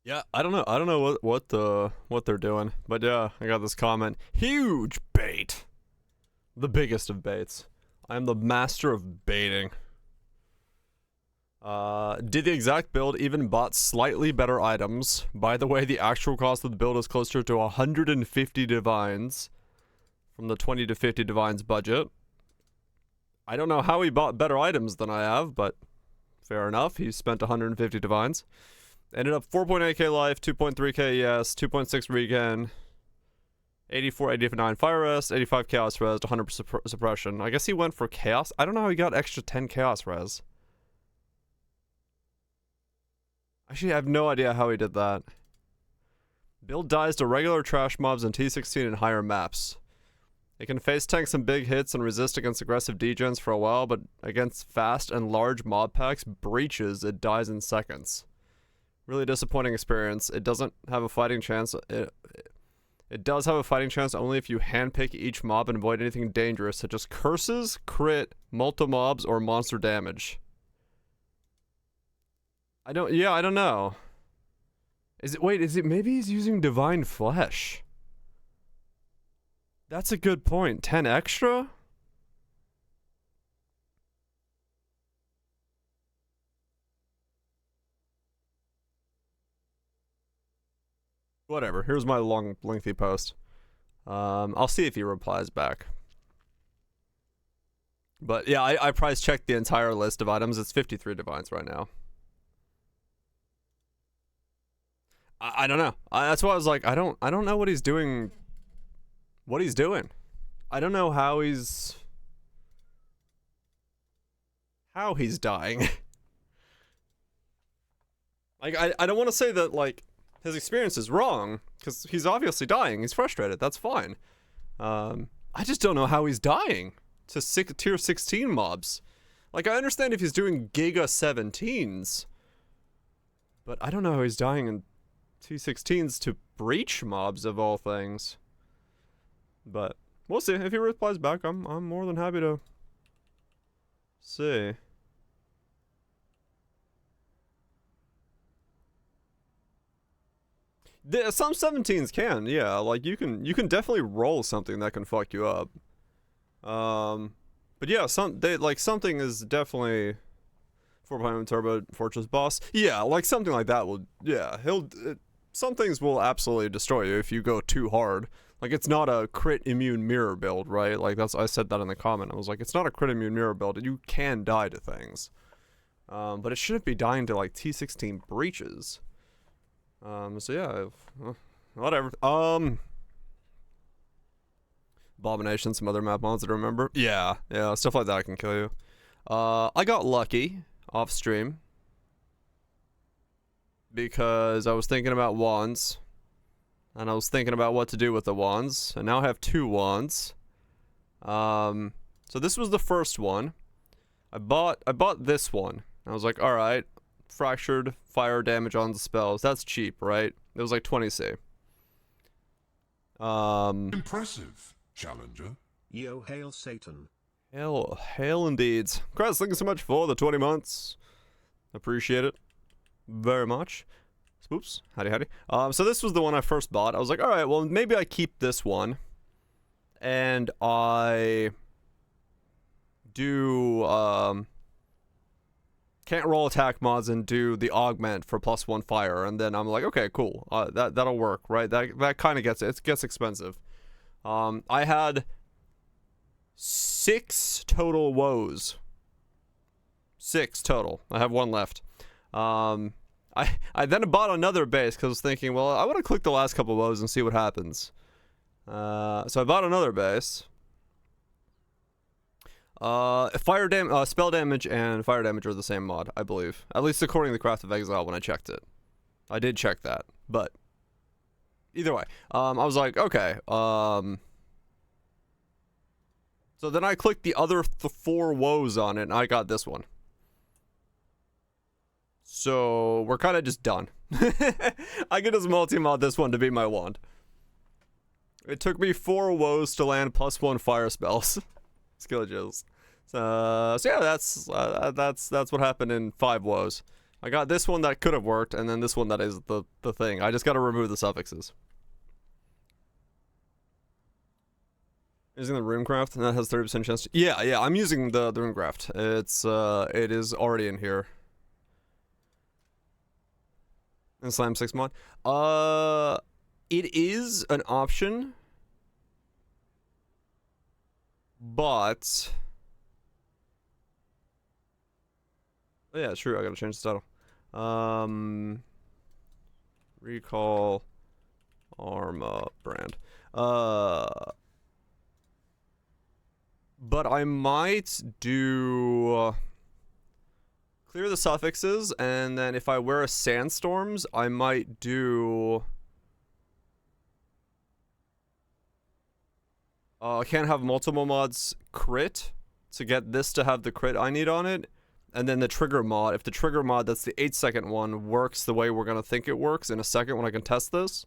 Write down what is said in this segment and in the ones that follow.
Yeah, I don't know. I don't know what they're doing, but yeah, I got this comment. Huge bait, the biggest of baits. I am the master of baiting. Did the exact build even bought slightly better items? By the way, the actual cost of the build is closer to 150 divines from the 20 to 50 divines budget. I don't know how he bought better items than I have, but fair enough. He spent 150 divines. Ended up 4.8k life, 2.3k yes, 2.6 regen, 84, 89 fire rest, 85 chaos res, 100 suppression. I guess he went for chaos. I don't know how he got extra 10 chaos res. Actually, I have no idea how he did that. Build dies to regular trash mobs in T16 and higher maps. It can face tank some big hits and resist against aggressive degens for a while, but against fast and large mob packs, breaches, it dies in seconds. Really disappointing experience. It doesn't have a fighting chance. It does have a fighting chance only if you handpick each mob and avoid anything dangerous, such as curses, crit, multi-mobs, or monster damage. I don't know. Is it maybe he's using divine flesh? That's a good point. 10 extra? Whatever. Here's my long, lengthy post. I'll see if he replies back. But yeah, I price checked the entire list of items. It's 53 divines right now. I don't know. That's why I was like, I don't know what he's doing. What he's doing. I don't know how he's dying. Like I don't want to say that like his experience is wrong, because he's obviously dying. He's frustrated. That's fine. I just don't know how he's dying to tier 16 mobs. Like, I understand if he's doing Giga 17s, but I don't know how he's dying in T16s to breach mobs of all things. But we'll see. If he replies back, I'm more than happy to see. Some 17s can, yeah. Like you can definitely roll something that can fuck you up. But yeah, something is definitely 4.0 turbo fortress boss. Yeah, like something like that will, yeah, some things will absolutely destroy you if you go too hard. Like, it's not a crit immune mirror build, right? Like, I said that in the comment. I was like, it's not a crit immune mirror build. You can die to things. But it shouldn't be dying to, like, T16 breaches. So yeah, whatever. Abomination, some other map mods to remember. Yeah, stuff like that can kill you. I got lucky off stream because I was thinking about wands. And I was thinking about what to do with the wands. And now I have 2 wands. So this was the first one. I bought this one. I was like, alright. Fractured fire damage on the spells. That's cheap, right? It was like 20C. Impressive, challenger. Yo, hail Satan. Hail indeed. Chris, thank you so much for the 20 months. Appreciate it very much. Oops, howdy. So this was the one I first bought. I was like, alright, well, maybe I keep this one. And I do, can't roll attack mods and do the augment for +1 fire. And then I'm like, okay, cool. That'll work, right? That kind of it gets expensive. I had 6 total woes. 6 total. I have 1 left. I then bought another base because I was thinking, well, I want to click the last couple of woes and see what happens. So I bought another base. Spell damage and fire damage are the same mod, I believe. At least according to the Craft of Exile when I checked it. I did check that, but either way, I was like, okay. So then I clicked the other 4 woes on it, and I got this one. So we're kind of just done. I could just multi-mod this one to be my wand. It took me 4 woes to land +1 fire spells. Skill jills. So yeah, that's what happened in 5 woes. I got this one that could have worked, and then this one that is the thing. I just gotta remove the suffixes. Using the runecraft, and that has 30% chance. Yeah, I'm using the runecraft. It is already in here. In Slam 6 mod. It is an option, but oh, yeah, true. I gotta change the title. Recall Arma brand. But I might do clear the suffixes, and then if I wear a sandstorms, I might do I can't have multiple mods crit to get this to have the crit I need on it. And then the trigger mod, if the trigger mod, that's the 8-second one, works the way we're gonna think it works in a second when I can test this,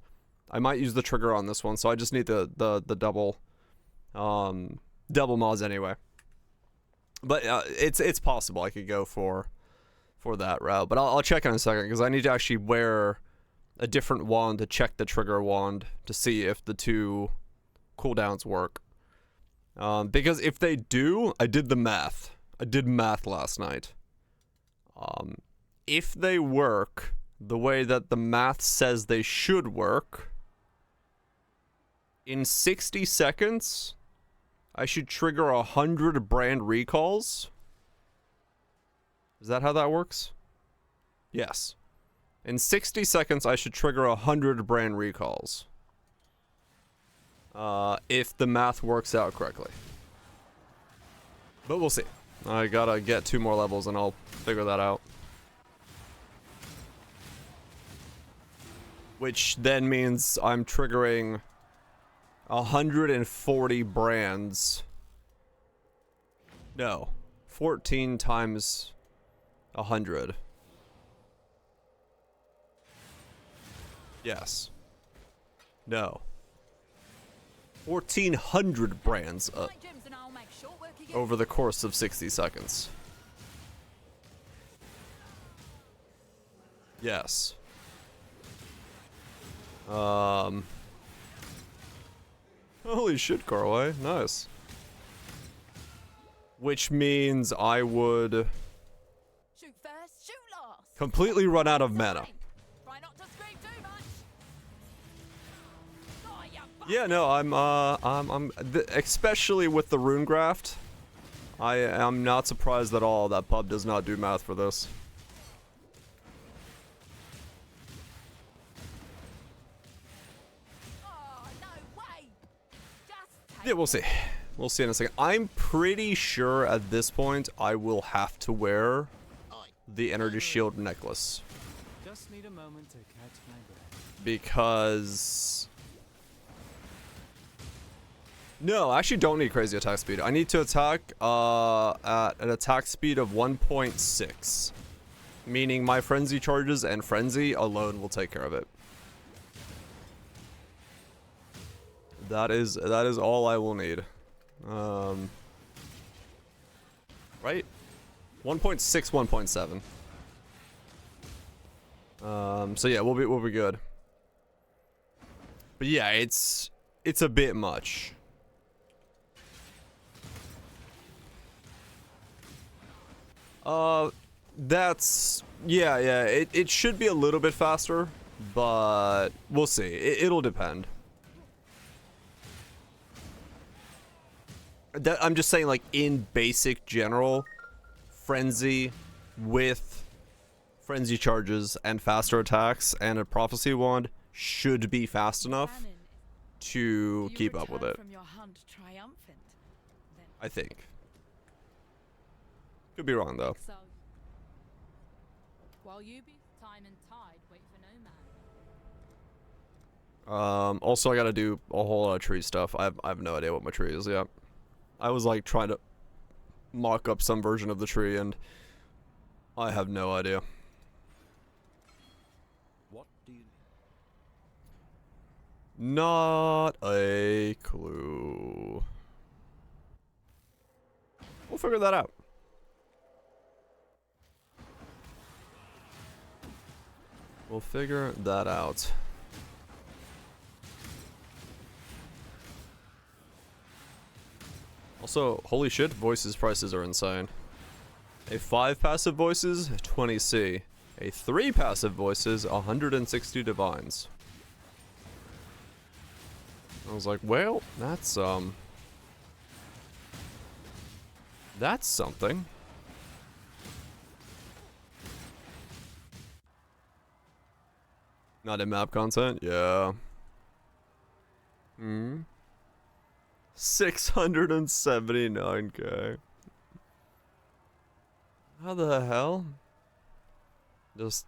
I might use the trigger on this one, so I just need the double double mods anyway. But it's possible I could go for that route, but I'll check in a second, because I need to actually wear a different wand to check the trigger wand to see if the two cooldowns work. Because if they do, I did the math. I did math last night. If they work the way that the math says they should work, in 60 seconds, I should trigger 100 brand recalls. Is that how that works? Yes. In 60 seconds, I should trigger 100 brand recalls. If the math works out correctly. But we'll see. I gotta get 2 more levels and I'll figure that out. Which then means I'm triggering 140 brands. No. 14 times 100. Yes. No. 1,400 brands over the course of 60 seconds. Yes. Holy shit, Carway. Nice. Which means I would shoot first, shoot last. Completely run out of mana. Try not to scream too much. Oh, you Yeah, no, I'm especially with the runegraft, I am not surprised at all that pub does not do math for this. Oh, no way. Just take Yeah, we'll see. We'll see in a second. I'm pretty sure at this point I will have to wear the energy shield necklace. Just need a moment to catch my breath. Because no, I actually don't need crazy attack speed. I need to attack at an attack speed of 1.6. Meaning my frenzy charges and frenzy alone will take care of it. That is all I will need. Right? 1.6, 1.7. So yeah, we'll be good. But yeah, it's a bit much. That's yeah, it should be a little bit faster, but we'll see. It'll depend. I'm just saying, like, in basic general, frenzy with frenzy charges and faster attacks and a prophecy wand should be fast enough to keep up with it. From your hunt triumphant, then I think. Could be wrong though. so. While you be time and tide wait for no man. Also I gotta do a whole lot of tree stuff. I have no idea what my tree is yet. I was like trying to mock up some version of the tree and I have no idea. What do you need? Not a clue. We'll figure that out. We'll figure that out. Also, holy shit, voices prices are insane. A 5 passive voices, 20C. A 3 passive voices, 160 divines. I was like, well, that's something. Not in map content? Yeah. 679k. How the hell? Just,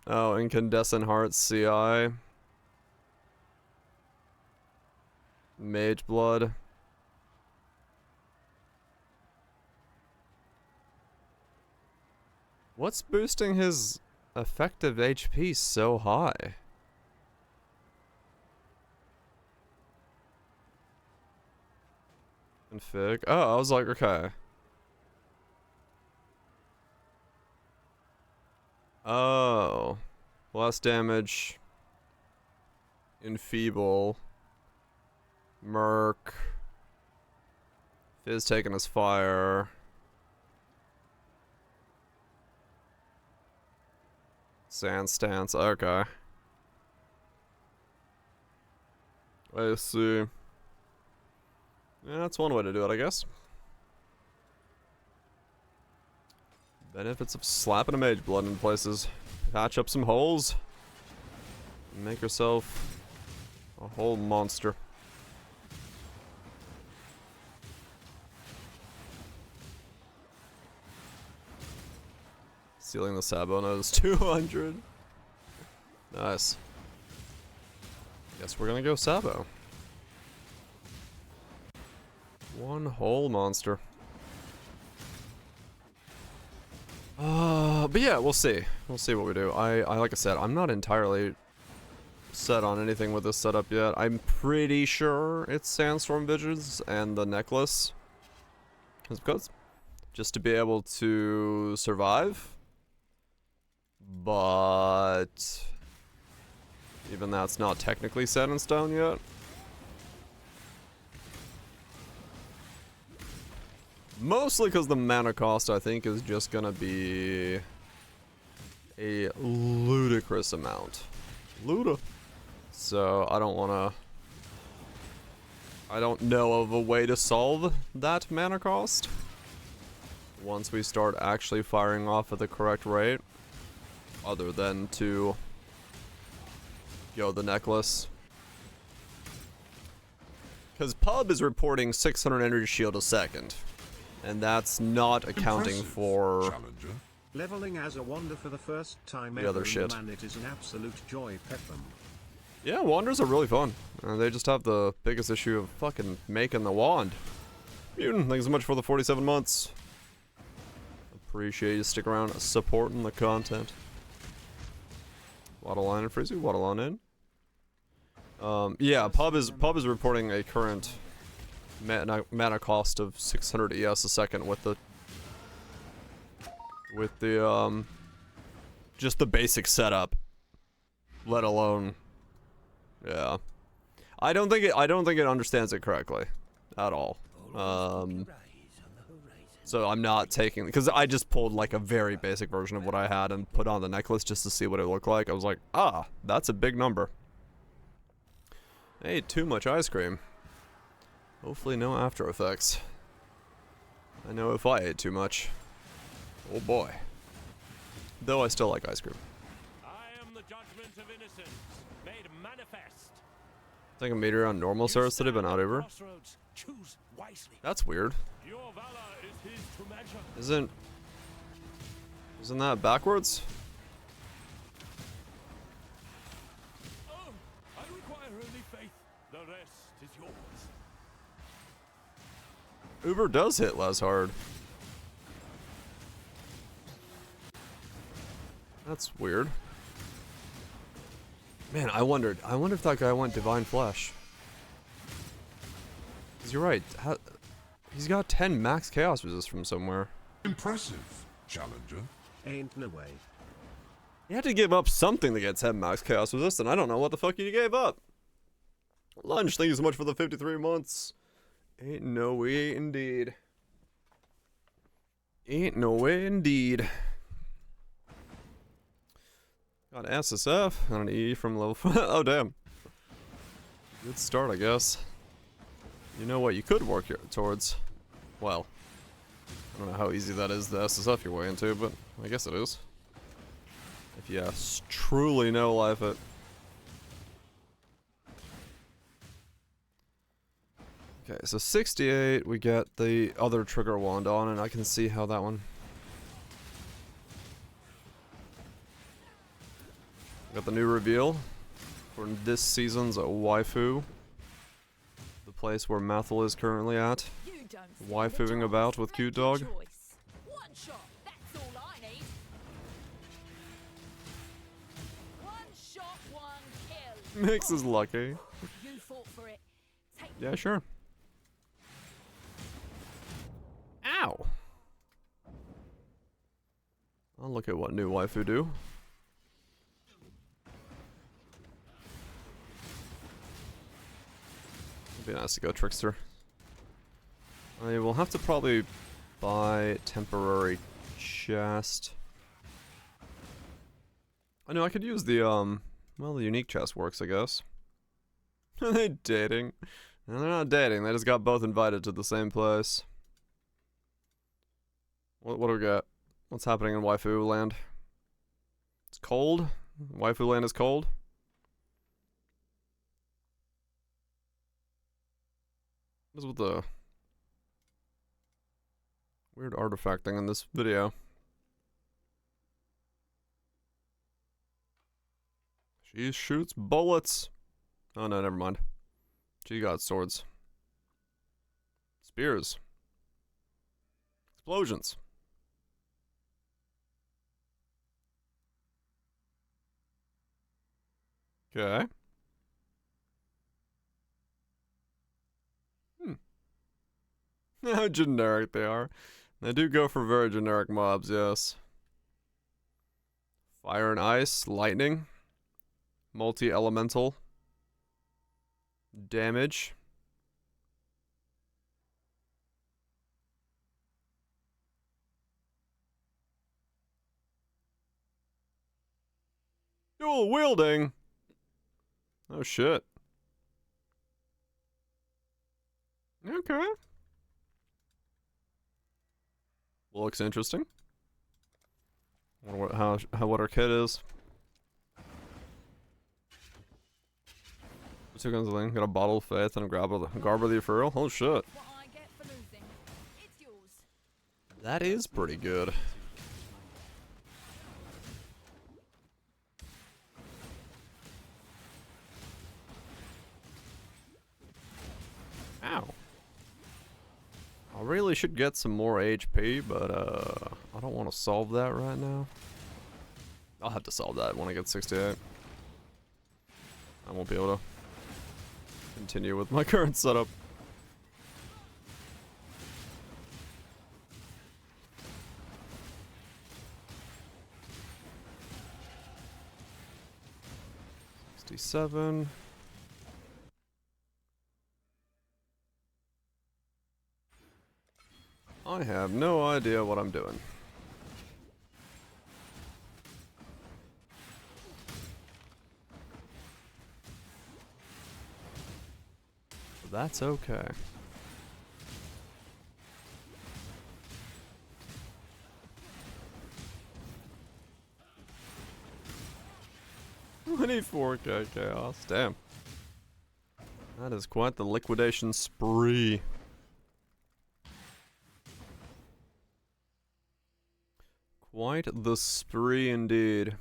oh, Incandescent Heart CI. Mage Blood. What's boosting his effective HP so high? Config. Oh, I was like, okay. Oh. Less damage. Enfeeble. Merc. Fizz taking his fire. Sand stance. Okay. I see. Yeah, that's one way to do it, I guess. Benefits of slapping a mage blood in places. Patch up some holes. Make yourself a whole monster. Sealing the Sabo nose 200. Nice. Guess we're gonna go Sabo. One whole monster. But yeah, we'll see. We'll see what we do. I like I said, I'm not entirely set on anything with this setup yet. I'm pretty sure it's Sandstorm Visions and the necklace. Because just to be able to survive. But even that's not technically set in stone yet. Mostly because the mana cost, I think, is just gonna be a ludicrous amount. So I don't wanna... I don't know of a way to solve that mana cost. Once we start actually firing off at the correct rate. Other than to go the necklace. Because Pub is reporting 600 energy shield a second. And that's not accounting Impressive, for Challenger. Leveling as a wonder for the first time the ever other in shit. Man, it is an absolute joy, pet them. Yeah, wanders are really fun. They just have the biggest issue of fucking making the wand. Mutant, thanks so much for the 47 months. Appreciate you stick around supporting the content. Waddle on in, Freezy. Waddle on in. Yeah, Pub is reporting a current mana cost of 600 ES a second with the just the basic setup. Let alone, yeah. I don't think it understands it correctly at all. So I'm not taking, because I just pulled like a very basic version of what I had and put on the necklace just to see what it looked like. I was like, ah, that's a big number. I ate too much ice cream. Hopefully no after effects. I know if I ate too much. Oh boy. Though I still like ice cream. I am the judgment of innocence, made manifest. I think a meteor on normal Ceres today, but not over. Crossroads. Choose wisely. That's weird. Your valor is his to measure. Isn't that backwards? Oh, I require only faith. The rest is yours. Uber does hit less hard. That's weird. Man, I wonder if that guy went Divine Flesh. Cause you're right. He's got 10 max chaos resist from somewhere. Impressive, Challenger. Ain't no way. You had to give up something to get 10 max chaos resistant. I don't know what the fuck you gave up. Lunch, thank you so much for the 53 months. Ain't no way indeed. Ain't no way indeed. Got SSF, got an E from level 5. Oh, damn. Good start, I guess. You know what you could work towards? Well, I don't know how easy that is to SSF your way into, but I guess it is. If you truly know life it. Okay, so 68, we get the other trigger wand on, and I can see how that one. Got the new reveal for this season's waifu. The place where Mathel is currently at. You don't stand a Waifuing chance. about with Make Cute your Dog. choice. One shot, that's all I need. One shot, one kill. Mix is lucky. You fought for it. Take Yeah, sure. Ow! I'll look at what new waifu do. It'd be nice to go Trickster. I will have to probably buy temporary chest. I know I could use the well, the unique chest works, I guess. Are they dating? No, they're not dating. They just got both invited to the same place. What do we got? What's happening in waifu land? It's cold. Waifu land is cold. What is with the weird artifact thing in this video? She shoots bullets. Oh no, never mind. She got swords. Spears. Explosions. Okay. How generic they are. They do go for very generic mobs, yes. Fire and ice, lightning, multi-elemental, damage. Dual wielding. Oh shit. Okay. Looks interesting. Wonder what our kit is. Two guns of thing. Got a bottle of faith and a garb of the ethereal. Oh shit. what I get for losing. It's yours. That is pretty good. Ow. I really should get some more HP, but I don't want to solve that right now. I'll have to solve that when I get 68. I won't be able to continue with my current setup. $67. I have no idea what I'm doing. That's okay. $24K chaos, damn. That is quite the liquidation spree. Quite the spree indeed.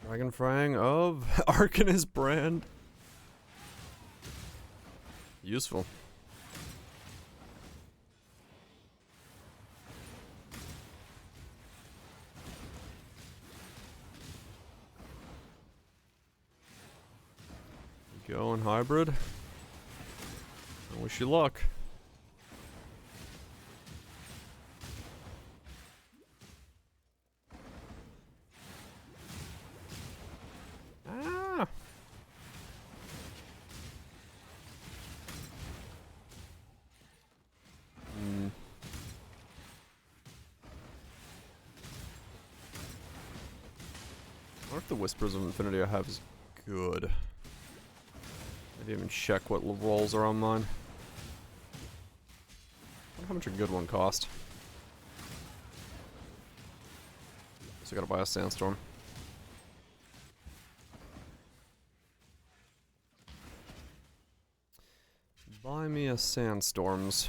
Dragon Frang of Arcanist brand. Useful. Going hybrid. Wish you luck. Ah. I wonder if the Whispers of Infinity I have is good. I didn't even check what rolls are on mine. I wonder how much a good one cost. So I gotta buy a Sandstorm. Buy me a Sandstorms.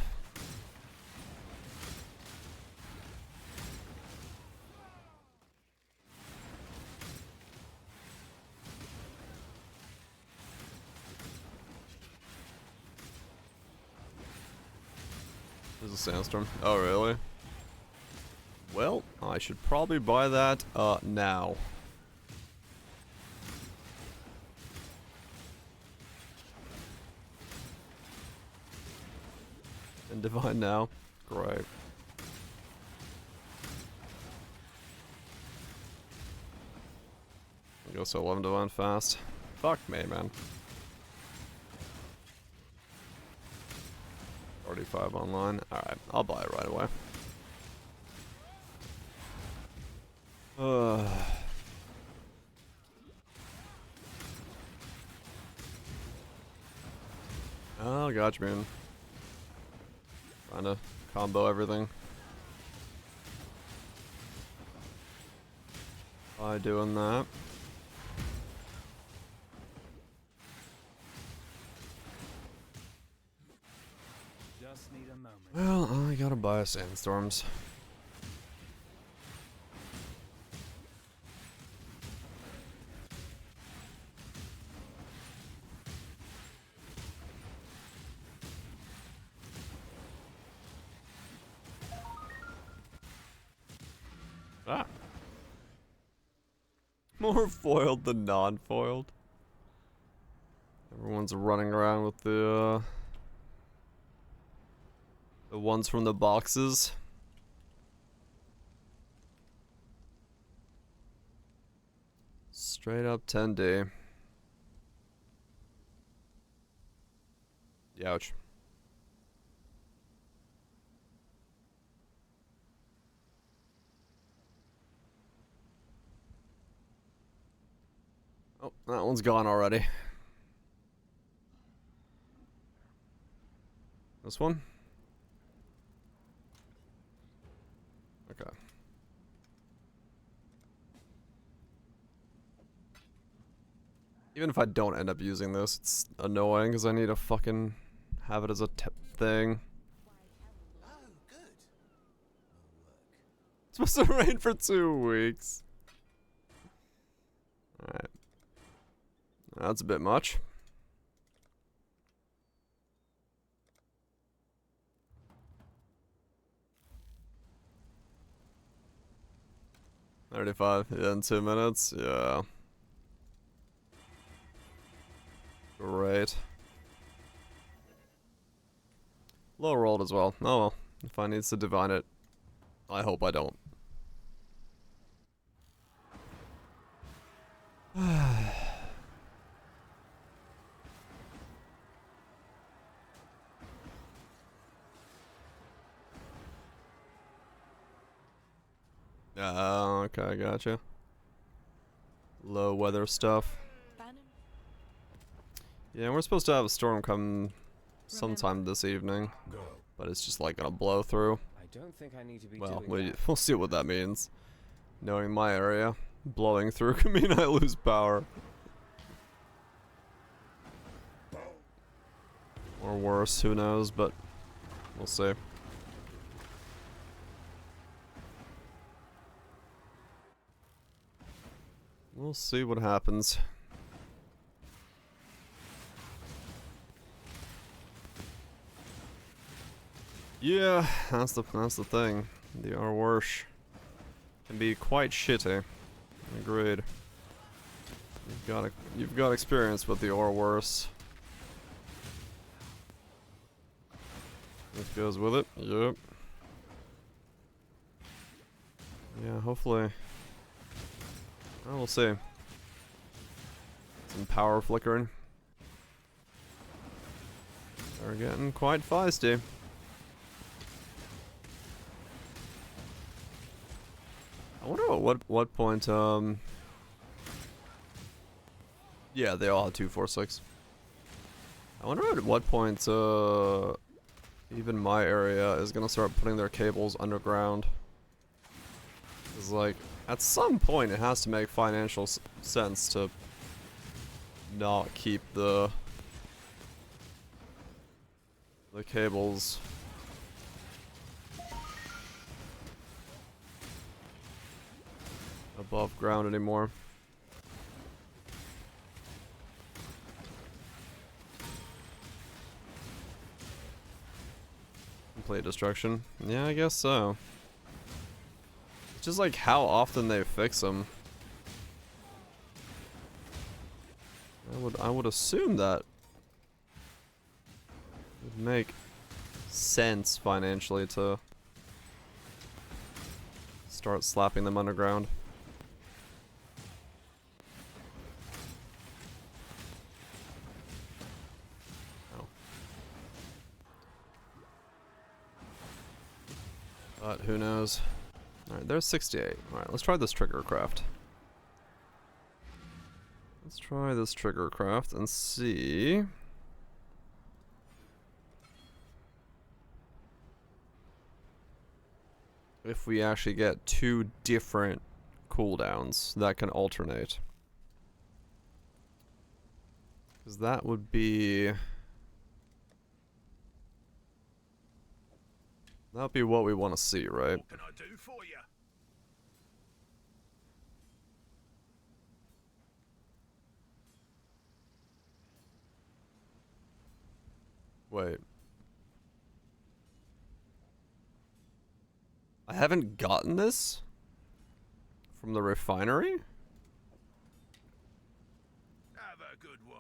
There's a Sandstorm. Oh, really? Well, I should probably buy that, now. And Divine now. Great. Go so 11 Divine fast. Fuck me, man. 45 online. Alright, I'll buy it right away. Oh, gotcha, man. Trying to combo everything. By doing that. Just need a moment. Well, I gotta buy a Sandstorms. Ah. More foiled than non-foiled. Everyone's running around with the ones from the boxes. Straight up 10D. Ouch. Oh, that one's gone already. This one? Okay. Even if I don't end up using this, it's annoying because I need to fucking have it as a thing. Oh, good. It's supposed to rain for 2 weeks. Alright. That's a bit much. $35 in 2 minutes. Yeah. Great. Low rolled as well. Oh well. If I need to divine it, I hope I don't. Okay, gotcha. Low weather stuff. Bannon, Yeah, we're supposed to have a storm come sometime this evening, Go. but it's just like gonna blow through. I don't think I need to be Well, doing that. we'll see what that means. Knowing my area, blowing through could mean I lose power. Or worse, who knows, but we'll see. We'll see what happens. Yeah, that's the thing. The Arwarsh can be quite shitty. Agreed. You've got experience with the Arwarsh. This goes with it. Yep. Yeah, hopefully. Well, we'll see. Some power flickering. They're getting quite feisty. I wonder at what point, yeah, they all have 246. I wonder at what point, even my area is gonna start putting their cables underground. Cause like, at some point it has to make financial sense to not keep the cables above ground anymore. Complete destruction. Yeah, I guess so. It's just like how often they fix them. I would assume that would make sense financially to start slapping them underground. Oh. But who knows? Alright, there's 68. Alright, let's try this trigger craft. Let's try this trigger craft and see if we actually get two different cooldowns that can alternate. Because that would be... that would be what we want to see, right? What can I do for you? Wait. I haven't gotten this from the refinery? Have a good one.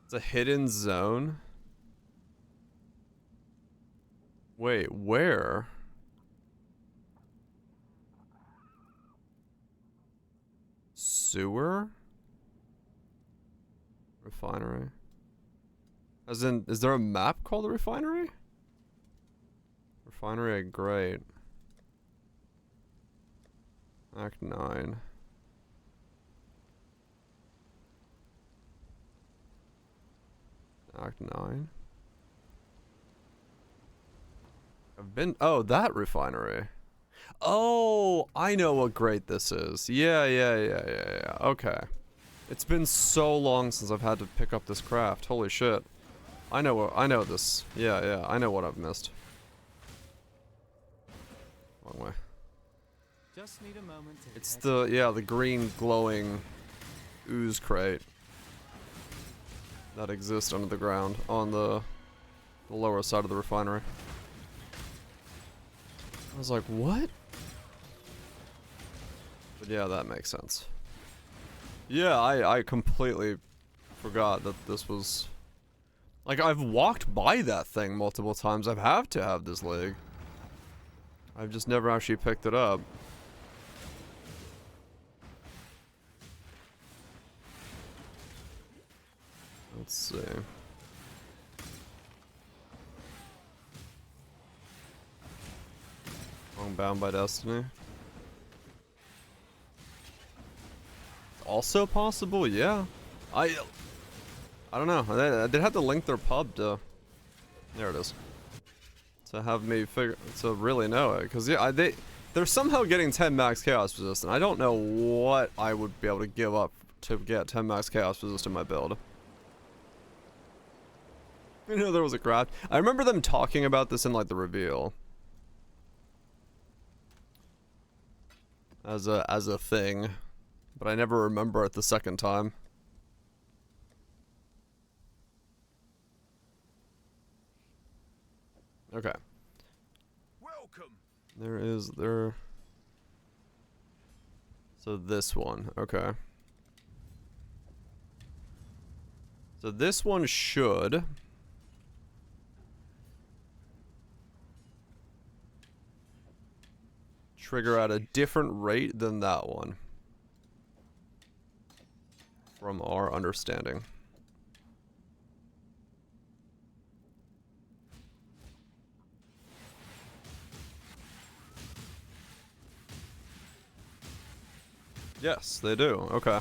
It's a hidden zone. Wait, where? Sewer? Refinery. As in, is there a map called the refinery? Refinery at Great. Act 9. Act 9? I've been... oh, that refinery. Oh, I know what Great this is. Yeah. Okay. It's been so long since I've had to pick up this craft. Holy shit. I know this. Yeah, I know what I've missed. Wrong way. Just need a moment to It's the green glowing ooze crate that exists under the ground on the lower side of the refinery. I was like, what? But yeah, that makes sense. Yeah, I completely forgot that this was... like, I've walked by that thing multiple times. I have to have this leg. I've just never actually picked it up. Let's see. Bound by Destiny. Also possible, yeah. I don't know. They'd have to link their pub to... there it is. To have me figure... to really know it. Because, yeah, they're somehow getting 10 max chaos resistant. I don't know what I would be able to give up to get 10 max chaos resistant in my build. You know, there was a craft. I remember them talking about this in, like, the reveal. As a thing. But I never remember it the second time. Okay. Welcome. There. So this one, okay. So this one should trigger at a different rate than that one, from our understanding. Yes, they do. Okay.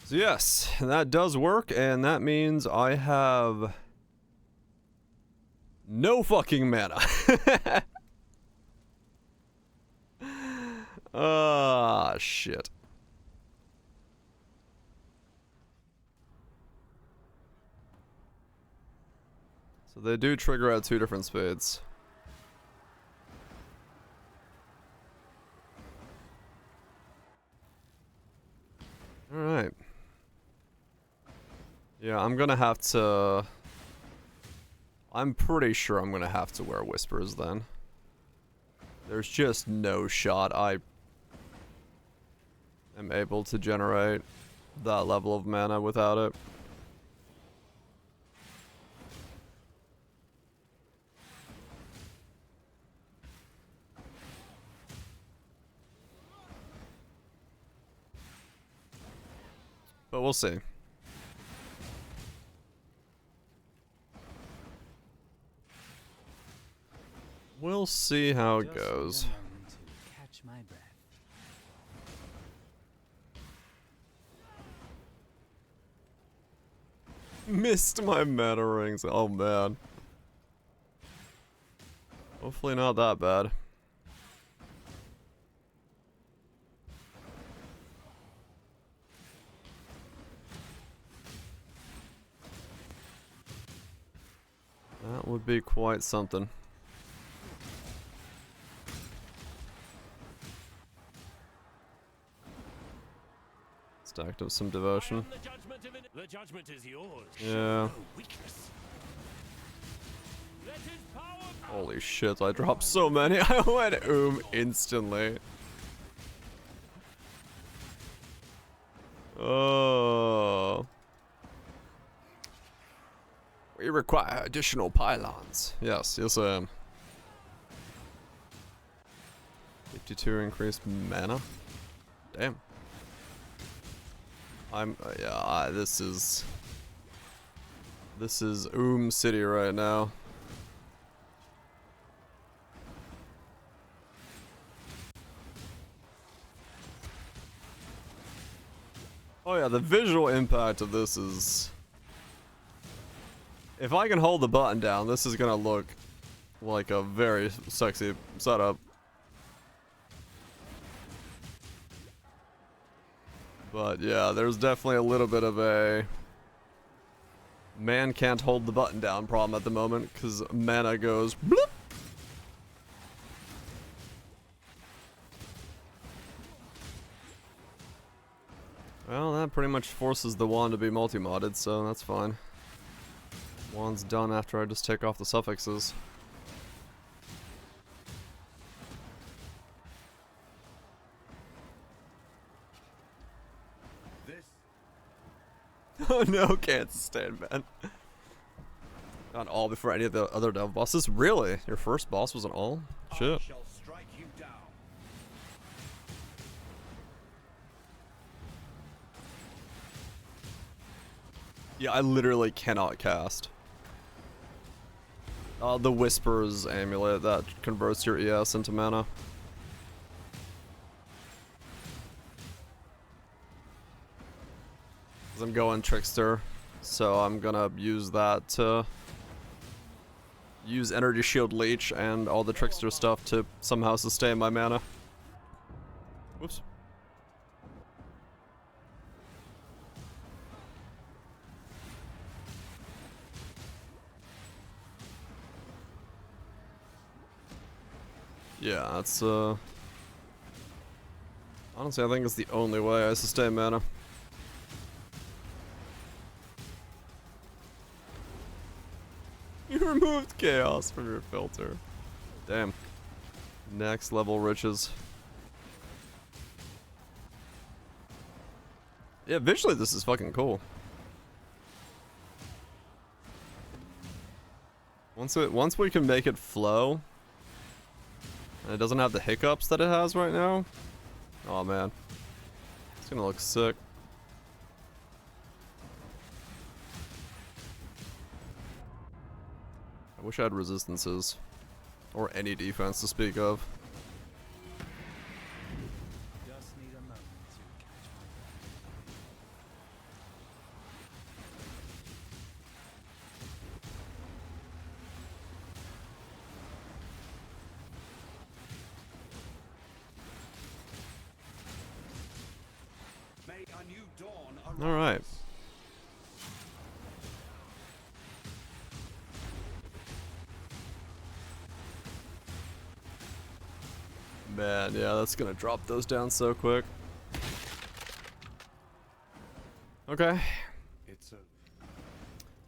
So yes, that does work, and that means I have no fucking mana. Ah, shit. So they do trigger at 2 different speeds. Alright. Yeah, I'm gonna have to... I'm pretty sure I'm gonna have to wear Whispers then. There's just no shot I am able to generate that level of mana without it. But we'll see. We'll see how it goes. Catch my breath. Missed my mana rings. Oh man. Hopefully not that bad. That would be quite something. Stacked up some devotion. The judgment is yours. Yeah. No weakness. Let his power Holy shit, I dropped so many. I went instantly. Oh. We require additional pylons. Yes, yes I am. 52 increased mana. Damn. Yeah, this is City right now. Oh yeah, the visual impact of this is... If I can hold the button down, this is gonna look like a very sexy setup. But yeah, there's definitely a little bit of a man can't hold the button down problem at the moment, because mana goes bloop. Well, that pretty much forces the wand to be multi-modded, so that's fine. Wand's done after I just take off the suffixes. Oh no, can't stand, man. Not all before any of the other devil bosses. Really? Your first boss was an all? Shit. shall strike you down. Yeah, I literally cannot cast. The Whispers amulet that converts your ES into mana. I'm going Trickster, so I'm gonna use that to use Energy Shield Leech and all the Trickster stuff to somehow sustain my mana. Whoops. Yeah, that's honestly I think it's the only way I sustain mana. You removed chaos from your filter. Damn. Next level riches. Yeah, visually this is fucking cool. Once we can make it flow, and it doesn't have the hiccups that it has right now. Oh man, it's gonna look sick. I wish I had resistances, or any defense to speak of. Just need a moment to catch my breath. May a new dawn arise. All right. Man, yeah, that's gonna drop those down so quick. Okay. It's a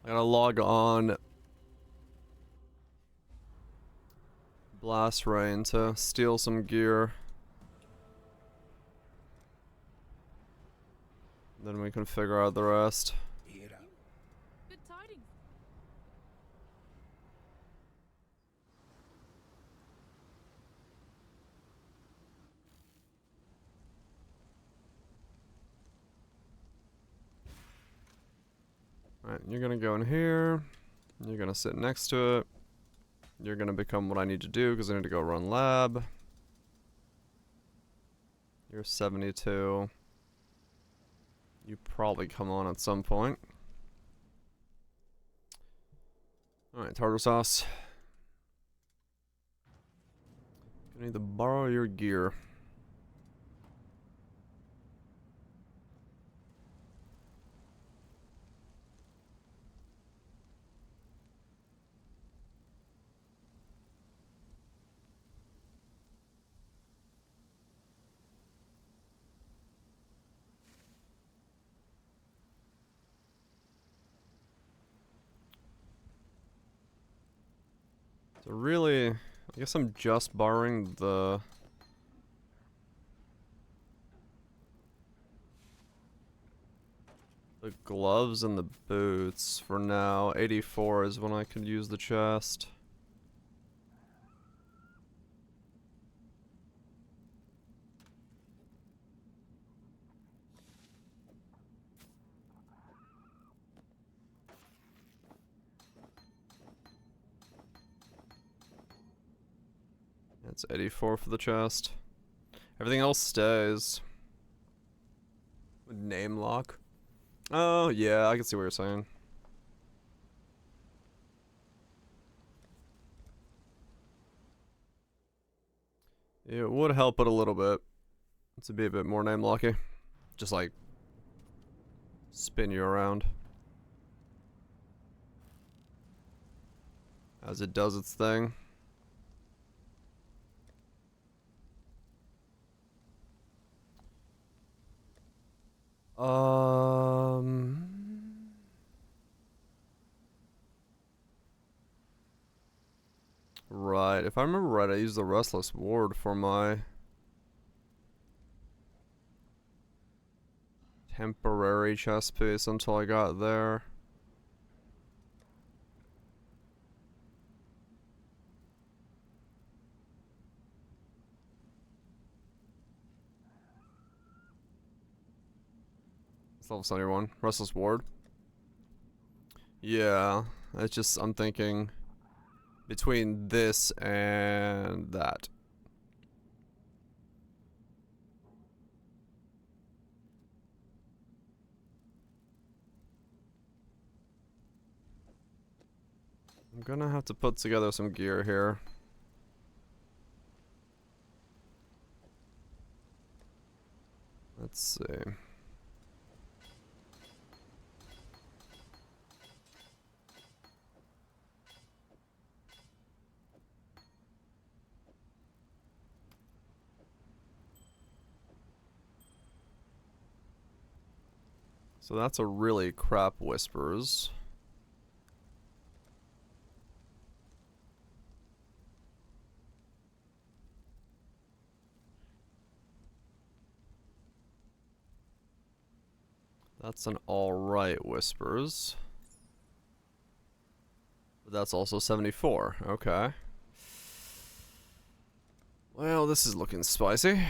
I gotta log on Blast Rain to steal some gear. Then we can figure out the rest. here. Good tidings. Alright, you're gonna go in here. You're gonna sit next to it. You're gonna become what I need to do because I need to go run lab. You're 72. You probably come on at some point. Alright, tartar sauce. Gonna need to borrow your gear. So really, I guess I'm just borrowing the gloves and the boots for now. 84 is when I could use the chest. It's 84 for the chest. Everything else stays. Name lock? Oh, yeah, I can see what you're saying. It would help it a little bit to be a bit more name locky. Just like spin you around as it does its thing. Right, if I remember right, I used the Restless Ward for my temporary chest piece until I got there. It's level 71. Restless Ward. Yeah, it's just, I'm thinking between this and that. I'm gonna have to put together some gear here. Let's see. So that's a really crap Whispers. That's an alright Whispers. But That's also 74. Okay. Well, this is looking spicy.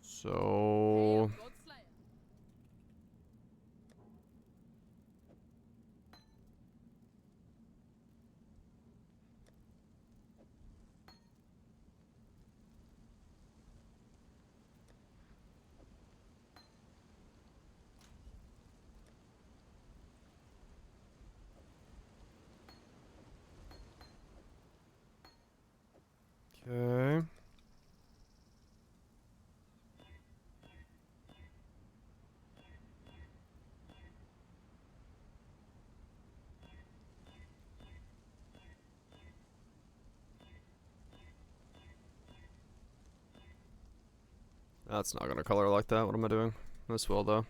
So okay. That's not gonna color like that. What am I doing? This will though.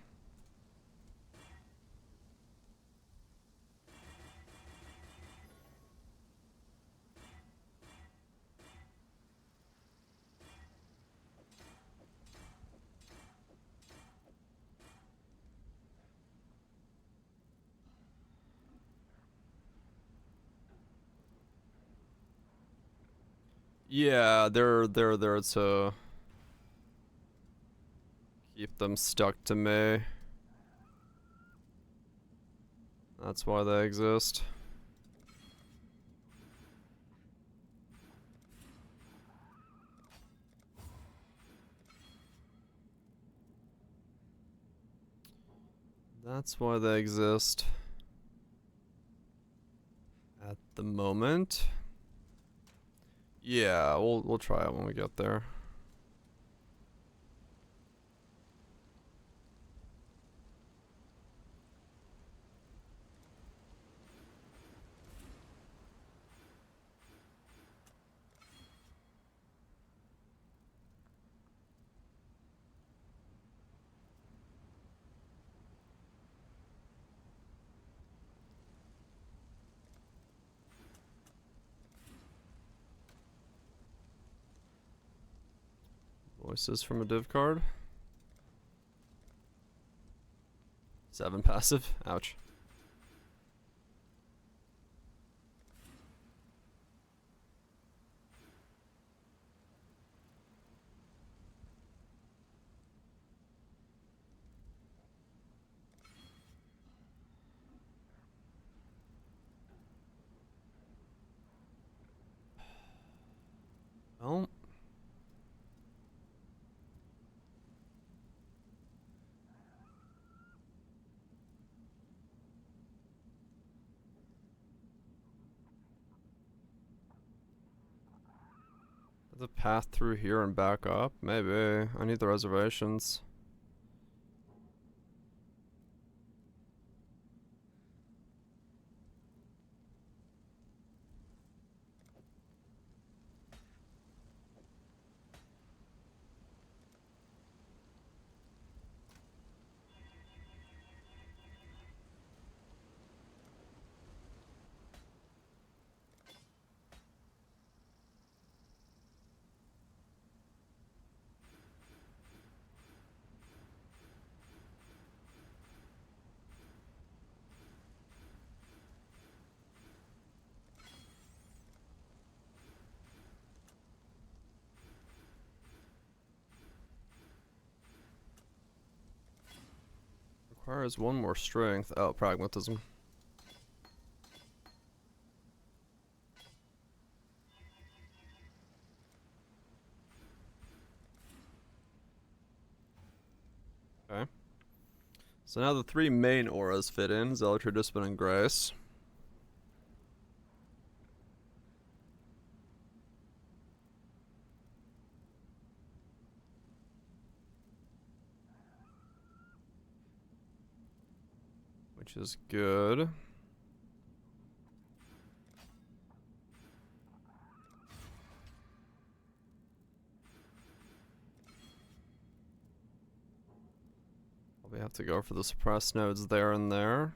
Yeah, they're there to keep them stuck to me. That's why they exist. That's why they exist. At the moment. Yeah, we'll try it when we get there. Voices from a div card. 7 passive. Ouch. Well. The path through here and back up? Maybe. I need the reservations. Requires 1 more strength. Oh, pragmatism. Okay. So now the 3 main auras fit in. Zealotry, Discipline, and Grace. Which is good. have to go for the suppressed nodes there and there.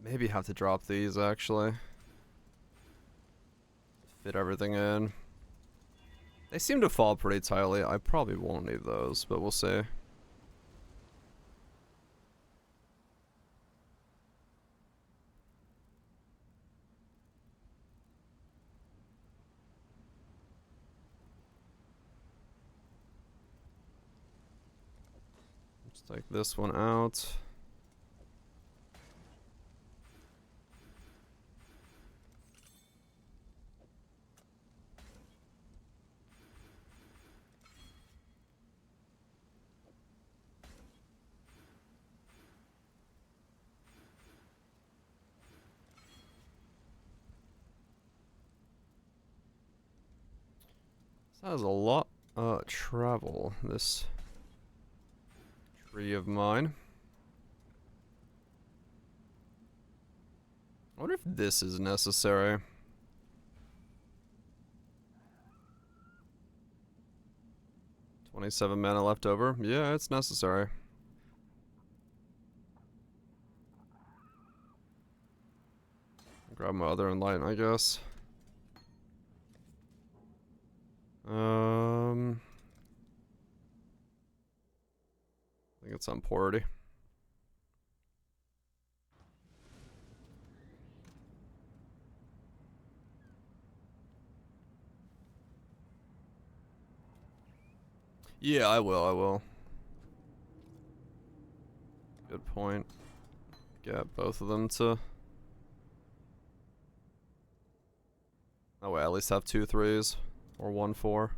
Maybe have to drop these actually. Fit everything in. They seem to fall pretty tightly. I probably won't need those, but we'll see. Let's take this one out. That has a lot travel, this tree of mine. I wonder if this is necessary. $27 mana left over. Yeah, it's necessary. Grab my other enlighten, I guess. I think it's on purity. Yeah, I will. Good point. Get both of them to... Oh wait, at least have 2 3s. Or 1 4.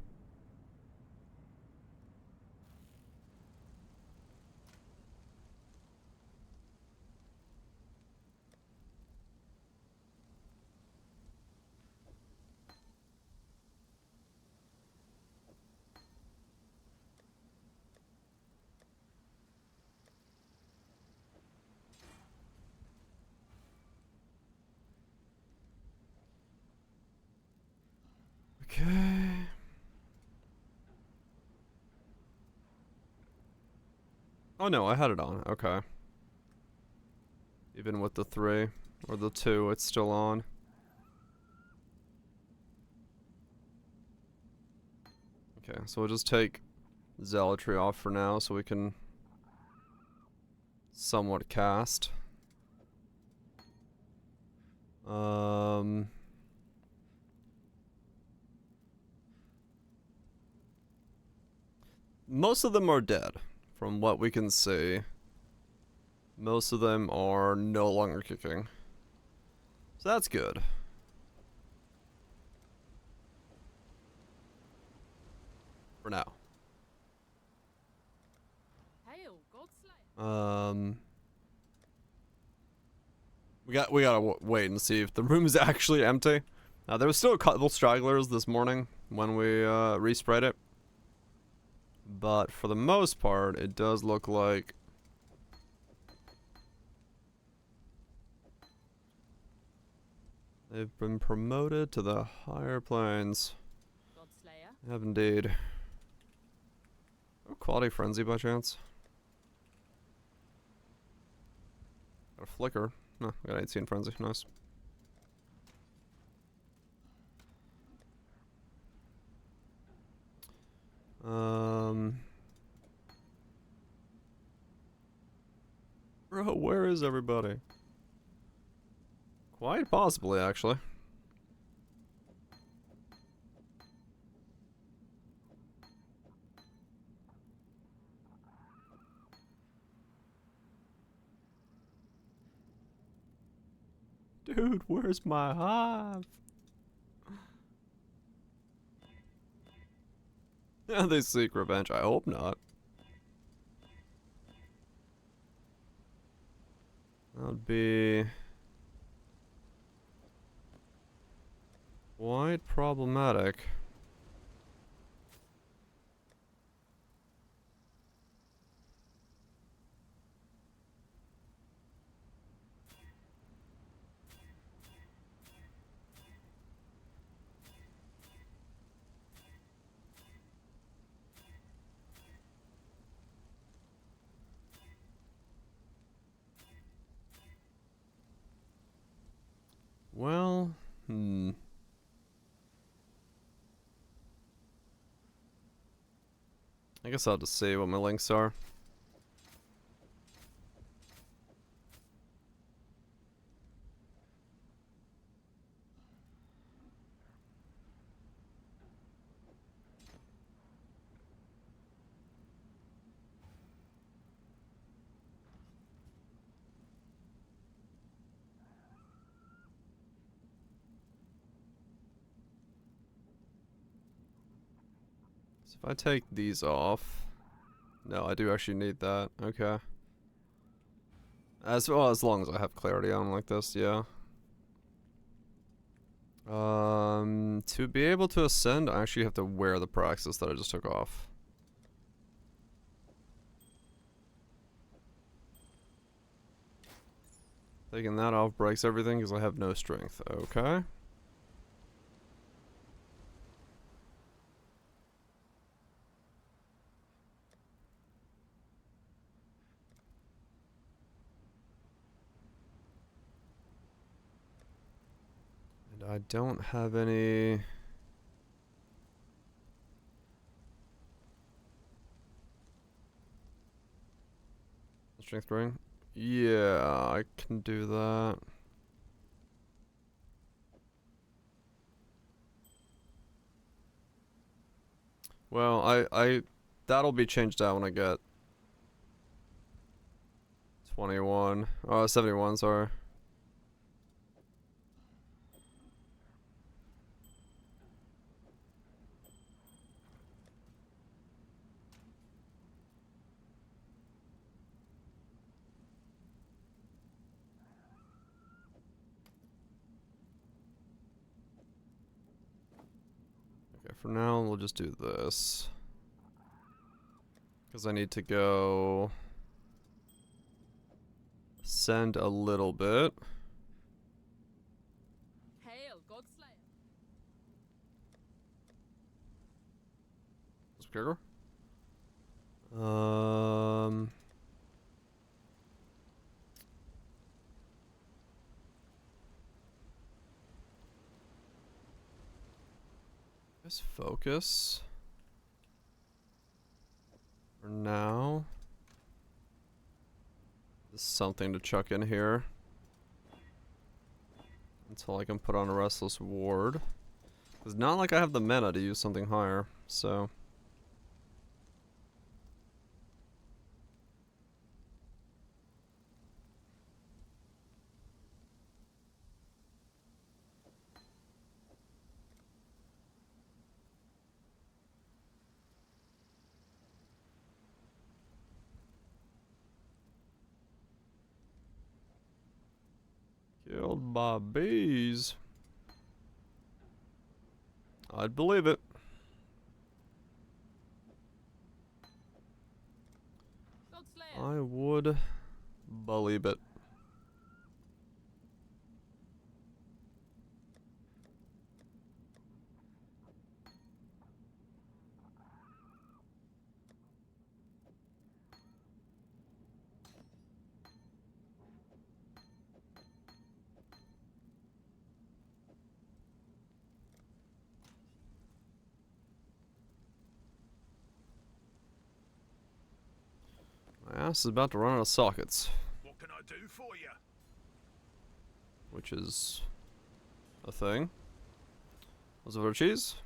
Okay. Oh no, I had it on. Okay. Even with the 3 or the 2, it's still on. Okay, so we'll just take Zealotry off for now so we can somewhat cast. Most of them are dead, from what we can see. Most of them are no longer kicking. So that's good. For now. Hail, Godslayer. We gotta wait and see if the room is actually empty. There was still a couple stragglers this morning when we respread it. But for the most part, it does look like they've been promoted to the higher planes. Godslayer. Have indeed. Oh, quality frenzy by chance? Got a flicker. No, we got 18 frenzy. Nice. Bro, where is everybody? Quite possibly, actually. Dude, where's my hive? Yeah, they seek revenge. I hope not. That would be quite problematic. I guess I'll just see what my links are. So if I take these off, no, I do actually need that. Okay. As well, as long as I have clarity on like this, yeah. To be able to ascend, I actually have to wear the praxis that I just took off. Taking that off breaks everything because I have no strength. Okay. And I don't have any... Strength ring? Yeah, I can do that. Well, that'll be changed out when I get 21. 71, sorry. Okay, for now we'll just do this. Because I need to go send a little bit. Hail, Godslayer. Gregor? Just focus. For now. Just something to chuck in here. Until I can put on a Restless Ward. It's not like I have the mana to use something higher, so... Killed by bees. I'd believe it. Godslayer. I would believe it. My ass is about to run out of sockets. What can I do for you? Which is a thing. Was it for cheese?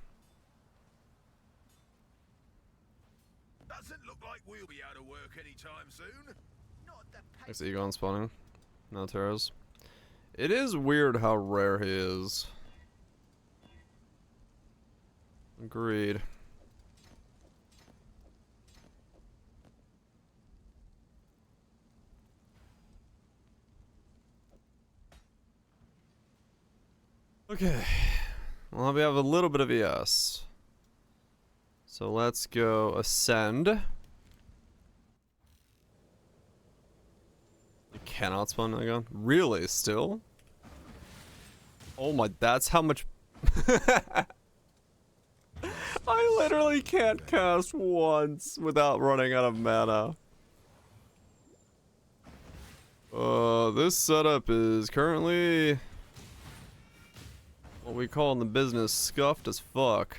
Doesn't look like we'll be out of work anytime soon. Not the Thanks, Egon spawning. No Terras. It is weird how rare he is. Agreed. Okay. Well, we have a little bit of ES. So let's go ascend. You cannot spawn again? Really? Still? Oh my, that's how much... I literally can't cast once without running out of mana. This setup is currently What we call in the business scuffed as fuck.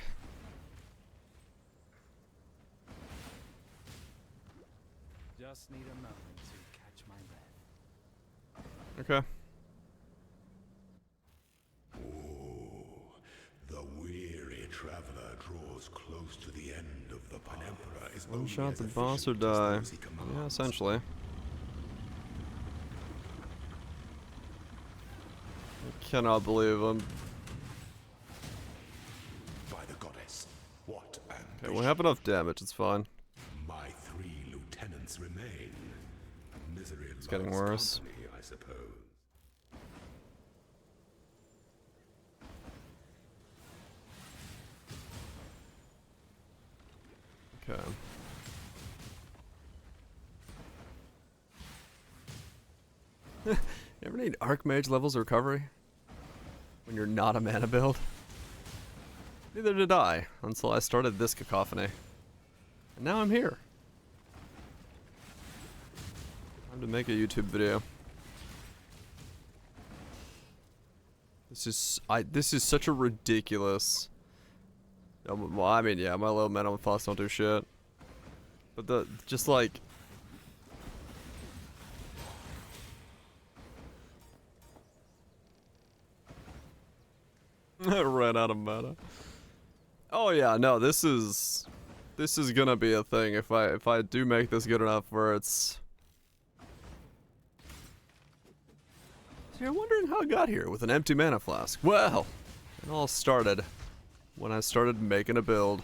Just need a moment to catch my breath. Okay. The weary traveler draws close to the end of the path. An emperor is One only shot as the boss or efficient as die. those he commands. Yeah, essentially. I cannot believe him. By the goddess, what ambition. Okay, we have enough damage, it's fine. My 3 lieutenants remain. Misery It's getting loves worse. company, I suppose. Okay. You ever need Archmage levels recovery? When you're not a mana build? Neither did I, until I started this cacophony. And now I'm here. Time to make a YouTube video. This is such a ridiculous. Well, I mean, yeah, my low mana thoughts don't do shit. But just like. I ran out of mana. Oh yeah, no, this is gonna be a thing if I do make this good enough where it's. So you're wondering how I got here with an empty mana flask. Well, it all started when I started making a build.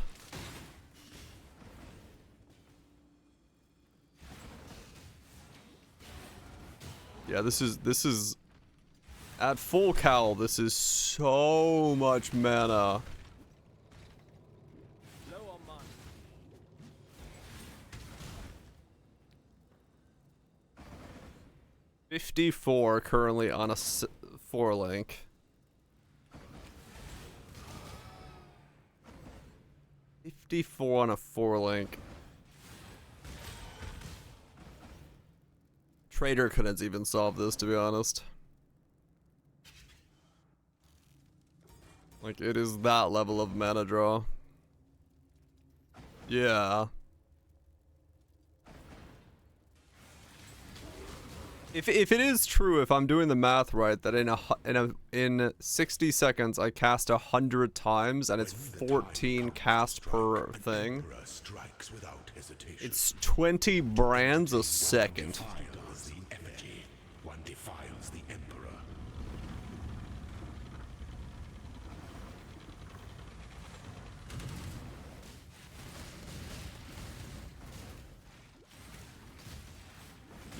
Yeah, this is at full cal, this is so much mana. Low on mine. $54 currently on a 4-link. 54 on a 4-link. Trader couldn't even solve this, to be honest. Like, it is that level of mana draw. Yeah. If it is true, if I'm doing the math right, that in 60 seconds I cast 100 times and it's 14 cast per thing, it's 20 brands a second. Defiles the effigy, one defiles the emperor.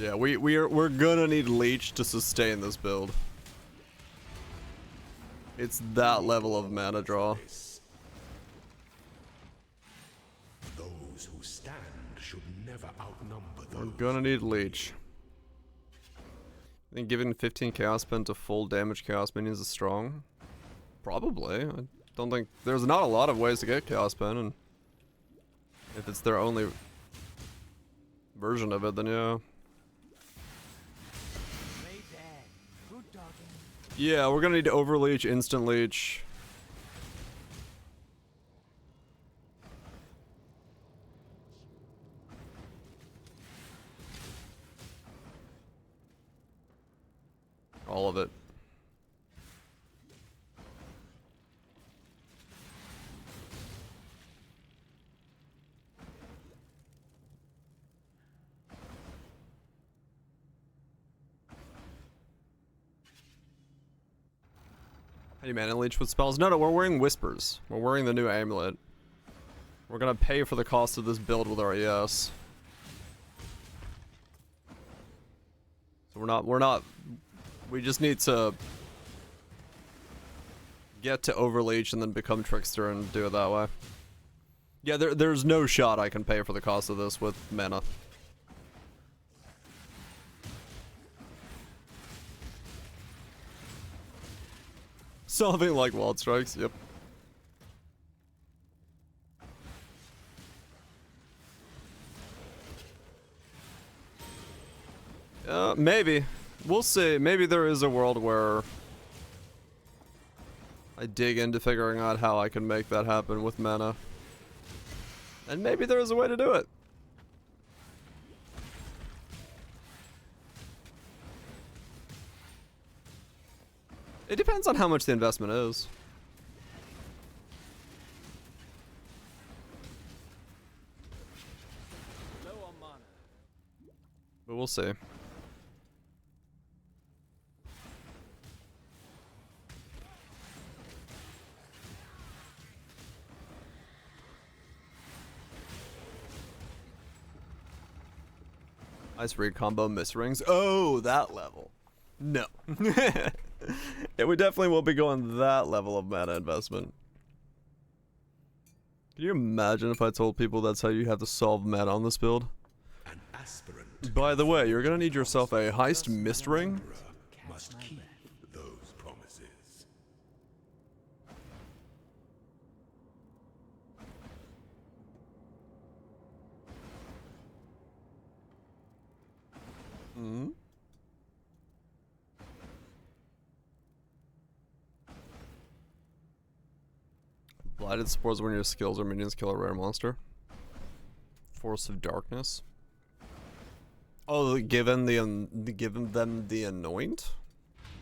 Yeah, we're gonna need Leech to sustain this build. It's that level of mana draw. Those who stand should never outnumber those. We're gonna need Leech. I think giving 15 Chaos Pen to full damage Chaos Minions is strong. Probably. I don't think there's not a lot of ways to get Chaos Pen, and if it's their only version of it, then yeah. Yeah, we're gonna need to overleech, instant leech. All of it. How do you mana leech with spells? No, we're wearing Whispers. We're wearing the new amulet. We're gonna pay for the cost of this build with our ES. So we just need to get to Overleech and then become Trickster and do it that way. Yeah, there's no shot I can pay for the cost of this with mana. Something like Wild Strikes, yep. Maybe. We'll see. Maybe there is a world where I dig into figuring out how I can make that happen with mana. And maybe there is a way to do it. It depends on how much the investment is. Low on mana. But we'll see. Nice read combo, miss rings. Oh, that level. No. Yeah, we definitely won't be going that level of mana investment. Can you imagine if I told people that's how you have to solve mana on this build? An aspirant By the way, you're gonna need yourself a heist mist ring. must keep those promises. Hmm. Blighted spores when your skills or minions kill a rare monster. Force of darkness. Oh, given them the anoint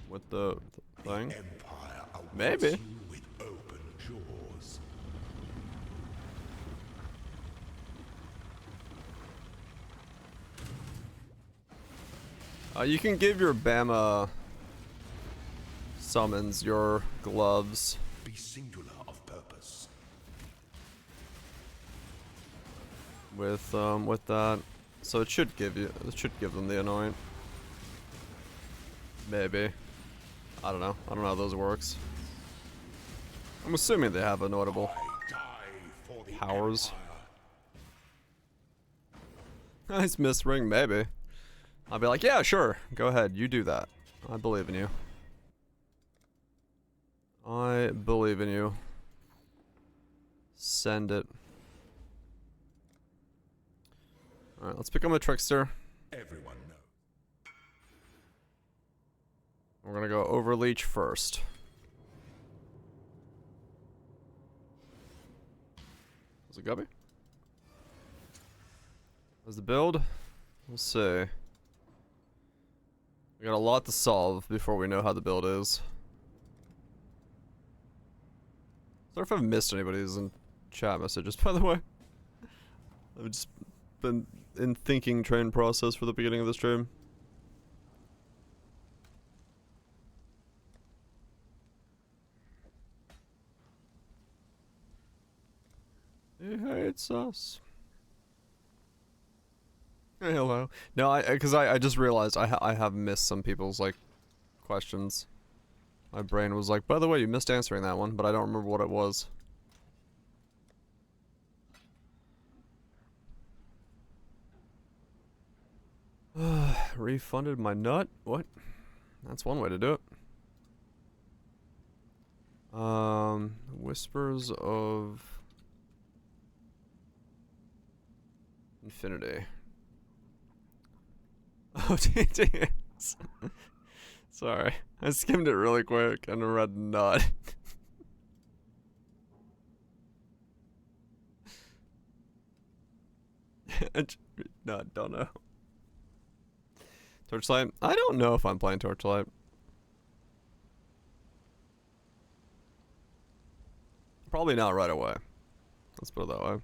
with the thing. Empire awaits Maybe. you with open jaws. You can give your Bama summons your gloves. Be singular of purpose. With that, so it should give them the anoint. Maybe. I don't know how those works. I'm assuming they have anointable I die for the powers. Empire. Nice miss ring, maybe. I'll be like, yeah, sure, go ahead, you do that. I believe in you. I believe in you. Send it. Alright, let's become a trickster. Everyone knows. We're gonna go overleech first. Is it Gubby? How's the build? We'll see. We got a lot to solve before we know how the build is. Sorry if I've missed anybody's in chat messages, by the way. I've just been in thinking train process for the beginning of the stream. He hates us. Hey, hello. No, because I just realized I have missed some people's like questions. My brain was like, by the way, you missed answering that one, but I don't remember what it was. Refunded my nut? What? That's one way to do it. Whispers of Infinity. Oh, TTS. Sorry. I skimmed it really quick and read nut. No, don't know. Torchlight? I don't know if I'm playing Torchlight. Probably not right away. Let's put it that way.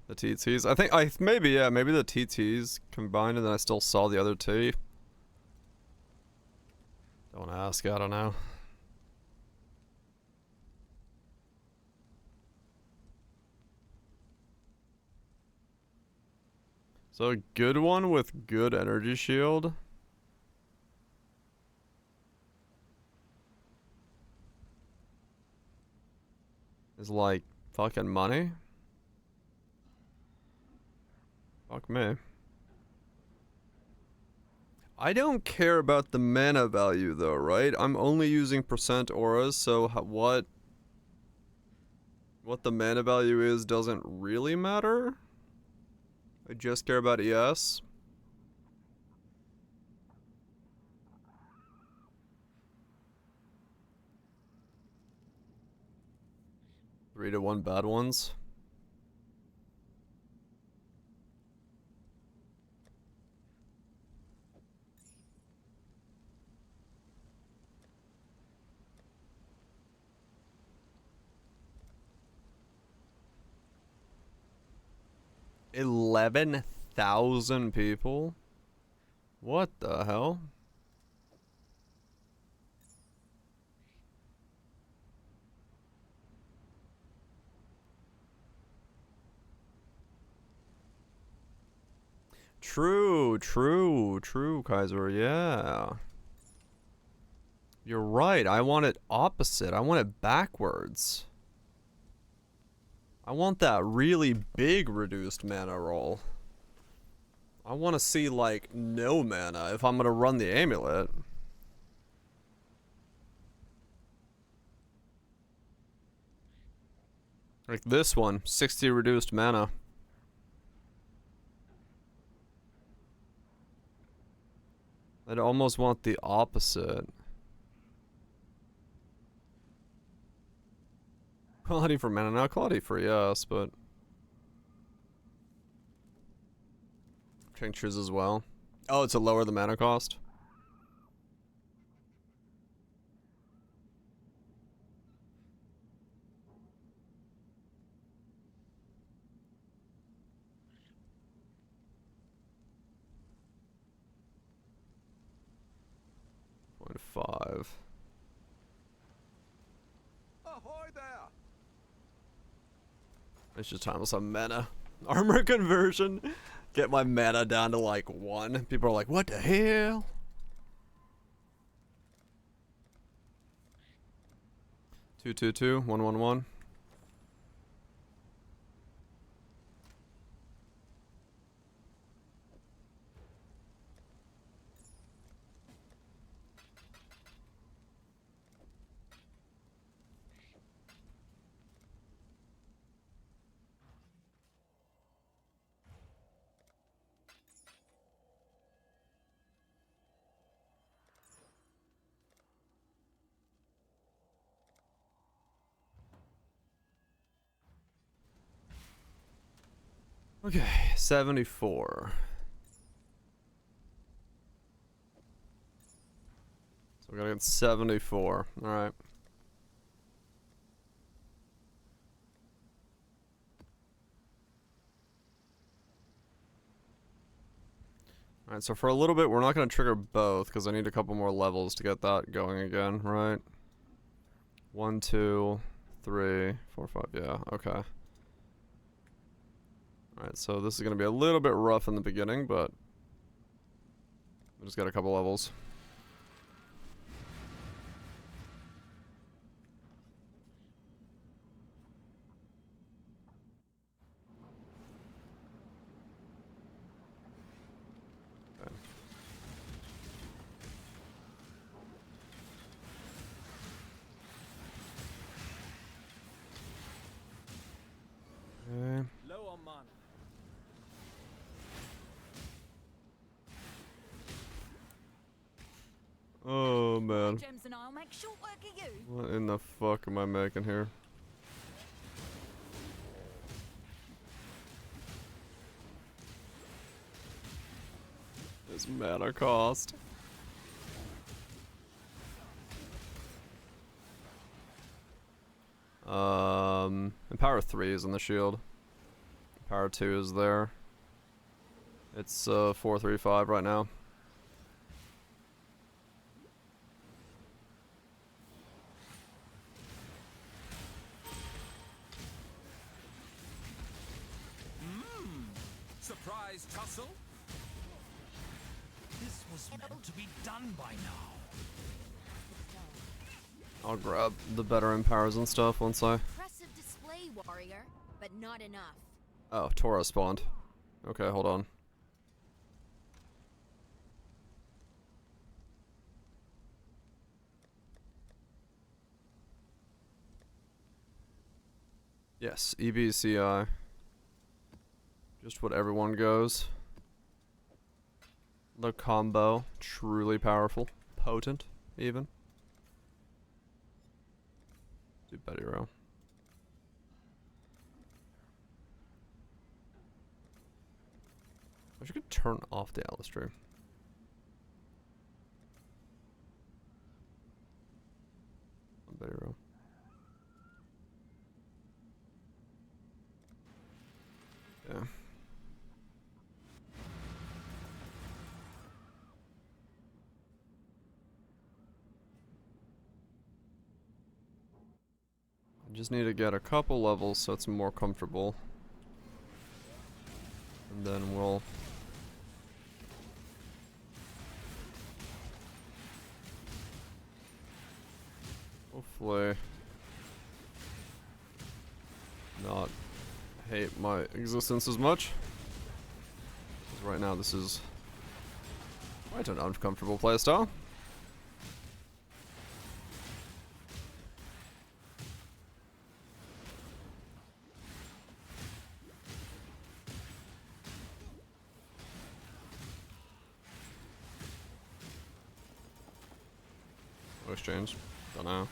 The TTs. I think maybe the TTs combined and then I still saw the other T. Don't ask, I don't know. So a good one with good energy shield. Is like fucking money. Fuck me. I don't care about the mana value though, right? I'm only using percent auras, so what? What the mana value is doesn't really matter. I just care about ES. Three to one bad ones. $11,000 people? What the hell? True, Kaiser, yeah. You're right, I want it opposite. I want it backwards. I want that really big reduced mana roll. I want to see, like, no mana if I'm gonna run the amulet. Like this one, 60 reduced mana. I'd almost want the opposite. Quality for mana, not quality for yes, but tinctures as well. Oh, to lower the mana cost. .5. Ahoy there! It's just time with some mana. Armor conversion. Get my mana down to like 1. People are like, what the hell? Two, 2, 2, 1, 1, 1. Okay, 74. So we gotta get 74. Alright. Alright, so for a little bit, we're not gonna trigger both, because I need a couple more levels to get that going again, right? 1, 2, 3, 4, 5, yeah, okay. Alright, so this is going to be a little bit rough in the beginning, but we just got a couple levels. Okay. Okay. Low on mana. Oh man. Gems and I'll make short work of you. What in the fuck am I making here? This mana cost. And power 3 is in the shield. Power 2 is there. It's 435 right now. Surprise tussle? This was meant to be done by now. I'll grab the better empowers and stuff once I... Impressive display, warrior, but not enough. Oh, Tora spawned. Okay, hold on. Yes, EBCI. Just what everyone goes. The combo, truly powerful. Potent, even. Do Betty Row. I wish I could turn off the Atlas tree. Betty Row. Yeah. I just need to get a couple levels so it's more comfortable. And then we'll... hopefully... not hate my existence as much. Because right now this is quite an uncomfortable playstyle. No exchange. Don't know.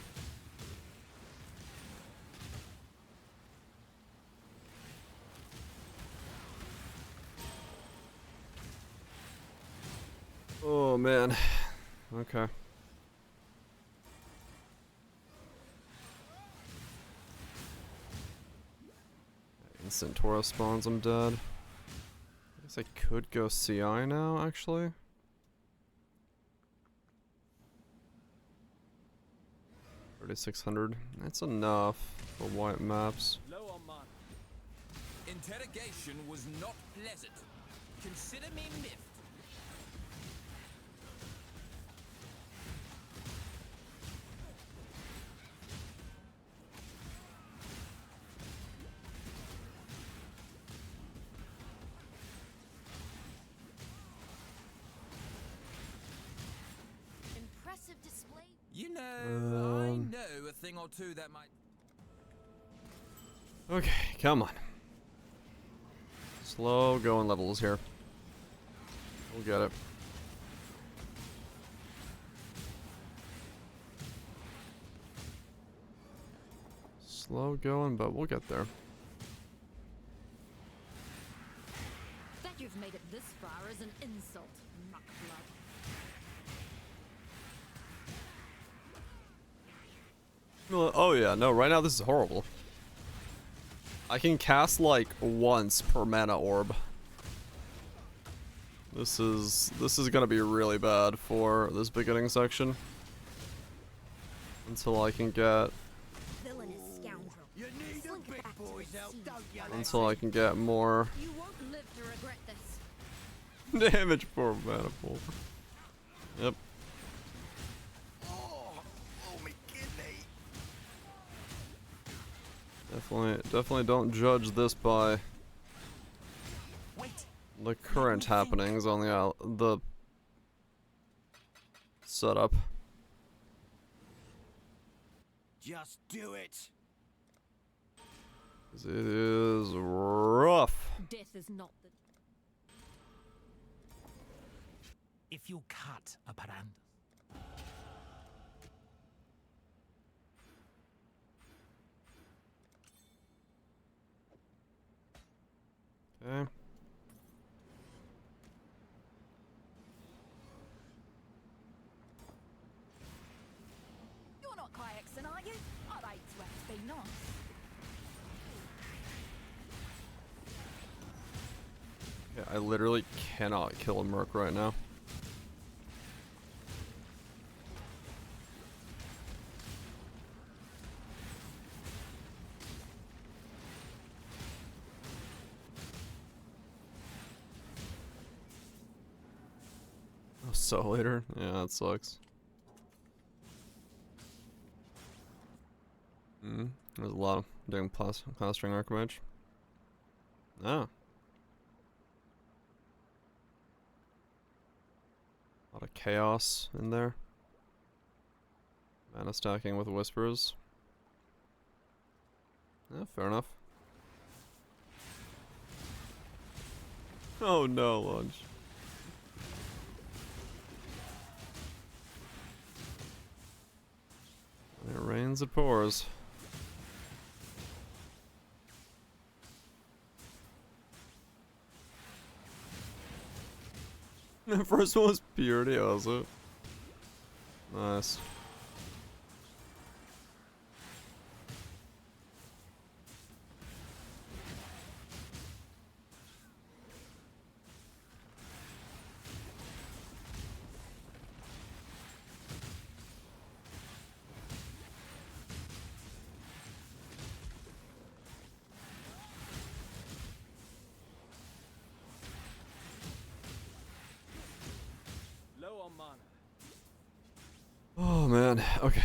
Oh man. Okay. Instant Tauros spawns, I'm dead. I guess I could go CI now, actually. $3,600. That's enough for white maps. Low on money. Interrogation was not pleasant. Consider me miffed. Impressive display. You know, I know a thing or two that might... Okay, come on. Slow going levels here. We'll get it. Slow going, but we'll get there. That you've made it this far is an insult, muckblood. Oh yeah, no, right now this is horrible. I can cast like once per mana orb. This is gonna be really bad for this beginning section. Until I can get Villainous scoundrel. You need Slink a big back to boys the out, sea. don't you? until I can get more You won't live to regret this. damage per mana pool. Yep. Oh, me kidney. Definitely don't judge this by Wait. the current happenings on the setup. Just do it. 'Cause it is rough. Death is not the... If you cut a paranda. Okay. You're not Kayakson, are you? I'd hate to have to be nice. Yeah, I literally cannot kill a merc right now. Oh, so later? Yeah, that sucks. There's a lot of doing class string archmage. Ah. A lot of chaos in there. Mana stacking with whispers. Yeah, fair enough. Oh no, lunch. When it rains, it pours. The first one was purity, was it? Nice. Low on mana. Oh man, okay.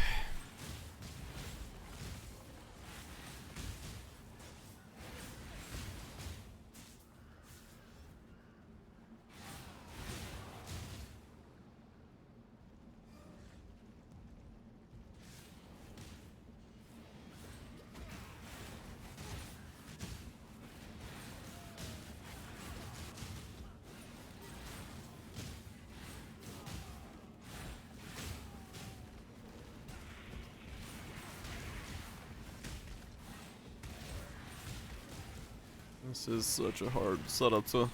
This is such a hard setup to.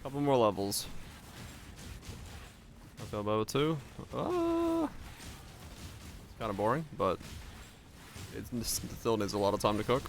Couple more levels. I feel about it too. It's kind of boring, but it still needs a lot of time to cook.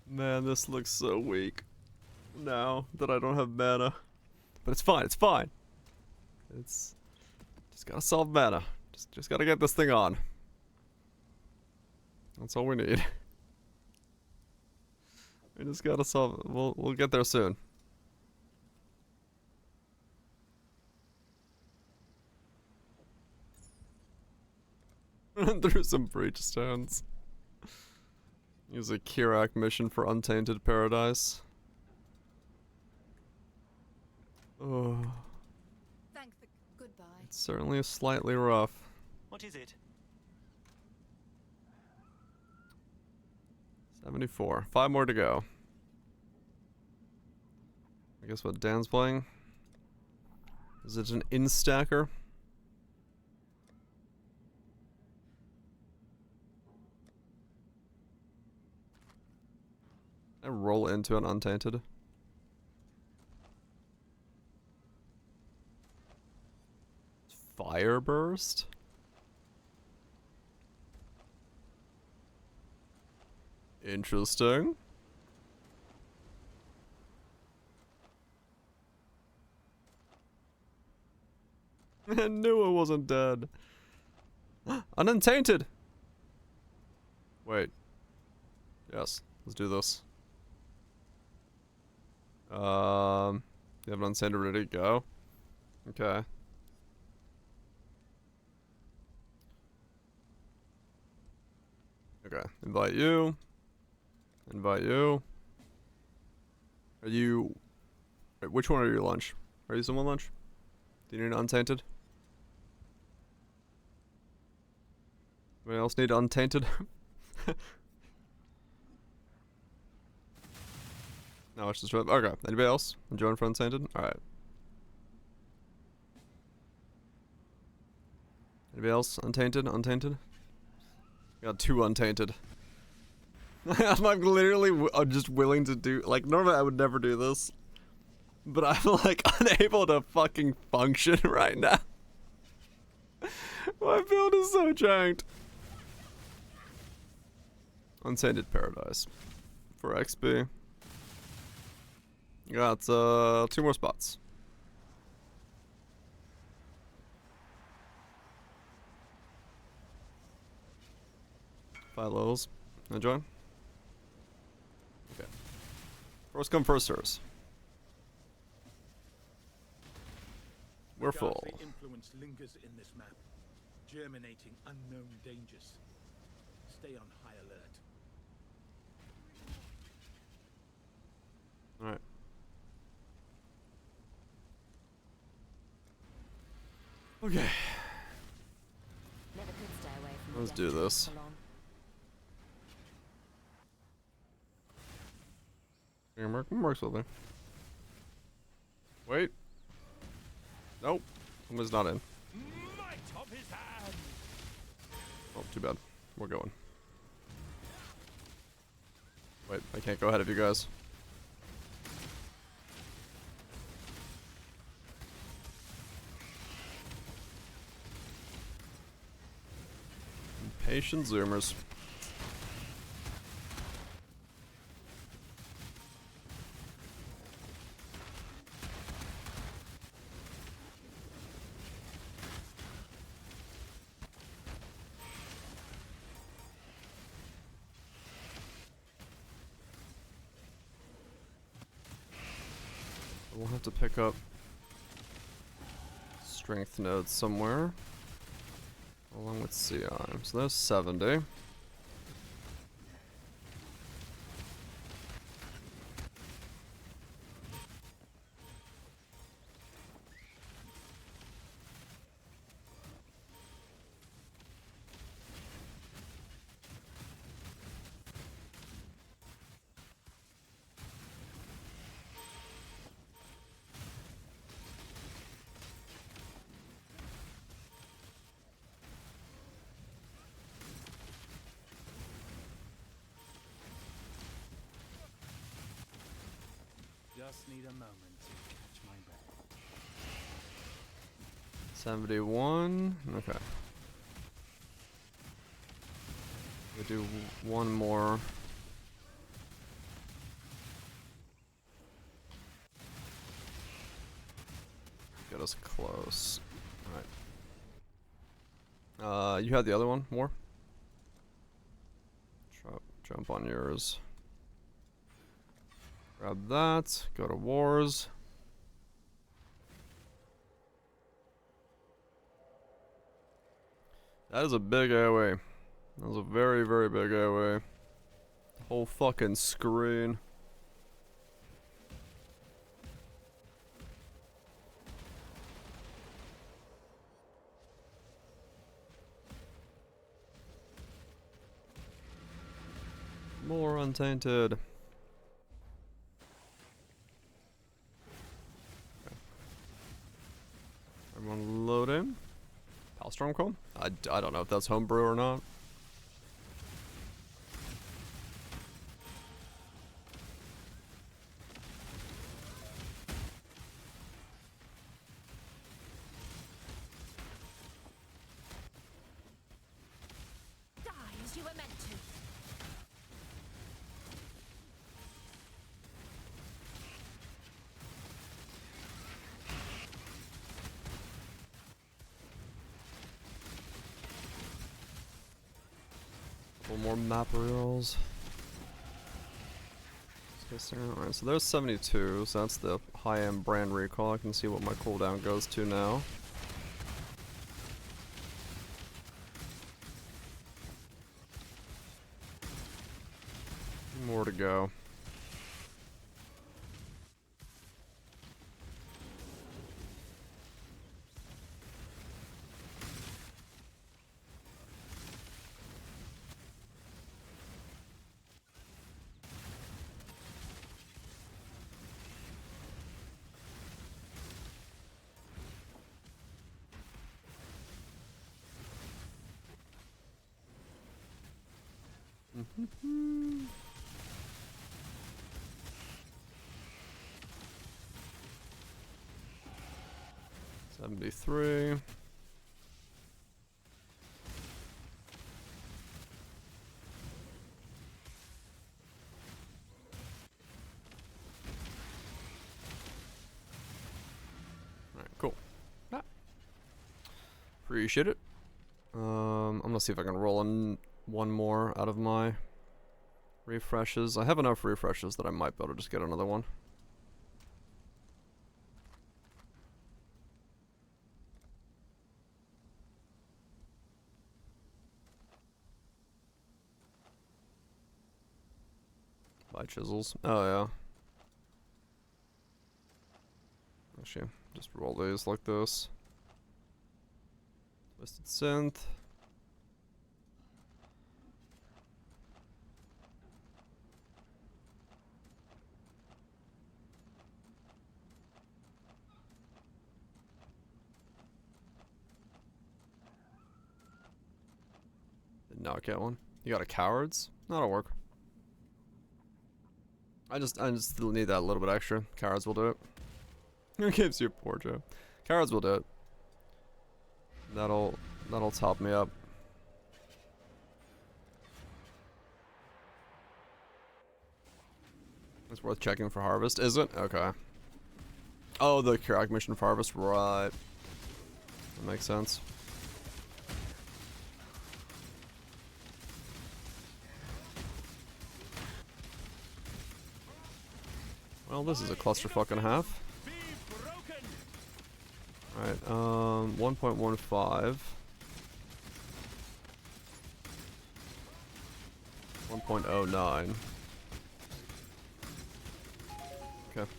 Man, this looks so weak now that I don't have mana. But it's fine, it's fine. It's just gotta solve mana. Just gotta get this thing on. That's all we need. We just gotta solve it. We'll get there soon. Run through some breach stones. Use a Kirak mission for Untainted Paradise. Oh. Thank the goodbye. It's certainly slightly rough. What is it? 74. 5 more to go. I guess what Dan's playing? Is it an instacker? I roll into an Untainted. Fire burst? Interesting. I knew it wasn't dead. An Untainted! Wait. Yes, let's do this. You have an Untainted ready to go? Okay. Okay, invite you. Invite you. Are you... Wait, which one are you lunch? Are you someone lunch? Do you need an Untainted? Anybody else need Untainted? No, it's just... Okay, anybody else? Join for Untainted? Alright. Anybody else? Untainted? Untainted? Got 2 Untainted. I'm like literally just willing to do... Like, normally I would never do this. But I'm like unable to fucking function right now. My build is so janked. Untainted Paradise. For XP. Got 2 more spots. Philos. Enjoy. Okay. First come, first serves. We're full. Ghastly influence lingers in this map, germinating unknown dangers. Stay on high alert. Alright. Okay. Never could stay away from Let's the do death this. trap for long. Mark's with me. Wait. Nope. Someone's not in. Might of his hand. Oh, too bad. We're going. Wait, I can't go ahead of you guys. Impatient zoomers. We'll have to pick up strength nodes somewhere along with CI. So there's 70. Just need a moment to catch my breath. 71. Okay. We do one more. Get us close. Alright. You had the other one? More? Jump on yours. Grab that. Go to wars. That is a big AoE. That was a very, very big AoE. The whole fucking screen. More untainted. Okay. Everyone loading. Palstrom Chrome? I don't know if that's homebrew or not. Die as you were meant to. Couple more map reels. Alright, so there's 72, so that's the high-end brand recall. I can see what my cooldown goes to now. More to go. Mm-hmm. 73. Alright, cool. Ah. Appreciate it. I'm gonna see if I can roll one more out of my refreshes. I have enough refreshes that I might be able to just get another one. Buy chisels. Oh yeah. Actually, just roll these like this. Twisted synth. Did not get one. You got a cowards? That'll work. I just still need that little bit extra. Cowards will do it. Who gives you a portrait? Cowards will do it. That'll top me up. It's worth checking for harvest, is it? Okay. Oh, the Kirak mission for harvest, right. That makes sense. Well, this is a clusterfuck and a half. Alright, 1.15. 1.09. Okay.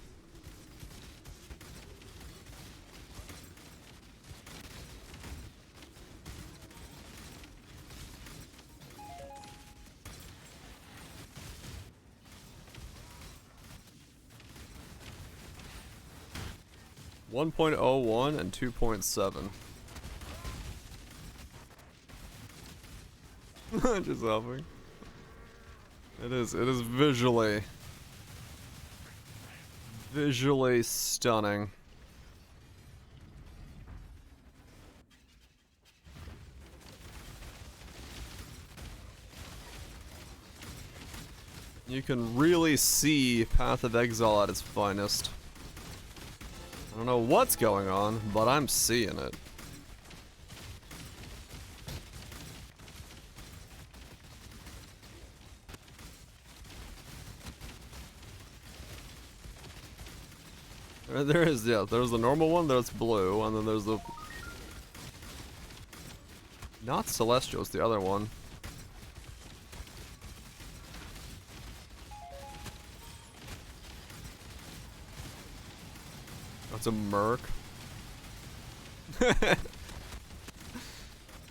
.01 and 2.7. Just helping. It is visually stunning. You can really see Path of Exile at its finest. I don't know what's going on, but I'm seeing it. There is, yeah, there's the normal one that's blue, and then there's the... Not Celestial, it's the other one. That's a Merc.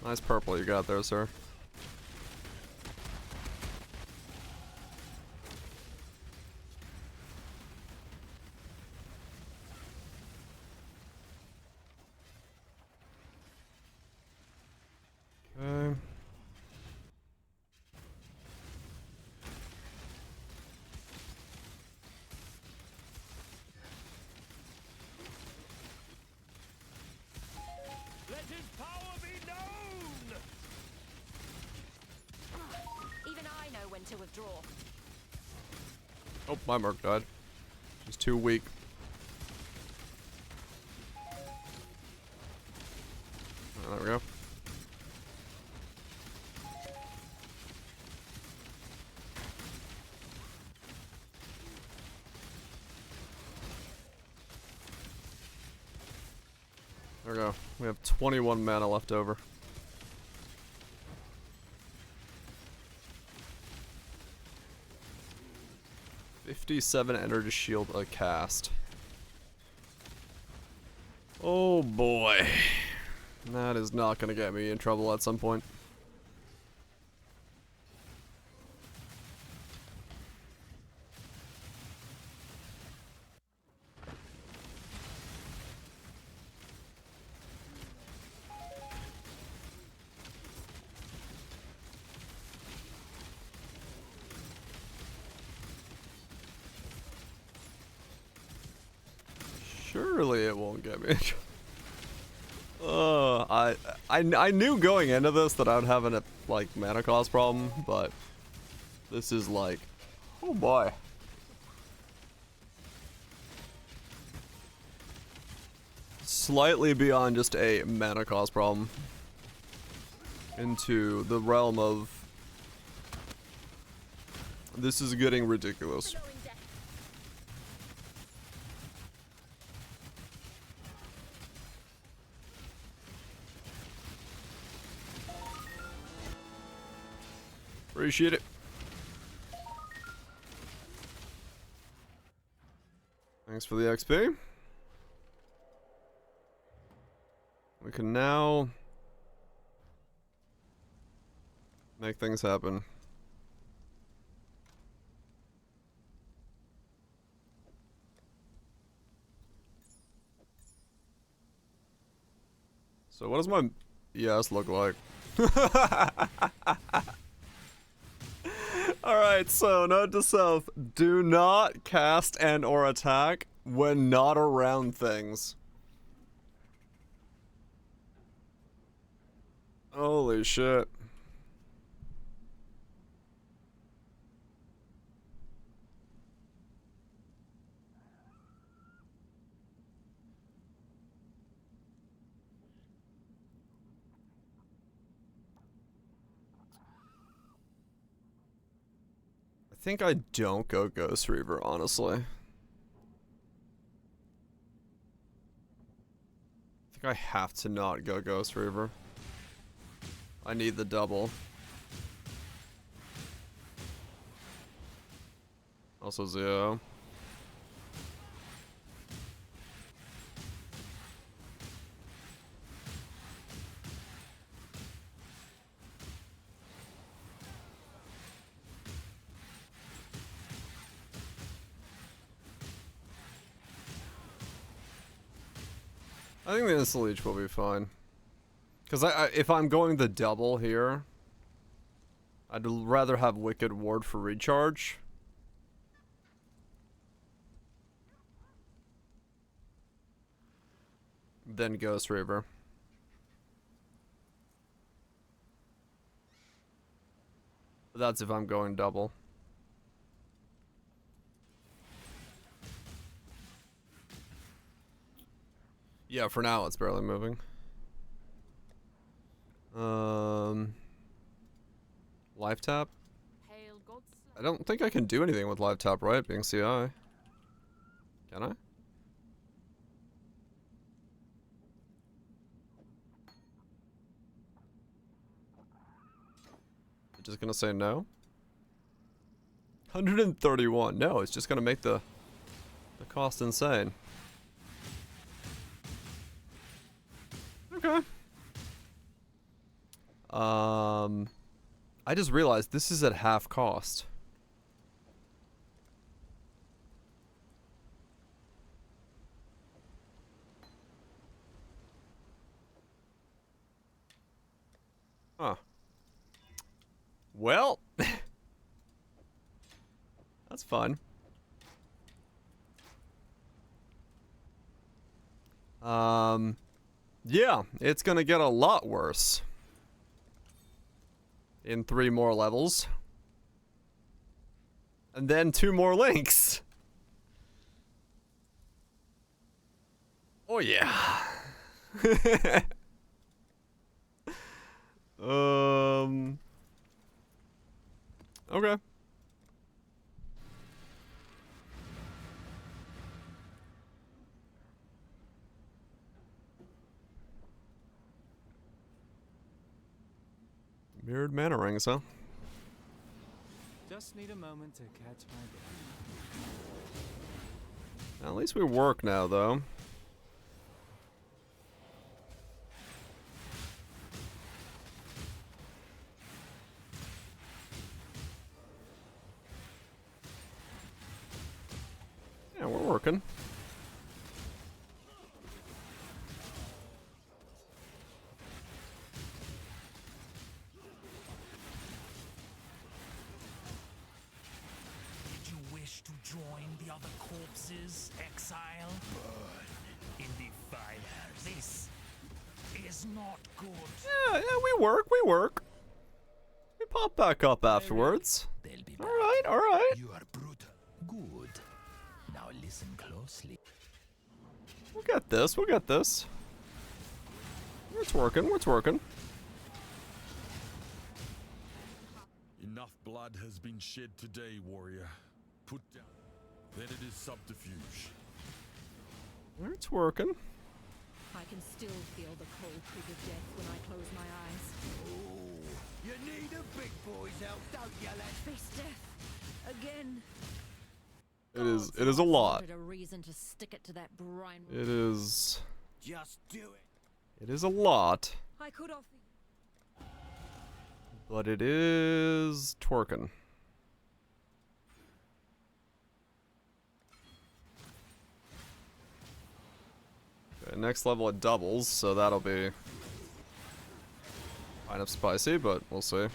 Nice purple you got there, sir. Okay. Let his power be known! Even I know when to withdraw. Oh, my Merc died. He's too weak. There we go. There we go. We have 21 mana left over. $57 energy shield a cast. Oh boy. That is not gonna get me in trouble at some point. Surely it won't get me. I knew going into this that I would have a like mana cost problem, but this is like, oh boy. Slightly beyond just a mana cost problem into the realm of This is getting ridiculous. Blowing death. Appreciate it. Thanks for the XP. We can now make things happen. So what does my ES look like? Alright, so note to self, do not cast and or attack when not around things. Holy shit. I think I don't go Ghost Reaver, honestly. I think I have to not go Ghost Reaver. I need the double. Also Zio. I think the Instant Leech will be fine. Because if I'm going the double here, I'd rather have Wicked Ward for recharge. Than Ghost Reaver. But that's if I'm going double. Yeah, for now it's barely moving. Life tap? Hail, God I don't think I can do anything with life tap, right? Being CI. Can I? I'm just gonna say no. 131. No, it's just gonna make the cost insane. Okay. I just realized this is at half cost. Huh. Well, that's fun. Yeah, it's gonna get a lot worse. In 3 more levels. And then 2 more links. Oh yeah. Okay. Mirrored mana rings, huh? Just need a moment to catch my breath. At least we work now, though. Yeah, we're working. To join the other corpses, exile? Burn in the fire. This is not good. Yeah, we work. We pop back up afterwards. They'll be Alright. You are brutal. Good. Now listen closely. We'll get this. It's working. In Enough blood has been shed today, warrior. Put down. Then it is subterfuge. It's working. I can still feel the cold creep of death when I close my eyes. You need a big boy's help, don't you, lad? Face death again. It is a lot. A reason to stick it to that brine. It is. Just do it. It is a lot. I could offer you. But it is twerking. Okay, next level it doubles, so that'll be kind of spicy, but we'll see.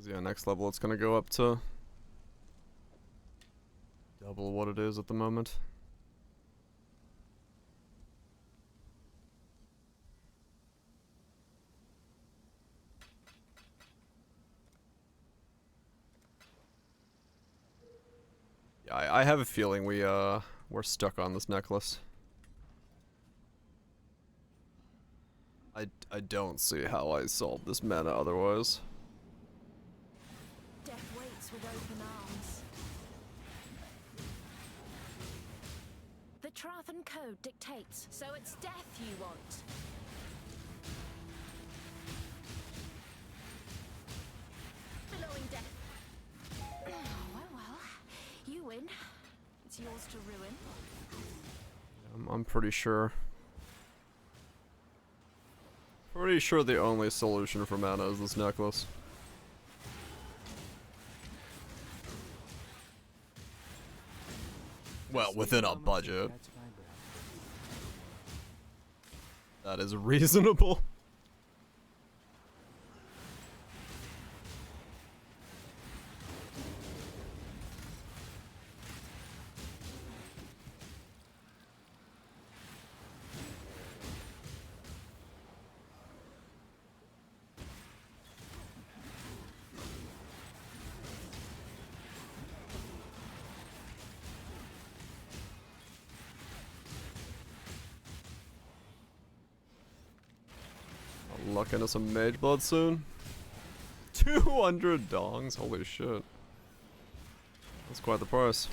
Yeah, next level it's gonna go up to double what it is at the moment. Yeah, I have a feeling we're stuck on this necklace. I don't see how I solve this meta otherwise. Death waits with open arms. The Trathan Code dictates, so it's death you want. Billowing death. Oh, well. You win. It's yours to ruin. I'm pretty sure. Pretty sure the only solution for mana is this necklace. Well, within a budget. That is reasonable. Luck into some mage blood soon. 200 dongs, holy shit. That's quite the price.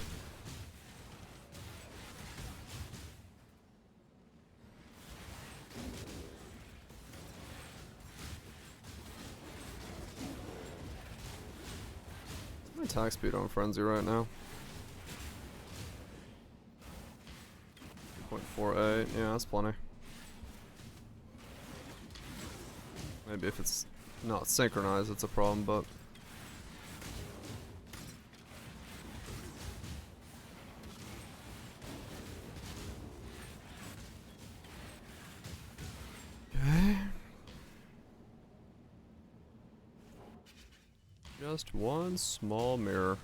What's my attack speed on Frenzy right now? 2.48, yeah, that's plenty. Maybe if it's not synchronized, it's a problem, but... Okay. Just one small mirror.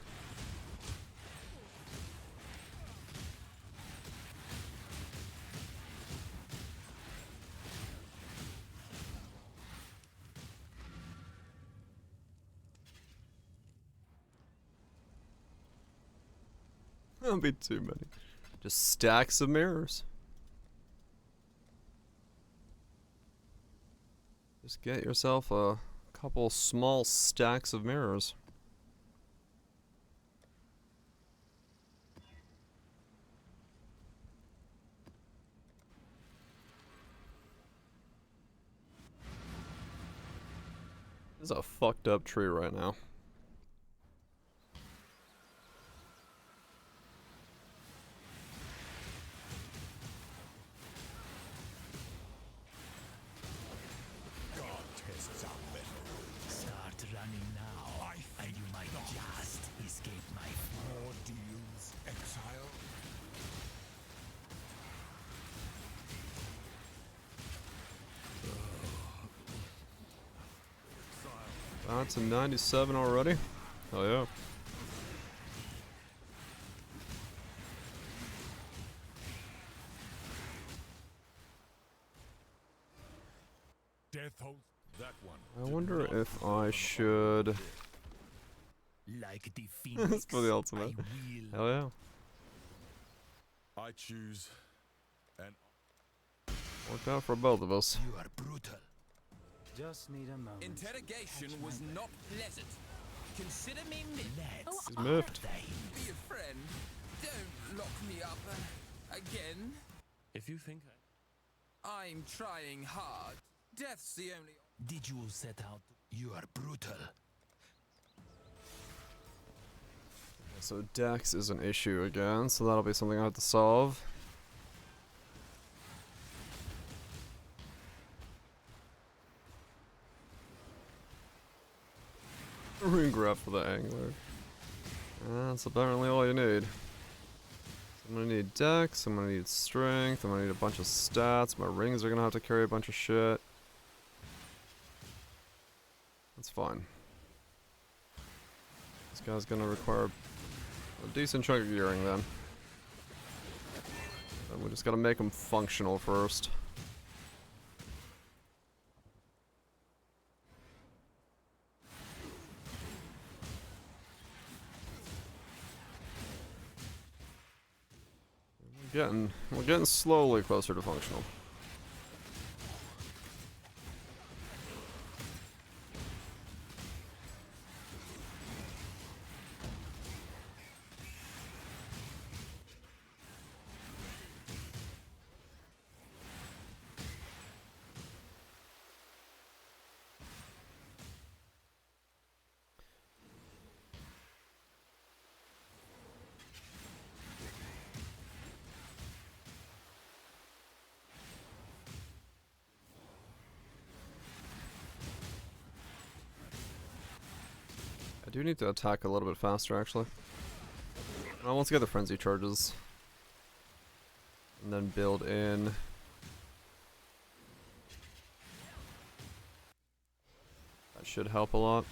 That'll be too many. Just stacks of mirrors. Just get yourself a couple small stacks of mirrors. This is a fucked up tree right now. Start running now, and you might just escape my More deals, exile. That's a 97 already. Oh yeah. That one. I wonder if I should. Like the That's phoenix, for the ultimate. I will. Hell yeah. I choose an Worked out for both of us. You are brutal. Just need a moment. Interrogation was not pleasant. Consider me miffed. Let's He's miffed. Be a friend. Don't lock me up again. If you think I'm trying hard. Death's the only. Did you set out? You are brutal. So Dex is an issue again, so that'll be something I have to solve. Ring grab for the angler. That's apparently all you need. I'm gonna need Dex, I'm gonna need strength, I'm gonna need a bunch of stats, my rings are gonna have to carry a bunch of shit. That's fine. This guy's gonna require a decent chunk of gearing then. And we just gotta make him functional first. We're getting slowly closer to functional. I do need to attack a little bit faster, actually. I want to get the frenzy charges. And then build in. That should help a lot.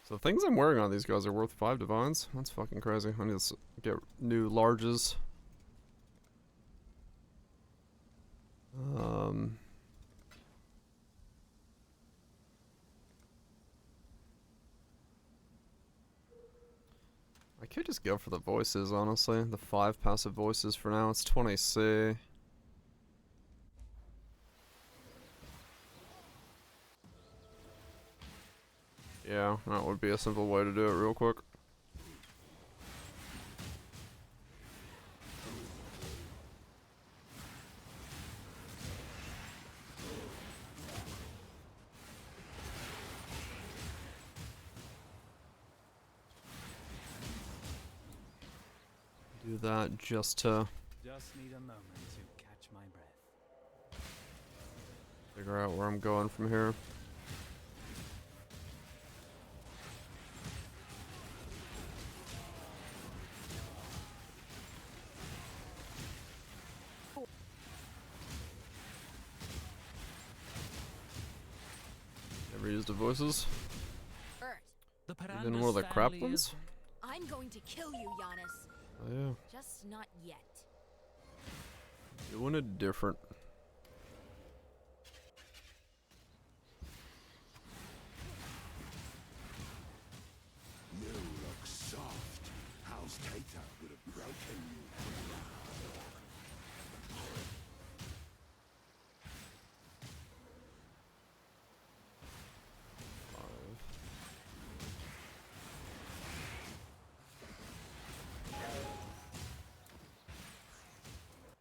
So the things I'm wearing on these guys are worth 5 divines. That's fucking crazy. I need to get new larges. I could just go for the voices, honestly. The 5 passive voices for now. It's 20C. Yeah, that would be a simple way to do it real quick. Do that just to just need a moment to catch my breath. figure out where I'm going from here. Never used the voices. Bert, The Even one of the crap family ones? I'm going to kill you, Giannis. Oh yeah. Just not yet. Doing it different. You look soft. How's Tato would have broken you?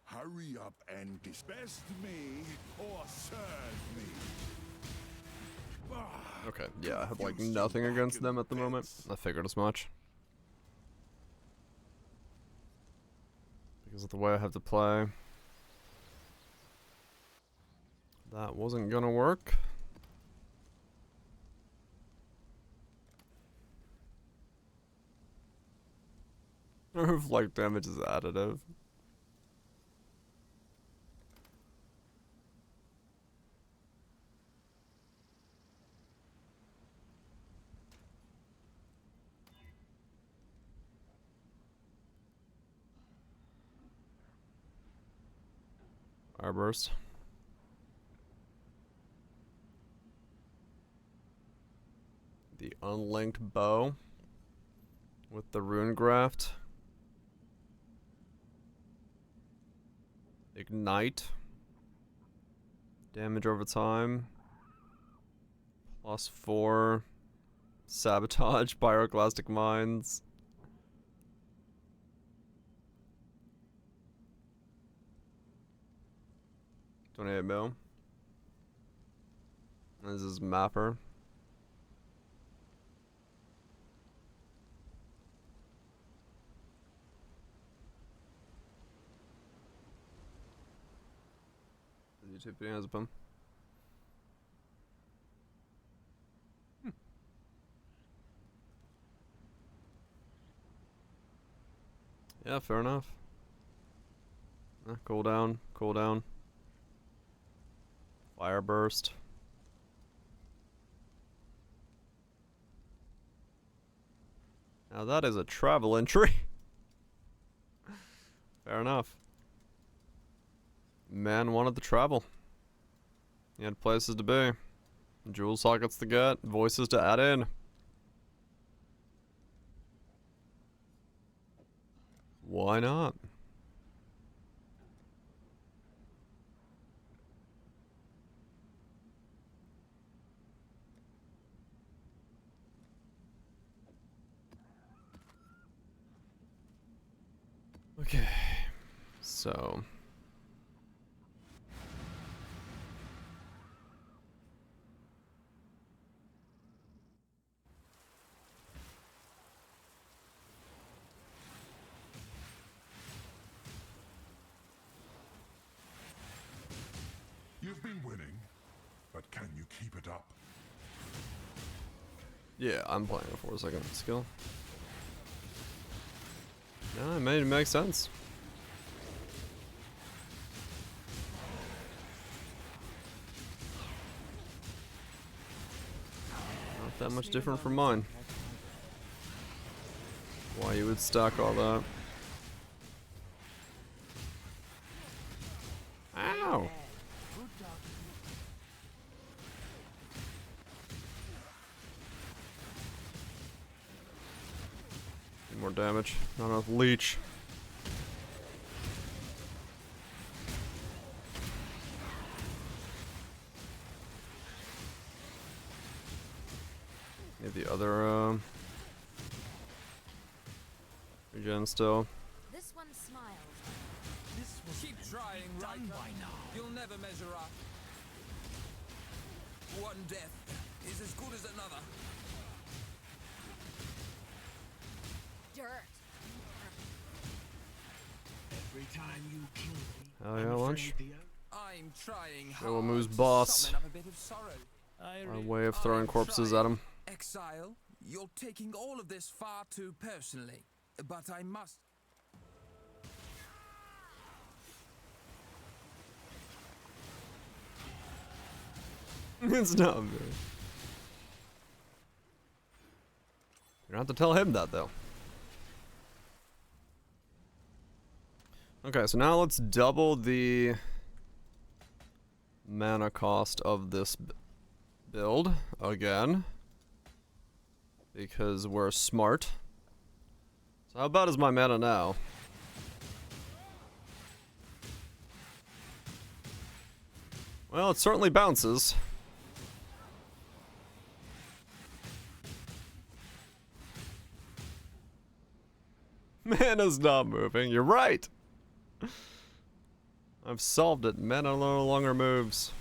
Hurry up and disbest me or serve me. Okay, yeah, I have like nothing against them at the moment. I figured as much. Because of the way I have to play. That wasn't gonna work. Nerve like damage is additive. Fire burst. The unlinked bow with the rune graft. Ignite. Damage over time. +4. Sabotage. Pyroclastic mines. $28 mil. This is Mapper. YouTube video has a bum. Yeah, fair enough. Cool down, cool down. Fire burst. Now that is a travel entry. Fair enough. Man wanted to travel. He had places to be. Jewel sockets to get. Voices to add in. Why not? Okay. So... You've been winning, but can you keep it up? yeah, I'm playing a 4-second skill. Yeah, it made it make sense. Not that much different from mine. Why you would stack all that? Ow! Need more damage. Not enough leech. Need the other regen still. This one smiled. This was Keep trying, done Riker. by now. You'll never measure up. One death is as good as another. Dirt. Every time you kill me, Hell yeah, lunch. I'm trying Show him hard who's to boss. summon up a bit of sorrow. Our way of throwing corpses at him. Exile, you're taking all of this far too personally. But I must. It's not me. You don't have to tell him that, though. Okay, so now let's double the mana cost of this build again. Because we're smart. So how about is my mana now? Well, it certainly bounces. Mana's not moving. You're right. I've solved it. Mana no longer moves.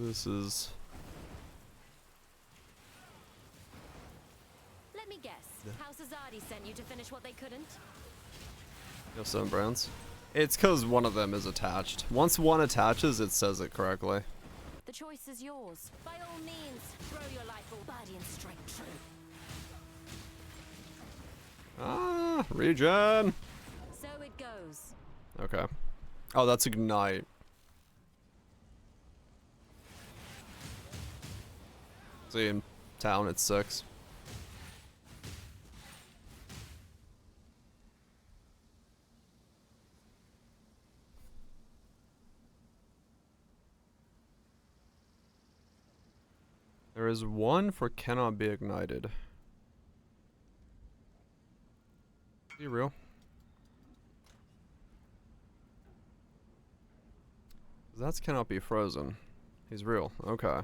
This is... Let me guess. House Azadi sent you to finish what they couldn't? You have 7 brands. It's because one of them is attached. Once one attaches, it says it correctly. The choice is yours. By all means, throw your life all body and strike true. Ah, regen. So it goes. Okay. Oh, that's ignite. See, in town it's 6. There is one for cannot be ignited. Be real. That's cannot be frozen. He's real. Okay.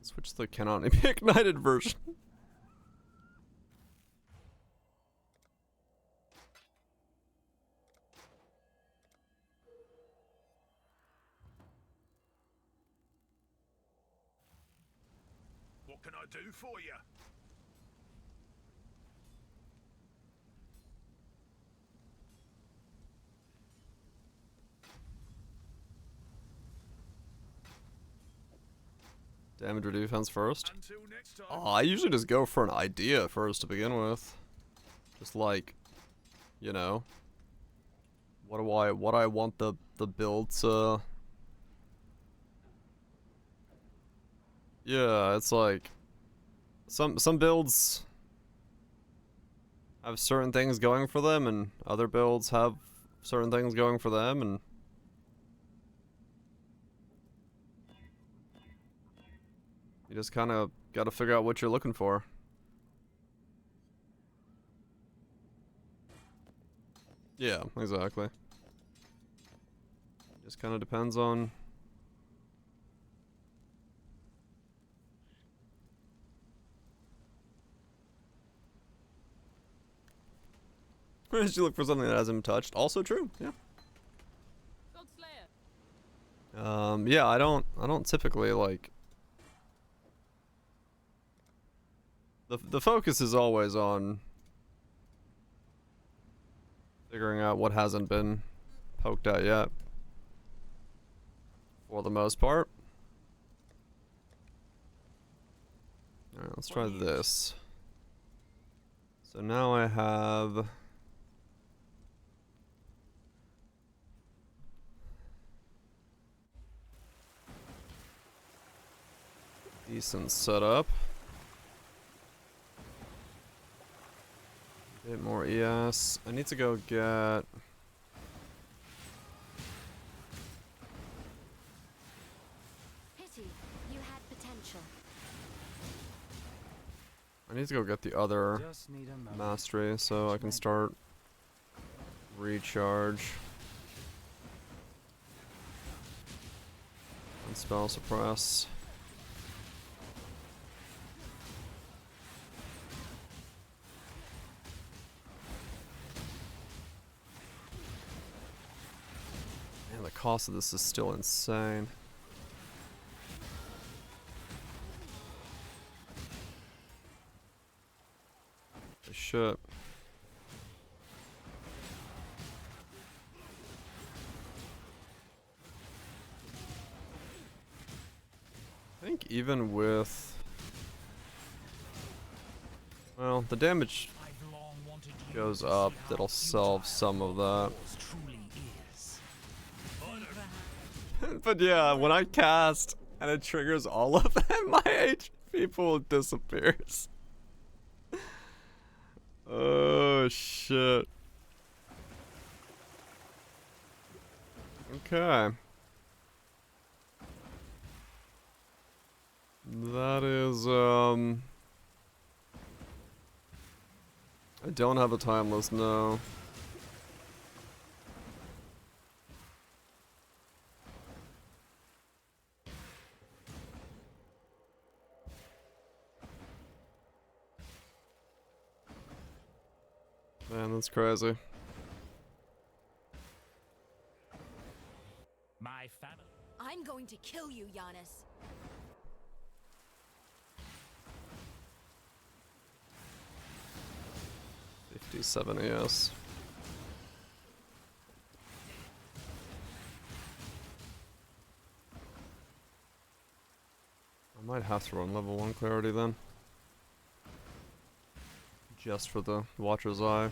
Switch to the cannot be ignited version. What can I do for you? Damage or defense first? Until next time. Oh, I usually just go for an idea first to begin with. Just like, you know, what I want the build to. Yeah, it's like some builds have certain things going for them and other builds have certain things going for them, and you just kind of got to figure out what you're looking for. Yeah, exactly. Just kind of depends on. Where did you look for something that hasn't been touched? Also true, yeah. God Slayer. Yeah, I don't typically like. The focus is always on figuring out what hasn't been poked at yet. For the most part. Alright, let's try this. So now I have decent setup. A bit more ES. I need to go get. Pity, you had potential. I need to go get the other Just need a moment. mastery so I can start recharge and spell suppress. Man, the cost of this is still insane. Shit. I think even with, well, the damage goes up, that'll solve some of that. But yeah, when I cast and it triggers all of them, my HP pool disappears. Oh shit. Okay. That is, I don't have a timeless, no. Man, that's crazy. My family. I'm going to kill you, Giannis. $57 ES. I might have to run level 1 clarity then. Just for the Watcher's Eye.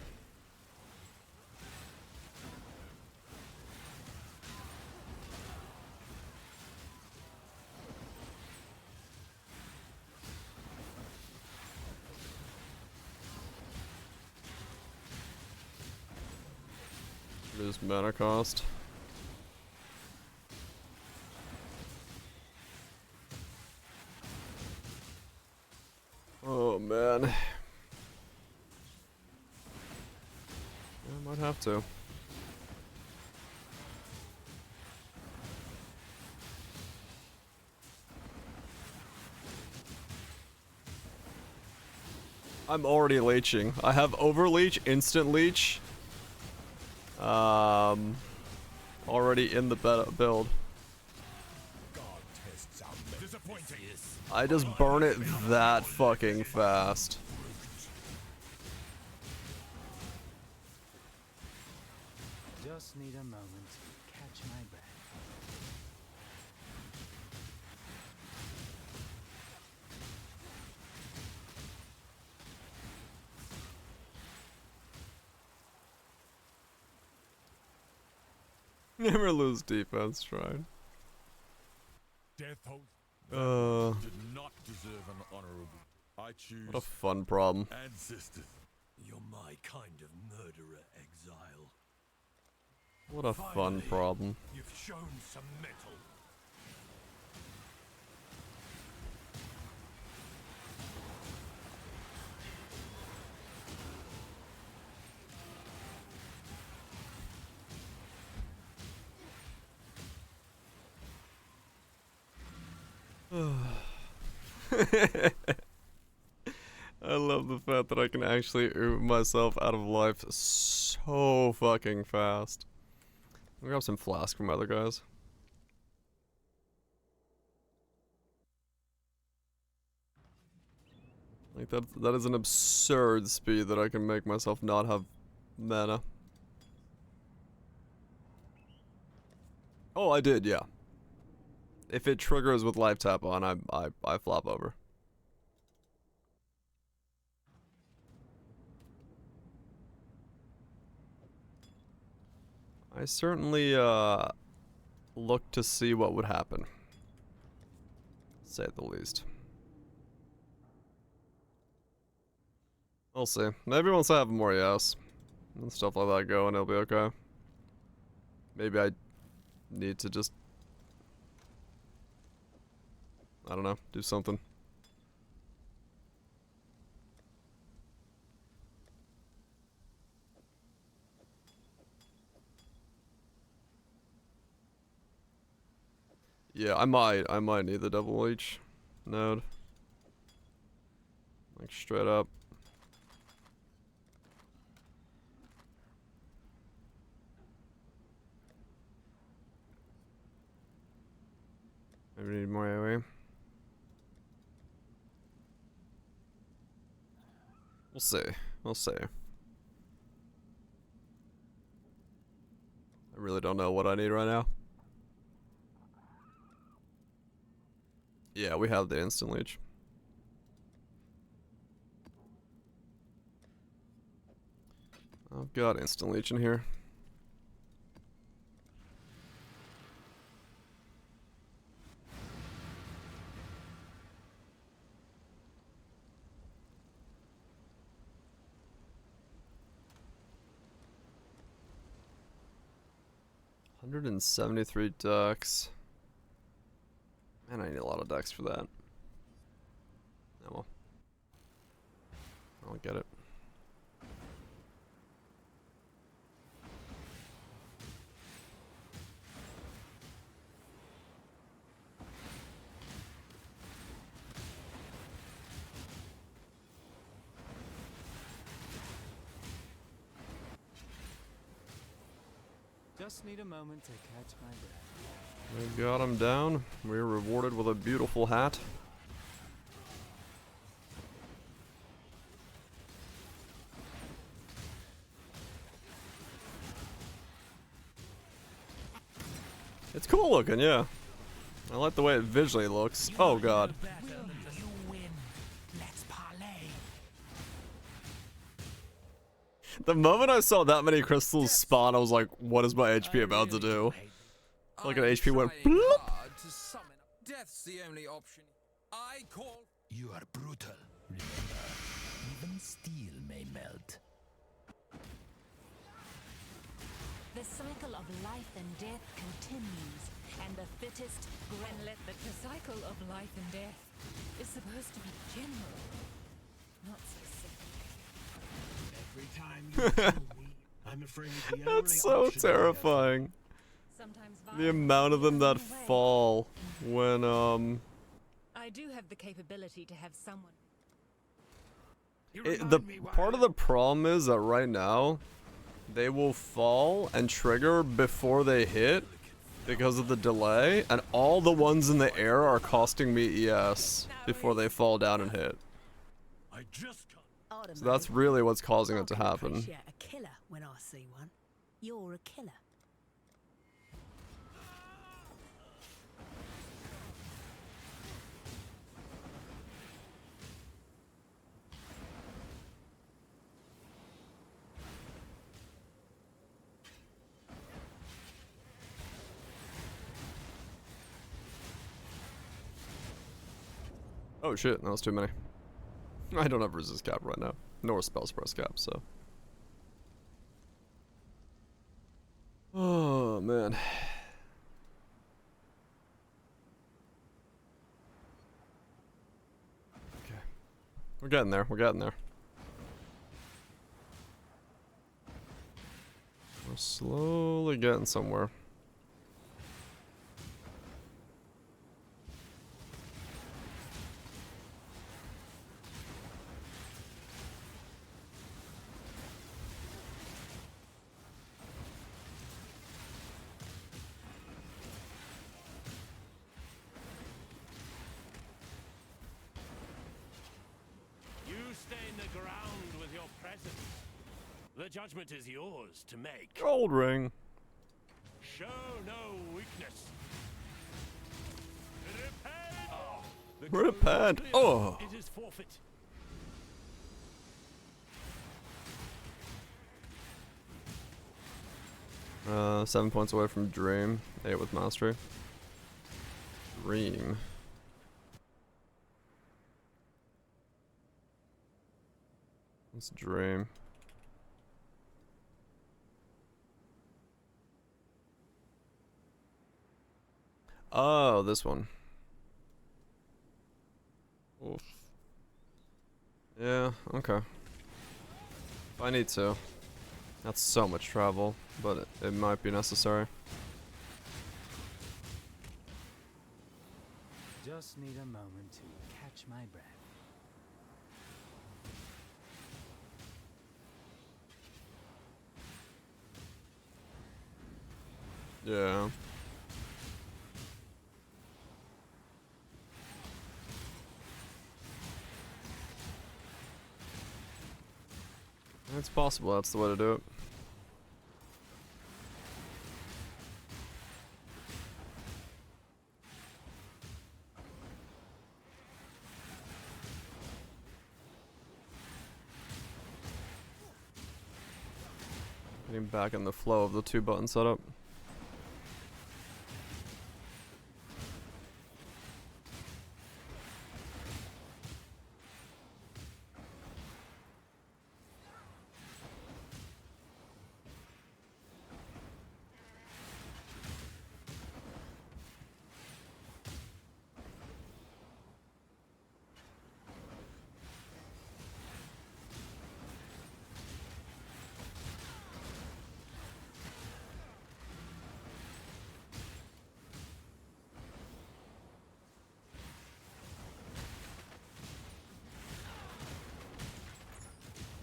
Reduce mana cost. Oh man. Yeah, I might have to. I'm already leeching. I have overleech, instant leech. Already in the build. I just burn it that fucking fast. Just need a moment to catch my breath. Never lose defense, tried. Death Host did not deserve an honorable. I choose What a fun problem. ancestors. You're my kind of murderer, exile. What a fun problem. You've shown some mettle. I love the fact that I can actually oop myself out of life so fucking fast. I'll grab some flask from other guys. Like that is an absurd speed that I can make myself not have mana. Oh, I did, yeah. If it triggers with life tap on, I flop over. I certainly looked to see what would happen. To say the least. We'll see. Maybe once I have more yes and stuff like that going, it'll be okay. Maybe I need to just, I don't know, do something. Yeah, I might need the double leech node. Like straight up. Maybe need more AoE. We'll see. We'll see. I really don't know what I need right now. Yeah, we have the instant leech. I've got instant leech in here. $173 ducks. Man, I need a lot of ducks for that. Oh well. I'll get it. Just need a moment to catch my breath. We got him down. We're rewarded with a beautiful hat. It's cool looking, yeah. I like the way it visually looks. Oh god. You win. Let's parlay. The moment I saw that many crystals spawn, I was like, what is my HP about to do? Like an HP went trying bloop. hard to summon up. Death's the only option. I call. You are brutal. Remember, even steel may melt. The cycle of life and death continues, and the fittest the cycle of life and death is supposed to be general, not specific. Every time you kill me, I'm afraid the only That's so option I have terrifying. The amount of them that fall when I do have the capability to have someone. part of the problem is that right now they will fall and trigger before they hit because of the delay, and all the ones in the air are costing me ES before they fall down and hit. I just can't. So that's really what's causing it to happen. Appreciate a killer when I see one. You're a killer. Oh shit, that was too many. I don't have resist cap right now, nor spell suppress cap, so. Oh man. Okay. We're getting there, we're getting there. We're slowly getting somewhere. The judgment is yours to make. Gold ring. Show no weakness. Repent. Oh. It is forfeit. 7 points away from Dream. 8 with Mastery. Dream. What's Dream? Oh, this one. Oof. Yeah, okay. If I need to. That's so much travel, but it might be necessary. Just need a moment to catch my breath. Yeah. It's possible that's the way to do it. Getting back in the flow of the 2-button setup.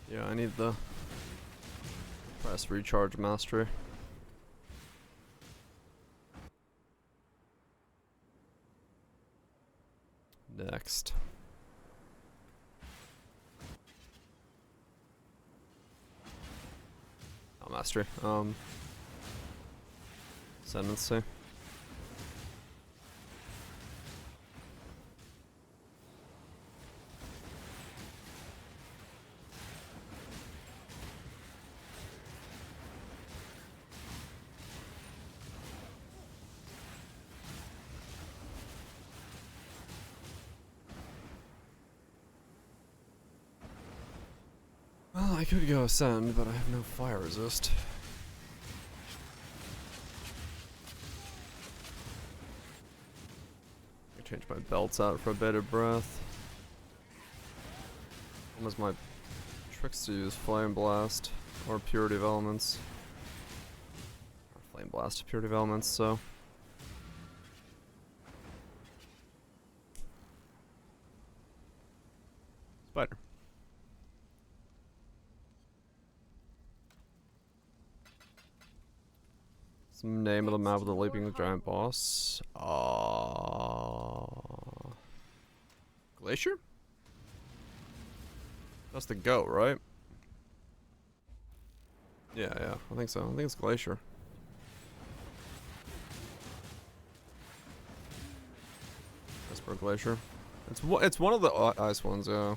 Yeah, I need the press recharge mastery. Next. Oh, mastery. Ascendancy. Well, I could go ascend, but I have no fire resist. Change my belts out for a better breath. When was my tricks to use? Flame Blast or Purity of Elements? Flame Blast, Purity of Elements, so. Spider. Some name of the map of the Leaping Giant Boss. Glacier? That's the goat, right? Yeah, I think so. I think it's Glacier. Esper Glacier. It's one of the ice ones, yeah.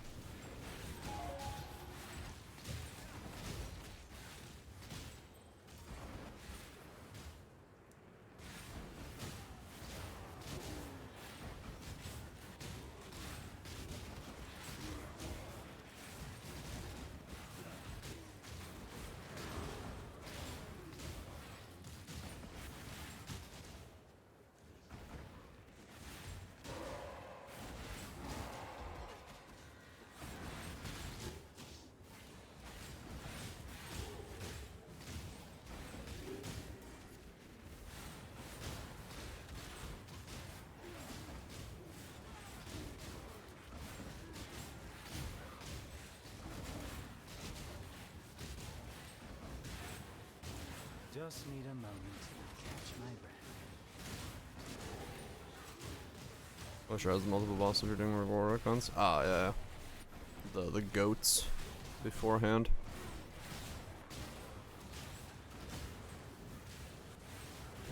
Just need a moment to catch my breath. Glacier has multiple bosses if you're doing reward icons. Ah, yeah. The goats beforehand.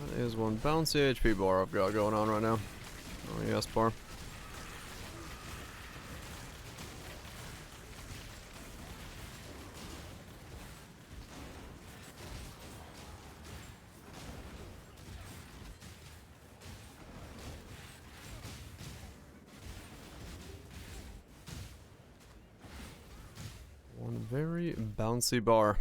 That is one bouncy HP bar I've got going on right now. Oh, yes, bar. One very bouncy bar.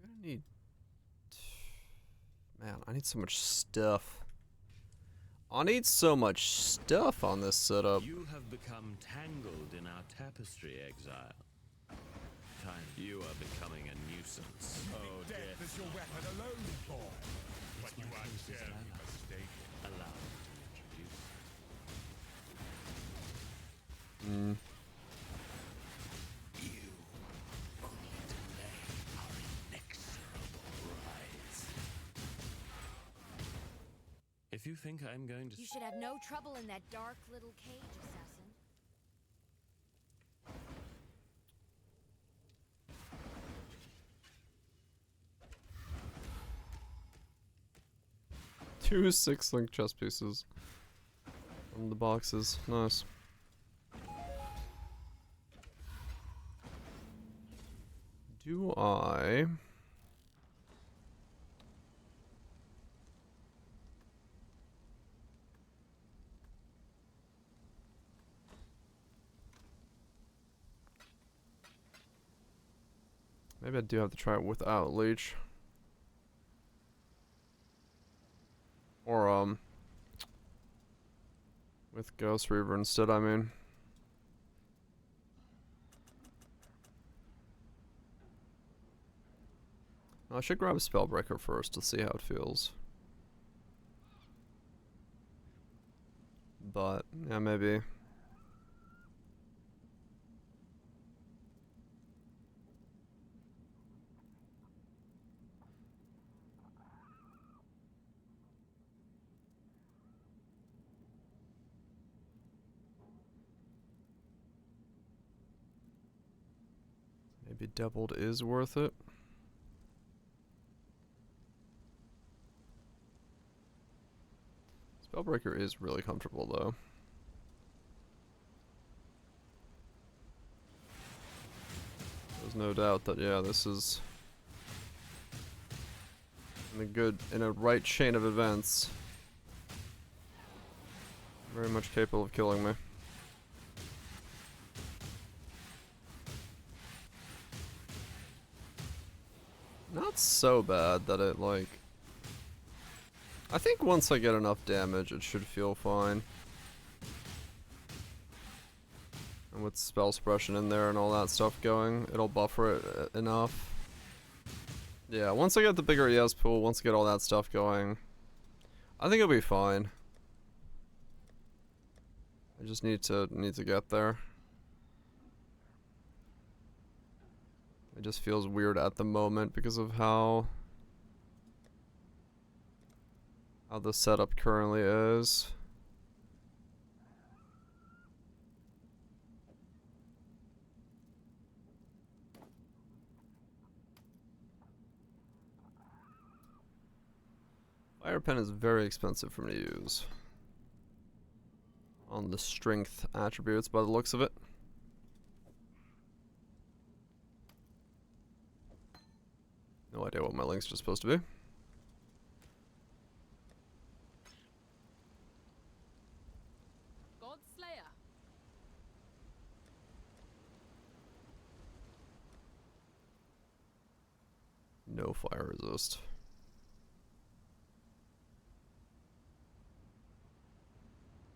I'm gonna need... Man, I need so much stuff. I need so much stuff on this setup. You have become tangled in our tapestry, exile. Time you are becoming a nuisance. Oh, death is your weapon alone, boy. But you are terribly mistaken. Allow me to introduce. You only delay our inexorable rise. If you think I'm going to... You should have no trouble in that dark little cage, assassin. 2 6-link chess pieces from the boxes. Nice. Do I... Maybe I do have to try it without Leech. Or, with Ghost Reaver instead, I mean. I should grab Spellbreaker first to see how it feels. But, yeah, maybe. Maybe doubled is worth it. Spellbreaker is really comfortable though. no doubt that, yeah, this is in a right chain of events. Very much capable of killing me. Not so bad that it, like... I think once I get enough damage, it should feel fine. And with spell suppression in there and all that stuff going, it'll buffer it enough. Yeah, once I get the bigger ES pool, once I get all that stuff going, I think it'll be fine. I just need to get there. It just feels weird at the moment because of how the setup currently is. Fire pen is very expensive for me to use on the strength attributes by the looks of it. No idea what my links are supposed to be. Godslayer. No fire resist.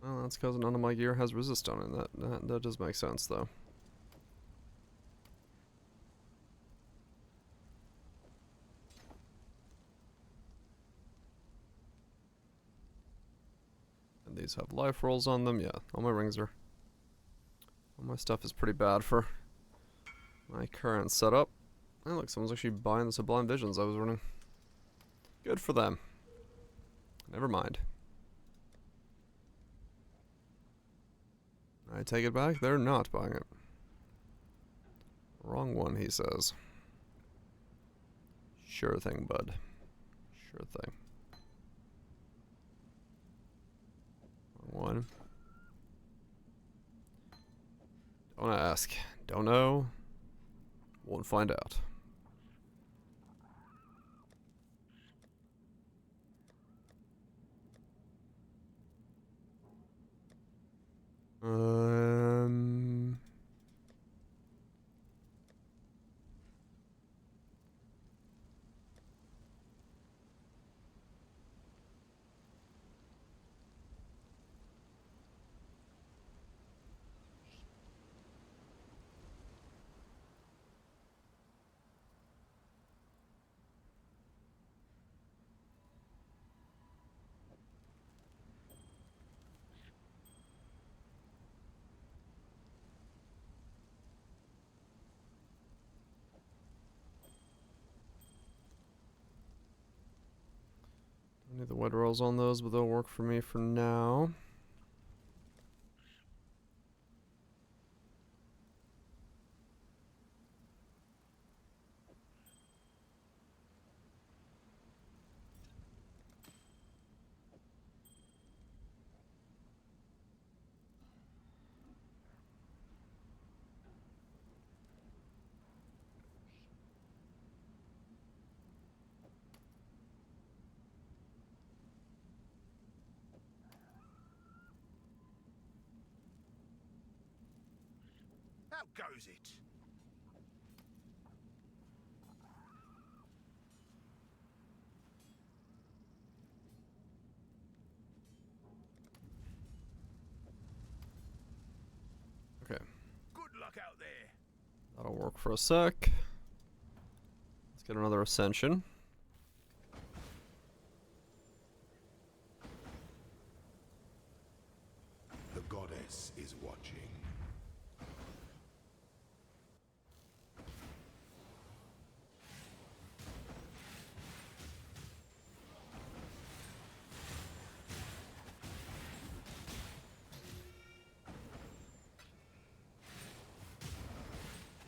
Well, that's because none of my gear has resist on it. That does make sense, though. And these have life rolls on them. Yeah, all my rings are... All my stuff is pretty bad for my current setup. Oh, look, someone's actually buying the Sublime Visions I was running. Good for them. Never mind. I take it back, they're not buying it. Wrong one, he says. Sure thing, bud. Sure thing. Wrong one. Don't ask. Don't know. Won't find out. Need the wet rolls on those, but they'll work for me for now. How goes it? Okay. Good luck out there. That'll work for a sec. Let's get another ascension. The goddess is watching.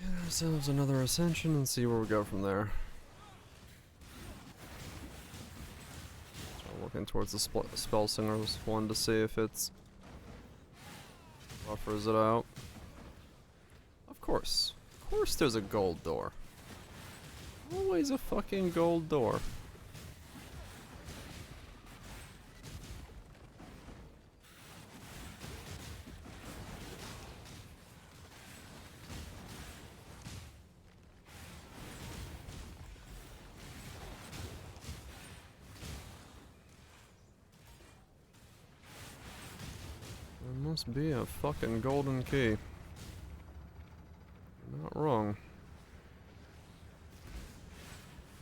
Get ourselves another ascension and see where we go from there. So looking towards the spell singer's one to see if it's buffers it out. Of course. course there's a gold door. Always a fucking gold door. There must be a fucking golden key. You're not wrong.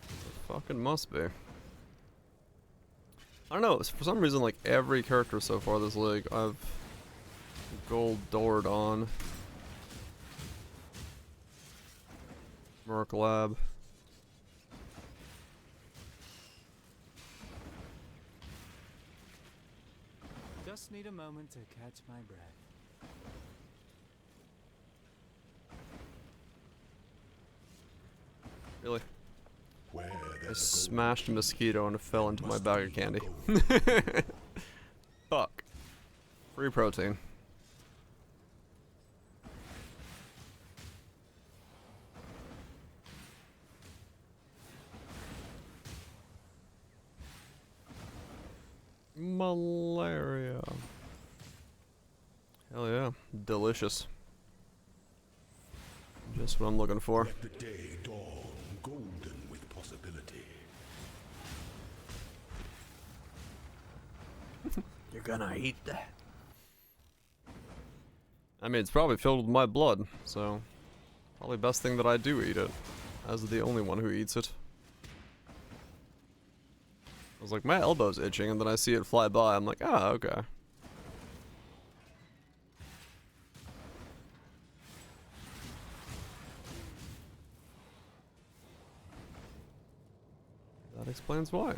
There fucking must be. I don't know, for some reason like every character so far this league I've gold doored on. Merc Lab. Just need a moment to catch my breath. Really? Where I smashed a mosquito and it fell into my bag of candy. Fuck. Free protein. Malaria. Hell yeah. Delicious. Just what I'm looking for. Let the day dawn, golden with possibility. You're gonna eat that. I mean, it's probably filled with my blood, so probably best thing that I do eat it, as the only one who eats it. I was like, my elbow's itching, and then I see it fly by. I'm like, ah, okay. That explains why.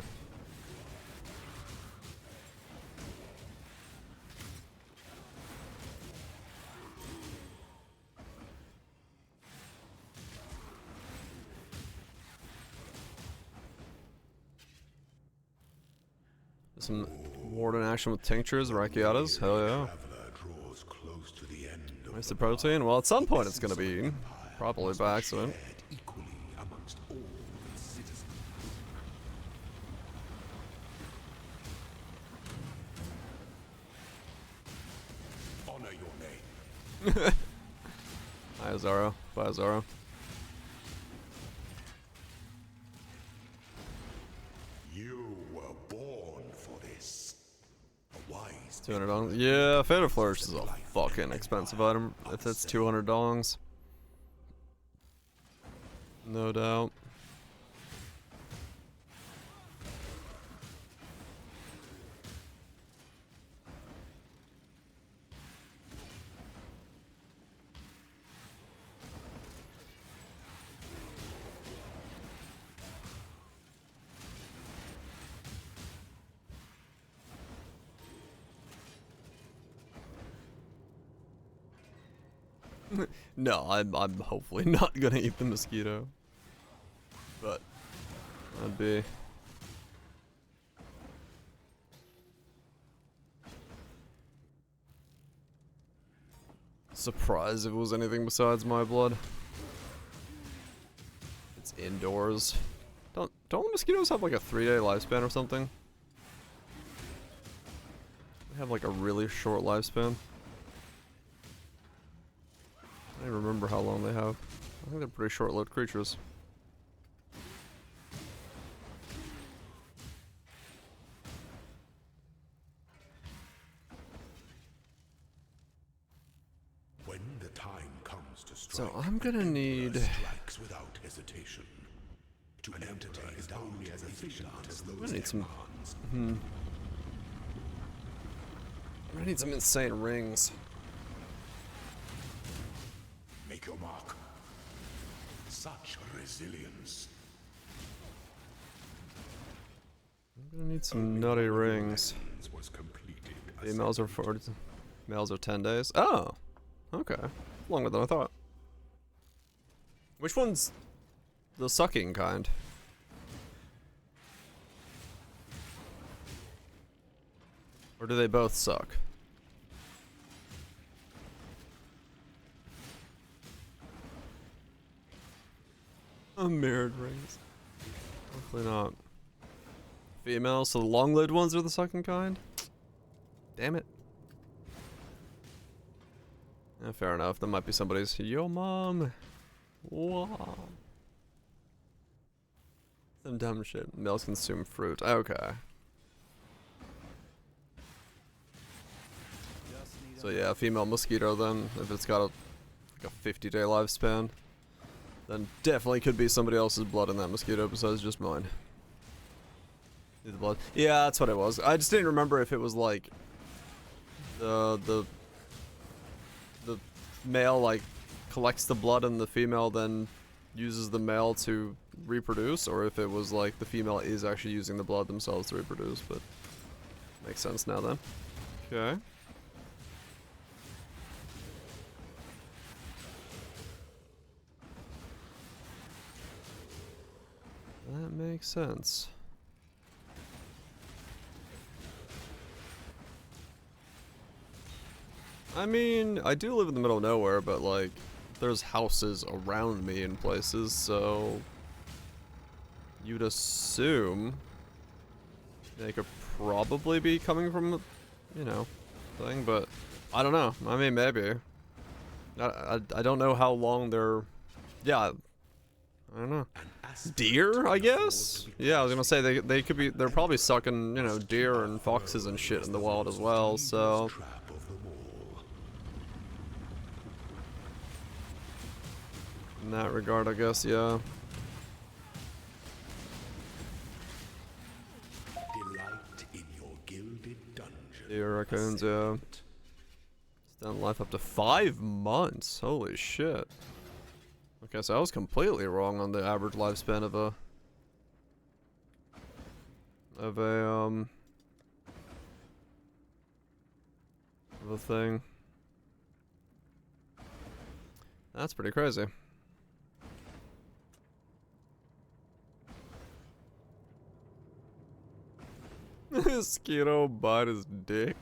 Some warden action with tinctures, rachiatas, hell yeah. Where's the protein? Well, at some point it's gonna be eaten. Probably by accident. Honor your name. Hi, Zaro. Bye, Zaro. You were born for this. A wise $200. Yeah, Fatal Flourish is a fucking expensive item. If it's $200. No doubt. No, I'm hopefully not gonna eat the mosquito. But that'd be surprised if it was anything besides my blood. It's indoors. Don't the mosquitoes have like a 3-day lifespan or something? They have like a really short lifespan. I don't remember how long they have. I think they're pretty short-lived creatures. When the time comes to strike, So I'm gonna need strikes without hesitation. To entertain is only as efficient as I'm those gonna need some. commands. I'm gonna need some insane rings. Make your mark. Such resilience. I'm gonna need some nutty rings. Was completed. Females are 40. Males are 10 days. Oh, okay. Longer than I thought. Which one's the sucking kind? Or do they both suck? Mirrored rings. Hopefully not. Female, so the long-lived ones are the second kind? Damn it. Yeah, fair enough. That might be somebody's. Yo, mom. Wow. Some dumb shit. Males consume fruit. Okay. So yeah, female mosquito then, if it's got like a 50-day lifespan, then definitely could be somebody else's blood in that mosquito besides just mine. The blood. Yeah, that's what it was. I just didn't remember if it was like the male like collects the blood and the female then uses the male to reproduce, or if it was like the female is actually using the blood themselves to reproduce, but makes sense now then. Okay. That makes sense. I mean, I do live in the middle of nowhere, but like, there's houses around me in places, so you'd assume they could probably be coming from, you know, thing, but I don't know. I mean, maybe. I don't know how long they're, yeah, I don't know. Deer, I guess? Yeah, I was gonna say they could be, they're probably sucking, you know, deer and foxes and shit in the wild as well, so. In that regard, I guess, yeah. Delight in your gilded dungeon. Deer raccoons, yeah. Extend life up to 5 months. Holy shit. Okay, so I was completely wrong on the average lifespan of a thing. That's pretty crazy. Mosquito bite his dick.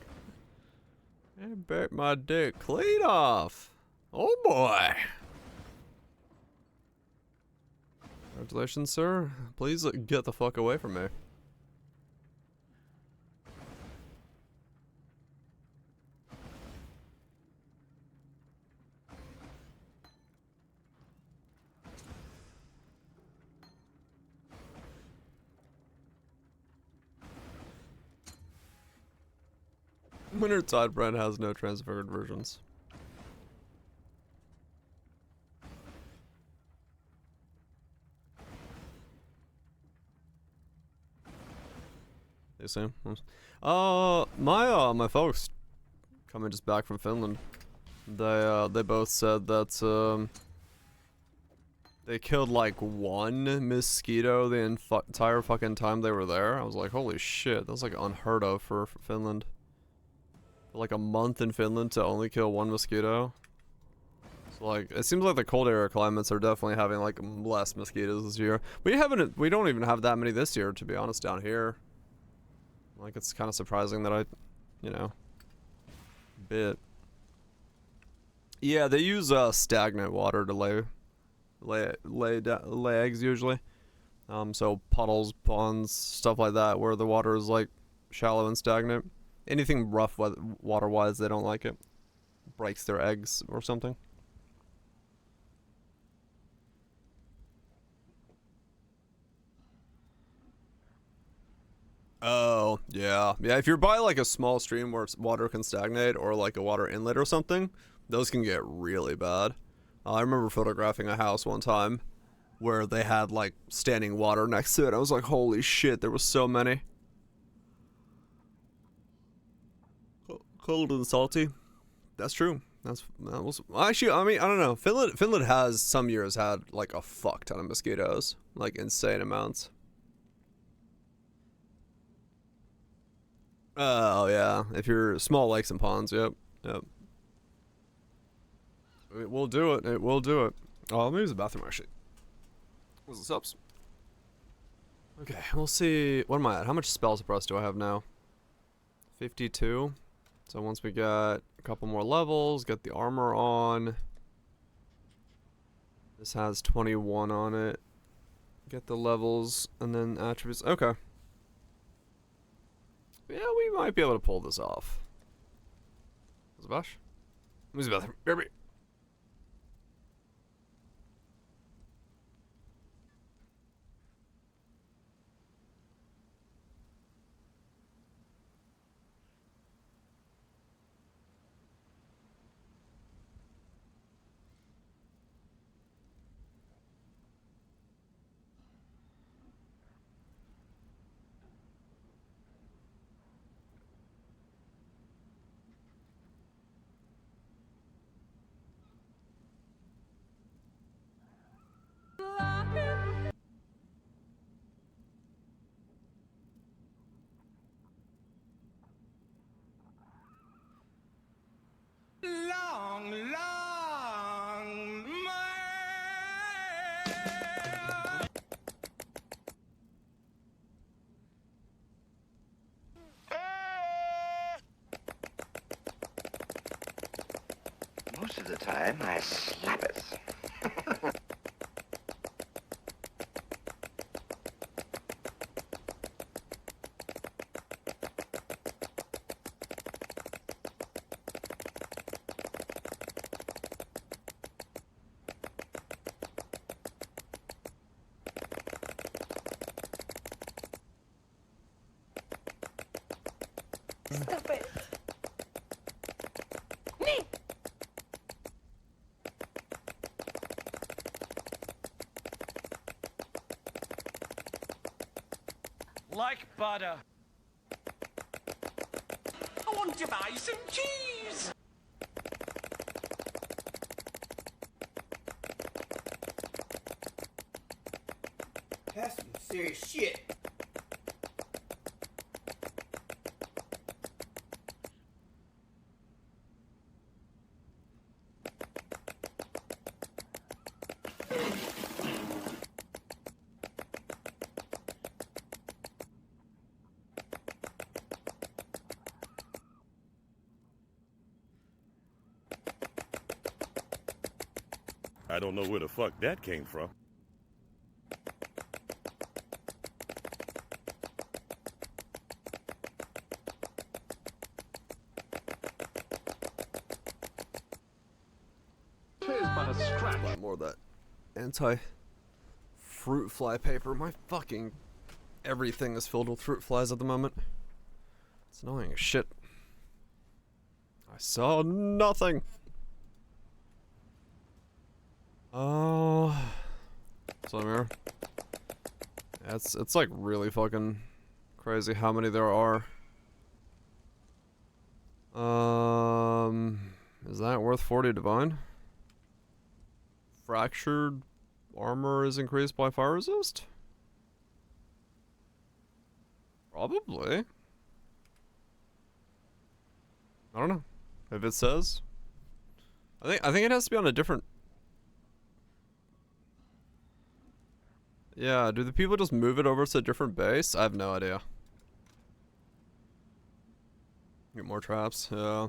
I bet my dick clean off. Oh boy. Congratulations, sir. Please get the fuck away from me. Wintertide brand has no transferred versions. You see? My folks coming just back from Finland. They both said that they killed like 1 mosquito the entire fucking time they were there. I was like, holy shit, that's like unheard of for Finland. For like a month in Finland to only kill 1 mosquito. So like, it seems like the cold area climates are definitely having like less mosquitoes this year. We don't even have that many this year, to be honest, down here. Like, it's kind of surprising that you know, bit. Yeah, they use stagnant water to lay eggs usually. So puddles, ponds, stuff like that, where the water is like shallow and stagnant. Anything rough water-wise, they don't like it. Breaks their eggs or something. Oh, yeah. Yeah, if you're by like a small stream where water can stagnate, or like a water inlet or something, those can get really bad. I remember photographing a house one time where they had like standing water next to it. I was like, holy shit, there was so many. Cold and salty. That's true. That was actually, I mean, I don't know. Finland has some years had like a fuck ton of mosquitoes, like insane amounts. Oh yeah, if you're small lakes and ponds, yep. It will do it. It will do it. Oh, let me use the bathroom actually. What's the subs? Okay, we'll see. What am I at? How much spell suppress do I have now? 52. So once we get a couple more levels, get the armor on. This has 21 on it. Get the levels and then attributes. Okay. Yeah, we might be able to pull this off. Zabash? Who's about there? Baby. Long, long Most of the time, I slap it. Stop it. Like butter. I want to buy some cheese. That's some serious shit. I don't know where the fuck that came from. Here's but a scratch. A lot more of that anti-fruit fly paper. My fucking everything is filled with fruit flies at the moment. It's annoying as shit. I saw nothing. Oh, so here. Yeah, it's like really fucking crazy how many there are. Is that worth 40 divine? Fractured armor is increased by fire resist? Probably. I don't know. If it says. I think it has to be on a different. Yeah, do the people just move it over to a different base? I have no idea. Get more traps, yeah.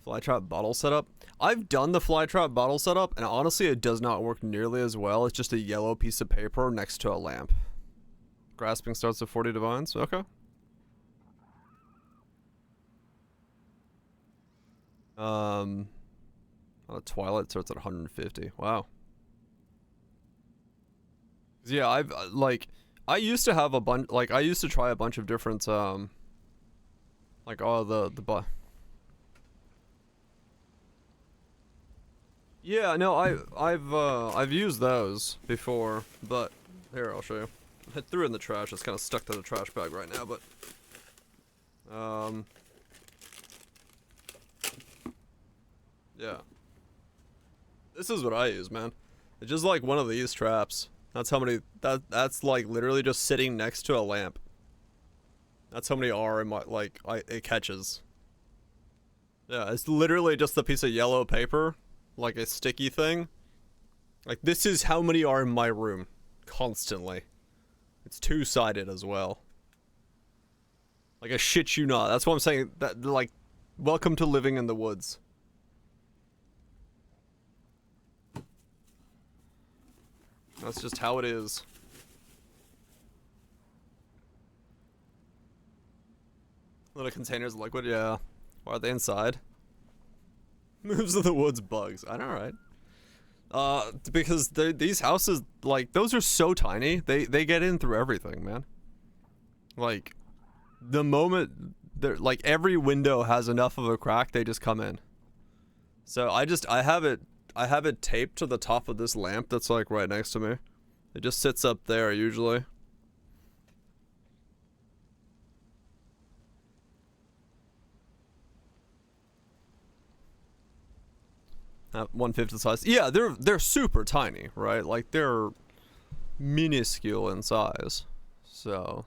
Flytrap bottle setup. I've done the flytrap bottle setup, and honestly it does not work nearly as well. It's just a yellow piece of paper next to a lamp. Grasping starts at 40 divines, okay. Twilight starts at 150, wow. Yeah, I've I used to have a bunch, I used to try a bunch of different yeah, no, I've used those before, but here I'll show you. I threw it in the trash. It's kind of stuck to the trash bag right now, but yeah. This is what I use, man. It's just like one of these traps. That's how many, that's like literally just sitting next to a lamp. That's how many are in my, it catches. Yeah, it's literally just a piece of yellow paper, like a sticky thing. Like, this is how many are in my room, constantly. It's two-sided as well. Like, I shit you not. That's what I'm saying, that, like, welcome to living in the woods. That's just how it is. Little containers of liquid, yeah. Why are they inside? Moves of the woods bugs. I know, right? Because these houses, like, those are so tiny. They get in through everything, man. Like, the moment they're like every window has enough of a crack, they just come in. So I have it taped to the top of this lamp that's like right next to me. It just sits up there usually. At 1/5 size. Yeah, they're super tiny, right? Like they're minuscule in size. So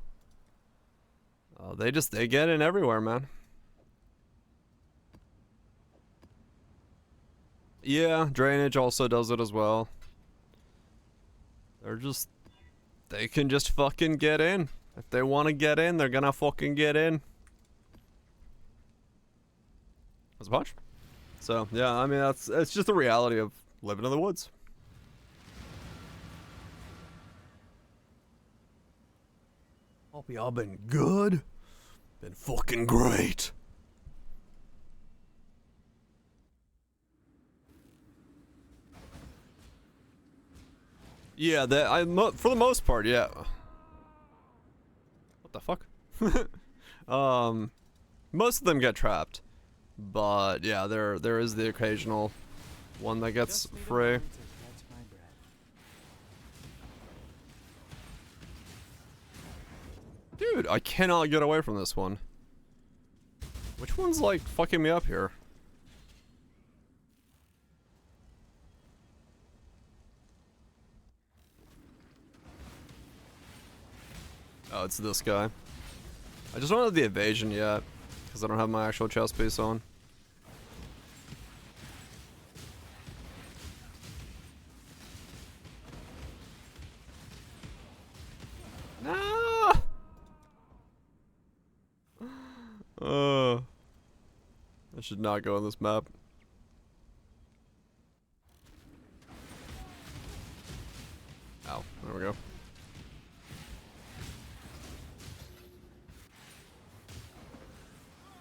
they get in everywhere, man. Yeah, drainage also does it as well. They can just fucking get in. If they want to get in, they're gonna fucking get in. That's a punch. So, yeah, I mean, it's just the reality of living in the woods. Hope y'all been good. Been fucking great. Yeah, for the most part, yeah. What the fuck? Most of them get trapped. But yeah, there is the occasional one that gets free. Dude, I cannot get away from this one. Which one's like fucking me up here? Oh, it's this guy. I just don't have the evasion yet, because I don't have my actual chest piece on. No! I should not go on this map. Ow, there we go.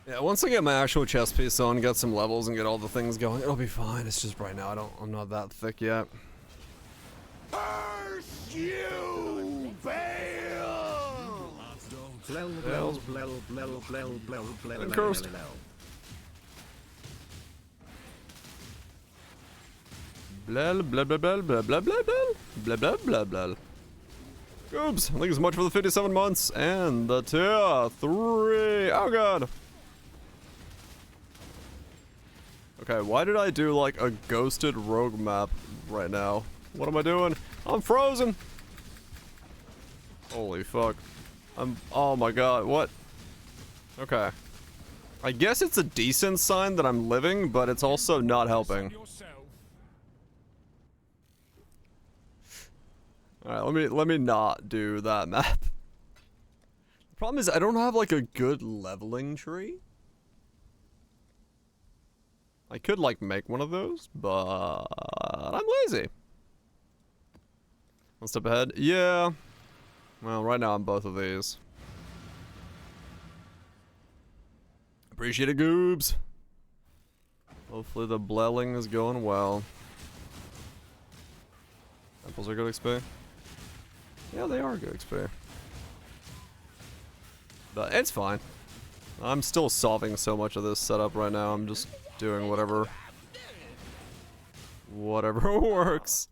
Yeah, once I get my actual chest piece on, get some levels, and get all the things going, it'll be fine. It's just right now I'm not that thick yet. Curse you, Bale! Cursed. Blah blah blah blah blah blah blah blah blah blah blah blah. Oops, thank you so much for the 57 months and the tier 3. Oh god. Okay, why did I do like a ghosted rogue map right now? What am I doing? I'm frozen! Holy fuck. Oh my god, what? Okay. I guess it's a decent sign that I'm living, but it's also not helping. Alright, let me not do that map. The problem is I don't have like a good leveling tree. I could like make one of those, but I'm lazy. One step ahead. Yeah. Well, right now I'm both of these. Appreciate it, goobs. Hopefully the blelling is going well. Apples are good XP. Yeah, they are good XP. But it's fine. I'm still solving so much of this setup right now. I'm just doing whatever works.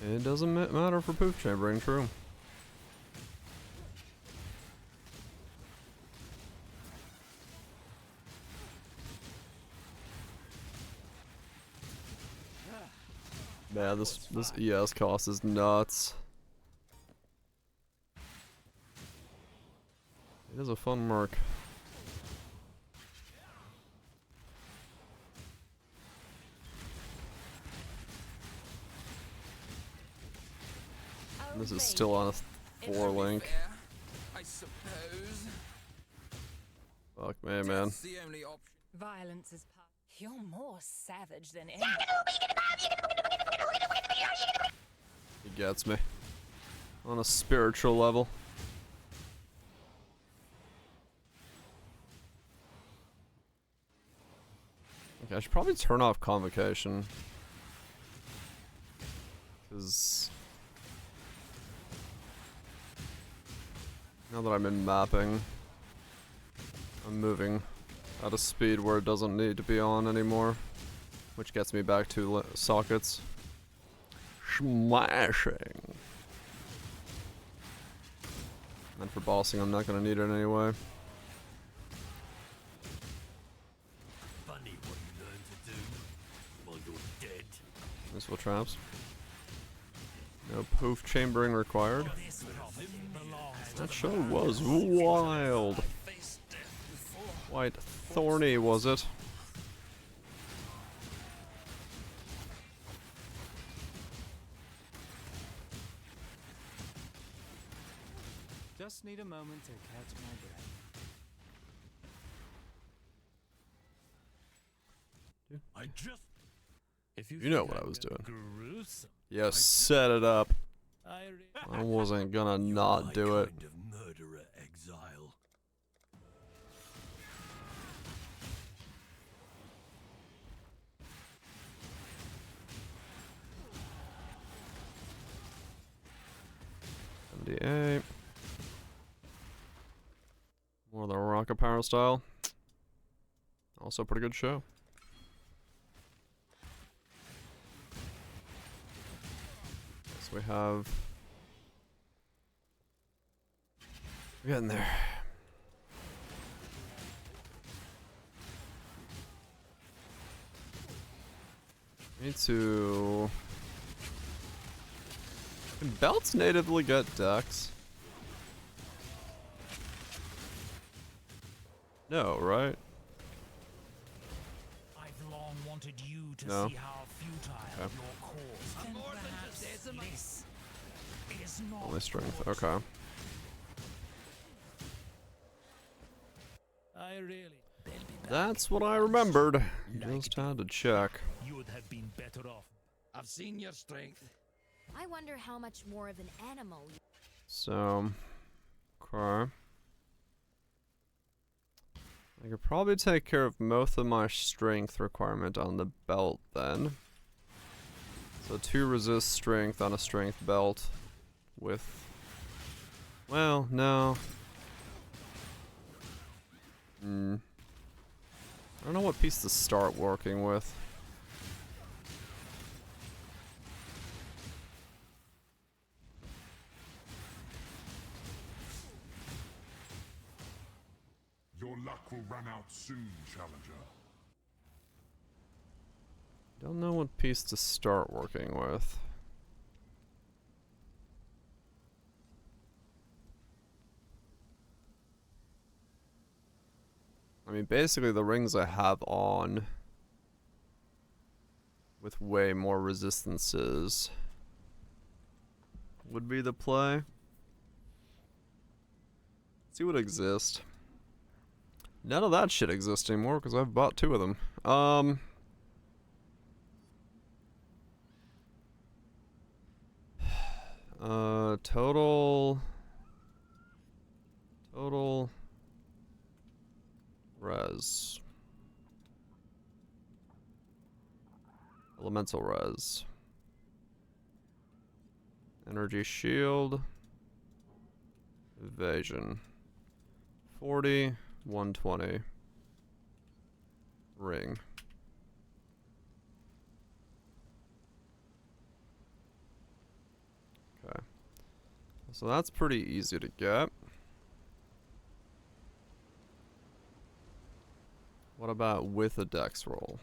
It doesn't matter for poof chambering, true. Yeah, this ES cost is nuts. It is a fun mark. This is still on a 4 link. I suppose. Fuck me, man. Violence is part. You're more savage than anyone. He gets me. On a spiritual level. Okay, I should probably turn off convocation. Because now that I'm in mapping, I'm moving at a speed where it doesn't need to be on anymore. Which gets me back to sockets. Smashing. And for bossing, I'm not going to need it anyway. Funny what you learn to do while you're dead. Useful traps. No poof chambering required. That sure was wild. Quite thorny, was it? Just need a moment to catch my breath. I just. If You know what I was doing. Gruesome. You set it up. I wasn't gonna not do it. Kind of murderer exile. MD8. More of the rocket power style. Also pretty good show. So we have... We're getting there. Need to... Can belts natively get decks? No, right? I've long wanted you to No. see how futile Okay. your cause. And perhaps this is not Only strength, okay. I really. That's what I remembered. Just had to check. You would have been better off. I've seen your strength. I wonder how much more of an animal you... So, okay. I could probably take care of most of my strength requirement on the belt then. So 2 resist strength on a strength belt with... Well, no. I don't know what piece to start working with. Your luck will run out soon, challenger. Don't know what piece to start working with. I mean, basically the rings I have on with way more resistances would be the play. See what exists. None of that shit exists anymore because I've bought 2 of them. Total res. Elemental res. Energy shield. Evasion. 40, 120. Ring. Okay. So that's pretty easy to get. What about with a dex roll?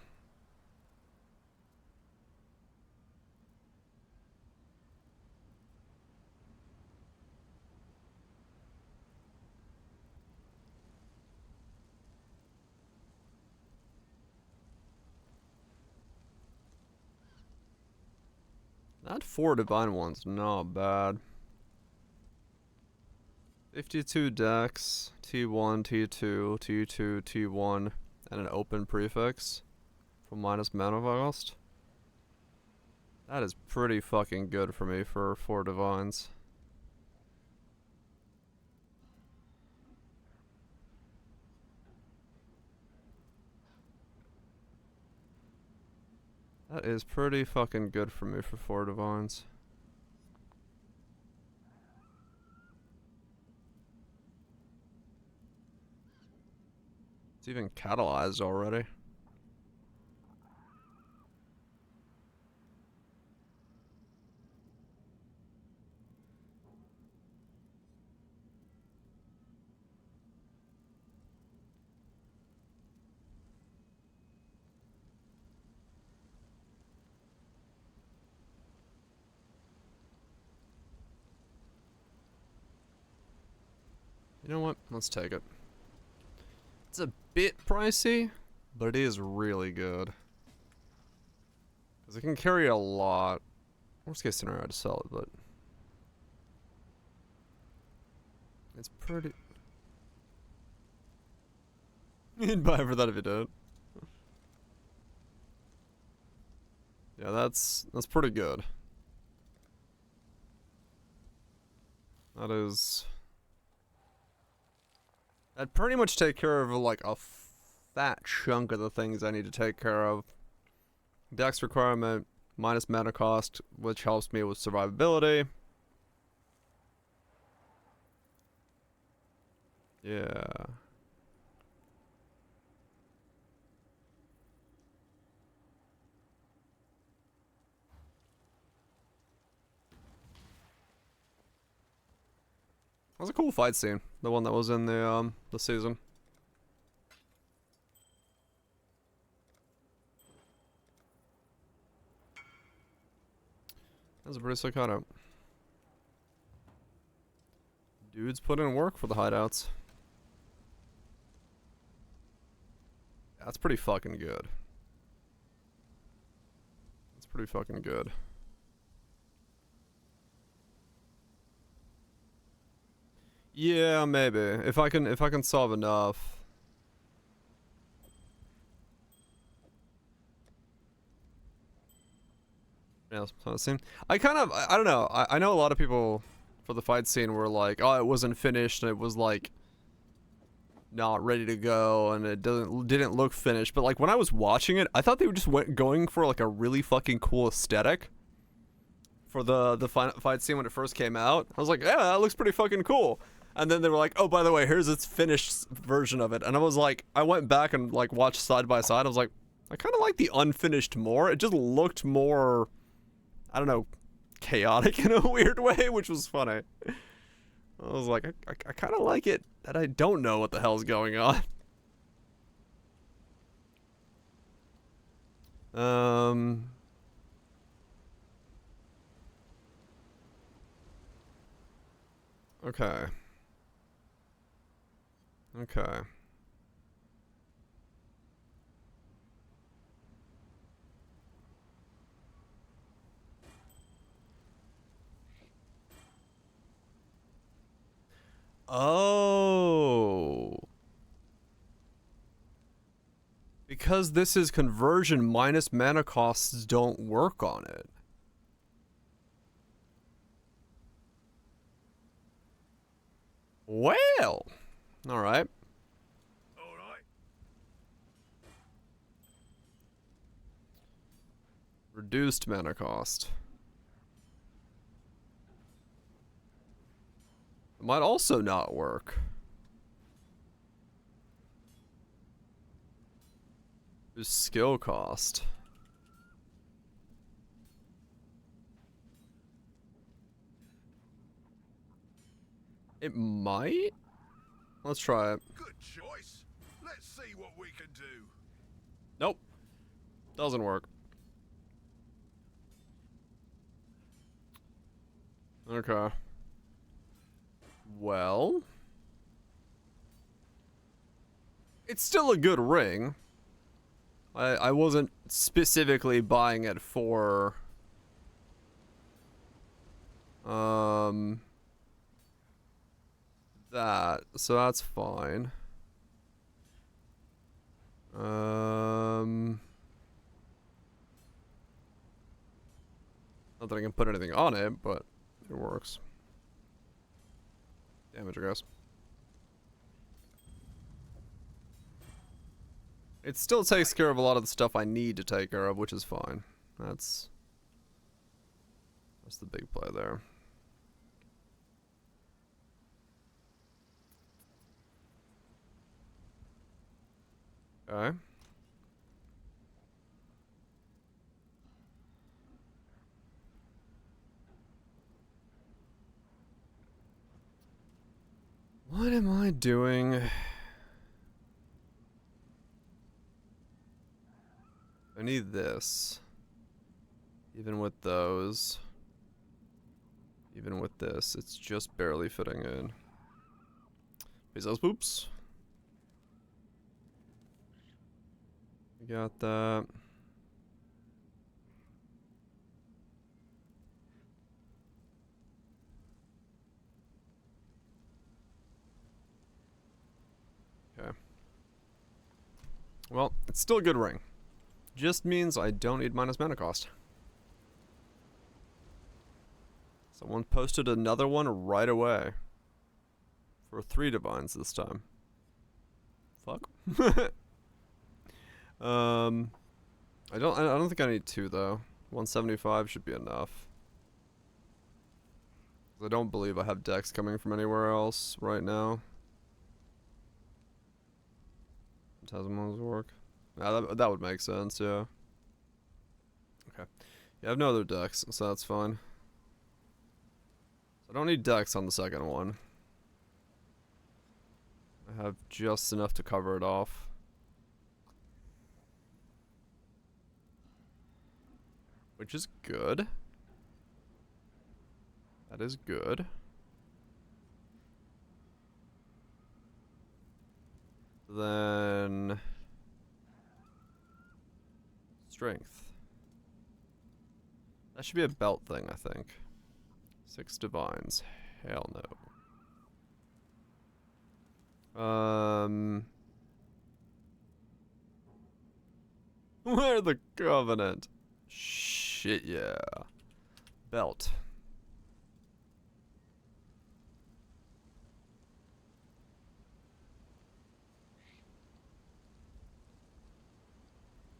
That 4 divine one's not bad. 52 dex, T1, T2, T2, T1, And an open prefix for minus mana cost. That is pretty fucking good for me for 4 divines. That is pretty fucking good for me for 4 divines. It's even catalyzed already. You know what? Let's take it. It's a bit pricey, but it is really good. Because it can carry a lot. Worst case scenario, I'd sell it, but... it's pretty... You'd buy for that if you did. Yeah, that's pretty good. That is... I'd pretty much take care of like a fat chunk of the things I need to take care of. Dex requirement, minus mana cost, which helps me with survivability. Yeah. That was a cool fight scene. The one that was in the season. That was a pretty sick hideout. Dudes put in work for the hideouts. That's pretty fucking good. That's pretty fucking good. Yeah, maybe. If I can solve enough. Yeah, scene. I don't know. I know a lot of people for the fight scene were like, oh, it wasn't finished and it was like not ready to go and it didn't look finished. But like when I was watching it, I thought they were just going for like a really fucking cool aesthetic for the fight scene when it first came out. I was like, yeah, that looks pretty fucking cool. And then they were like, oh, by the way, here's its finished version of it. And I was like, I went back and like watched side by side. I was like, I kind of like the unfinished more. It just looked more, I don't know, chaotic in a weird way, which was funny. I was like, I kind of like it that I don't know what the hell's going on. Okay. Okay. Oh. Because this is conversion, minus mana costs don't work on it. Well. Alright. Reduced mana cost. It might also not work. There's skill cost. It might? Let's try it. Good choice. Let's see what we can do. Nope. Doesn't work. Okay. Well. It's still a good ring. I wasn't specifically buying it for that, so that's fine. Not that I can put anything on it, but it works. Damage, I guess. It still takes care of a lot of the stuff I need to take care of, which is fine. That's the big play there. Okay. What am I doing? I need this. Even with those. Even with this, it's just barely fitting in. Bezos poops. We got that. Okay. Well, it's still a good ring. Just means I don't need minus mana cost. Someone posted another one right away. For 3 divines this time. Fuck. I don't think I need 2 though. 175 should be enough. I don't believe I have decks coming from anywhere else right now. Phantasmals work. Yeah, that would make sense, yeah. Okay. Yeah, I have no other decks, so that's fine. I don't need decks on the second one. I have just enough to cover it off. Which is good. That is good. Then... strength. That should be a belt thing, I think. 6 divines. Hell no. Where the Covenant? Shit, yeah. Belt.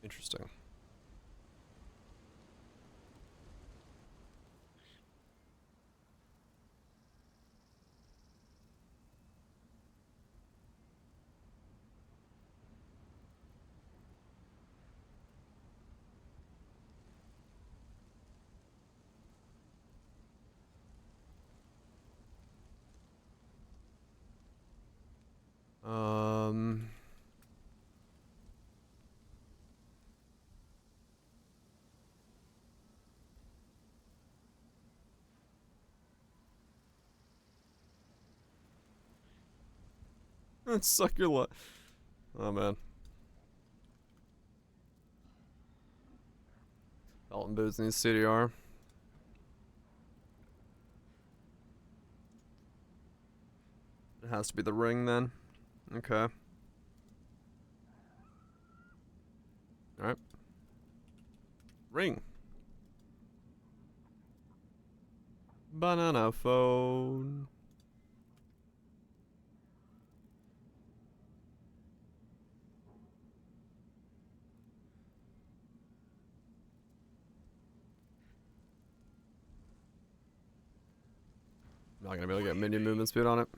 Interesting. Suck your luck. Oh man. Belt and boots needs CDR. It has to be the ring then. Okay. Alright. Ring. Banana phone. Not gonna be able to get minion movement speed on it.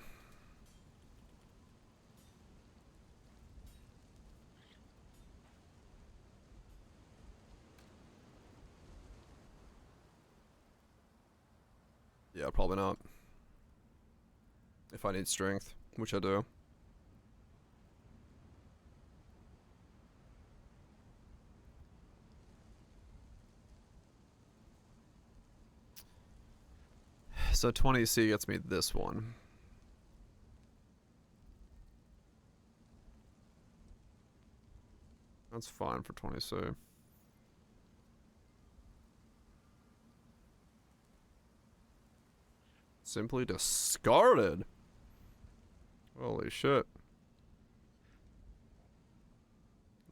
Yeah, probably not. If I need strength, which I do. So 20C gets me this one. That's fine for 20C. Simply discarded. Holy shit.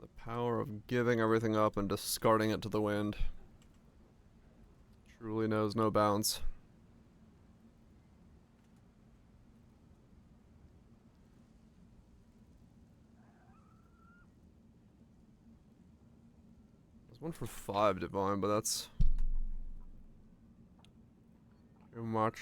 The Power of giving everything up and discarding it to the wind. Truly knows no bounds. There's one for 5 divine, but that's too much.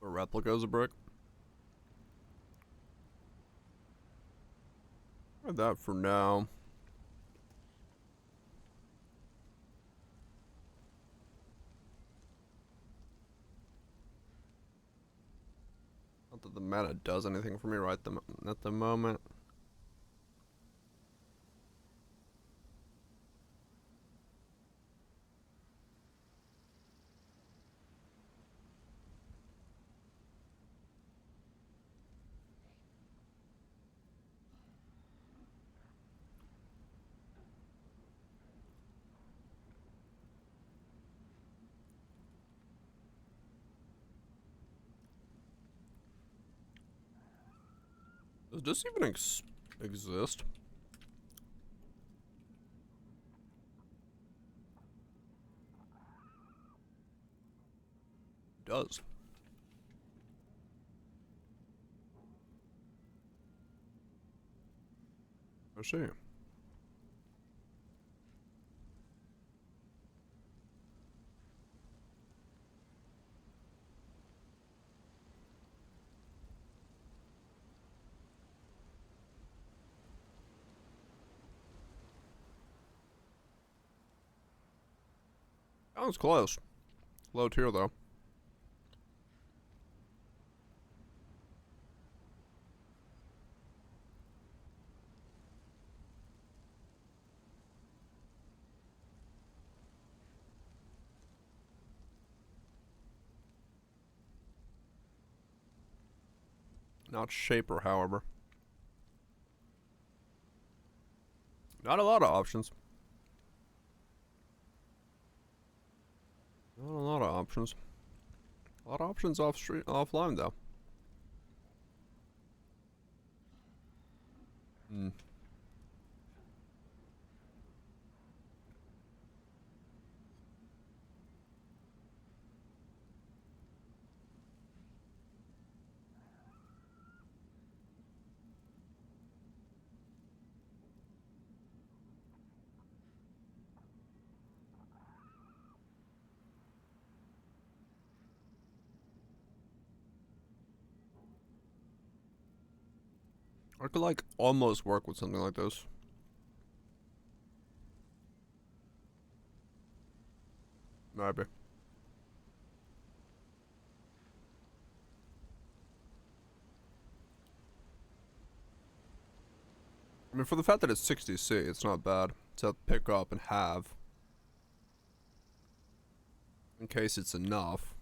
A replica's a brick. Try that for now. Not that the mana does anything for me right at the moment. Does this even exist? It does. I see. That was close. Low tier though. Not Shaper, however. Not a lot of options. Not a lot of options. A lot of options offline though. Hmm. I could like almost work with something like this. Maybe. I mean, for the fact that it's 60C, it's not bad to pick up and have. In case it's enough.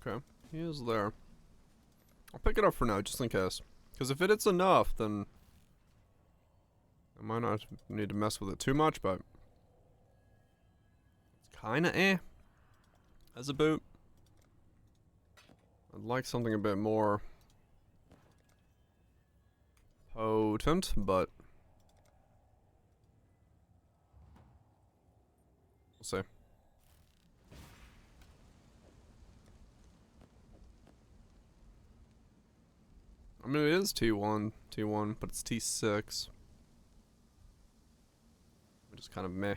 Okay, he is there. I'll pick it up for now, just in case. Because if it's enough, then I might not need to mess with it too much, but it's kinda as a boot. I'd like something a bit more potent, but we'll see. I mean, it is T1, but it's T6. Which is kind of meh.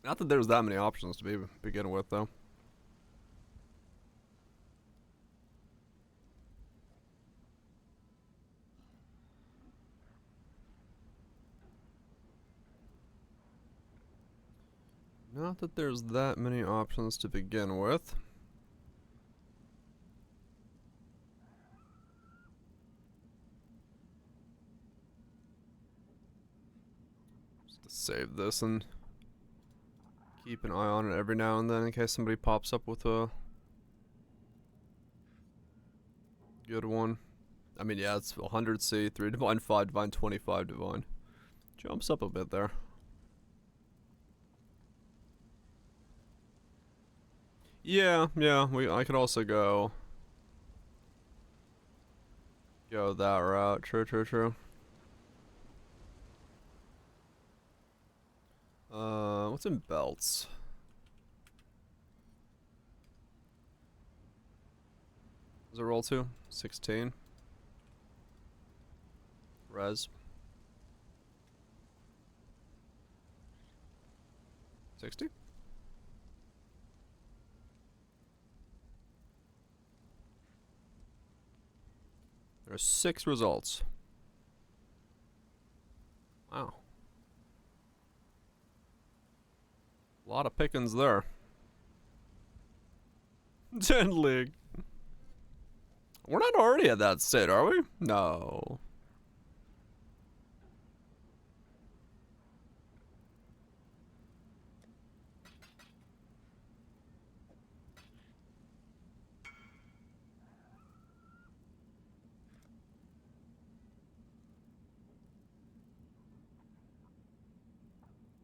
Not that there's that many options to begin with, though. Not that there's that many options to begin with. Just to save this and keep an eye on it every now and then in case somebody pops up with a good one. I mean, yeah, it's 100C, 3 divine, 5 divine, 25 divine. Jumps up a bit there. Yeah, I could also go that route. True. What's in belts? Does it roll to? 16. Res. 60? There are 6 results. Wow. A lot of pickings there. 10 league. We're not already at that state, are we? No.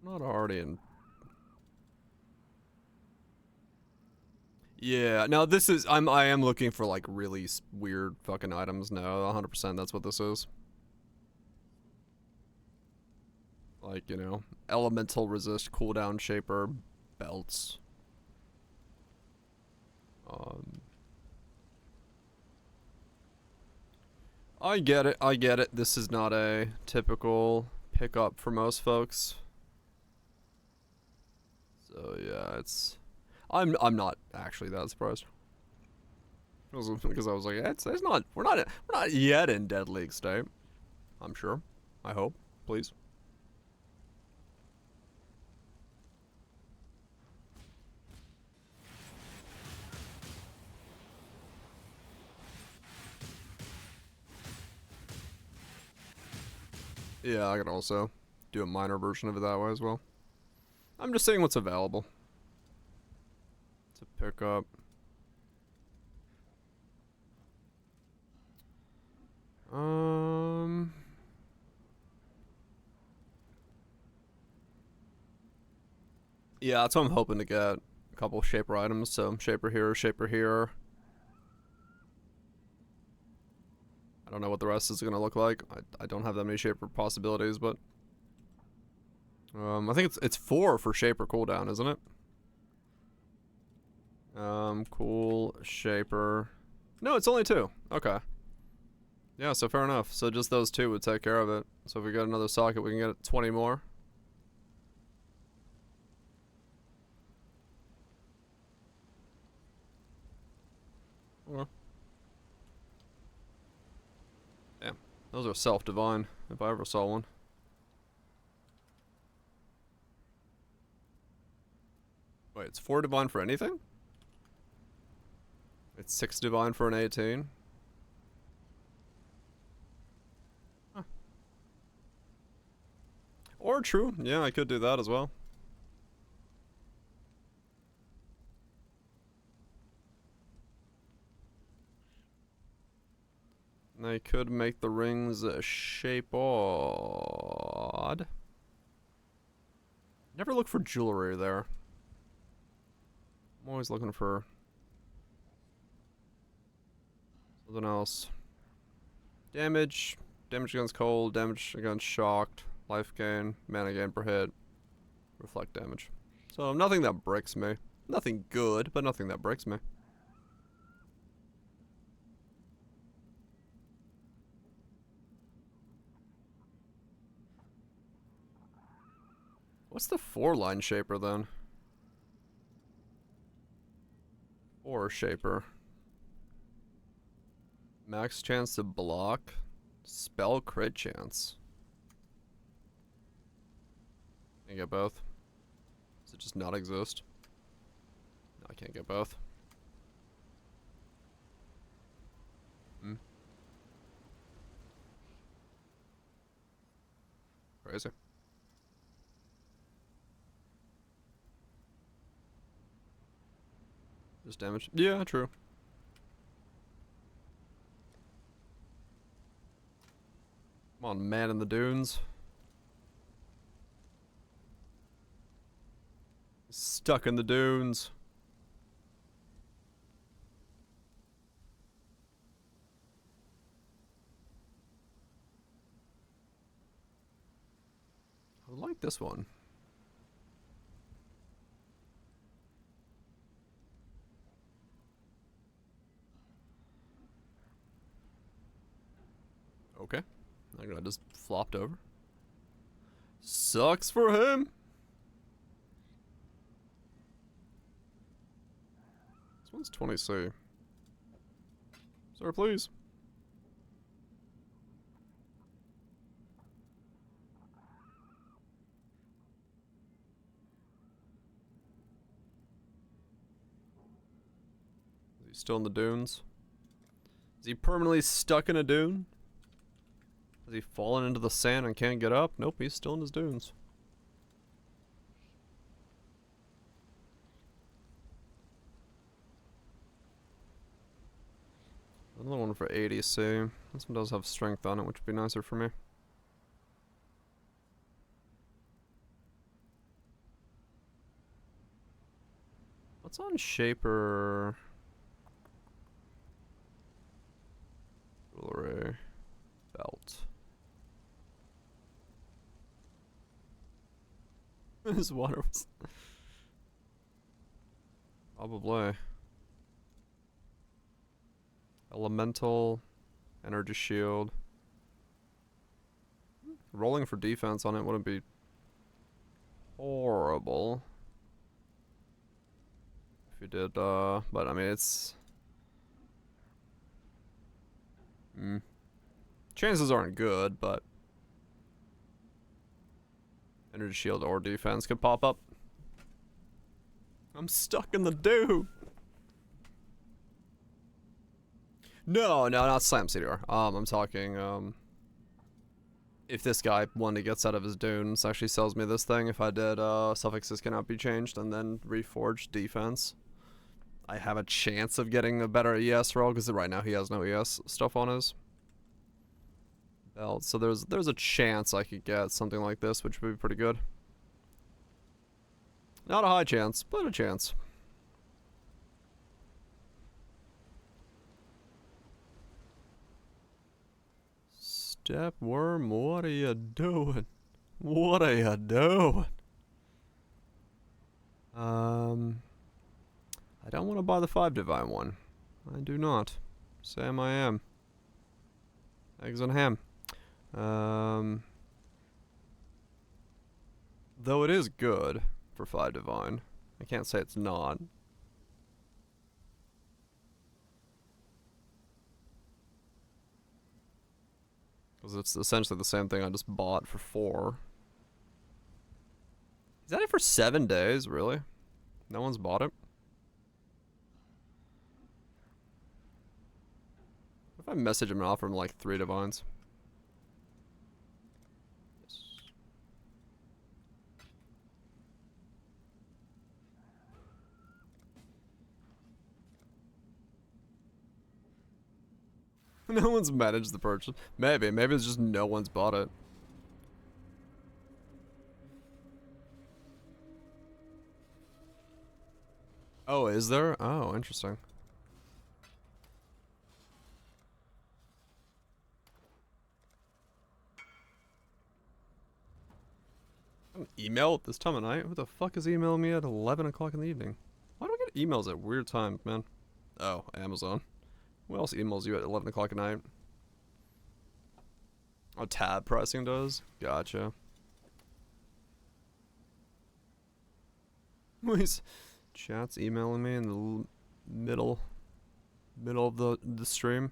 Not already in. Yeah, no, this is, I am looking for like really weird fucking items. No, 100% that's what this is. Like, you know, elemental resist, cooldown shaper, belts. I get it. This is not a typical pickup for most folks. So yeah, it's, I'm not actually that surprised. Because I was like, it's not, we're not yet in Dead League state. I'm sure. I hope. Please. Yeah, I can also do a minor version of it that way as well. I'm just saying what's available to pick up. Yeah, that's what I'm hoping to get. A couple shaper items, so shaper here, shaper here. I don't know what the rest is gonna look like. I don't have that many shaper possibilities, but I think it's 4 for shaper cooldown, isn't it? Cool shaper. No, it's only 2. Okay. Yeah, so fair enough. So just those 2 would take care of it. So if we get another socket, we can get 20 more. Okay. Damn. Those are self-divine, if I ever saw one. Wait, it's 4 divine for anything? It's 6 divine for an 18? Huh. Or true. Yeah, I could do that as well. I could make the rings shape odd. Never look for jewelry there. I'm always looking for something else. Damage. Damage against cold. Damage against shocked. Life gain. Mana gain per hit. Reflect damage. So nothing that breaks me. Nothing good, but nothing that breaks me. What's the 4-line shaper then? 4 shaper. Max chance to block. Spell crit chance. Can I get both? Does it just not exist? No, I can't get both. Crazy. Just damage. Yeah, true. Come on, man in the dunes. Stuck in the dunes. I like this one. Okay. I'm gonna just flopped over. Sucks for him. This one's 20C. Sir, please. Is he still in the dunes? Is he permanently stuck in a dune? Has he fallen into the sand and can't get up? Nope, he's still in his dunes. Another one for 80C. This one does have strength on it, which would be nicer for me. What's on Shaper? Jewelry. Belt. His water was... Probably. Elemental. Energy shield. Rolling for defense on it wouldn't be horrible. If you did, but I mean it's... Chances aren't good, but... Energy shield or defense could pop up. I'm stuck in the dune. No, not Slam CDR. I'm talking, if this guy, one, he gets out of his dunes, actually sells me this thing. If I did, suffixes cannot be changed, and then reforged defense, I have a chance of getting a better ES roll, because right now he has no ES stuff on his belt. So there's a chance I could get something like this, which would be pretty good. Not a high chance, but a chance. Stepworm, what are you doing? What are you doing? I don't want to buy the 5 divine one. I do not. Sam, I am. Eggs and ham. Though it is good for 5 divine. I can't say it's not. Because it's essentially the same thing I just bought for 4. Is that it for 7 days? Really? No one's bought it? What if I message him and offer him like 3 divines? No one's managed the purchase. Maybe it's just no one's bought it. Oh, is there? Oh, interesting. An email at this time of night? Who the fuck is emailing me at 11 o'clock in the evening? Why do I get emails at weird times, man? Oh, Amazon. Who else emails you at 11 o'clock at night? Oh, tab pricing does? Gotcha. He's chat's emailing me in the middle of the stream.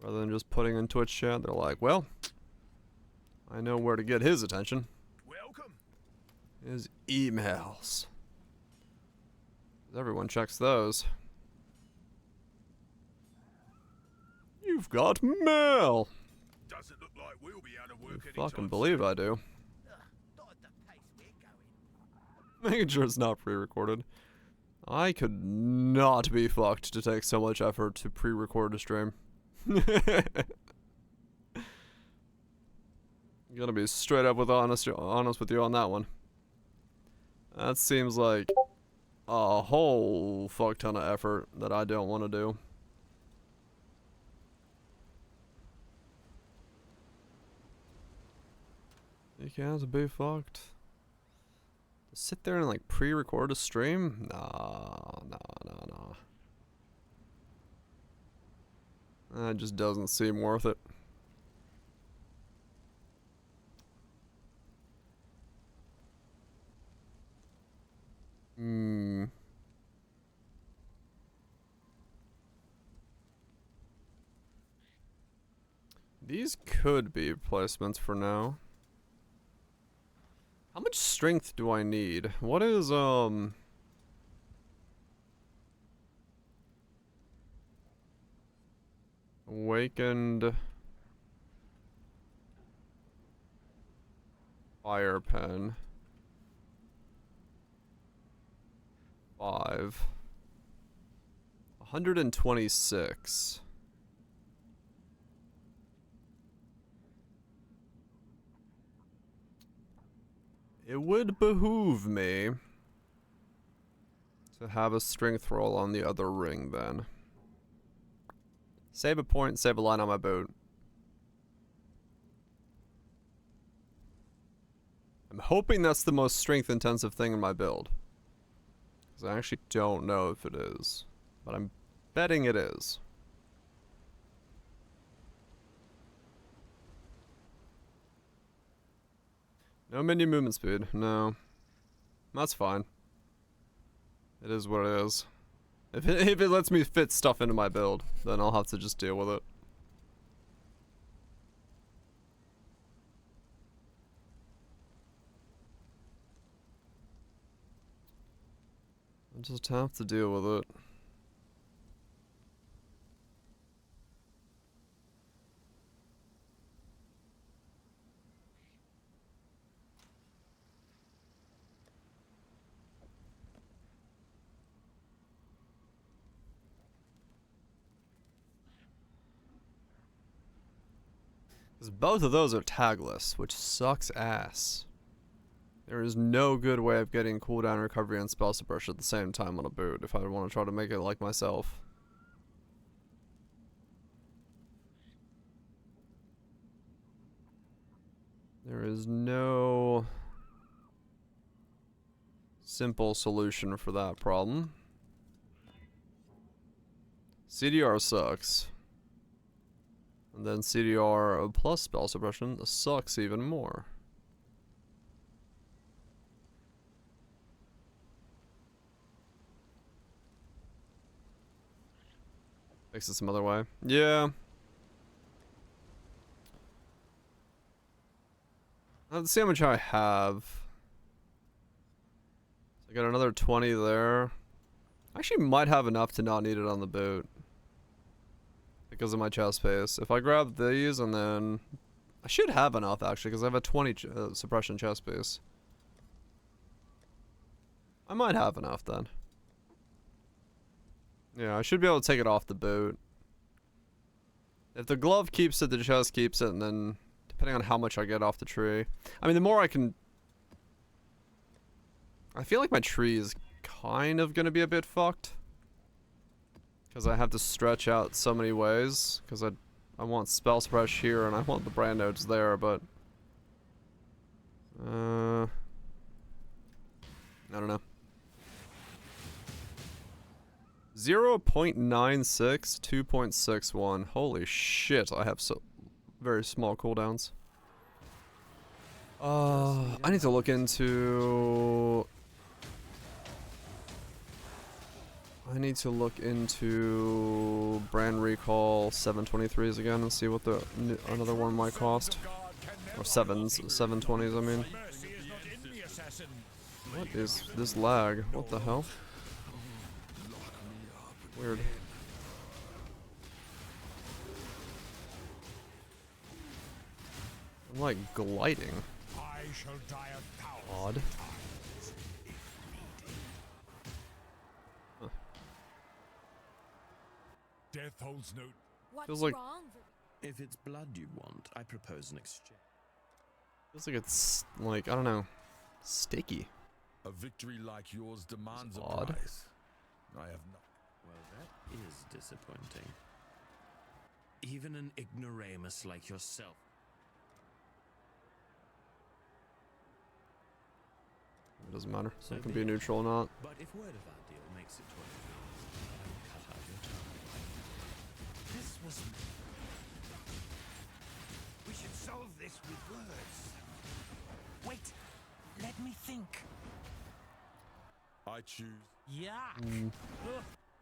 Rather than just putting in Twitch chat, they're like, well, I know where to get his attention. Welcome. His emails. Everyone checks those. You've got mail. Doesn't look like we'll be able to work I fucking believe I do. Making sure it's not pre-recorded. I could not be fucked to take so much effort to pre-record a stream. Gonna be straight up with honest with you on that one. That seems like a whole fuck ton of effort that I don't want to do. You can't be fucked. Sit there and like pre-record a stream? Nah. That just doesn't seem worth it. These could be replacements for now. How much strength do I need? What is, awakened fire pen. 5. 126. It would behoove me to have a strength roll on the other ring then. Save a point, save a line on my boot. I'm hoping that's the most strength intensive thing in my build. Because I actually don't know if it is. But I'm betting it is. No menu movement speed, no. That's fine. It is what it is. If it lets me fit stuff into my build, then I'll have to just deal with it. I'll just have to deal with it. Because both of those are tagless, which sucks ass. There is no good way of getting cooldown recovery and spell suppression at the same time on a boot if I want to try to make it like myself. There is no simple solution for that problem. CDR sucks. And then CDR plus spell suppression sucks even more. Fix it some other way. Yeah. Let's see how much I have. I got another 20 there. I actually might have enough to not need it on the boot. Because of my chest space. If I grab these and then... I should have enough actually because I have a 20 suppression chest space. I might have enough then. Yeah, I should be able to take it off the boot. If the glove keeps it, the chest keeps it, and then depending on how much I get off the tree. I mean, the more I can... I feel like my tree is kind of gonna be a bit fucked. Because I have to stretch out so many ways. Because I want spell suppress here and I want the brand nodes there, but... I don't know. 0.96, 2.61. Holy shit, I have so very small cooldowns. I need to look into... brand recall 723s again and see what the another one might cost. Or 720s, I mean. What is this lag? What the hell? Weird. I'm like gliding. Odd. Huh. Death holds no. Feels like If it's blood you want, I propose an exchange. feels like it's like I don't know, sticky. A victory like yours demands a odd. price. I have not. Well, that is disappointing. Even an ignoramus like yourself. It doesn't matter. So it can be neutral or not. But if word of our deal makes it to what it is, I will cut out your tongue. This was. We should solve this with words. Wait, let me think. I choose. Yeah.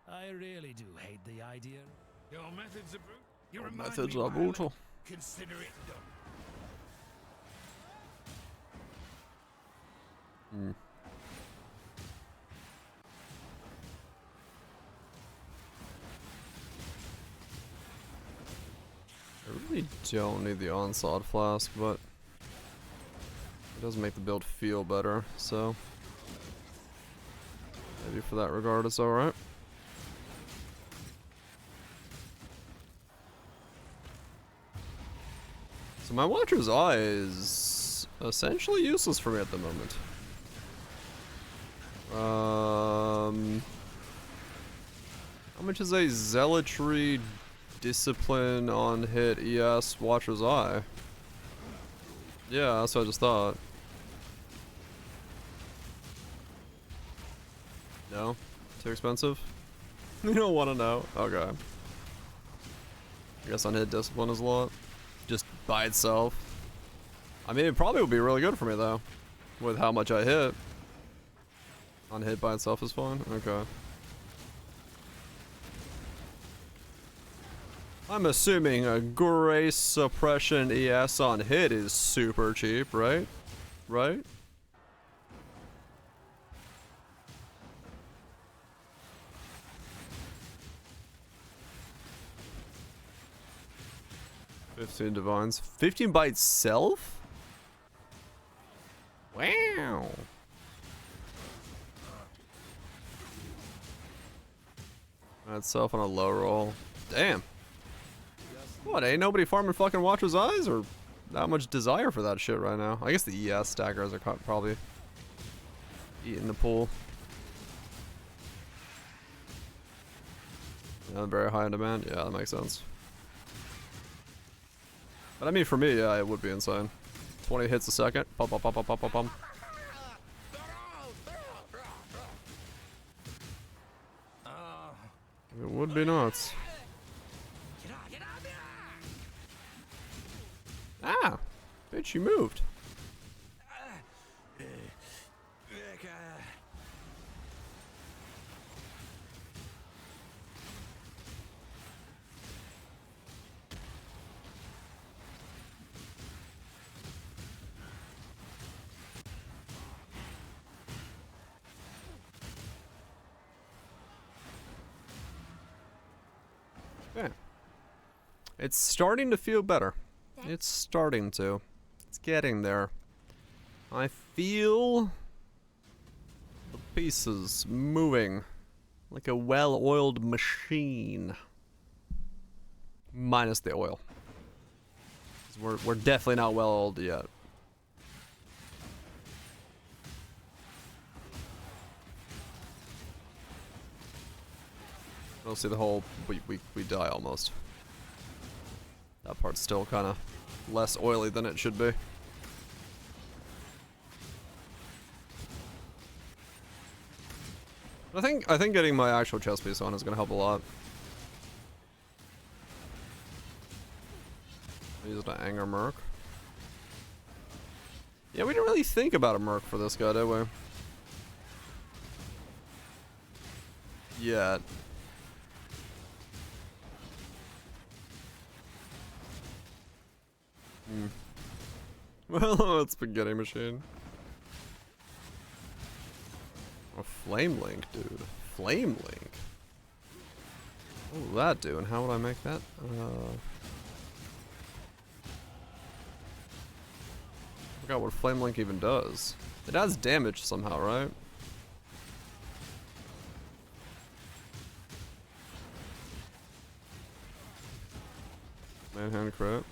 I really do hate the idea. Your methods are brutal. You remind Methods me are why I brutal. Consider it done. I really don't need the onslaught flask, but it does make the build feel better, so maybe for that regard it's alright. So my Watcher's Eye is essentially useless for me at the moment. How much is a Zealotry Discipline on hit ES Watcher's Eye? Yeah, that's what I just thought. No? Too expensive? You don't want to know? Okay. I guess on hit Discipline is a lot. Just by itself. I mean, it probably would be really good for me though. With how much I hit. On hit by itself is fine? Okay. I'm assuming a Grace Suppression ES on hit is super cheap, right? Right? $15 divines. 15 by itself? Wow. By itself on a low roll. Damn. What, ain't nobody farming fucking Watcher's Eyes or that much desire for that shit right now? I guess the ES stackers are probably eating the pool. Yeah, very high in demand. Yeah, that makes sense. But I mean, for me, yeah, it would be insane. 20 hits a second. Pum, pum, pum, pum, pum, pum, pum. It would be nuts. Ah! Bitch, you moved. Okay. It's starting to feel better. It's starting to. It's getting there. I feel the pieces moving like a well-oiled machine. Minus the oil. 'Cause we're definitely not well-oiled yet. We'll see the whole we die almost. That part's still kind of less oily than it should be. I think getting my actual chest piece on is gonna help a lot. Use it to anger Merc. Yeah, we didn't really think about a merc for this guy, did we? Yet. Well, it's spaghetti machine. A flame link, dude. Flame link. What will that do, and how would I make that? I forgot what flame link even does. It adds damage somehow, right? Manhand crit.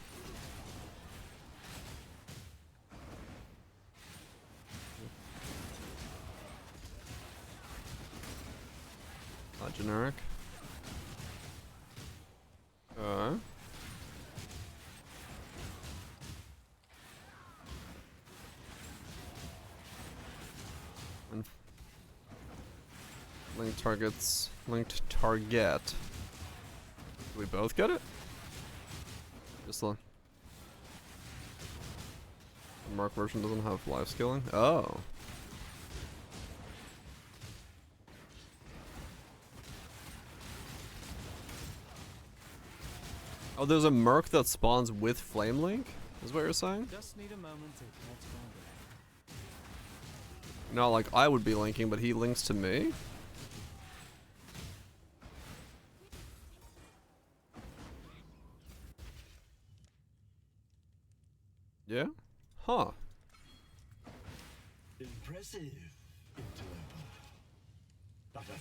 Not generic. Linked targets. Linked target. Do we both get it? Just the Mark version doesn't have life skilling? Oh. Oh, there's a merc that spawns with Flame Link? Is what you're saying? Just need a moment to catch my breath. Not like I would be linking, but he links to me? Yeah? Huh. Impressive, interloper.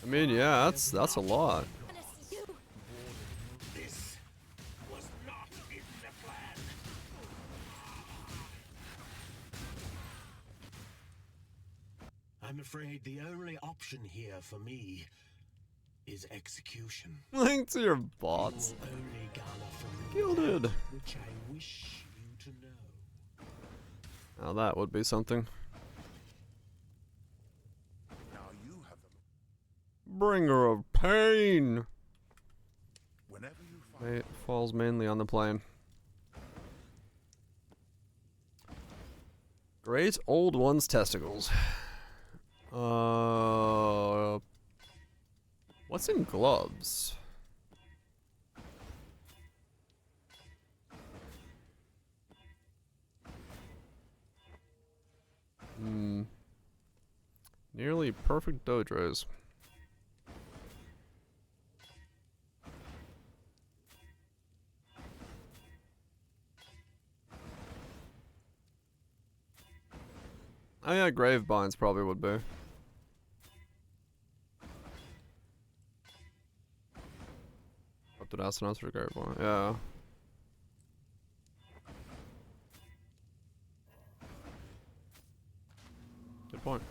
I mean, yeah, that's a lot. This was not in the plan. I'm afraid the only option here for me is execution. Link to your bots. Gilded. Which I wish you to know. Now that would be something. Now you have the Bringer of pain. whenever you find It falls mainly on the plane. Great old one's testicles. What's in gloves? Nearly perfect dodros. Oh yeah, grave binds probably would be. Up to astronauts for grave bind, yeah. Good point.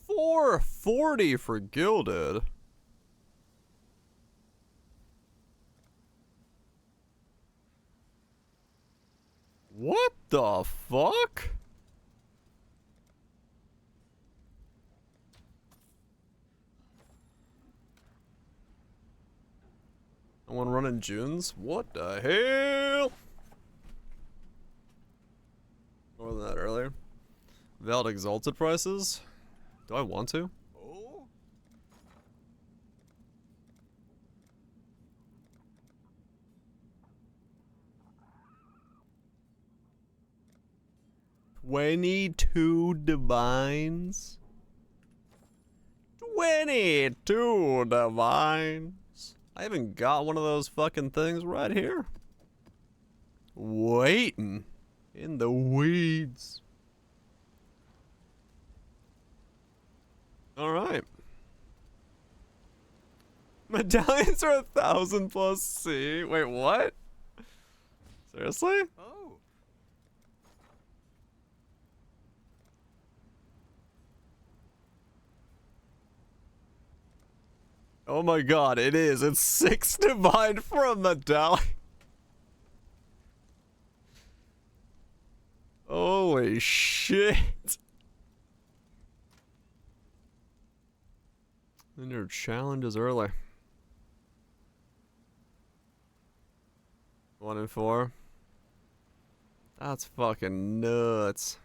$440 for gilded. What the fuck? I want to run in June's? What the hell? More than that earlier. Valid exalted prices? Do I want to? Oh? $22 divines? 22 divines? I haven't got one of those fucking things right here. Waiting in the weeds. Alright. Medallions are 1,000 plus C. Wait, what? Seriously? Oh. Oh my god, it is. It's 6 divine for a medallion. Holy shit. And your challenge is early. 1 and 4. That's fucking nuts.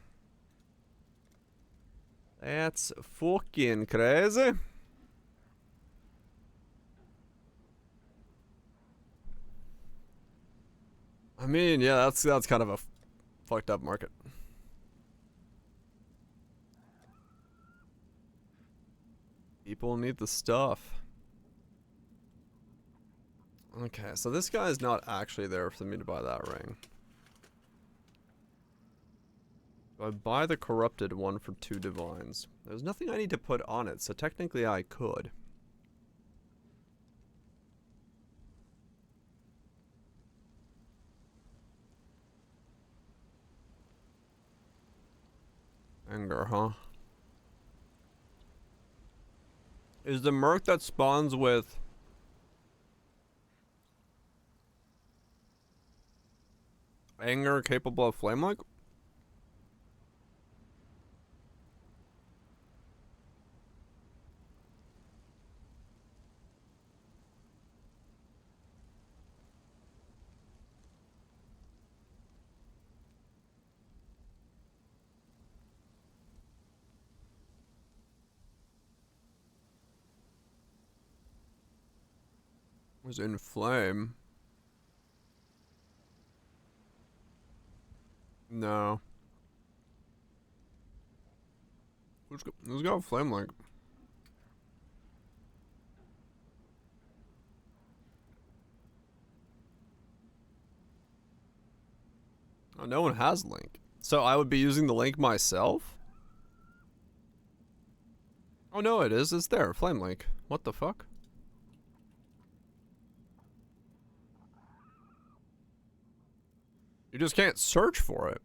That's fucking crazy. I mean, yeah, that's kind of a fucked up market. People need the stuff. Okay, so this guy is not actually there for me to buy that ring. Do I buy the corrupted one for 2 divines? There's nothing I need to put on it, so technically I could. Anger, huh? Is the merc that spawns with anger capable of flame like? Was in flame. No. Who's got flame like? Oh, no one has link. So I would be using the link myself? Oh no, it is. It's there. Flame link. What the fuck? You just can't search for it.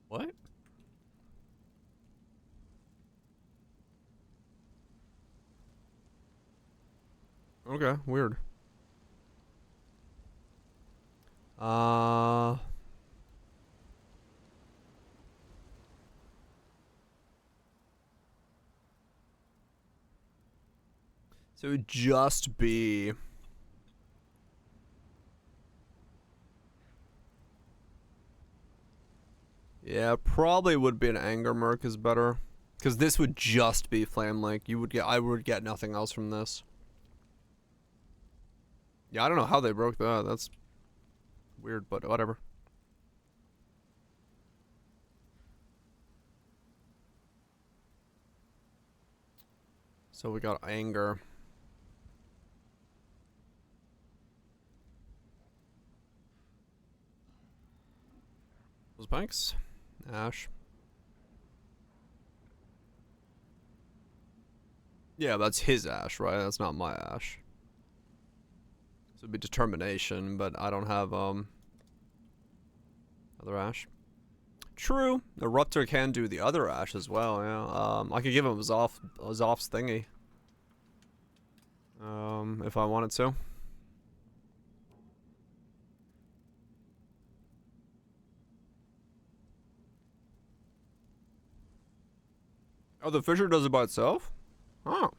What? Okay, weird. So it would just be... Yeah, probably would be an anger merc is better. Because this would just be flame link. I would get nothing else from this. Yeah, I don't know how they broke that. That's weird, but whatever. So we got anger. Those banks? Ash. Yeah, that's his ash, right? That's not my ash. So it'd be determination, but I don't have other ash. True. The Ruptor can do the other ash as well, yeah. I could give him Zoff's thingy. If I wanted to. Oh, the Fisher does it by itself? Oh.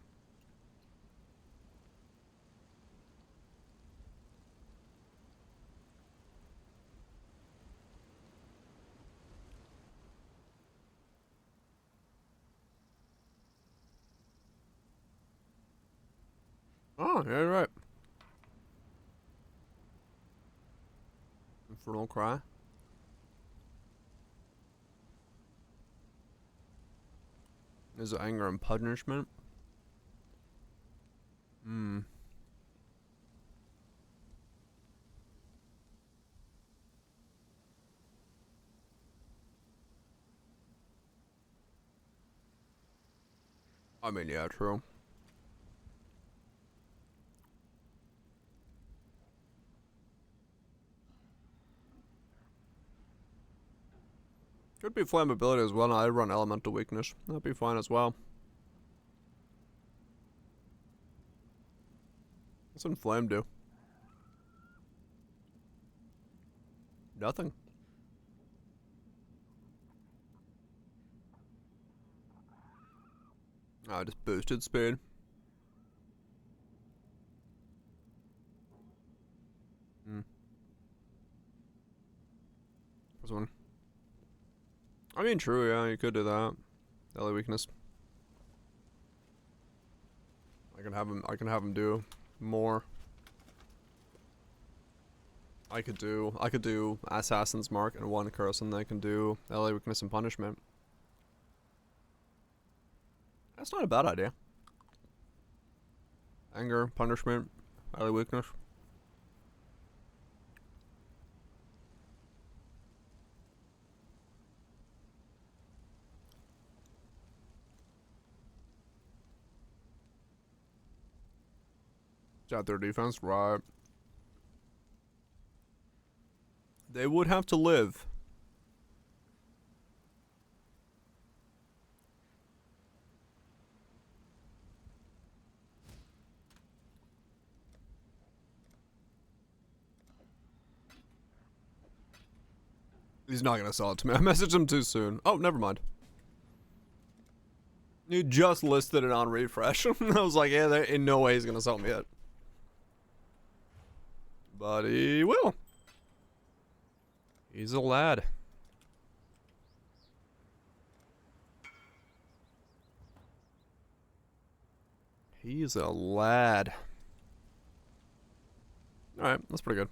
Oh, yeah, you're right. Infernal Cry. Is it anger and punishment? Hmm. I mean, yeah, true. Could be flammability as well. No, I run elemental weakness. That'd be fine as well. What's inflame do? Nothing. I just boosted speed. This one. I mean, true, yeah, you could do that. Daily weakness. I can have him do more. I could do Assassin's Mark and one curse, and they can do LA weakness and punishment. That's not a bad idea. Anger, punishment, LA weakness. Is that their defense? Right. They would have to live. He's not gonna sell it to me. I messaged him too soon. Oh, never mind. You just listed it on refresh. I was like, yeah, there in no way he's gonna sell me it. But he will. He's a lad. He's a lad. Alright, that's pretty good.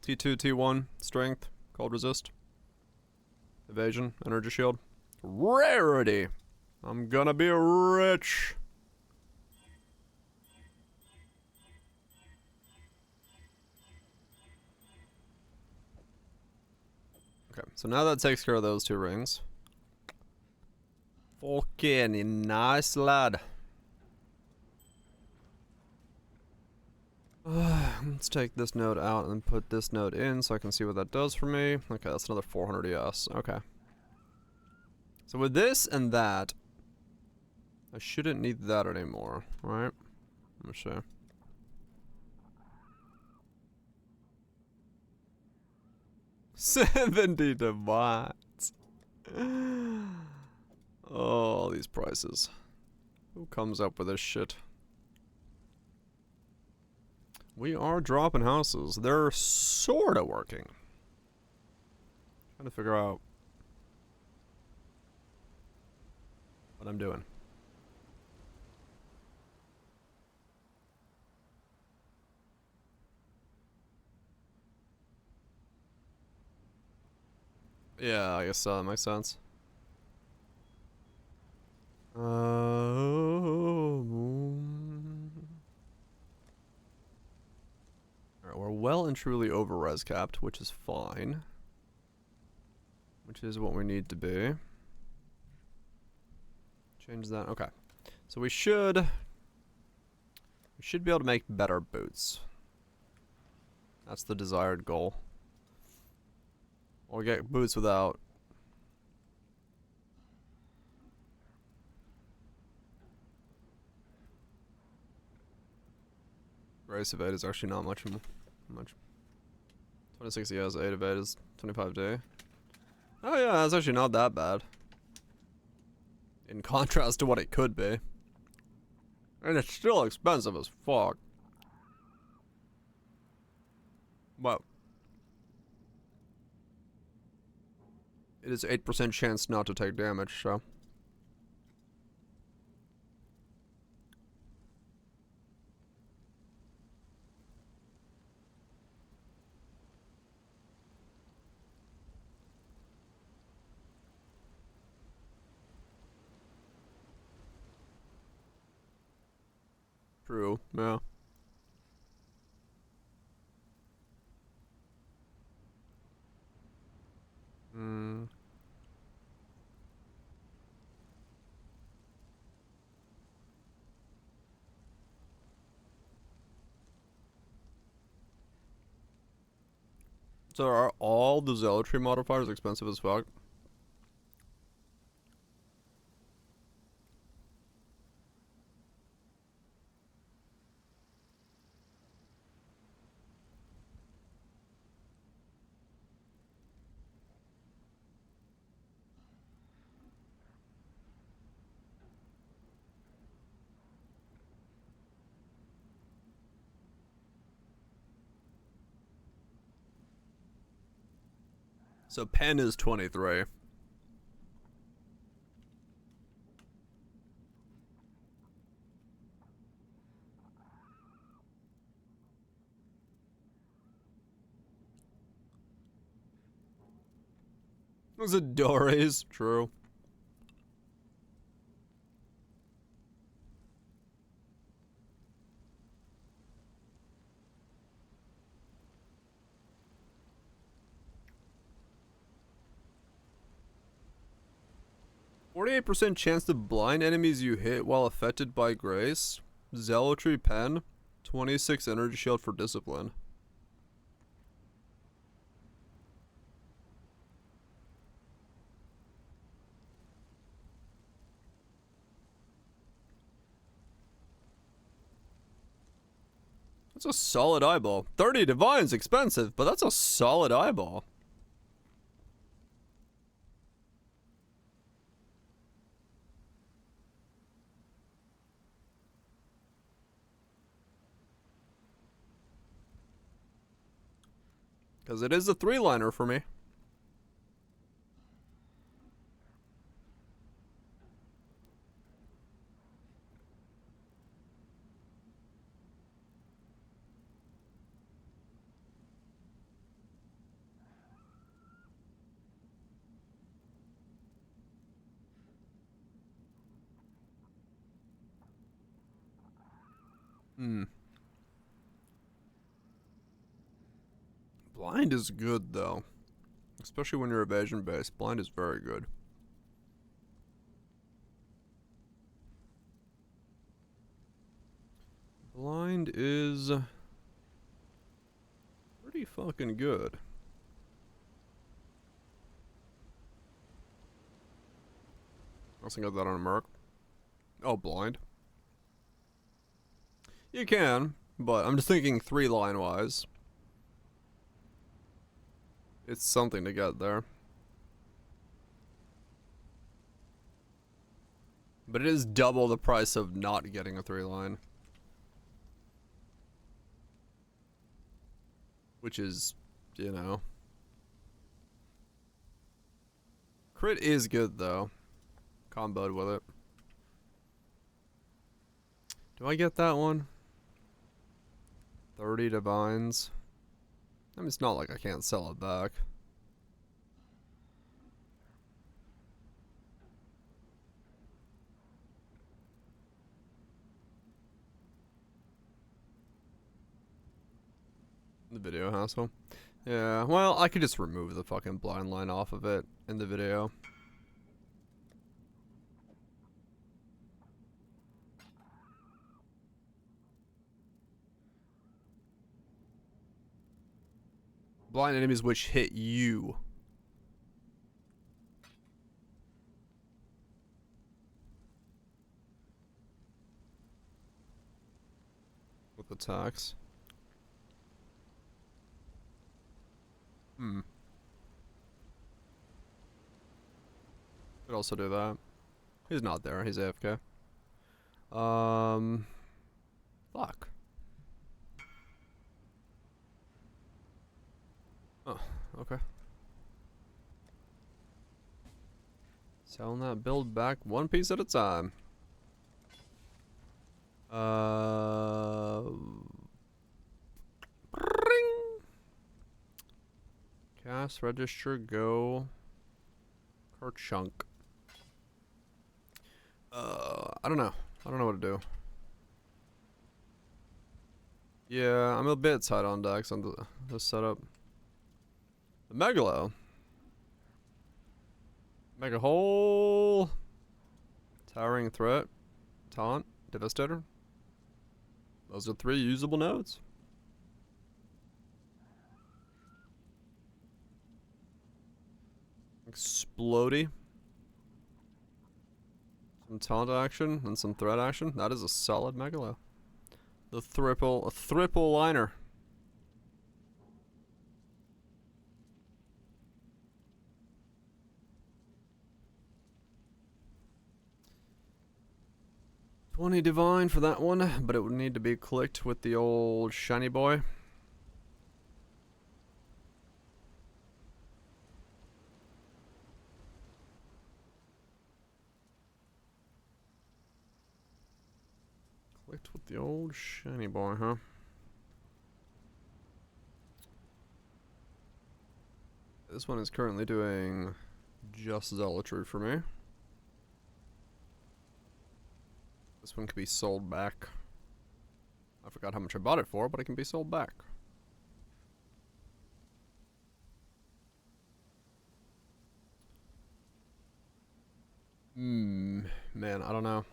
T2, T1, strength, cold resist. Evasion, energy shield. Rarity! I'm gonna be rich! Okay, so now that takes care of those two rings. Fucking nice, lad. Let's take this node out and put this node in so I can see what that does for me. Okay, that's another 400 ES. Okay. So with this and that, I shouldn't need that anymore, right? Let me see. $70 divines. Oh, these prices. Who comes up with this shit? We are dropping houses. They're sorta working. Trying to figure out what I'm doing. Yeah, I guess that makes sense. Alright, we're well and truly over res capped, which is fine. Which is what we need to be. Change that. Okay. So we should be able to make better boots. That's the desired goal. Or get boots without race evade is actually not much. 26 ES, 8 evade is 25 day. Oh yeah, that's actually not that bad. In contrast to what it could be. And it's still expensive as fuck. But it is 8% chance not to take damage, so. True, yeah. So are all the zealotry modifiers expensive as fuck? So pen is 23. Was it Doris? True. %48% chance to blind enemies you hit while affected by grace. Zealotry pen. 26 energy shield for discipline. That's a solid eyeball. 30 divine's expensive, but that's a solid eyeball. Because it is a 3-liner for me. Blind is good though. Especially when you're evasion based. Blind is very good. Blind is pretty fucking good. I also got that on a mark. Oh, blind. You can, but I'm just thinking 3-line wise. It's something to get there. But it is double the price of not getting a 3-line. Which is, you know. Crit is good though. Comboed with it. Do I get that one? 30 divines. I mean, it's not like I can't sell it back. The video hassle. Yeah, well, I could just remove the fucking blind line off of it in the video. Blind enemies which hit you. With attacks. Could also do that. He's not there, he's AFK. Fuck. Oh, okay. Selling that build back one piece at a time. Cast, register, go. Card chunk. I don't know. I don't know what to do. Yeah, I'm a bit tight on decks on the setup. The Megalo. Mega Hole. Towering Threat. Taunt. Devastator. Those are 3 usable nodes. Explodey. Some taunt action and some threat action. That is a solid Megalo. A triple liner. $20 divine for that one, but it would need to be clicked with the old shiny boy. Perfect with the old shiny boy, huh? This one is currently doing just zealotry for me. This one can be sold back. I forgot how much I bought it for, but it can be sold back. Man, I don't know.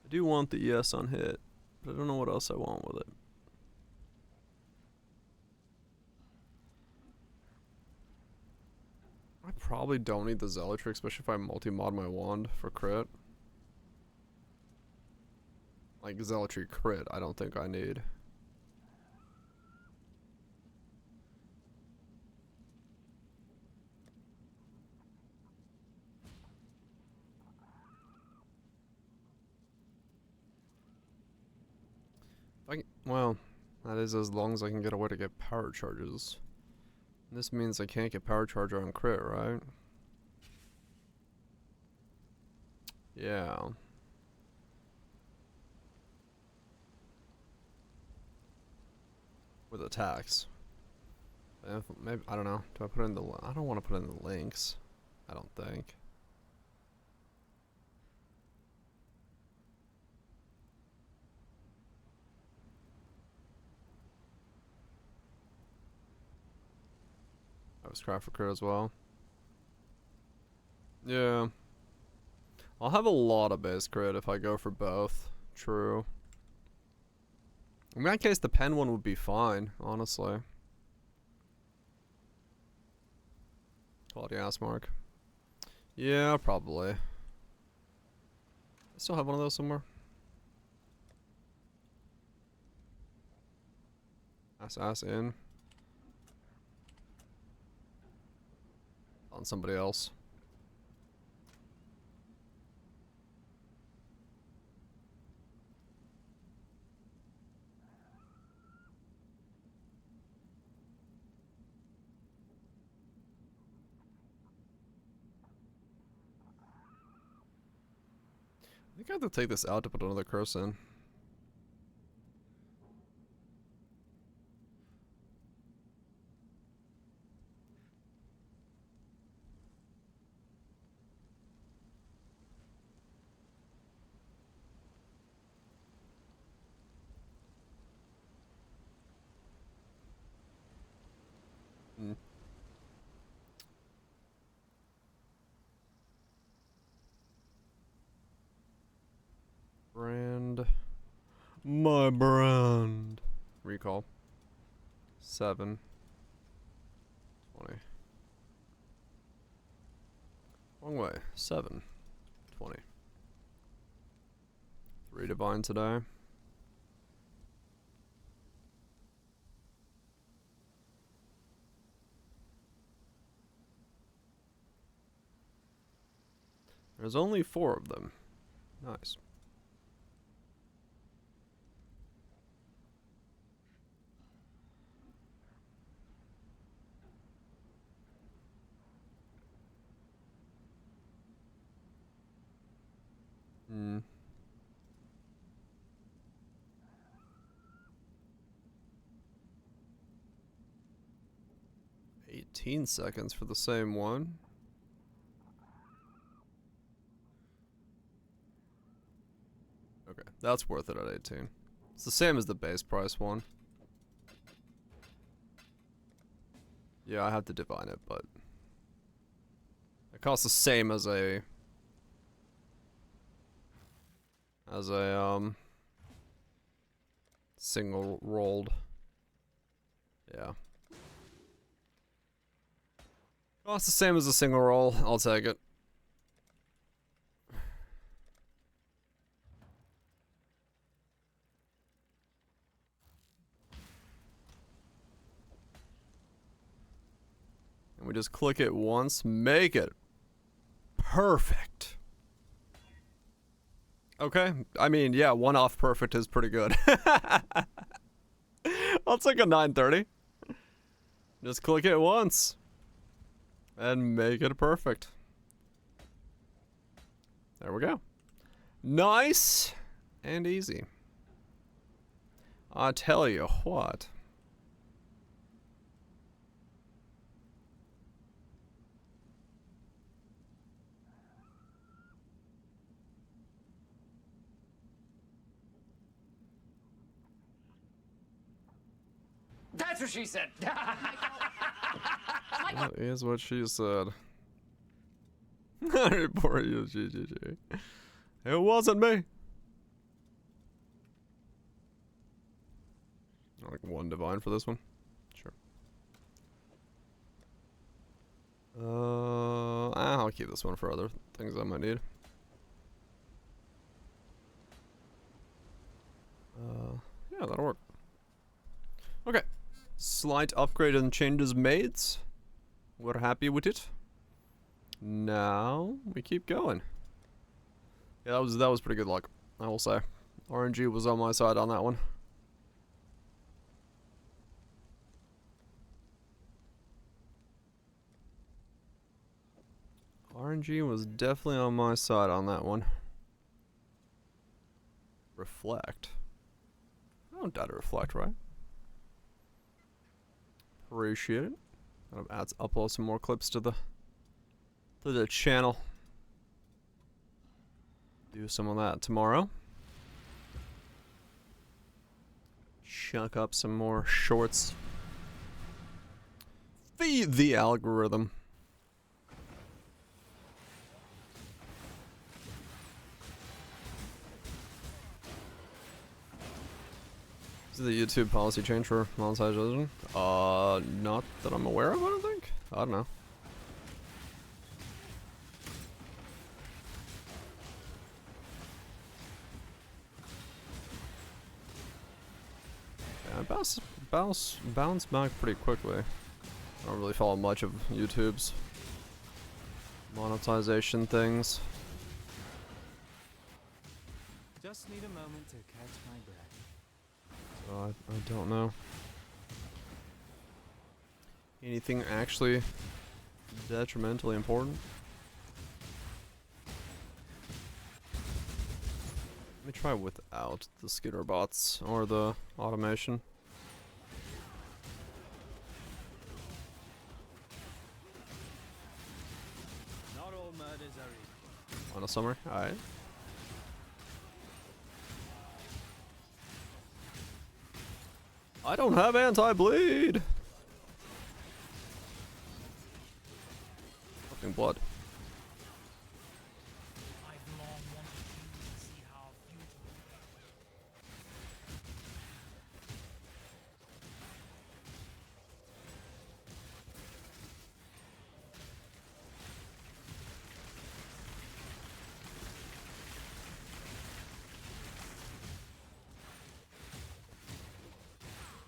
I do want the yes on hit, but I don't know what else I want with it. I probably don't need the zealotry, especially if I multi-mod my wand for crit. Like zealotry crit, I don't think I need. Well, that is as long as I can get a way to get power charges. This means I can't get power charger on crit, right? Yeah. With attacks. Maybe, I don't know. Do I put in the... I don't want to put in the links. I don't think. I was craft for crit as well. Yeah. I'll have a lot of base crit if I go for both. True. In that case, the pen one would be fine, honestly. Quality ass mark. Yeah, probably. I still have one of those somewhere. Ass in. On somebody else. I think I have to take this out to put another curse in. Brand. My brand. Recall. 7. 20. Wrong way. 7. 20. 3 divine today. There's only 4 of them. Nice. Hmm. 18 seconds for the same one. Okay, that's worth it at 18. It's the same as the base price one. Yeah, I have to divine it, but it costs the same as a single rolled. Yeah. Costs the same as a single roll. I'll take it. And we just click it once, make it perfect. Okay, I mean, yeah, one off perfect is pretty good. I'll take a 930. Just click it once. And make it perfect. There we go. Nice and easy. I tell you what. That's what she said. That is what she said. I report you, GGG. It wasn't me. Like 1 divine for this one. Sure. I'll keep this one for other things I might need. Yeah, that'll work. Okay. Slight upgrade and changes made. We're happy with it. Now we keep going. Yeah, that was pretty good luck, I will say. RNG was on my side on that one. RNG was definitely on my side on that one. Reflect. I don't doubt to reflect, right? Appreciate it. I'll upload some more clips to the channel. Do some of that tomorrow. Chuck up some more shorts. Feed the algorithm. Is the YouTube policy change for monetization? Not that I'm aware of, I don't think. I don't know. Yeah, bounce back pretty quickly. I don't really follow much of YouTube's monetization things. Just need a moment to catch my breath. So I don't know. Anything actually detrimentally important? Let me try without the skitter bots or the automation. Not all murders are equal. On a summary? Alright. I don't have anti-bleed! Fucking blood.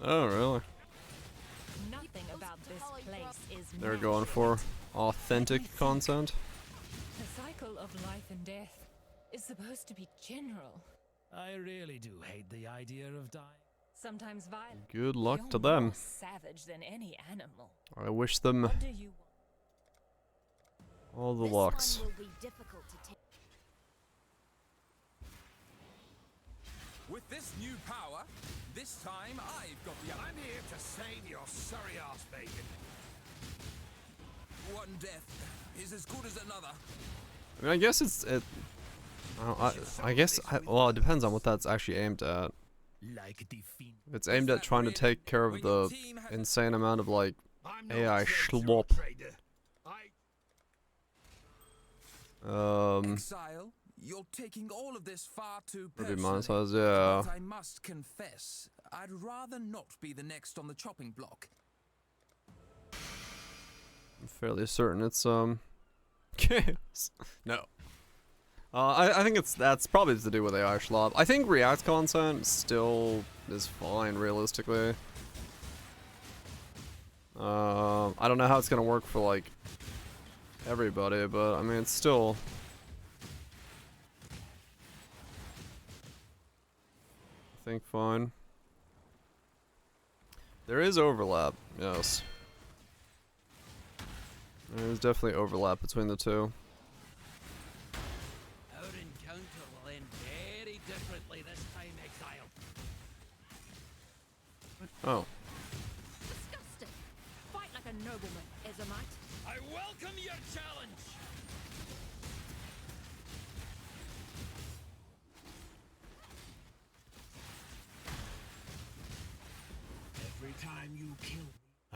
Oh, really? Nothing about this place is They're going for authentic content? The cycle of life and death is supposed to be general. I really do hate the idea of dying. Sometimes violent. Good luck You're to them. more savage than any animal. I wish them What do you all the lucks. Will be difficult to take. With this new power, this time I've got the... I'm here to save your sorry ass, bacon. One death is as good as another. I mean, I guess well, it depends on what that's actually aimed at. If it's aimed at trying to take care of the insane amount of, like, AI schlop. Exile, you're taking all of this far too Would be personally. monetized, yeah. But I must confess, I'd rather not be the next on the chopping block. I'm fairly certain it's chaos. No. I think that's probably to do with AI schlop. I think React content still is fine, realistically. I don't know how it's gonna work for, like, everybody, but I mean, it's still... I think fine. There is overlap, yes. There's definitely overlap between the two. Our encounter will end very differently this Oh. Disgusting. Fight like a nobleman, Ezomite. I welcome your challenge. Every time you kill me,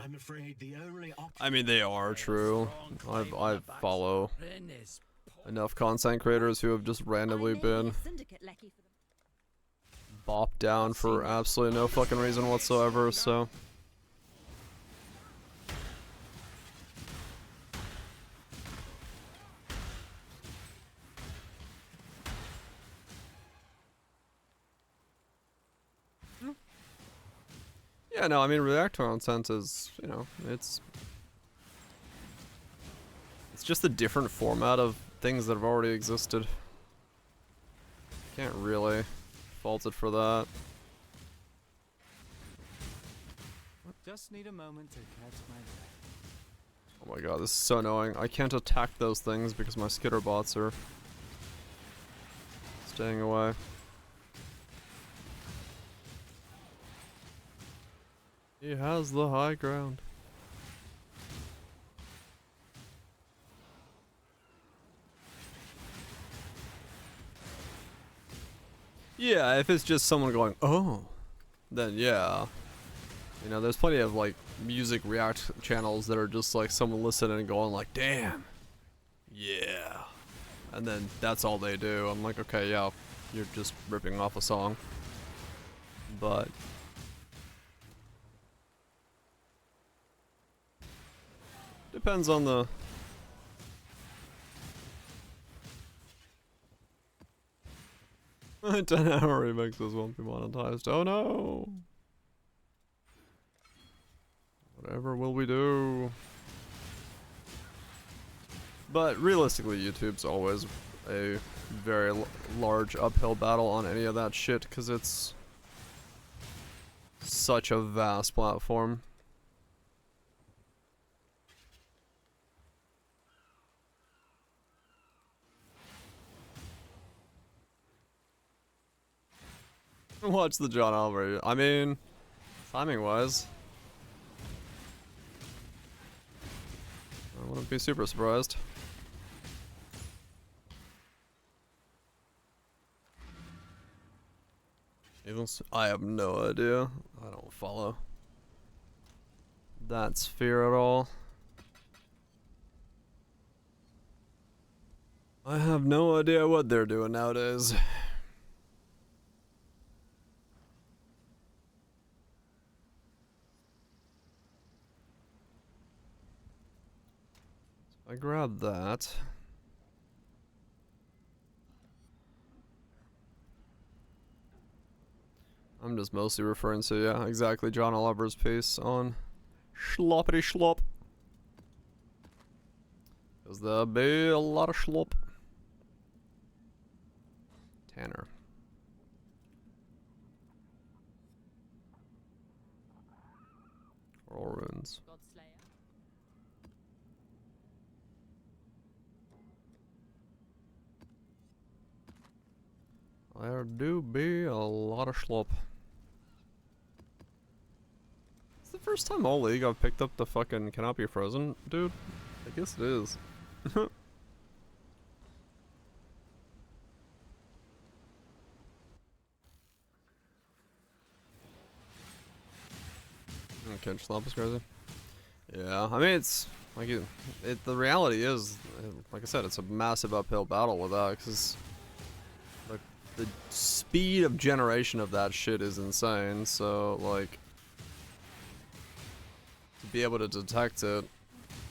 I'm afraid the only option. I mean, they are true. I follow enough content creators who have just randomly been bopped down for absolutely no fucking reason whatsoever, so. Yeah, no, I mean, reactor content is, you know, it's just a different format of things that have already existed. Can't really fault it for that. Just need a moment to catch my breath. Oh my god, this is so annoying. I can't attack those things because my skitter bots are staying away. He has the high ground. Yeah, if it's just someone going, oh, then yeah. You know, there's plenty of like music react channels that are just like someone listening and going like, damn, yeah. And then that's all they do. I'm like, okay, yeah, you're just ripping off a song. But depends on the... 10-hour remixes won't be monetized. Oh no! Whatever will we do? But realistically, YouTube's always a very large uphill battle on any of that shit, because it's such a vast platform. Watch the John Oliver. I mean, timing wise, I wouldn't be super surprised. I have no idea. I don't follow that sphere at all. I have no idea what they're doing nowadays. I grabbed that. I'm just mostly referring to, yeah, exactly, John Oliver's piece on Schloppity Schlop. Because there'll be a lot of schlop. Tanner. Coral runes. There do be a lot of schlop. It's the first time all League I've picked up the fucking Cannot Be Frozen, dude. I guess it is. Okay, schlop is crazy. Yeah, I mean it's like the reality is, like I said, it's a massive uphill battle with that, because the speed of generation of that shit is insane, so, like, to be able to detect it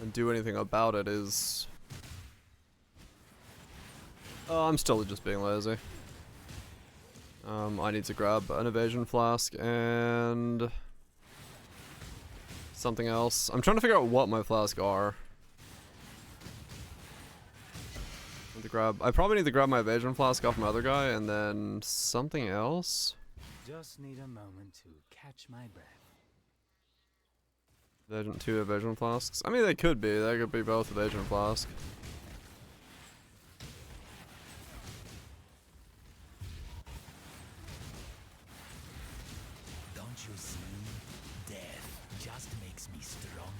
and do anything about it is... Oh, I'm still just being lazy. I need to grab an evasion flask and... something else. I'm trying to figure out what my flasks are. I probably need to grab my evasion flask off my other guy, and then something else. Just need a moment to catch my breath. Two evasion flasks. I mean, they could be. They could be both evasion flask. Don't you see? just makes me stronger.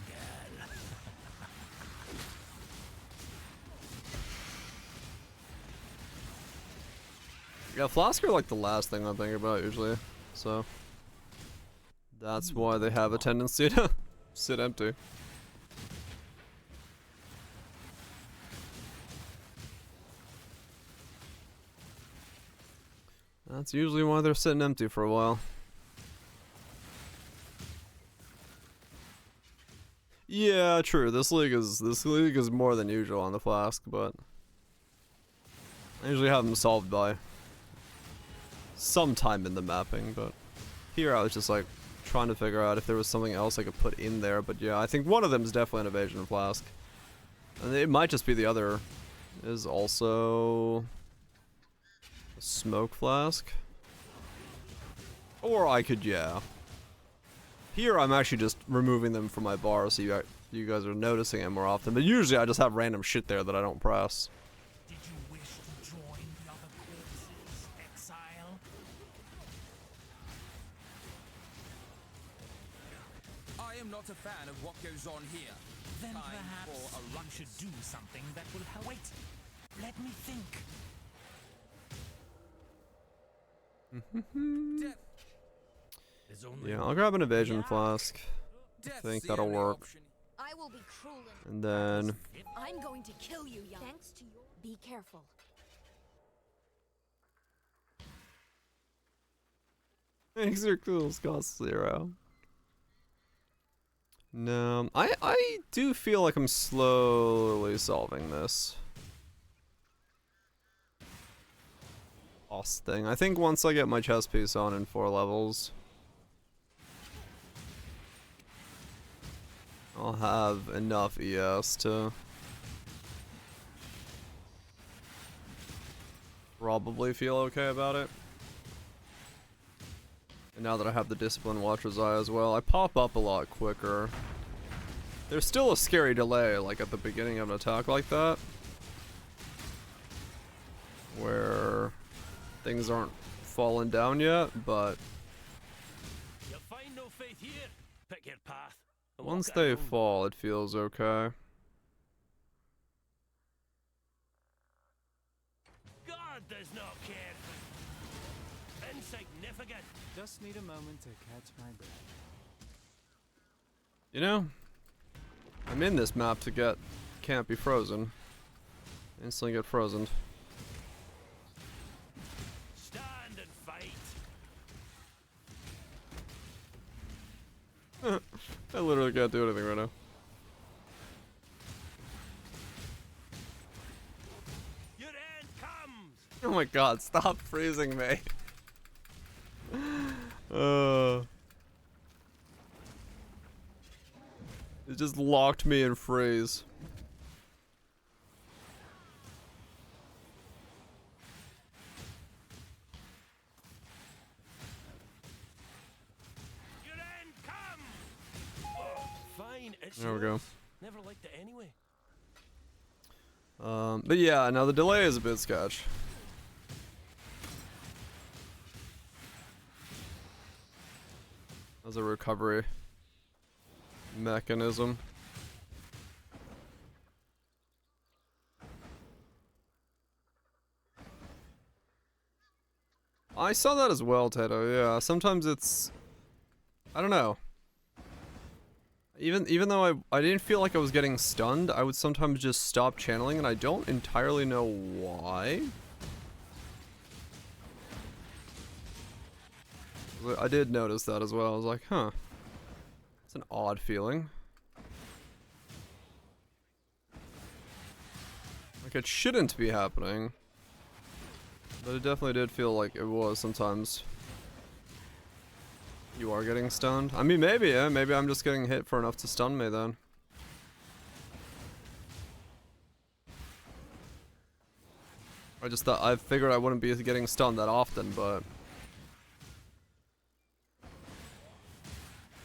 Yeah, flask are like the last thing I'm thinking about usually, so that's why they have a tendency to sit empty. That's usually why they're sitting empty for a while. Yeah, true. This league is more than usual on the flask, but I usually have them solved by sometime in the mapping. But here I was just like trying to figure out if there was something else I could put in there. But yeah, I think one of them is definitely an evasion flask, and it might just be the other is also a smoke flask, or I could Here I'm actually just removing them from my bar so you guys are noticing it more often. But usually I just have random shit there that I don't press. Did you wish to join the other corpses, exile? I am not a fan of what goes on here. Then Time perhaps for a you should do something that will help. Wait, let me think. Yeah, I'll grab an evasion flask. I think that'll work. I will be cruel And then I'm going to kill you, young. Thanks to your. Be careful. Extra cools cost 0. No, I do feel like I'm slowly solving this boss thing. I think once I get my chess piece on in 4 levels, I'll have enough ES to probably feel okay about it. And now that I have the Discipline Watcher's Eye as well, I pop up a lot quicker. There's still a scary delay, like at the beginning of an attack like that, where things aren't falling down yet, but You'll find no faith here. Pick your path. once they fall, it feels okay. God does not care. Insignificant. Just need a moment to catch my breath. You know, I'm in this map to get can't be frozen. Instantly get frozen. Stand and fight. I literally can't do anything right now. Your end comes. Oh my god, stop freezing me. It just locked me in freeze. Your end comes. Fine, it's There we go. yours. Never liked it anyway. But yeah, now the delay is a bit sketch. As a recovery mechanism. I saw that as well, Tato. Yeah, sometimes it's, I don't know. Even though I didn't feel like I was getting stunned, I would sometimes just stop channeling, and I don't entirely know why. I did notice that as well. I was like, huh. It's an odd feeling. Like, it shouldn't be happening. But it definitely did feel like it was sometimes. You are getting stunned? I mean, maybe, yeah. Maybe I'm just getting hit for enough to stun me then. I just thought, I figured I wouldn't be getting stunned that often, but...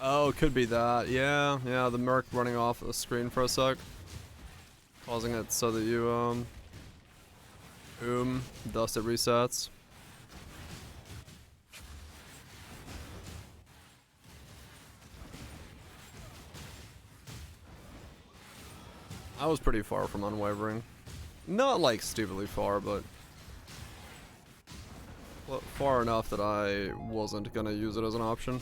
Oh, it could be that. Yeah, the Merc running off the screen for a sec. Causing it so that you, thus it resets. I was pretty far from unwavering. Not like stupidly far, but far enough that I wasn't gonna use it as an option.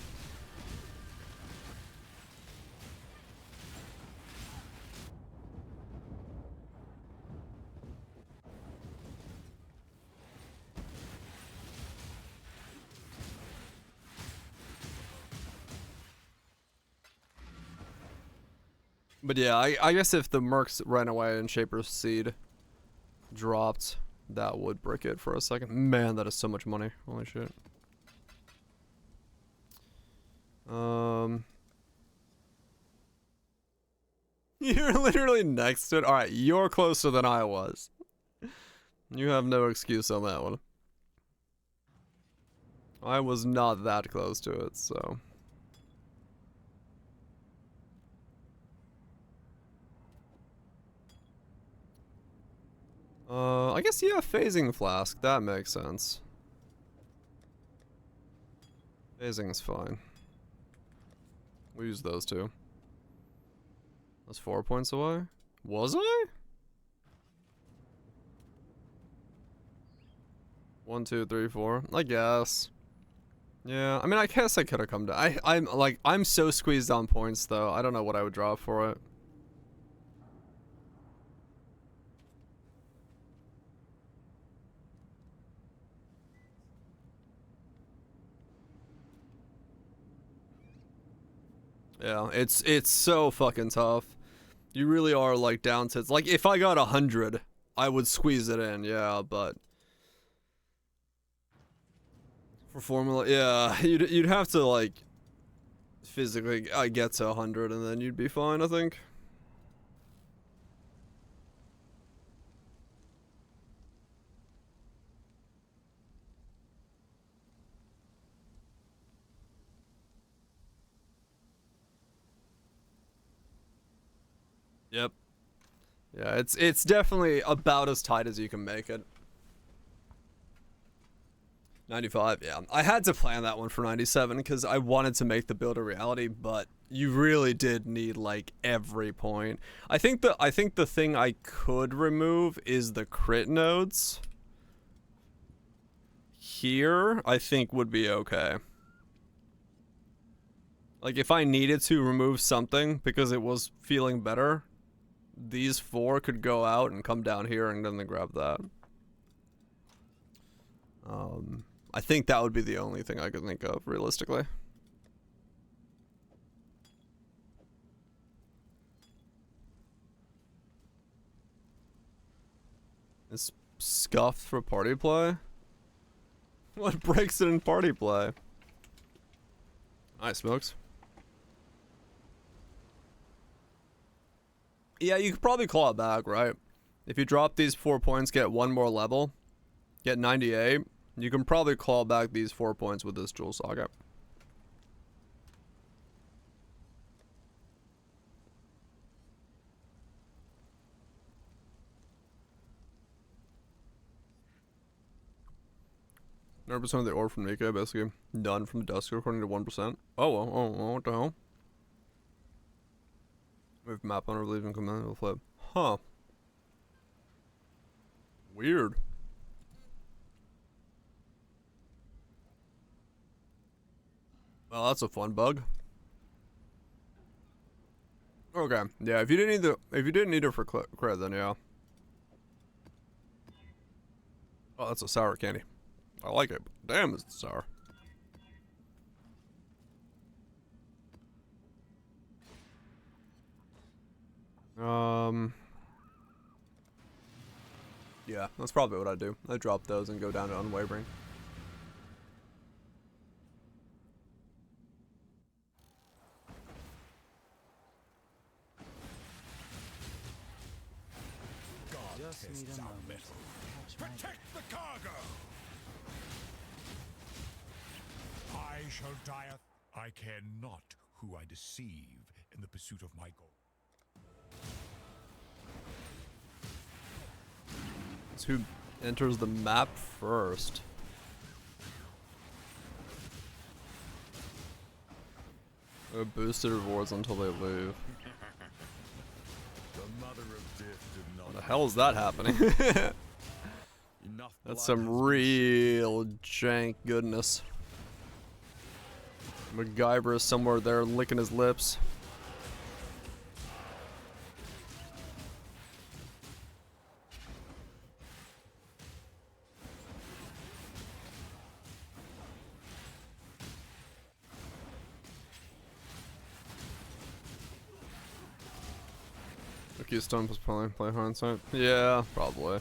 But yeah, I guess if the Mercs ran away and Shaper's Seed dropped, that would brick it for a second. Man, that is so much money. Holy shit. You're literally next to it. Alright, you're closer than I was. You have no excuse on that one. I was not that close to it, so... I guess, yeah, phasing flask. That makes sense. Phasing's fine. We use those two. That's 4 points away? Was I? 1, 2, 3, 4. I guess. Yeah, I mean, I guess I could have come down. I'm so squeezed on points, though. I don't know what I would draw for it. Yeah, it's so fucking tough. You really are like down to, like, if I got 100, I would squeeze it in, yeah, but for formula, yeah, you'd have to like physically get to 100 and then you'd be fine, I think. Yep. Yeah, it's definitely about as tight as you can make it. 95, yeah. I had to plan that one for 97 because I wanted to make the build a reality, but you really did need like every point. I think the thing I could remove is the crit nodes. Here, I think would be okay. Like if I needed to remove something because it was feeling better, these 4 could go out and come down here and then grab that. I think that would be the only thing I could think of, realistically. It's scuffed for party play? What breaks it in party play? Nice, Smokes. Yeah, you could probably claw it back, right? If you drop these 4 points, get 1 more level, get 98, you can probably claw back these 4 points with this Jewel Socket. % of the ore from Nika, basically done from the dusk according to 1%. Oh, what the hell? Move map on relief and command will flip. Huh. Weird. Well, that's a fun bug. Okay, yeah. If you didn't need it for crit, then yeah. Oh, that's a sour candy. I like it. Damn, it's sour. Yeah, that's probably what I'd do. I'd drop those and go down to unwavering. Just need a moment. Protect the cargo! I shall dieth. I care not who I deceive in the pursuit of my goal. It's who enters the map first. Boosted rewards until they leave. The mother of The hell is that happening? That's some real jank goodness. MacGyver is somewhere there licking his lips. Keystone plus play hindsight. Yeah, probably.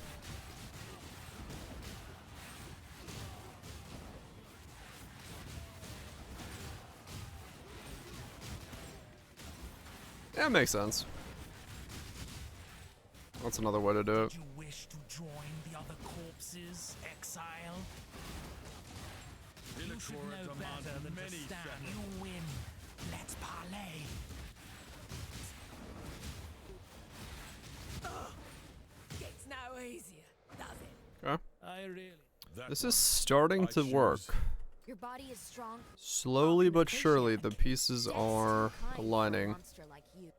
Yeah, makes sense. That's another way to do it. You wish to join the other corpses, exile? You should know better than to stand. You win. Let's parlay. It's no easier, does it? Okay. I really. This is starting to work. Your body is strong. Slowly but surely, the pieces are aligning. Monster like you.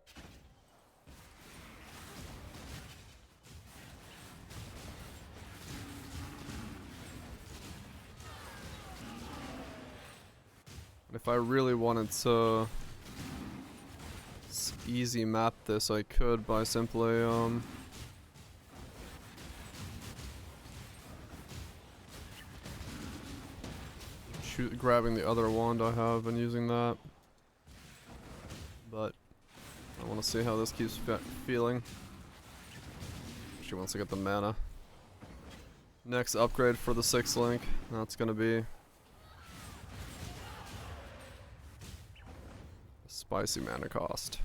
If I really wanted to easy map this, I could by simply grabbing the other wand I have and using that. But I want to see how this keeps feeling. She wants to get the mana. Next upgrade for the 6th link, that's gonna be spicy mana cost.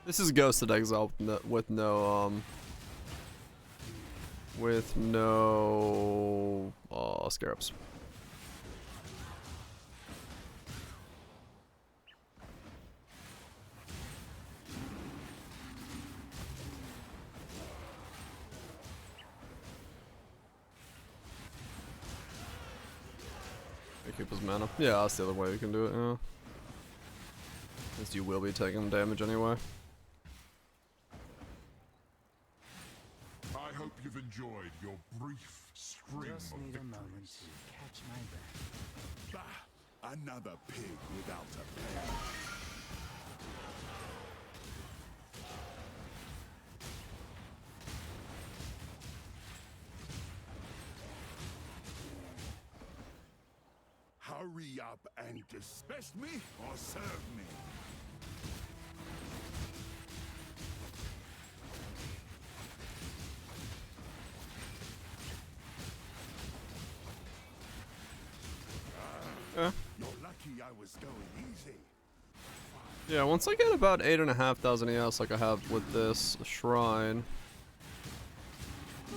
This is Ghosted Exile with no scarabs. Keep his mana. Yeah, that's the other way we can do it, yeah. Because you will be taking damage anyway. I hope you've enjoyed your brief string Just of need a victories. moment to catch my breath. Bah! Another pig without a pair. Hurry up and dismiss me or serve me. Yeah. You're lucky I was going easy. Yeah, once I get about 8,500 ES like I have with this shrine,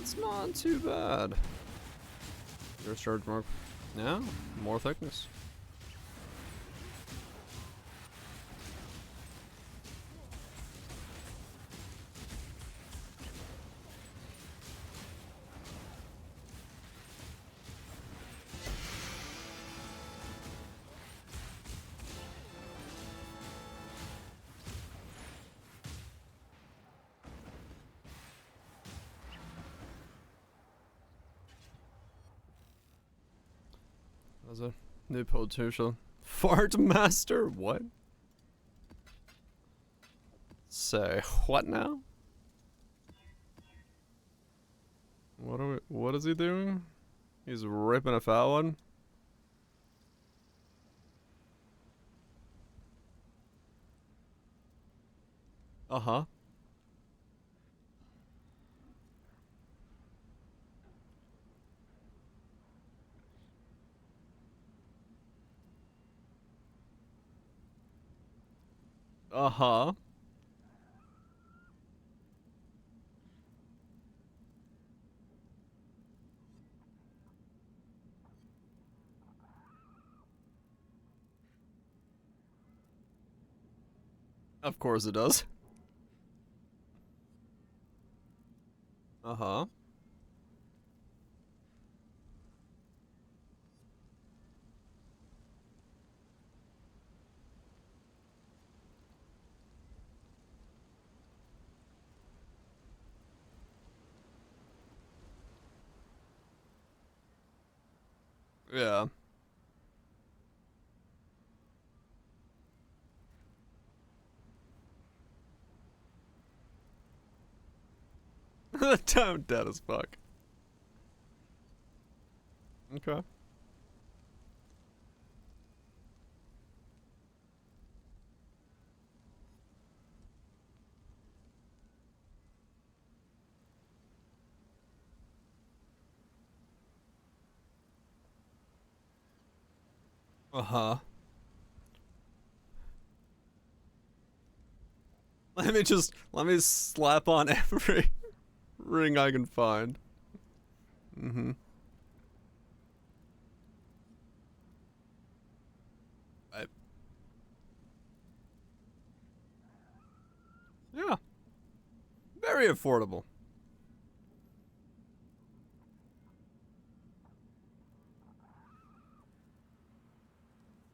it's not too bad. Your charge mark. Yeah, more thickness. As a new politician. Fart master? What? Say, what now? What is he doing? He's ripping a foul one? Uh-huh. Uh-huh. Of course it does. Uh-huh. Yeah. The town dead as fuck. Okay. Uh-huh. Let me slap on every ring I can find. Mm-hmm. Yeah. Very affordable.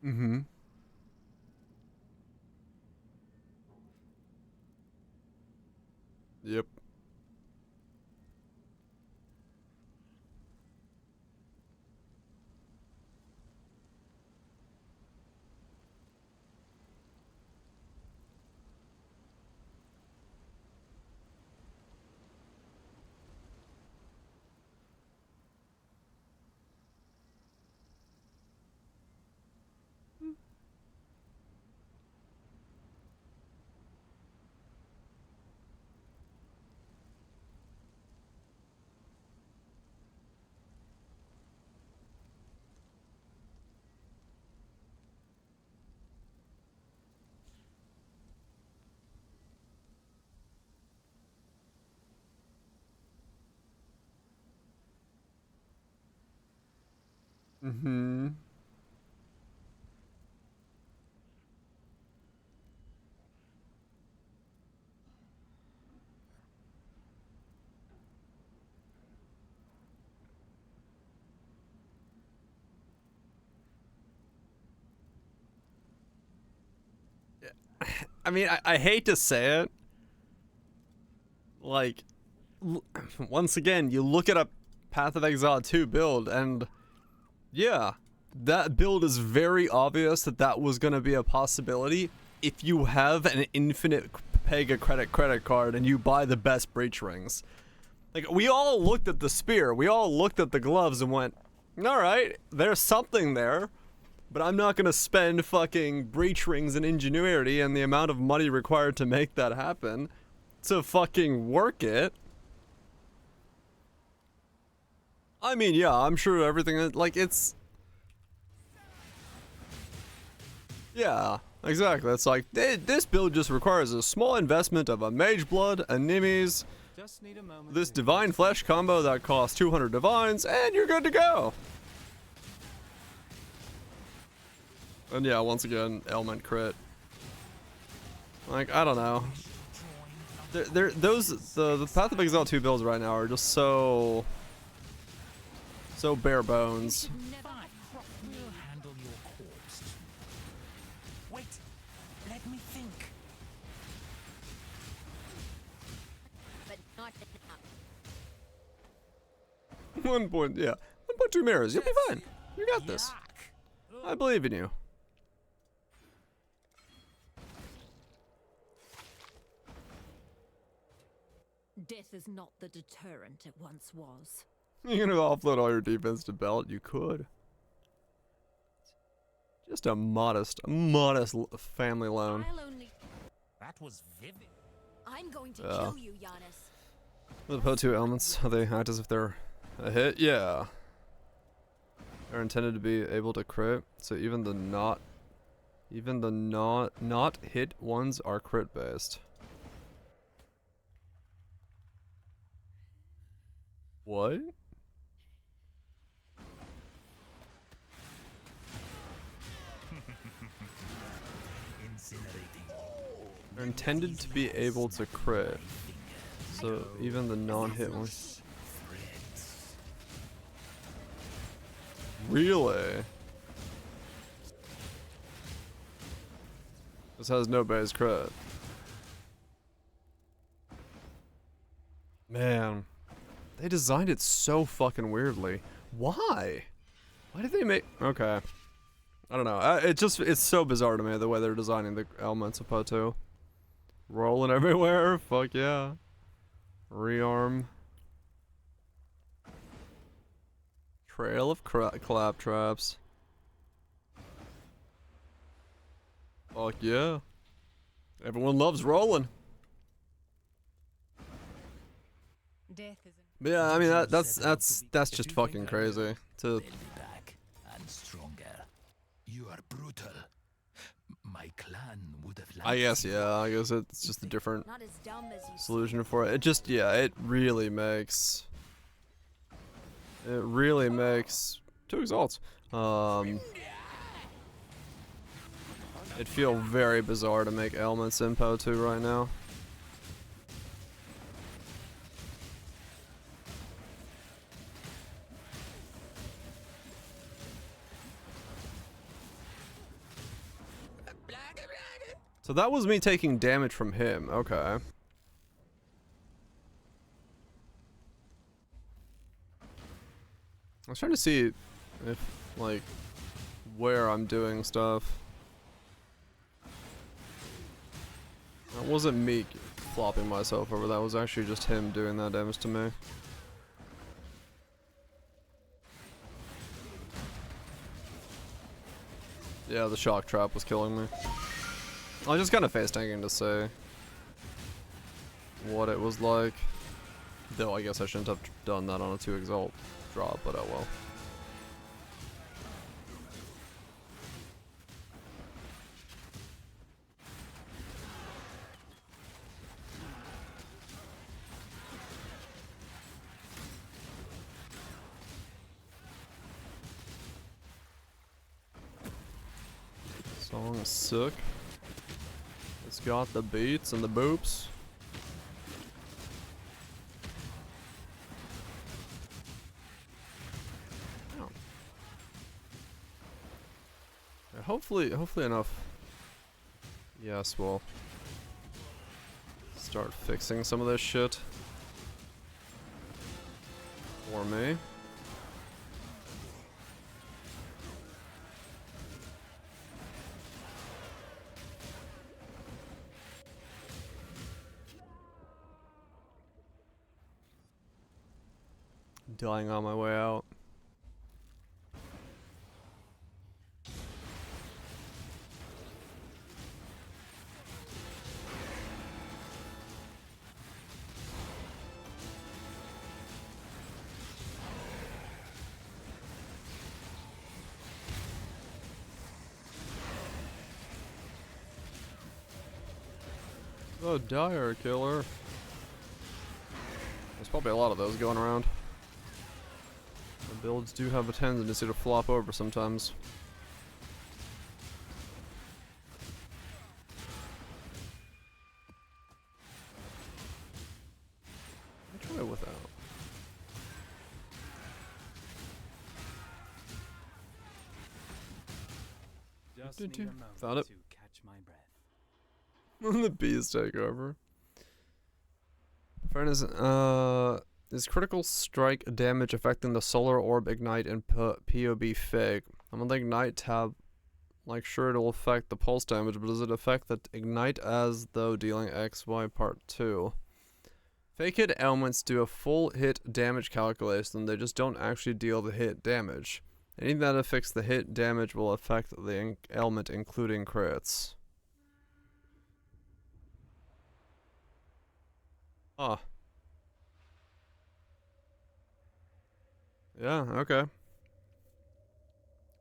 Mm-hmm. Yep. Mm-hmm. I mean, I hate to say it. Like, once again, you look at a Path of Exile 2 build, and yeah, that build is very obvious that that was going to be a possibility if you have an infinite Pega credit card and you buy the best breach rings. Like, we all looked at the spear, we all looked at the gloves and went, alright, there's something there, but I'm not going to spend fucking breach rings and ingenuity and the amount of money required to make that happen to fucking work it. I mean, yeah, I'm sure everything, like, it's... Yeah, exactly. It's like, this build just requires a small investment of a Mage Blood, a Nimis, this Divine Flesh combo that costs 200 Divines, and you're good to go! And yeah, once again, Element crit. Like, I don't know. The Path of Exile 2 builds right now are just so bare bones. We'll handle your corpse. Wait, let me think. But not enough. 1.2 mirrors. You'll be fine. You got this. I believe in you. Death is not the deterrent it once was. You're gonna offload all your defense to belt? You could. Just a modest family loan. That was vivid. I'm going to kill you, Giannis. The Po2 elements, they act as if they're a hit? Yeah. They're intended to be able to crit, so even the not hit ones are crit based. What? They're intended to be able to crit, so even the non-hit ones. Really? This has no base crit. Man, they designed it so fucking weirdly. Why? Why did they make... Okay. I don't know. It's so bizarre to me the way they're designing the elements of Po2. Rolling everywhere. Fuck yeah. Rearm. Trail of clap traps. Fuck yeah. Everyone loves rolling. Death is But yeah, I mean that's just fucking crazy. To and stronger. You are brutal. My clan would have liked I guess it's just a different Not as dumb as you solution for it. It just it really makes two exalts. It'd feel very bizarre to make elements in Po2 right now. So that was me taking damage from him. Okay. I was trying to see if, like, where I'm doing stuff. That wasn't me flopping myself over, that was actually just him doing that damage to me. Yeah, the shock trap was killing me. I was just kind of face tanking to see what it was like. Though I guess I shouldn't have done that on a 2 exalt drop, but oh well. Song is sick. It's got the beats and the boops. Oh. Yeah, hopefully enough. Yes, we'll start fixing some of this shit for me. Dying on my way out. Oh, dire killer. There's probably a lot of those going around. The builds do have a tendency to flop over sometimes. I'll try without. Just need a moment Found it. to catch my breath. The bees take over. Fairness, is critical strike damage affecting the solar orb ignite in POB fig? I'm on the ignite tab. Like, sure, it'll affect the pulse damage, but does it affect the ignite as though dealing XY part 2? Fake hit elements do a full hit damage calculation, they just don't actually deal the hit damage. Anything that affects the hit damage will affect the element, including crits. Huh. Yeah, okay.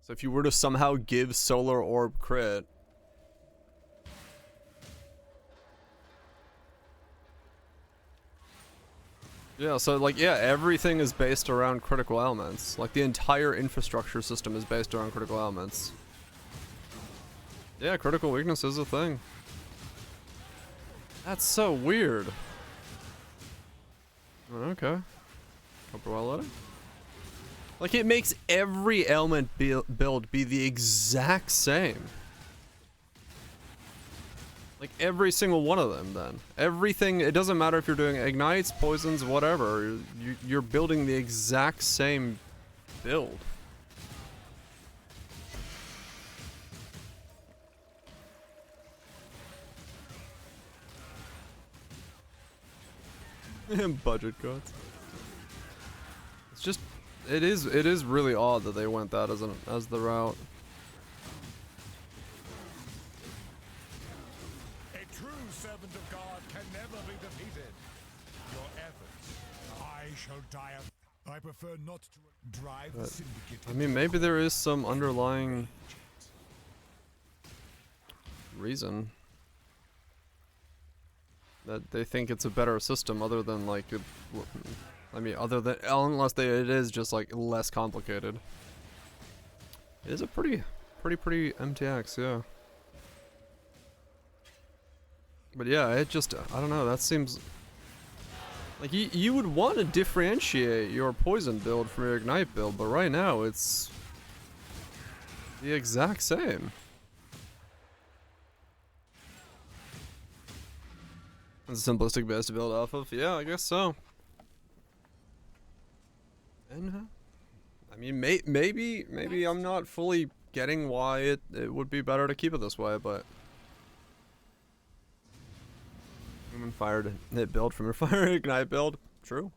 So if you were to somehow give Solar Orb crit... Yeah, so like, yeah, everything is based around critical elements. Like, the entire infrastructure system is based around critical elements. Yeah, critical weakness is a thing. That's so weird. Okay. Hope we're well at it. Like, it makes every element build be the exact same. Like, every single one of them, then. Everything, it doesn't matter if you're doing ignites, poisons, whatever. You're building the exact same build. Budget cuts. It's just, it is really odd that they went that as the route. A true servant of God can never be defeated. Your efforts. I shall die of. I prefer not to drive the But, syndicate. I mean, maybe there is some underlying reason that they think it's a better system, other than like, I mean, other than unless it is just like less complicated. It is a pretty MTX, yeah. But yeah, it just, I don't know, that seems like you would want to differentiate your poison build from your ignite build, but right now it's the exact same. It's a simplistic base to build off of. Yeah, I guess so. And I mean, maybe I'm not fully getting why it would be better to keep it this way, but human fire to hit build from your fire ignite build. True.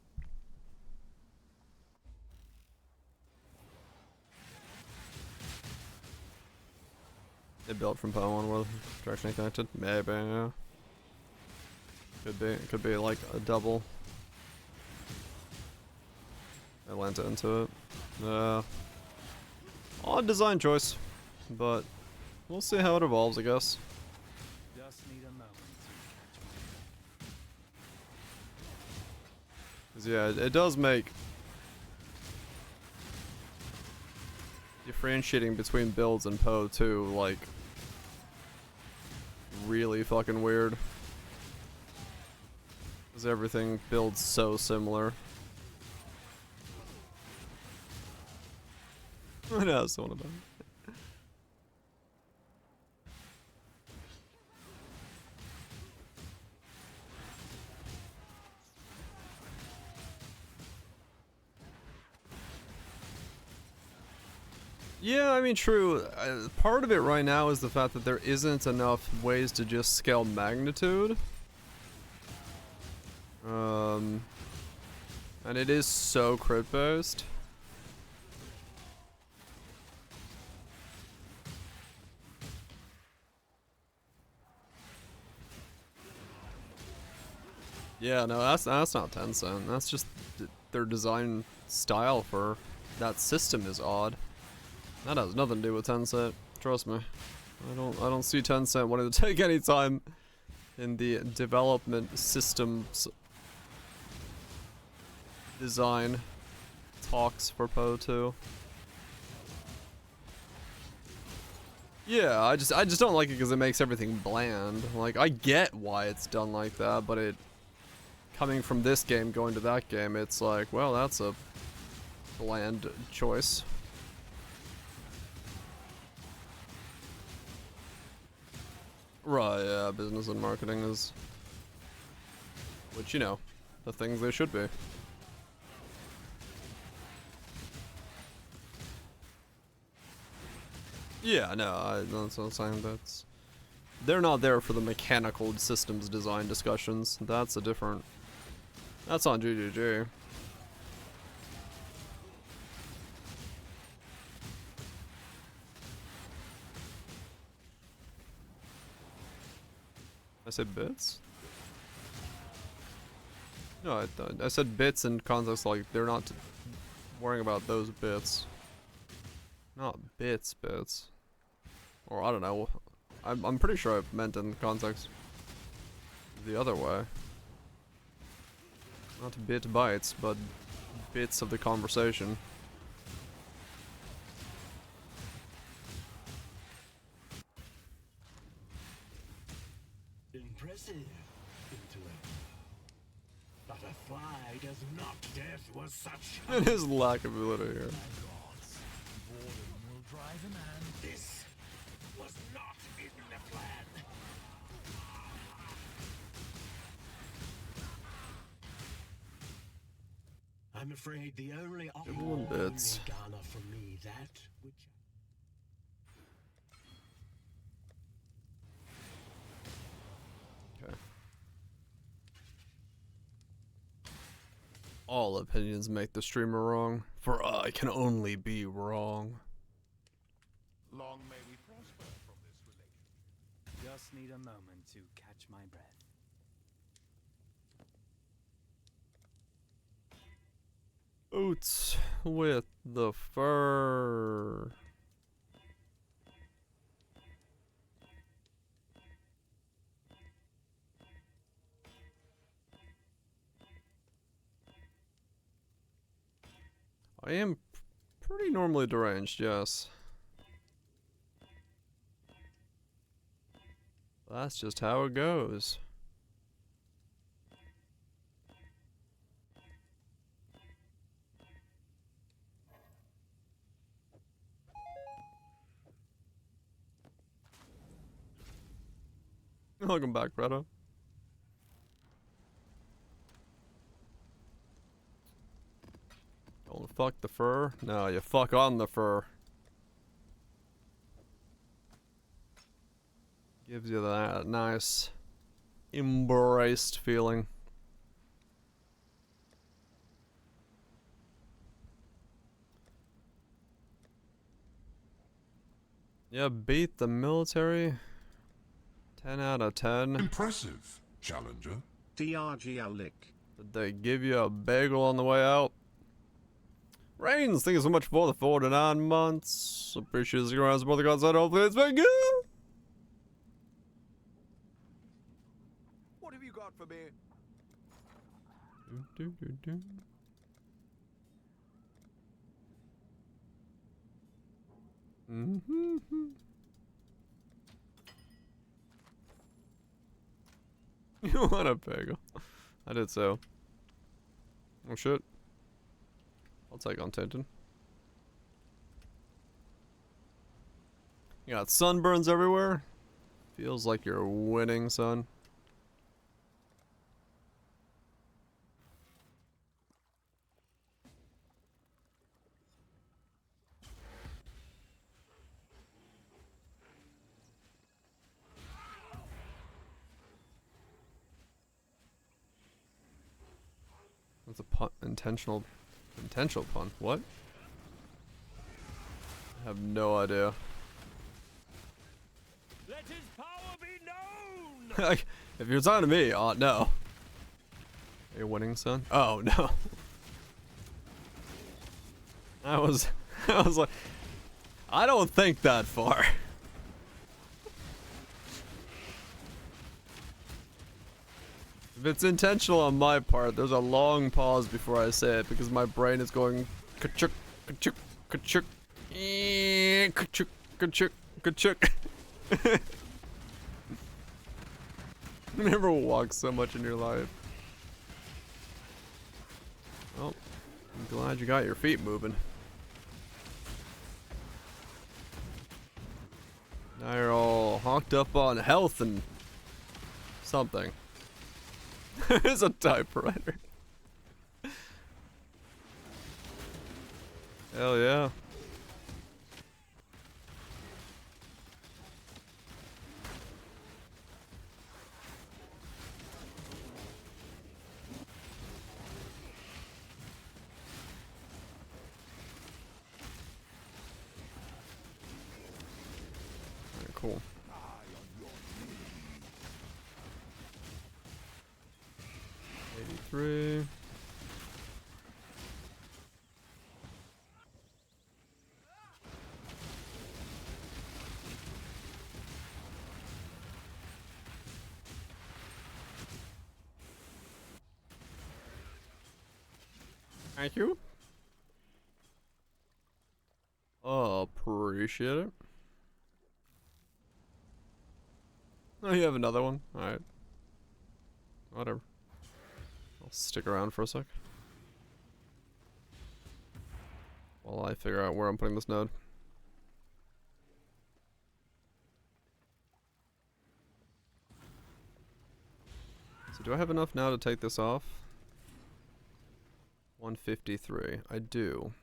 It built from Poe on with direction connected. Maybe, yeah. Could be like a double. I lent it into it. Odd design choice, but we'll see how it evolves, I guess. Just need a moment to catch 'Cause yeah, it does make differentiating between builds and Poe too, like, really fucking weird. Because everything builds so similar. I know, so about it. Yeah, I mean, true. Part of it right now is the fact that there isn't enough ways to just scale magnitude. And it is so crit based. Yeah, no, that's not Tencent. That's just their design style for that system is odd. That has nothing to do with Tencent. Trust me. I don't see Tencent wanting to take any time in the development systems design talks for Poe 2. Yeah, I just don't like it because it makes everything bland. Like, I get why it's done like that, but it coming from this game going to that game, it's like, well, that's a bland choice. Right, yeah, business and marketing is, which, you know, the things they should be. Yeah, no, that's what I'm saying. They're not there for the mechanical systems design discussions. That's a different, that's on GGG. I said bits? No, I said bits in context like they're not worrying about those bits. Not bits. Or I don't know. I'm pretty sure I meant in the context the other way. Not bit bytes, but bits of the conversation. Impressive, intellect. But a fly does not death was such. And his lack of ability here. Boredom will drive a man. This was not in the plan. I'm afraid the only Everyone bits. garner from me that which. Okay. All opinions make the streamer wrong, for I can only be wrong. Long may we prosper from this relation. Just need a moment to catch my breath. Boots with the fur. I am pretty normally deranged, yes. That's just how it goes. Welcome back, Greta. Don't fuck the fur? No, you fuck on the fur. Gives you that nice embraced feeling. Yeah, beat the military. 10 out of 10. Impressive, challenger. DRG Lick. Did they give you a bagel on the way out? Reigns, thank you so much for the 49 months. Appreciate the around support the content. Hopefully it's been good. What have you got for me? You want a bagel? I did so. Oh shit. I'll take on Tintin. You got sunburns everywhere. Feels like you're winning, son. That's a pun. Intentional pun. What? I have no idea. Let his power be known! If you're talking to me, no. Are you winning, son? Oh, no. I was like, I don't think that far. If it's intentional on my part, there's a long pause before I say it because my brain is going ka-chuk, ka-chuk, ka-chuk, ka-chuk, ka-chuk, ka-chuk. You never walk so much in your life. Well, I'm glad you got your feet moving. Now you're all honked up on health and something. There's a typewriter. Hell yeah. Alright, cool. 83. Thank you. Appreciate it. Oh, you have another one? Alright. Whatever. I'll stick around for a sec. While I figure out where I'm putting this node. So do I have enough now to take this off? 153. I do.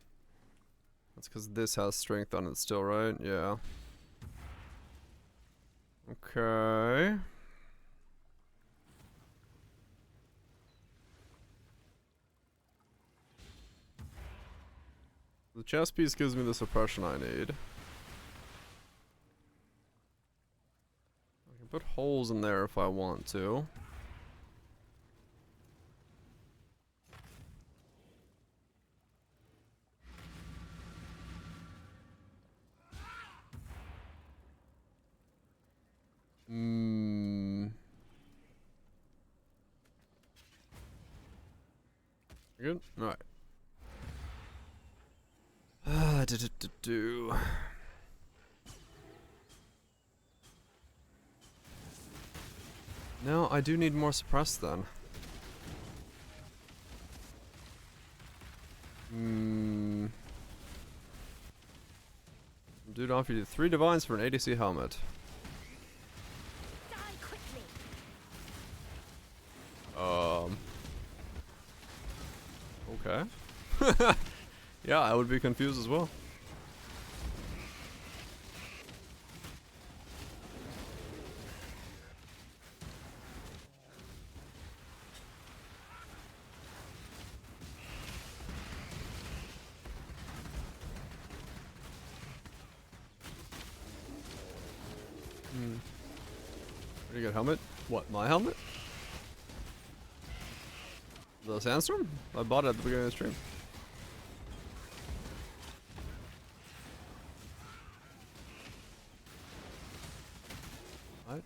That's because this has strength on it still, right? Yeah. Okay. The chest piece gives me the suppression I need. I can put holes in there if I want to. Good? Alright. No, I do need more suppressed then. Dude, offer you 3 divines for an ADC helmet. Die quickly. Okay. Yeah, I would be confused as well. Pretty good helmet. What, my helmet? The Sandstorm? I bought it at the beginning of the stream. What?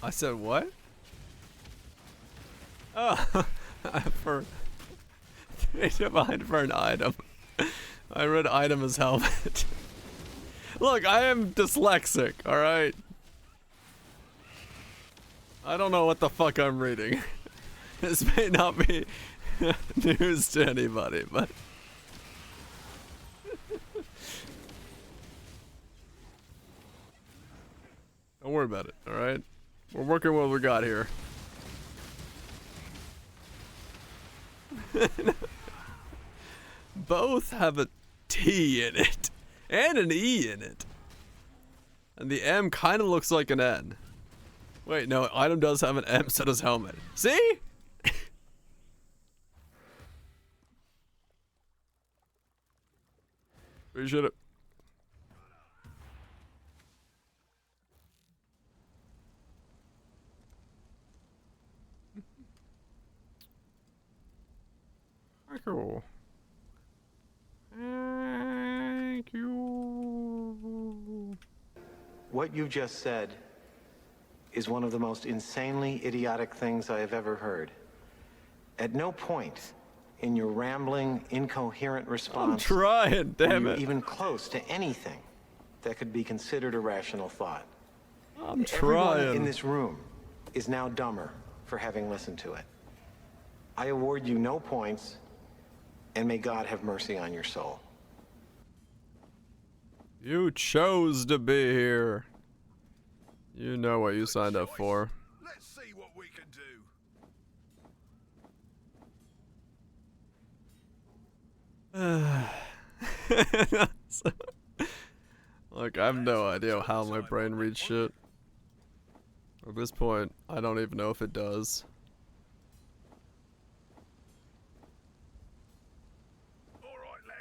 I said what? Oh, for 3 divine for an item. I read item as helmet. Look, I am dyslexic, alright? I don't know what the fuck I'm reading. This may not be news to anybody, but... Don't worry about it, alright? We're working with what we got here. Both have a T in it. And an E in it. And the M kind of looks like an N. Wait, no, item does have an M, so does helmet. See? Appreciate it. Cool. Thank you. What you just said is one of the most insanely idiotic things I have ever heard. At no point in your rambling, incoherent response I'm trying, damn were it. you even close to anything that could be considered a rational thought. I'm Everyone trying. in this room is now dumber for having listened to it. I award you no points, and may God have mercy on your soul. You chose to be here. You know what you signed up for. Let's see what we can do. Look, I have no idea how my brain reads shit. At this point, I don't even know if it does.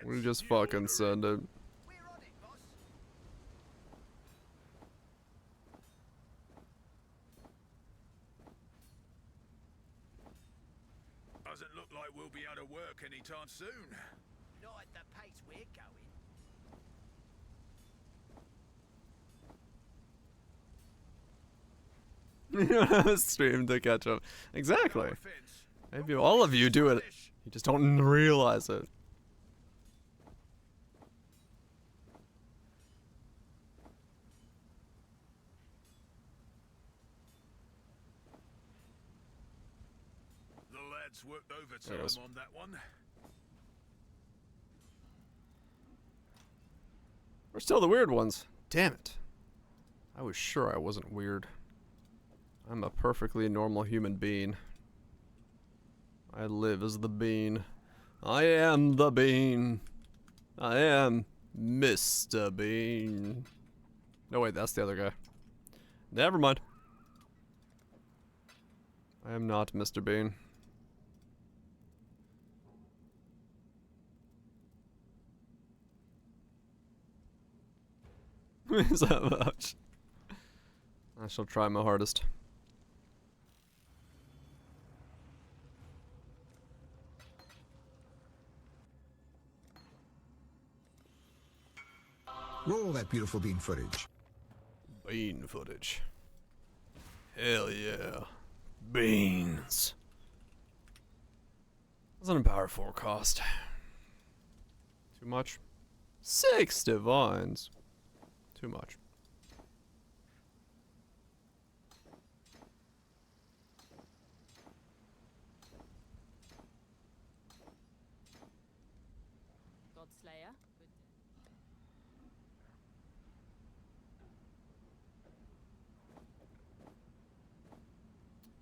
We just fucking send it. Doesn't look like we'll be out of work anytime soon. Not at the pace we're going. You don't have a stream to catch up. Exactly. Maybe all of you do it. You just don't realize it. The lads worked There it overtime is. on that one. We're still the weird ones. Damn it. I was sure I wasn't weird. I'm a perfectly normal human being. I live as the bean. I am the bean. I am Mr. Bean. No, wait, that's the other guy. Never mind. I am not Mr. Bean. Is that much? I shall try my hardest. Roll that beautiful bean footage. Bean footage. Hell yeah. Beans. What's an Empower 4 cost? Too much? 6 divines. Too much. Godslayer.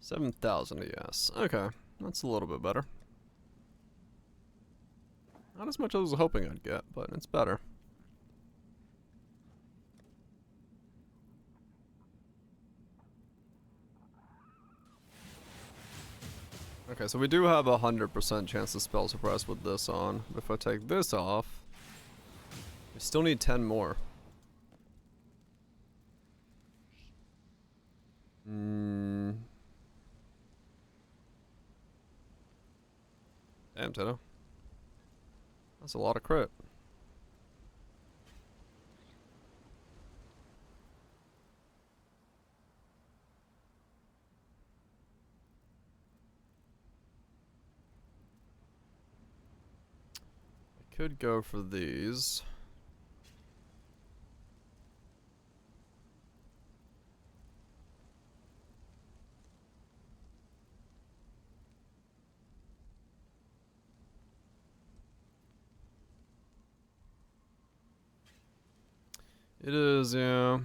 7,000, yes. Okay, that's a little bit better. Not as much as I was hoping I'd get, but it's better. Okay, so we do have a 100% chance to spell suppress with this on. If I take this off, we still need 10 more. Damn, Tito. That's a lot of crit. I could go for these. It is, yeah.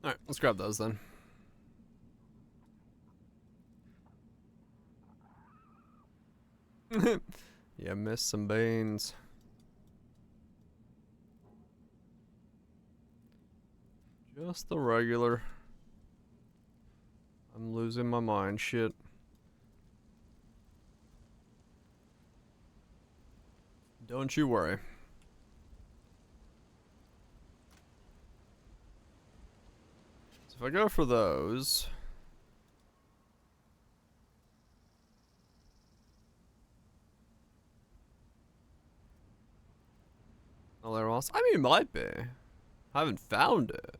Alright, let's grab those then. Yeah, missed some beans. Just the regular. I'm losing my mind, shit. Don't you worry. So if I go for those... Oh, they're lost? I mean, it might be. I haven't found it.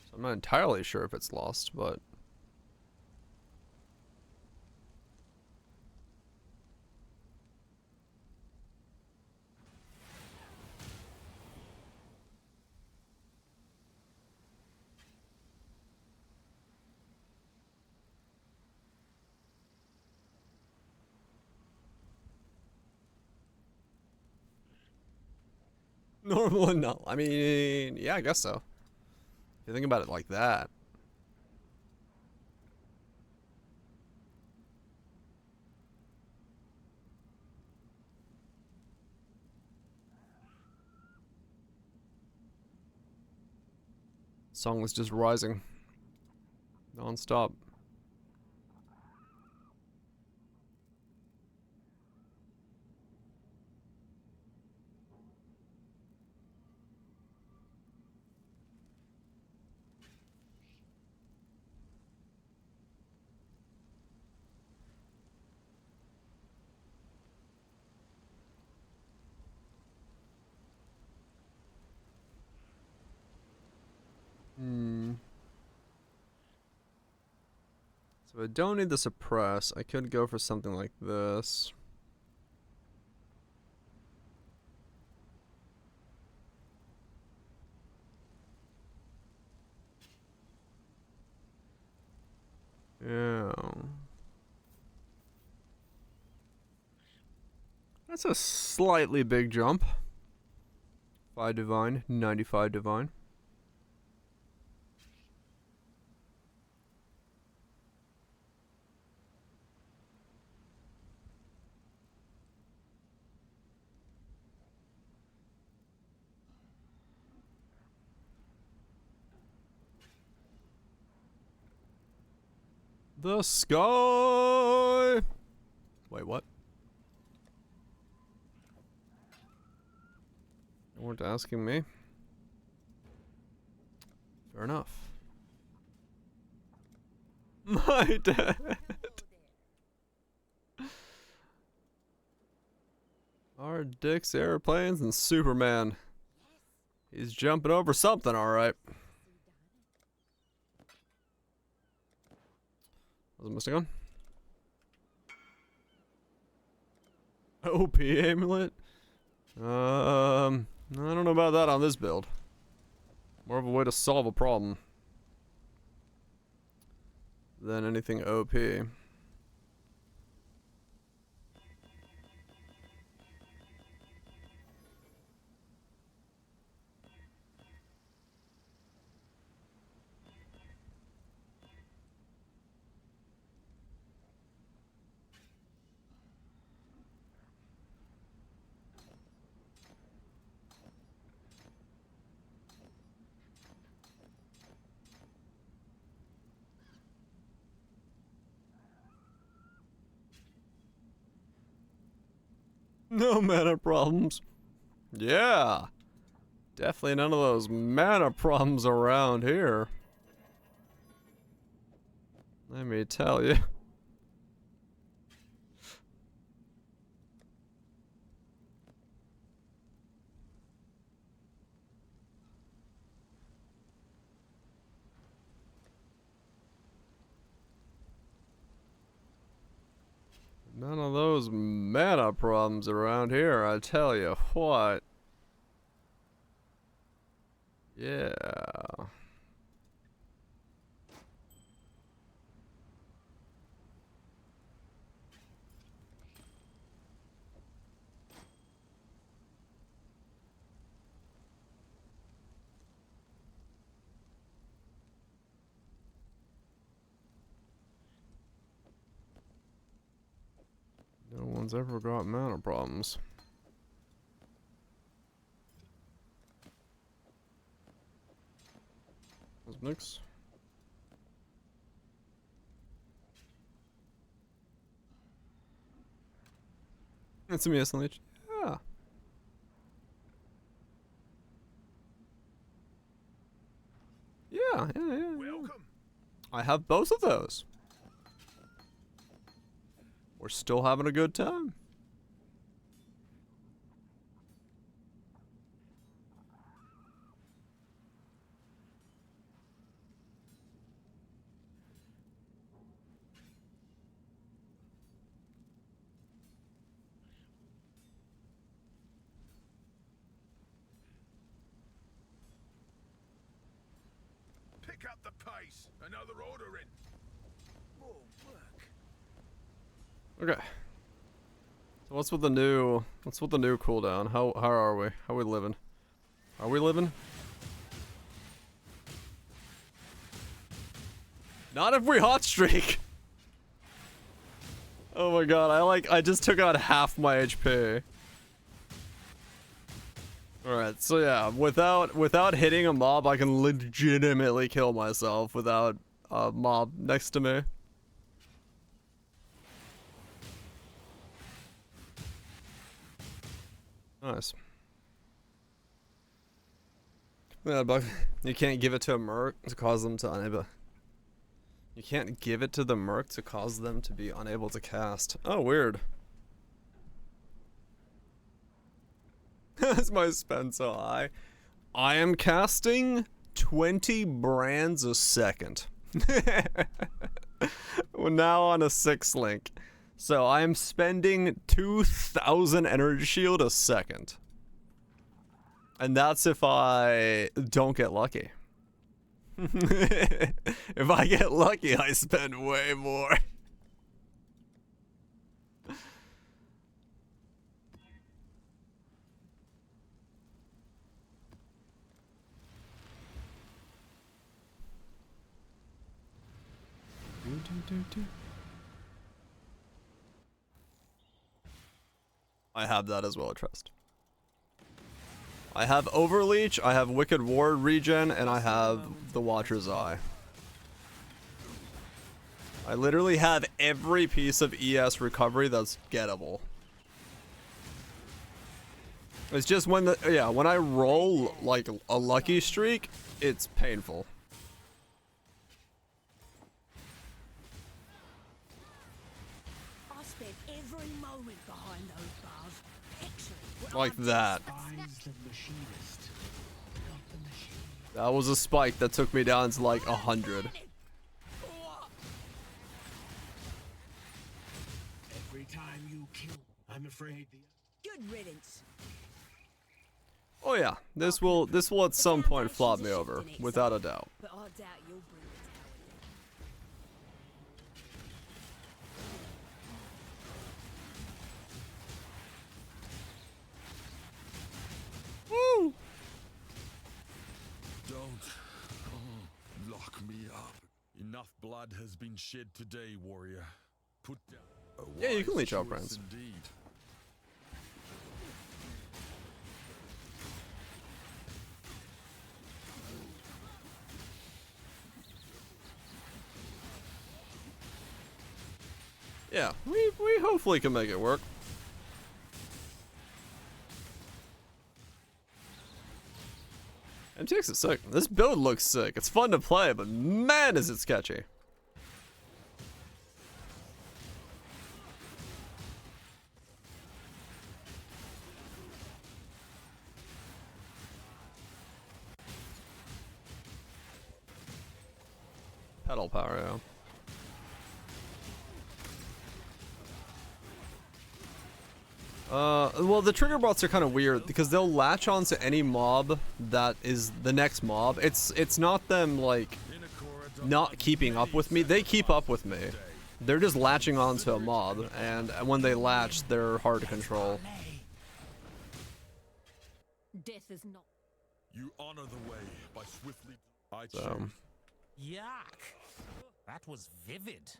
So I'm not entirely sure if it's lost, but... Normal and null. I mean, yeah, I guess so. If you think about it like that. Song was just rising. Non-stop. So I don't need the suppress. I could go for something like this. Yeah. That's a slightly big jump. 5 divine, 95 divine. The sky. Wait, what? You weren't asking me. Fair enough. My dad. Our dicks, airplanes, and Superman. He's jumping over something, alright. Was I missing one? OP amulet? I don't know about that on this build. More of a way to solve a problem than anything OP. No mana problems. Yeah. Definitely none of those mana problems around here. Let me tell you. None of those mana problems around here, I tell you what. Yeah. No one's ever got mana problems. Mix. It's a Mias Leech. Yeah. Yeah. Welcome. I have both of those. We're still having a good time. Pick up the pace. Another order in. More work. Okay. So what's with the new cooldown? How are we? How are we living? Are we living? Not if we hot streak. Oh my god, I just took out half my HP. Alright, so yeah, without hitting a mob, I can legitimately kill myself without a mob next to me. Nice. Yeah, but you can't give it to a merc to cause them to unable. You can't give it to the merc to cause them to be unable to cast. Oh, weird. That's my spend so high. I am casting 20 brands a second. We're now on a 6 link. So I am spending 2,000 energy shield a second. And that's if I don't get lucky. If I get lucky, I spend way more. I have that as well, trust. I have Overleach, I have Wicked Ward regen, and I have the Watcher's Eye. I literally have every piece of ES recovery that's gettable. It's just when when I roll like a lucky streak, it's painful. I spent every moment behind those bars. Excellent. Like that. That was a spike that took me down to like 100. Every time you kill, I'm afraid Good riddance. Oh yeah, this will at some point flop me over, without a doubt. But I doubt you'll bring the tower down. Woo! Don't lock me up. Enough blood has been shed today, warrior. Put down. Yeah, you can leech out, friends. Indeed. Yeah, we hopefully can make it work. MTX is sick. This build looks sick. It's fun to play, but man is it sketchy. Pedal power, yeah. Well, the trigger bots are kind of weird because they'll latch onto any mob that is the next mob. It's not them like not keeping up with me. They keep up with me. They're just latching onto a mob, and when they latch, they're hard to control. Death is not. You honor the way by swiftly. Yuck! That was vivid.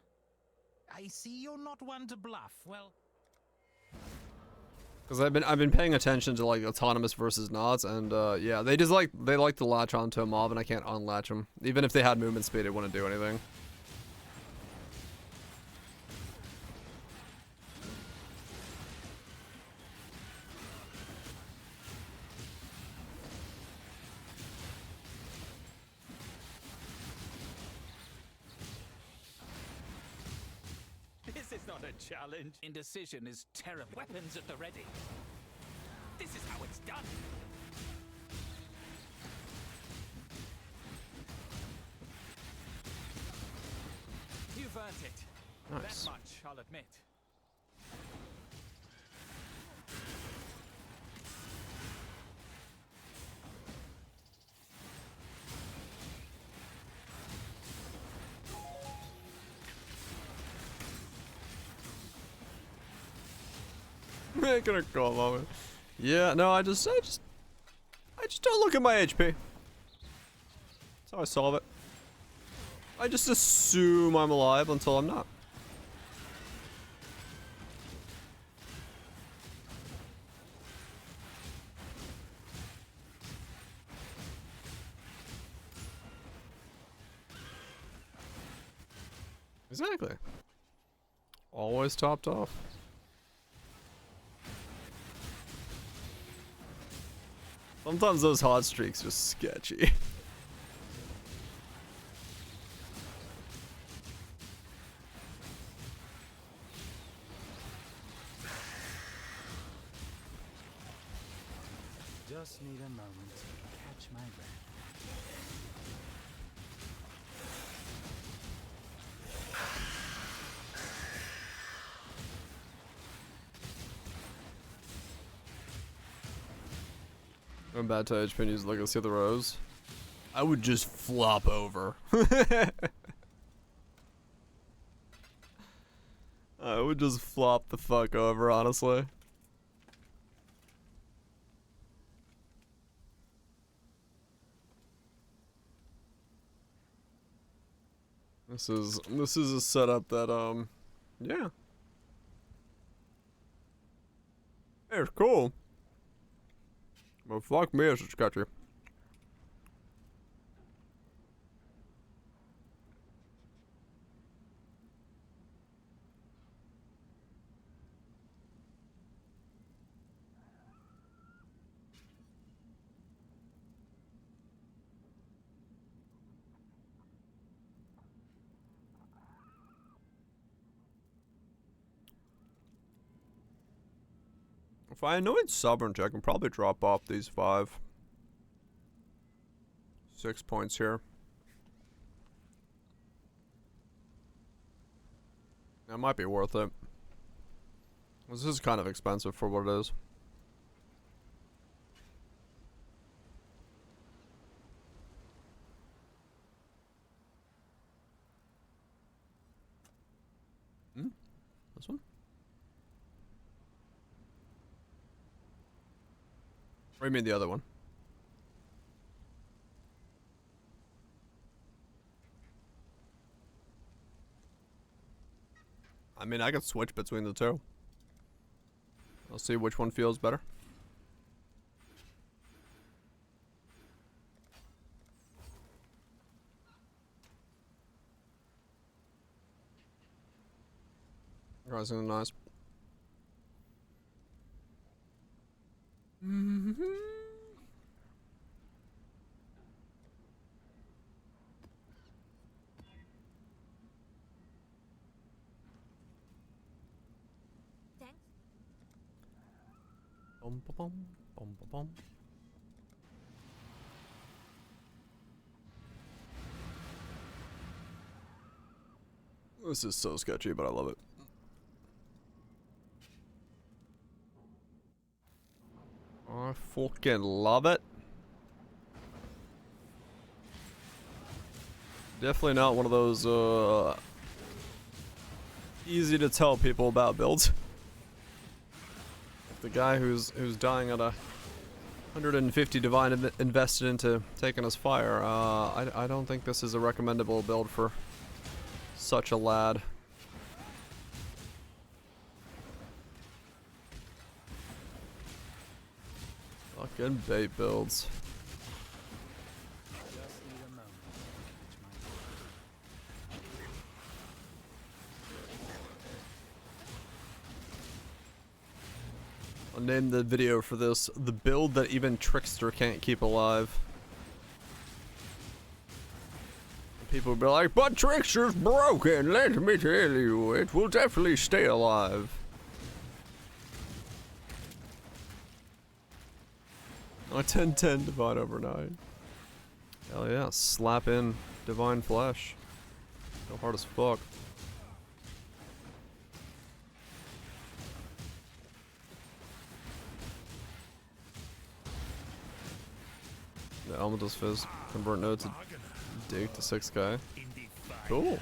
I see you're not one to bluff. Well, Because I've been paying attention to like autonomous versus nods, and yeah, they like to latch onto a mob, and I can't unlatch them. Even if they had movement speed, it wouldn't do anything. This is not a challenge. Indecision is terrible. Weapons at the ready. This is how it's done. You've earned it. Nice. That much, I'll admit. Making a call moment. Yeah, no, I just don't look at my HP. That's how I solve it. I just assume I'm alive until I'm not. Exactly. Always topped off. Sometimes those hot streaks are sketchy. Just need a moment to catch my breath. I'm bad to HP and use Legacy of the Rose. I would just flop over. I would just flop the fuck over, honestly. This is a setup that yeah. It's cool. But fuck me, it's sketchy. If I anoint Sovereignty, I can probably drop off these 6 points here. That might be worth it. This is kind of expensive for what it is. This one? Or you mean the other one? I mean, I can switch between the two. I'll see which one feels better. Rising and nice. Bum, ba, bum, bum, ba, bum. This is so sketchy, but I love it. I fucking love it. Definitely not one of those easy to tell people about builds. The guy who's dying at 150 divine invested into taking his fire. I don't think this is a recommendable build for such a lad. Fucking bait builds. I'll name the video for this the build that even Trickster can't keep alive. People will be like, but Trickster's broken, let me tell you, it will definitely stay alive. Oh, 10-10 Divine Overnight. Hell yeah, slap in Divine Flesh. Go hard as fuck. The Elemental's Fizz, convert node to dig to 6k. Cool.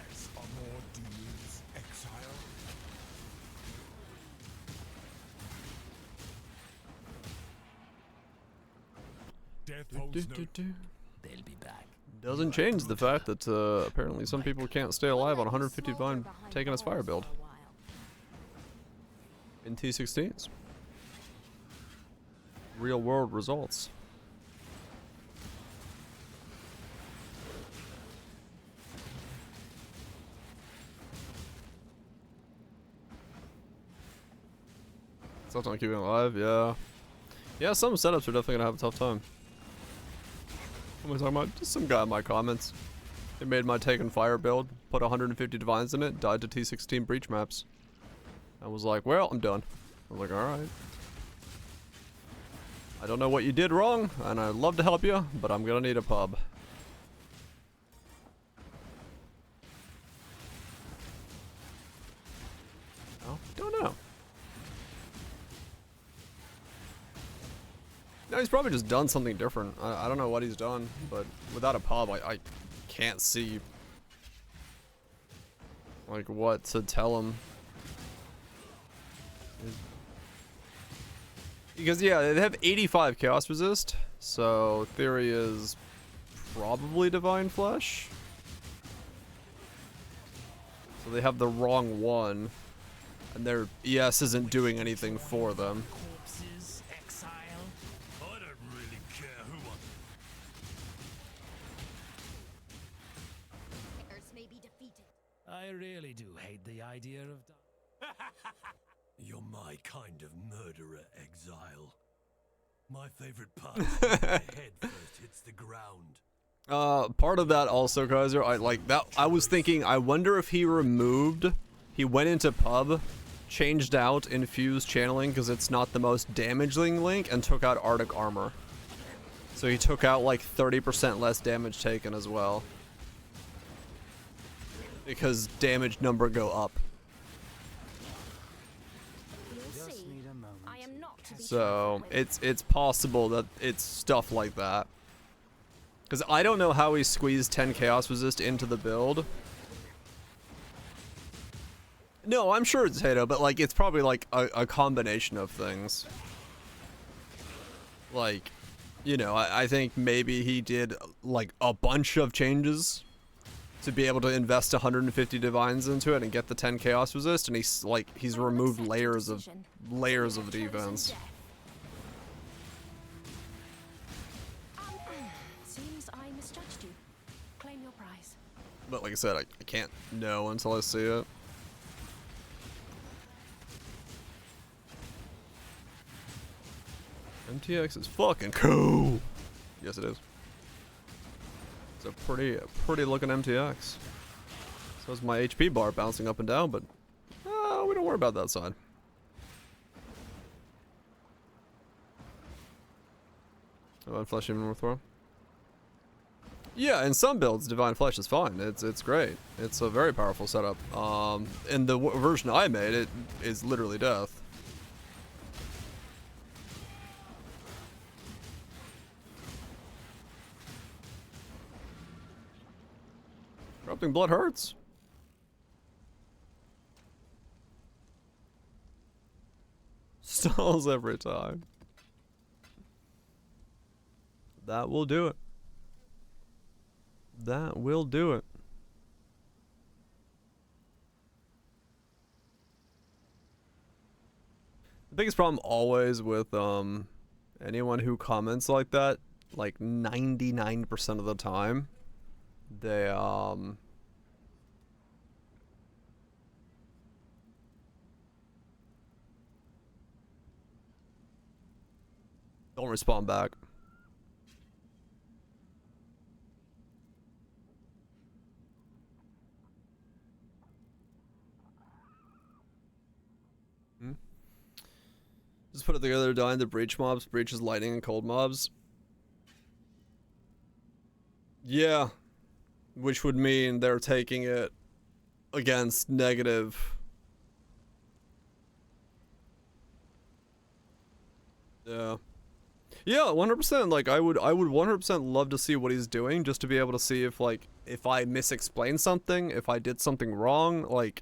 They'll be back. Doesn't change the fact that apparently some people can't stay alive on 150 Divine taking his fire build. In T16s. Real world results. Tough time keeping it alive, yeah. Yeah, some setups are definitely gonna have a tough time. What am I talking about? Just some guy in my comments. They made my Taken Fire build, put 150 divines in it, died to T16 breach maps. I was like, well, I'm done. I was like, alright. I don't know what you did wrong, and I'd love to help you, but I'm gonna need a pub. Oh, don't know. No, he's probably just done something different. I don't know what he's done, but without a pub, I can't see like what to tell him. Because yeah, they have 85 chaos resist, so theory is probably Divine Flesh. So they have the wrong one, and their ES isn't doing anything for them. Corpses, exile. I don't really care who may be defeated. I really do hate the idea of. You're my kind of murderer, Exile. My favorite part is when my head first hits the ground. Part of that also, Kaiser, I like that. I was thinking, I wonder if he went into pub, changed out infused channeling because it's not the most damaging link, and took out Arctic armor. So he took out like 30% less damage taken as well. Because damage number go up. I am not to be So it's possible that it's stuff like that. Because I don't know how he squeezed 10 chaos resist into the build. No, I'm sure it's Hato, but like it's probably like a combination of things. Like, you know, I think maybe he did like a bunch of changes to be able to invest 150 divines into it and get the 10 chaos resist, and he's removed layers of defense. Seems I misjudged you. Claim your prize. But like I said, I can't know until I see it. MTX is fucking cool. Yes, it is. It's a pretty looking MTX. So is my HP bar bouncing up and down, but we don't worry about that side. Divine Flesh even worth throw? Yeah, in some builds, Divine Flesh is fine. It's great. It's a very powerful setup. In the version I made, it is literally death. Corrupting Blood hurts. Stalls every time. That will do it. That will do it. The biggest problem always with anyone who comments like that, like 99% of the time, they don't respond back. Just put it together, dying to breach mobs. Breach is lightning and cold mobs. Yeah. Which would mean they're taking it against negative. Yeah. Yeah, 100%. Like, I would 100% love to see what he's doing, just to be able to see if, like, if I misexplained something, if I did something wrong, like,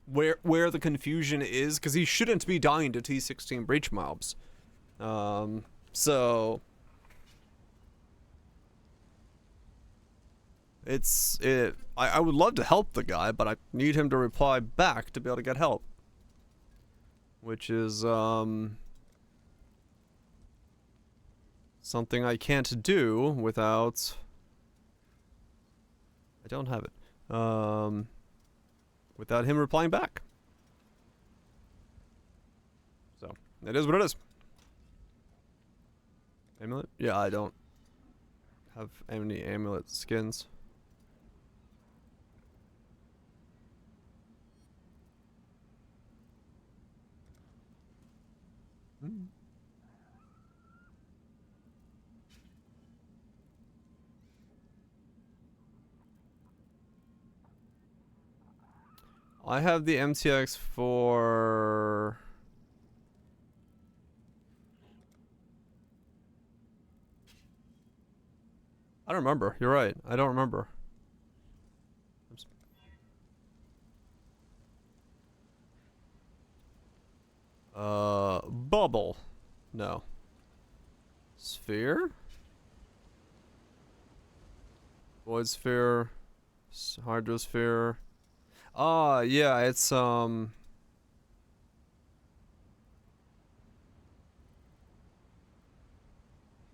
where the confusion is, because he shouldn't be dying to T16 breach mobs. So I would love to help the guy, but I need him to reply back to be able to get help, which is something I can't do without. I don't have it. Without him replying back. So, it is what it is. Amulet? Yeah, I don't have any amulet skins. I have the MTX for... I don't remember. You're right. I don't remember. Oops. Bubble. No. Sphere? Void Sphere. Hydrosphere. Yeah, it's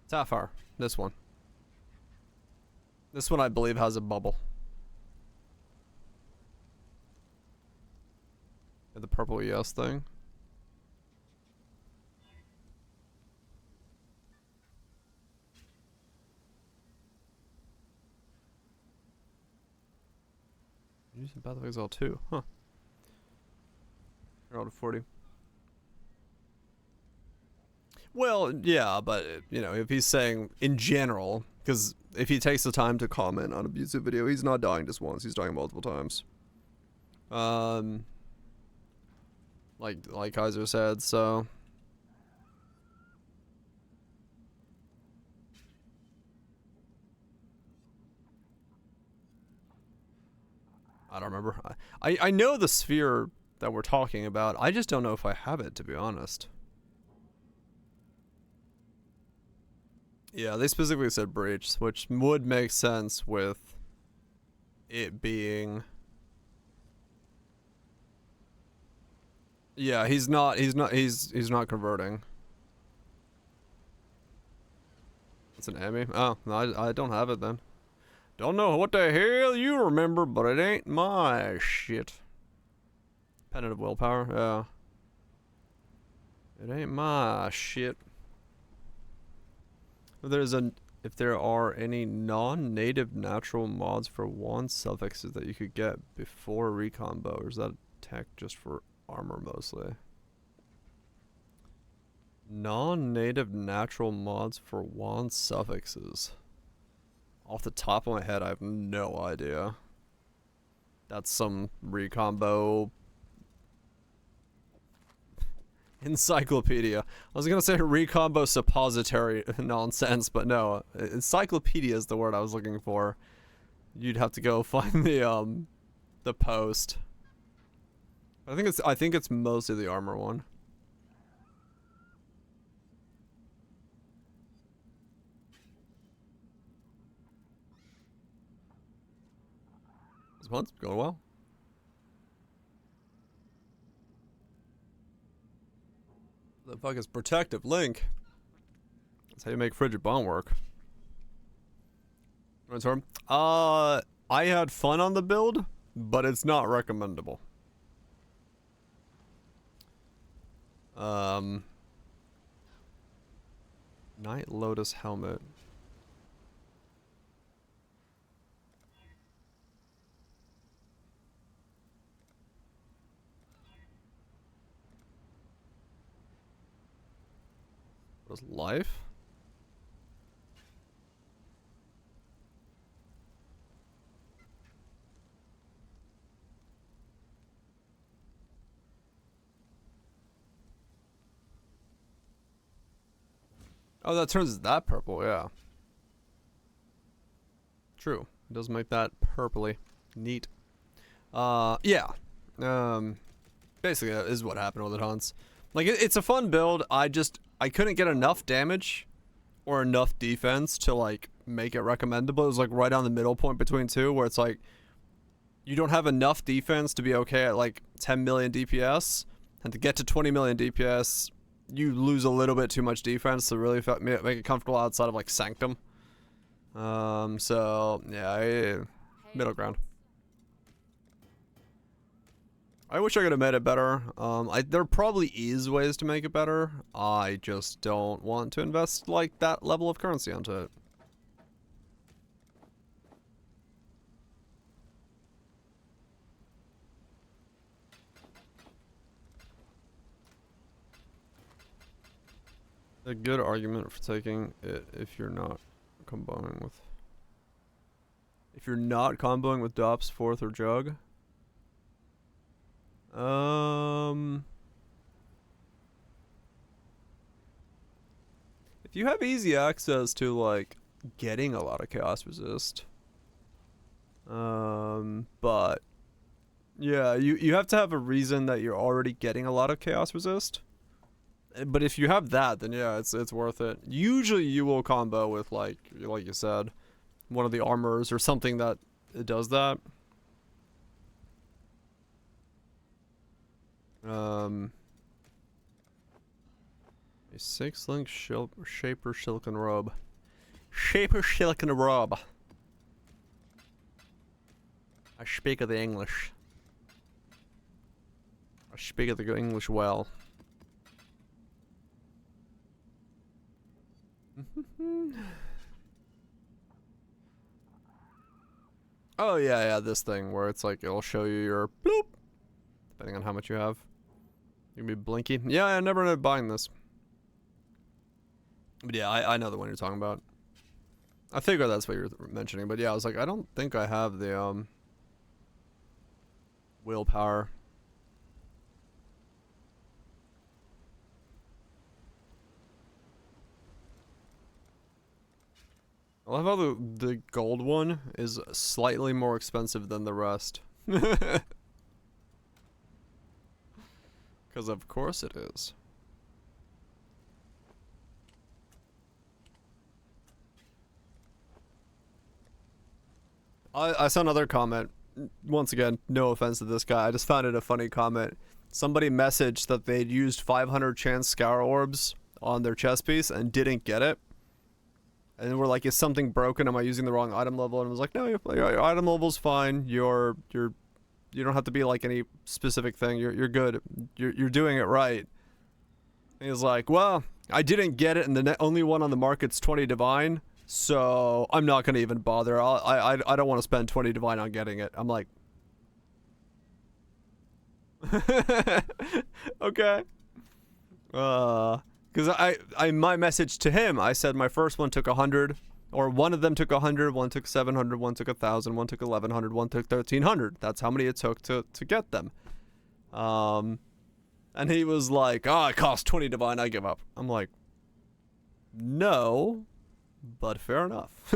Sapphire. This one. This one I believe has a bubble. The purple ES thing. Using Path of Exile 2, huh? Herald of 40. Well, yeah, but, you know, if he's saying in general, because if he takes the time to comment on a abusive video, he's not dying just once, he's dying multiple times. Like Kaiser said, so... I don't remember. I know the sphere that we're talking about. I just don't know if I have it, to be honest. Yeah, they specifically said breach, which would make sense with it being... Yeah, he's not converting. It's an Emmy? Oh, no, I don't have it then. Don't know what the hell you remember, but it ain't my shit. Pennant of Willpower, yeah. It ain't my shit. If there are any non-native natural mods for wand suffixes that you could get before recombo, or is that tech just for armor mostly? Non-native natural mods for wand suffixes. Off the top of my head, I have no idea. That's some recombo encyclopedia. I was gonna say recombo suppository nonsense, but no. Encyclopedia is the word I was looking for. You'd have to go find the post. I think it's mostly the armor one. This one's going well. The fuck is protective link? That's how you make frigid bond work. I had fun on the build, but it's not recommendable. Night Lotus helmet. What is life? Oh, that turns that purple, yeah. True. It does make that purpley. Neat. Yeah. Basically that is what happened with it, Hans. Like, it's a fun build. I couldn't get enough damage or enough defense to, like, make it recommendable. It was, like, right on the middle point between two, where it's, like, you don't have enough defense to be okay at, like, 10 million DPS, and to get to 20 million DPS, you lose a little bit too much defense to really make it comfortable outside of, like, Sanctum. So, yeah, middle ground. I wish I could have made it better. There probably is ways to make it better. I just don't want to invest, like, that level of currency onto it. A good argument for taking it if you're not comboing with... If you're not comboing with Dops, Fourth, or Jug. If you have easy access to, like, getting a lot of Chaos Resist. But... Yeah, you have to have a reason that you're already getting a lot of Chaos Resist. But if you have that, then yeah, it's worth it. Usually you will combo with, like you said, one of the armors or something that it does that. A 6-link shaper silken robe. Shaper silken robe. I speak of the English. I speak of the English well. Oh yeah, this thing where it's like it'll show you your bloop, depending on how much you have. You can be blinky. Yeah, I never ended up buying this. But yeah, I know the one you're talking about. I figured that's what you're mentioning, but yeah, I was like, I don't think I have the willpower. I love how the gold one is slightly more expensive than the rest. Because of course it is. I saw another comment. Once again, no offense to this guy. I just found it a funny comment. Somebody messaged that they'd used 500 chance scour orbs on their chest piece and didn't get it. And we're like, is something broken? Am I using the wrong item level? And I was like, no, your item level's fine. You don't have to be like any specific thing. You're good. You're doing it right. And he's like, well, I didn't get it, and the only one on the market's 20 divine, so I'm not gonna even bother. I don't want to spend 20 divine on getting it. I'm like, okay. Because I my message to him, I said my first one took 100, or one of them took 100, one took 700, one took 1,000, one took 1,100, one took 1,300. That's how many it took to get them. And he was like, oh, it cost 20 divine, I give up. I'm like, no, but fair enough.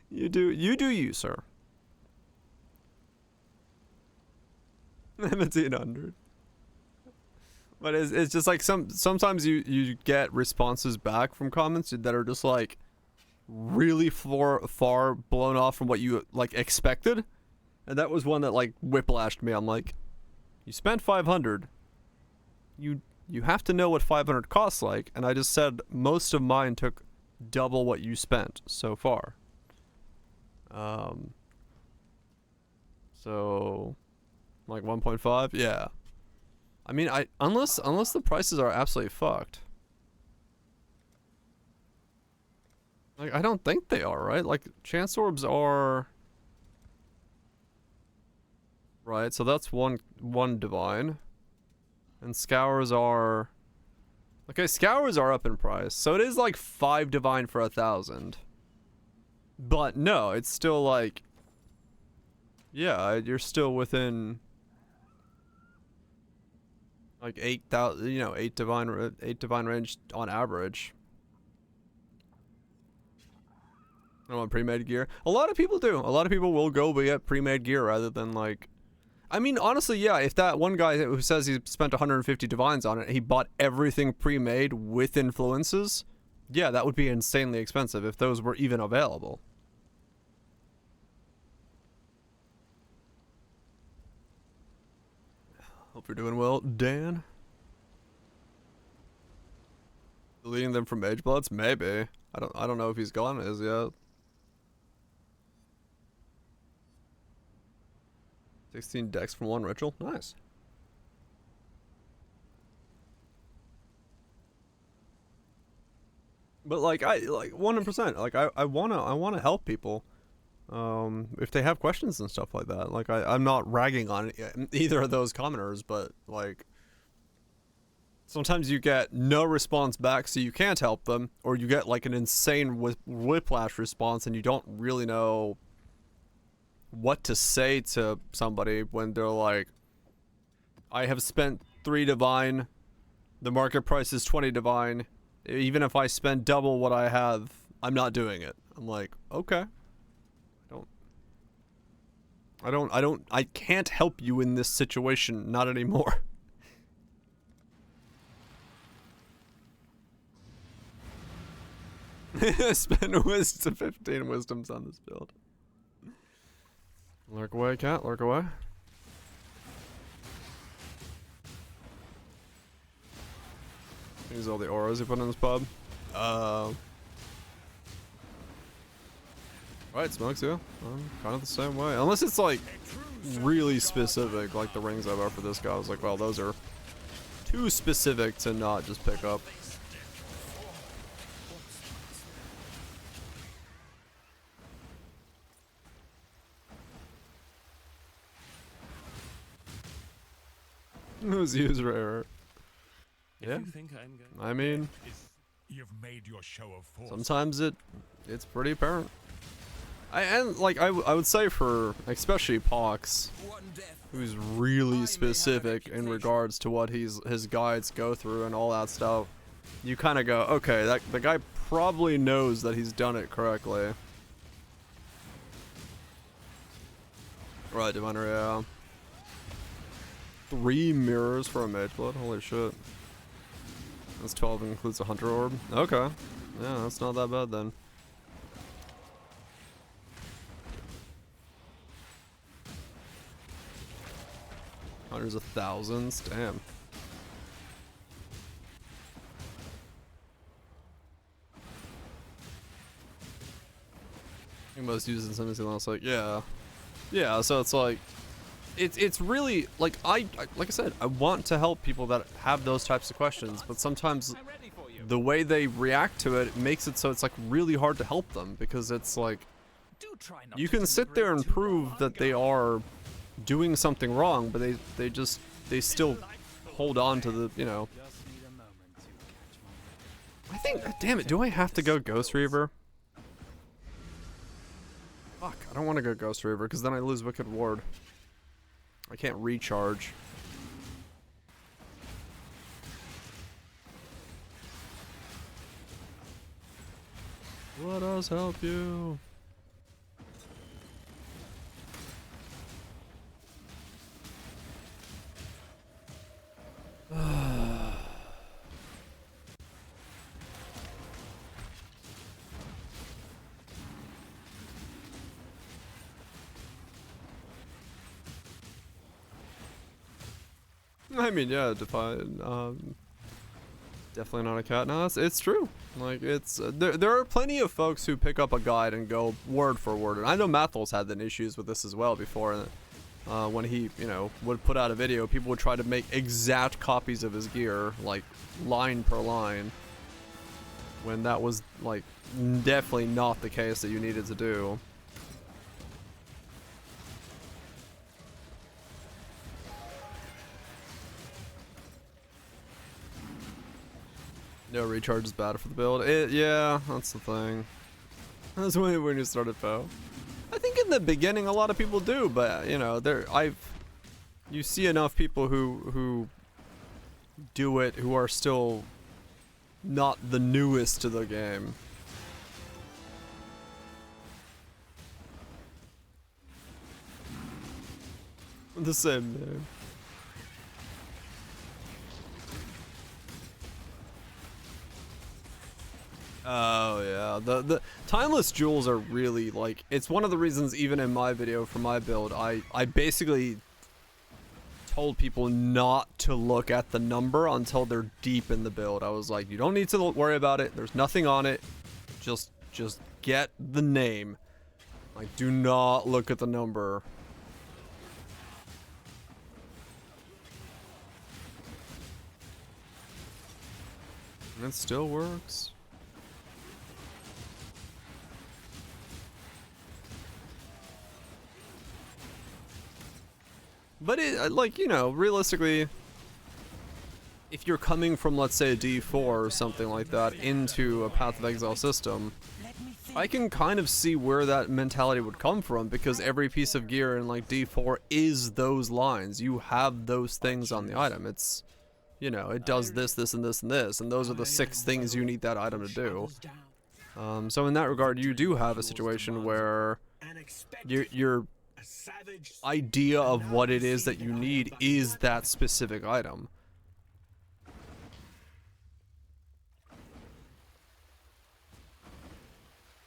You do you, sir. 1,700. But it's just like sometimes you get responses back from comments that are just like really far blown off from what you like expected, and that was one that like whiplashed me. I'm like, you spent 500. You have to know what 500 costs like, and I just said most of mine took double what you spent so far. So like 1.5, yeah. I mean, unless the prices are absolutely fucked. Like, I don't think they are, right? Like, chance orbs are... Right, so that's one divine. And scours are... Okay, scours are up in price. So it is like 5 divine for 1,000. But no, it's still like... Yeah, you're still within... Like 8,000, you know, 8 divine range on average. I don't want pre-made gear. A lot of people do. A lot of people will go get pre-made gear rather than like... I mean, honestly, yeah, if that one guy who says he spent 150 divines on it, he bought everything pre-made with influences, yeah, that would be insanely expensive if those were even available. Hope you're doing well, Dan. Deleting them from Mage Bloods? Maybe. I don't know if he's gone as yet. 16 decks from one ritual. Nice. But like 100%. Like I wanna help people. If they have questions and stuff like that. Like I'm not ragging on either of those commenters, but like sometimes you get no response back, so you can't help them, or you get like an insane whiplash response and you don't really know what to say to somebody when they're like, I have spent 3 divine, the market price is 20 divine, even if I spend double what I have, I'm not doing it. I'm like, okay. I can't help you in this situation, not anymore. Spend 15 wisdoms on this build. Lurk away, cat, lurk away. Use all the auras he put in this pub. Right, Smokes, yeah. I'm kind of the same way. Unless it's like really specific, like the rings I bought for this guy. I was like, well, those are too specific to not just pick up. Who's user error? Yeah. I mean, You've made your show of force. sometimes it's pretty apparent. I would say for especially Pox, who's really specific in regards to what his guides go through and all that stuff. You kind of go, okay, that the guy probably knows that he's done it correctly. Right, Diviner, yeah. 3 mirrors for a mage blood. Holy shit. That's 12 includes a hunter orb. Okay. Yeah, that's not that bad then. Hundreds of thousands. Damn. You must use it in something else. Like, yeah. Yeah, so it's like it's really like like I said, I want to help people that have those types of questions, but sometimes the way they react to it makes it so it's like really hard to help them, because it's like you can sit there and prove that they are doing something wrong, but they still hold on to the, you know. I think, damn it, do I have to go Ghost Reaver? Fuck, I don't want to go Ghost Reaver because then I lose Wicked Ward. I can't recharge. Let us help you. I mean, yeah, define, definitely not a cat. No, it's true. Like, it's, there are plenty of folks who pick up a guide and go word for word. And I know Mathel's had the issues with this as well before. When he, you know, would put out a video, people would try to make exact copies of his gear, like, line per line. When that was, like, definitely not the case that you needed to do. No recharge is bad for the build. Yeah, that's the thing. That's when you started PoE. I think in the beginning a lot of people do, but you know, you see enough people who do it who are still not the newest to the game. The same name. Oh yeah, the timeless jewels are really, like, it's one of the reasons even in my video for my build, I basically told people not to look at the number until they're deep in the build. I was like, you don't need to worry about it. There's nothing on it. Just get the name. Like, do not look at the number. And it still works. But it, like, you know, realistically, if you're coming from, let's say, a D4 or something like that into a Path of Exile system, I can kind of see where that mentality would come from, because every piece of gear in, like, D4 is those lines. You have those things on the item. It's, you know, it does this, this, and this, and this, and those are the 6 things you need that item to do. So in that regard, you do have a situation where your idea of what it is that you need is that specific item.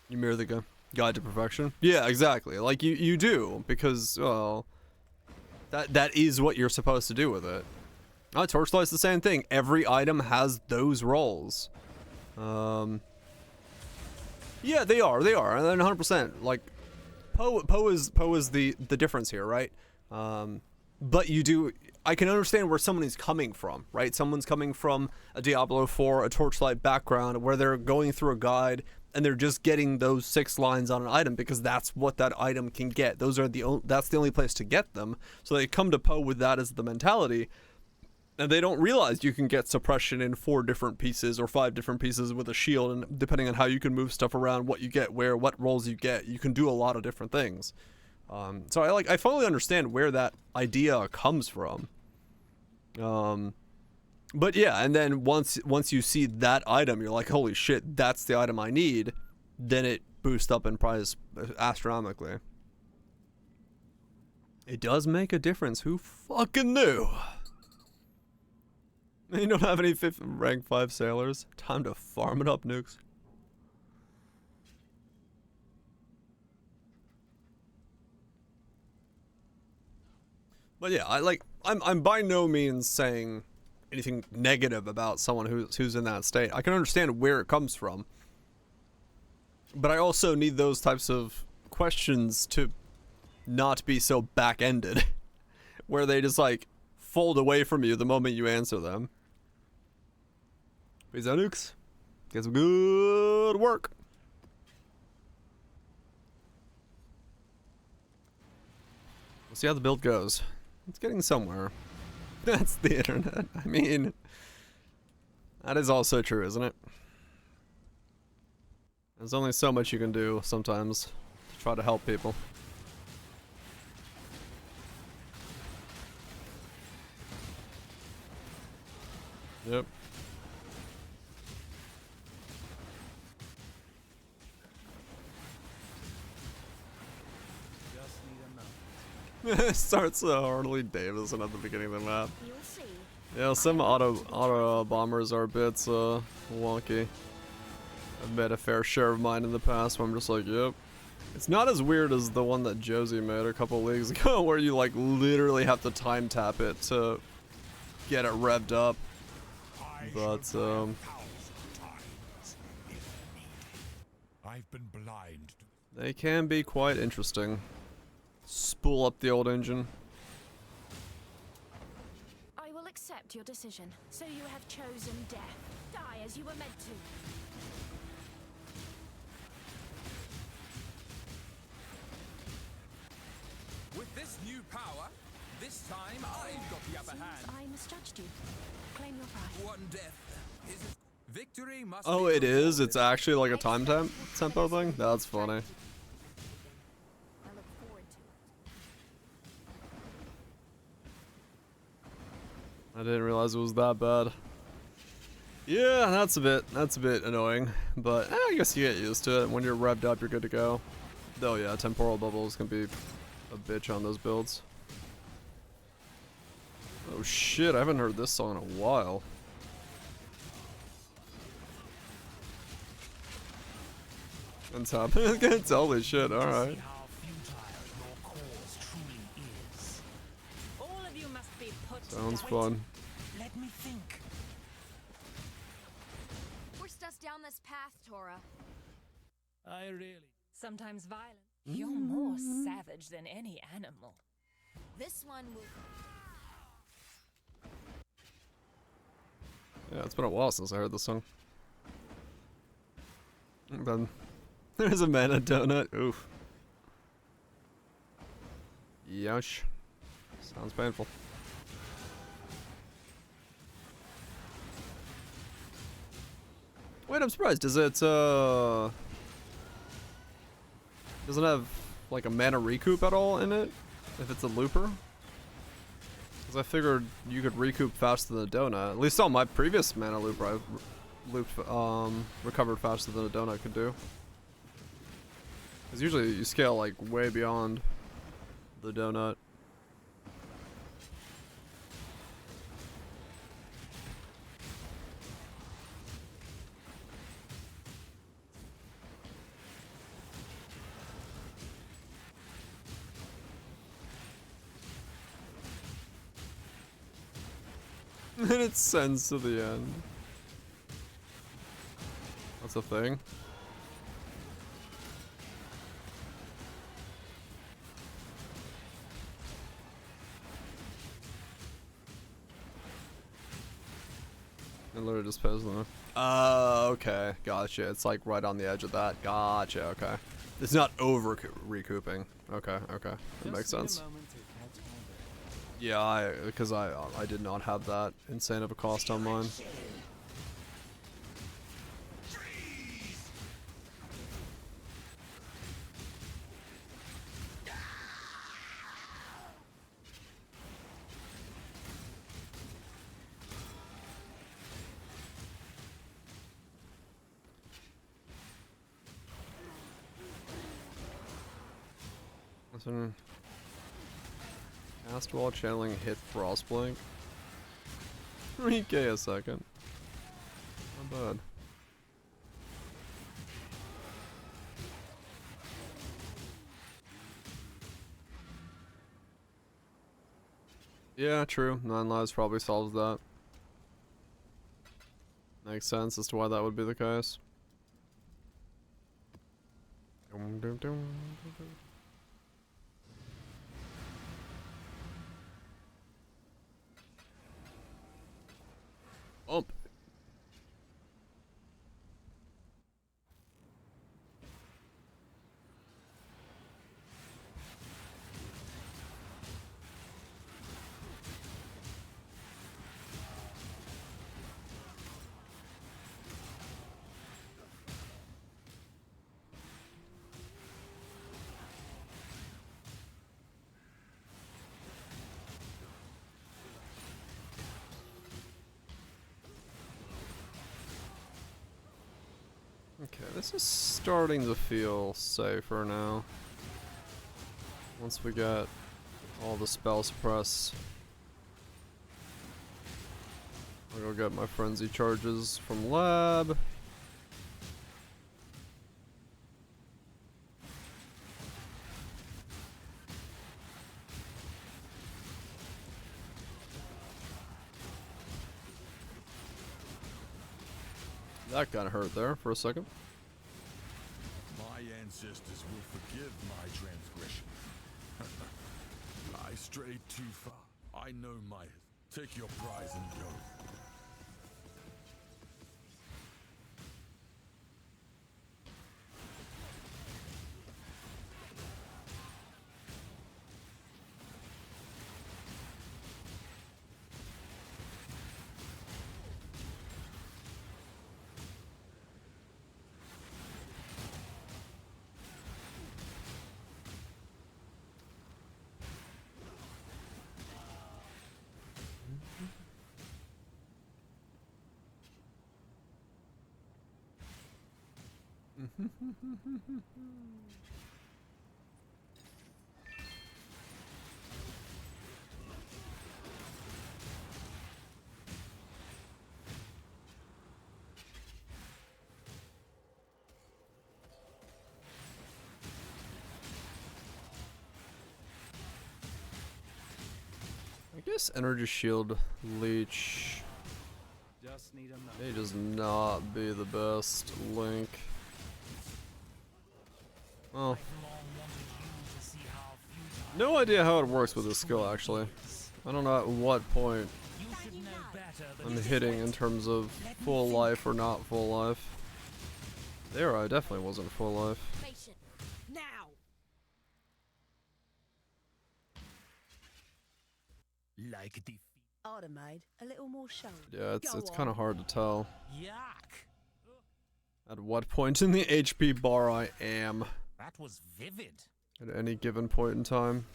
You mirror the guide to perfection? Yeah, exactly. Like, you do, because, well, that is what you're supposed to do with it. Torchlight's the same thing. Every item has those roles. Yeah, they are. And 100%. Like, Poe is the difference here, right? But you do. I can understand where someone is coming from, right? Someone's coming from a Diablo 4, a Torchlight background, where they're going through a guide and they're just getting those 6 lines on an item because that's what that item can get. That's the only place to get them. So they come to Poe with that as the mentality, and they don't realize you can get suppression in 4 different pieces or 5 different pieces with a shield, and depending on how you can move stuff around, what you get, where, what rolls you get, you can do a lot of different things. So I fully understand where that idea comes from. But yeah, and then once you see that item, you're like, holy shit, that's the item I need. Then it boosts up in price astronomically. It does make a difference. Who fucking knew? You don't have any rank 5 sailors. Time to farm it up, nukes. But yeah, I'm by no means saying anything negative about someone who's in that state. I can understand where it comes from. But I also need those types of questions to not be so back-ended. Where they just like fold away from you the moment you answer them. Peace out, nukes. Get some good work. We'll see how the build goes. It's getting somewhere. That's the internet. I mean, that is also true, isn't it? There's only so much you can do sometimes to try to help people. Yep. Starts Harley Davidson at the beginning of the map. Yeah, some auto bombers are a bit wonky. I've made a fair share of mine in the past where I'm just like, yep. It's not as weird as the one that Josie made a couple leagues ago where you like literally have to time tap it to get it revved up. But I've been blind. They can be quite interesting. Spool up the old engine. I will accept your decision. So you have chosen death. Die as you were meant to. With this new power, this time I've got the upper hand. I misjudged you. Claim your pride. One death. Victory must Oh, it is? It's actually like a time tempo thing? That's funny. I didn't realize it was that bad. Yeah, that's a bit annoying, but I guess you get used to it. When you're revved up, you're good to go. Though yeah, temporal bubbles can be a bitch on those builds. Oh shit, I haven't heard this song in a while. What's happening? Holy shit, alright. Sounds fun. Let me think. Forced us down this path, Tora. I really. Sometimes violent. You're more savage than any animal. This one will. Yeah, it's been a while since I heard this song. And then there's a mana donut. Oof. Yosh. Sounds painful. Wait, I'm surprised. Does it doesn't have like a mana recoup at all in it? If it's a looper? Because I figured you could recoup faster than a donut. At least on my previous mana looper, I recovered faster than a donut could do. Because usually you scale like way beyond the donut. And it sends to the end. That's a thing. It literally just poses them. Okay, gotcha. It's like right on the edge of that. Gotcha. Okay, it's not over recouping. Okay, okay, that makes sense. Yeah, because I did not have that insane of a cost on mine. Listen. Cast while channeling hit Frostblink. 3k a second. Not bad. Yeah, true. 9 lives probably solves that. Makes sense as to why that would be the case. Dum, dum, dum, dum, dum. Bump. Okay, this is starting to feel safer now. Once we get all the spell suppress. I'll go get my frenzy charges from lab. That kind of hurt there for a second. My ancestors will forgive my transgression. I strayed too far. I know my... Take your prize and go. I guess energy shield leech may just not be the best link. Well, no idea how it works with this skill actually. I don't know at what point I'm hitting in terms of full life or not full life. There I definitely wasn't full life. Now. Like the I'd have made a little more show. Yeah, it's Go kind of on. hard to tell yuck. at what point in the HP bar I am That was vivid. at any given point in time.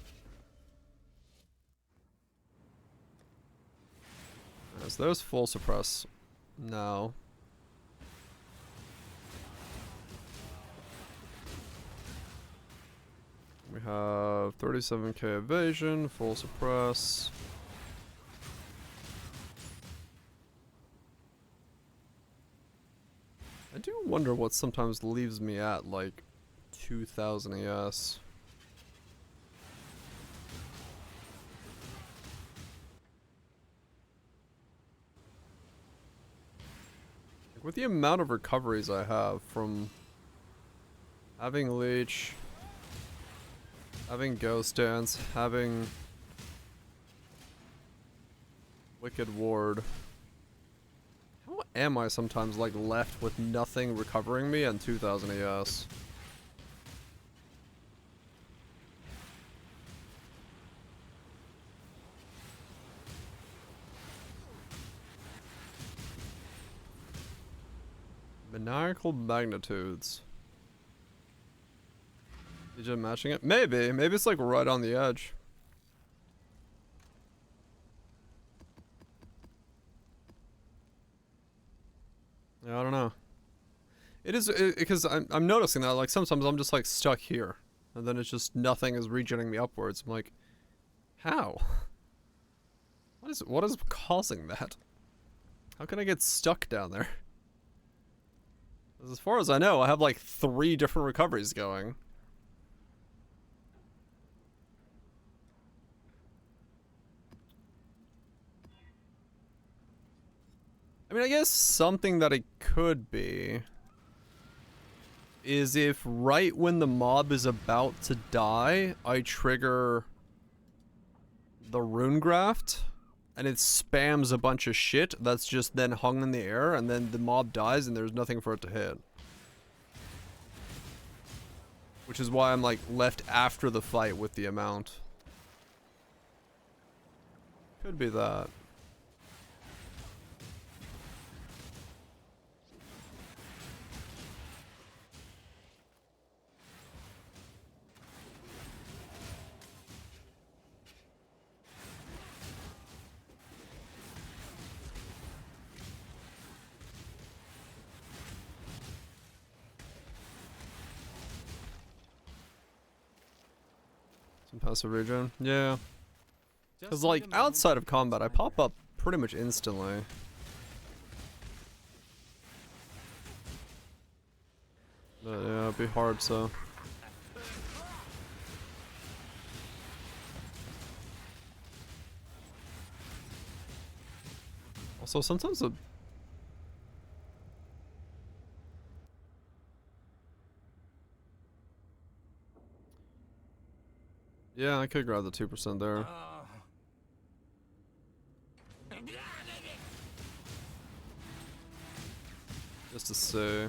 So there's full suppress now. We have 37k evasion, full suppress. I do wonder what sometimes leaves me at like 2000 ES. With the amount of recoveries I have from having Leech, having Ghost Dance, having Wicked Ward, how am I sometimes like left with nothing recovering me and 2000 AS? Maniacal magnitudes. Did you matching it? Maybe. Maybe it's like right on the edge. Yeah, I don't know. It is because I'm noticing that like sometimes I'm just like stuck here, and then it's just nothing is regenerating me upwards. I'm like, how? What is causing that? How can I get stuck down there? As far as I know, I have like 3 different recoveries going. I mean, I guess something that it could be is if right when the mob is about to die, I trigger the rune graft and it spams a bunch of shit that's just then hung in the air, and then the mob dies and there's nothing for it to hit. Which is why I'm like left after the fight with the amount. Could be that. Passive regen, yeah. Because like outside of combat, I pop up pretty much instantly. But yeah, it'd be hard, so. Also, sometimes the yeah, I could grab the 2% there. Just to say.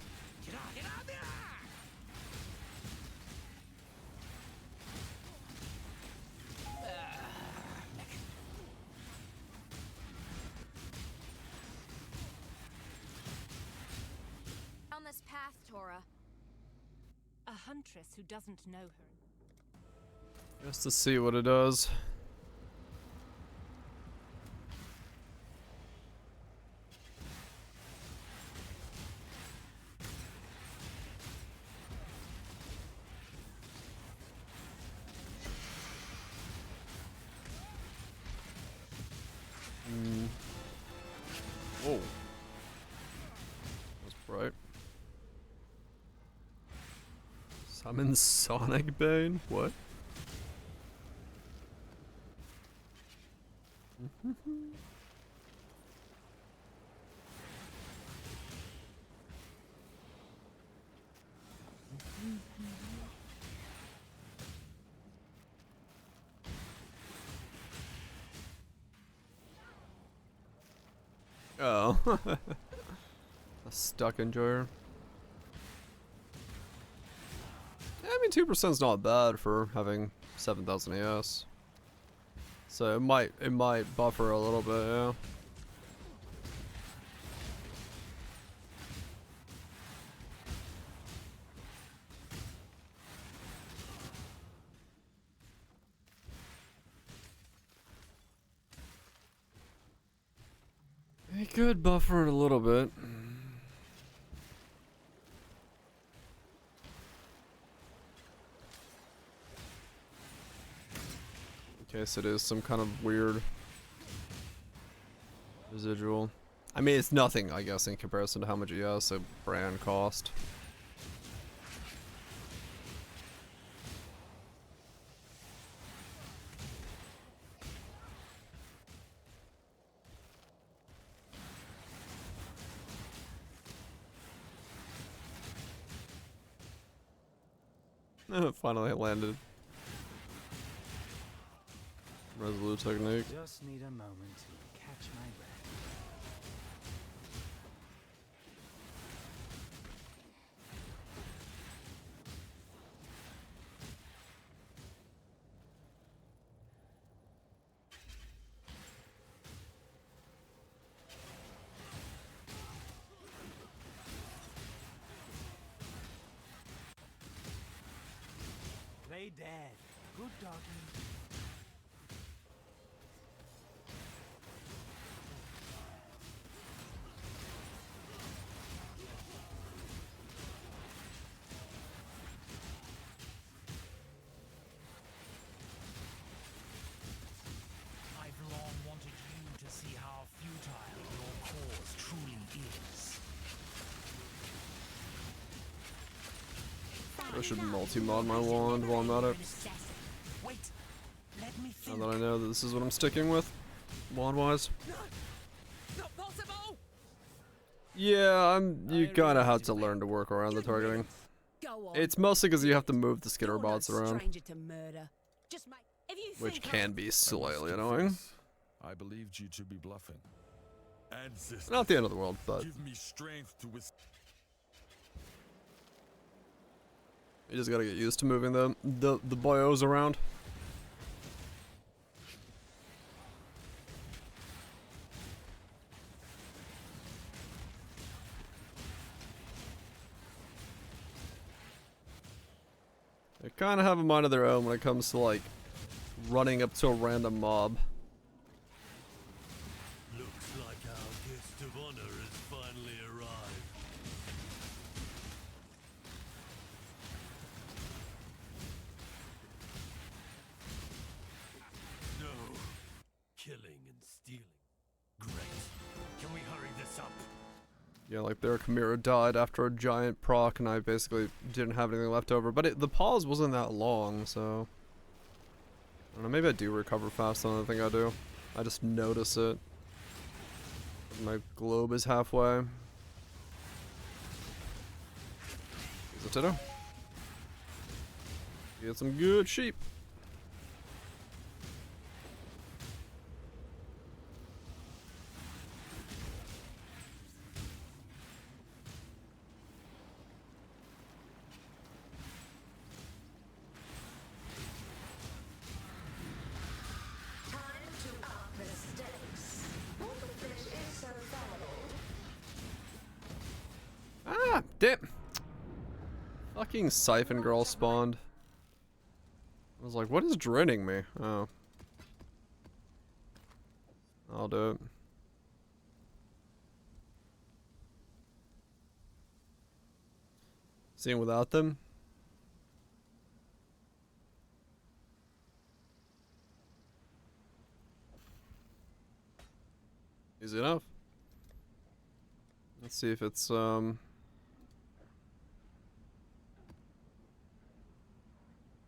On this path, Tora. A huntress who doesn't know her. Just to see what it does. Oh. That's bright. Summon Sonic Bane? What? Oh. A stuck enjoyer. Yeah, I mean 2% is not bad for having 7,000 AS. So it might buffer a little bit, yeah. It could buffer it a little bit. In case it is some kind of weird residual. I mean, it's nothing, I guess, in comparison to how much ES a brand cost. Finally landed. Resolute technique. Just need a moment to catch my breath. Play dead. Good doggy. I've long wanted you to see how futile your cause truly is. I should multi-mod my wand while I'm at it. Wait, let me Now think. that I know that this is what I'm sticking with, wand-wise. Not possible! Yeah, you kind of have to learn to work around the targeting. Go on. It's mostly because you have to move the skitter You're no bots around, stranger to murder. Just make. If you which think can be slightly annoying. I believed you to be bluffing. Ancestors, Not the end of the world, but give me strength to you just gotta get used to moving the boyos around. They kind of have a mind of their own when it comes to like running up to a random mob. Looks like our guest of honor has finally arrived. No. Killing and stealing. Great. Can we hurry this up? Yeah, like their Chimera died after a giant proc, and I basically didn't have anything left over. But the pause wasn't that long, so I don't know. Maybe I do recover faster than I think I do. I just notice it. My globe is halfway. Is it Ditto? Get some good sheep. Ah, damn. Fucking Siphon Girl spawned. I was like, what is draining me? Oh. I'll do it. Seeing without them? Easy enough. Let's see if it's,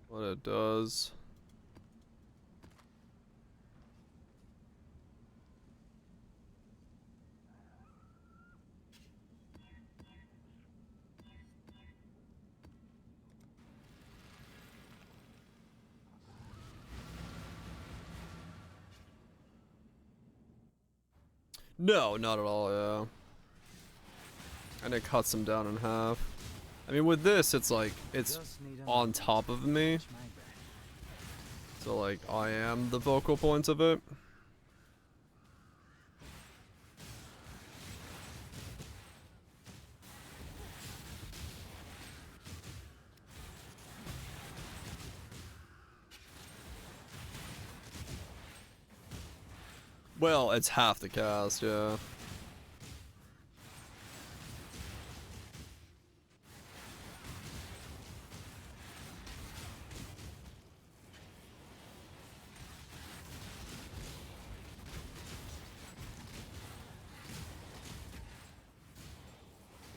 what it does. No, not at all, yeah. And it cuts them down in half. I mean, with this, it's like, it's on top of me. So, like, I am the focal point of it. Well, it's half the cast, yeah.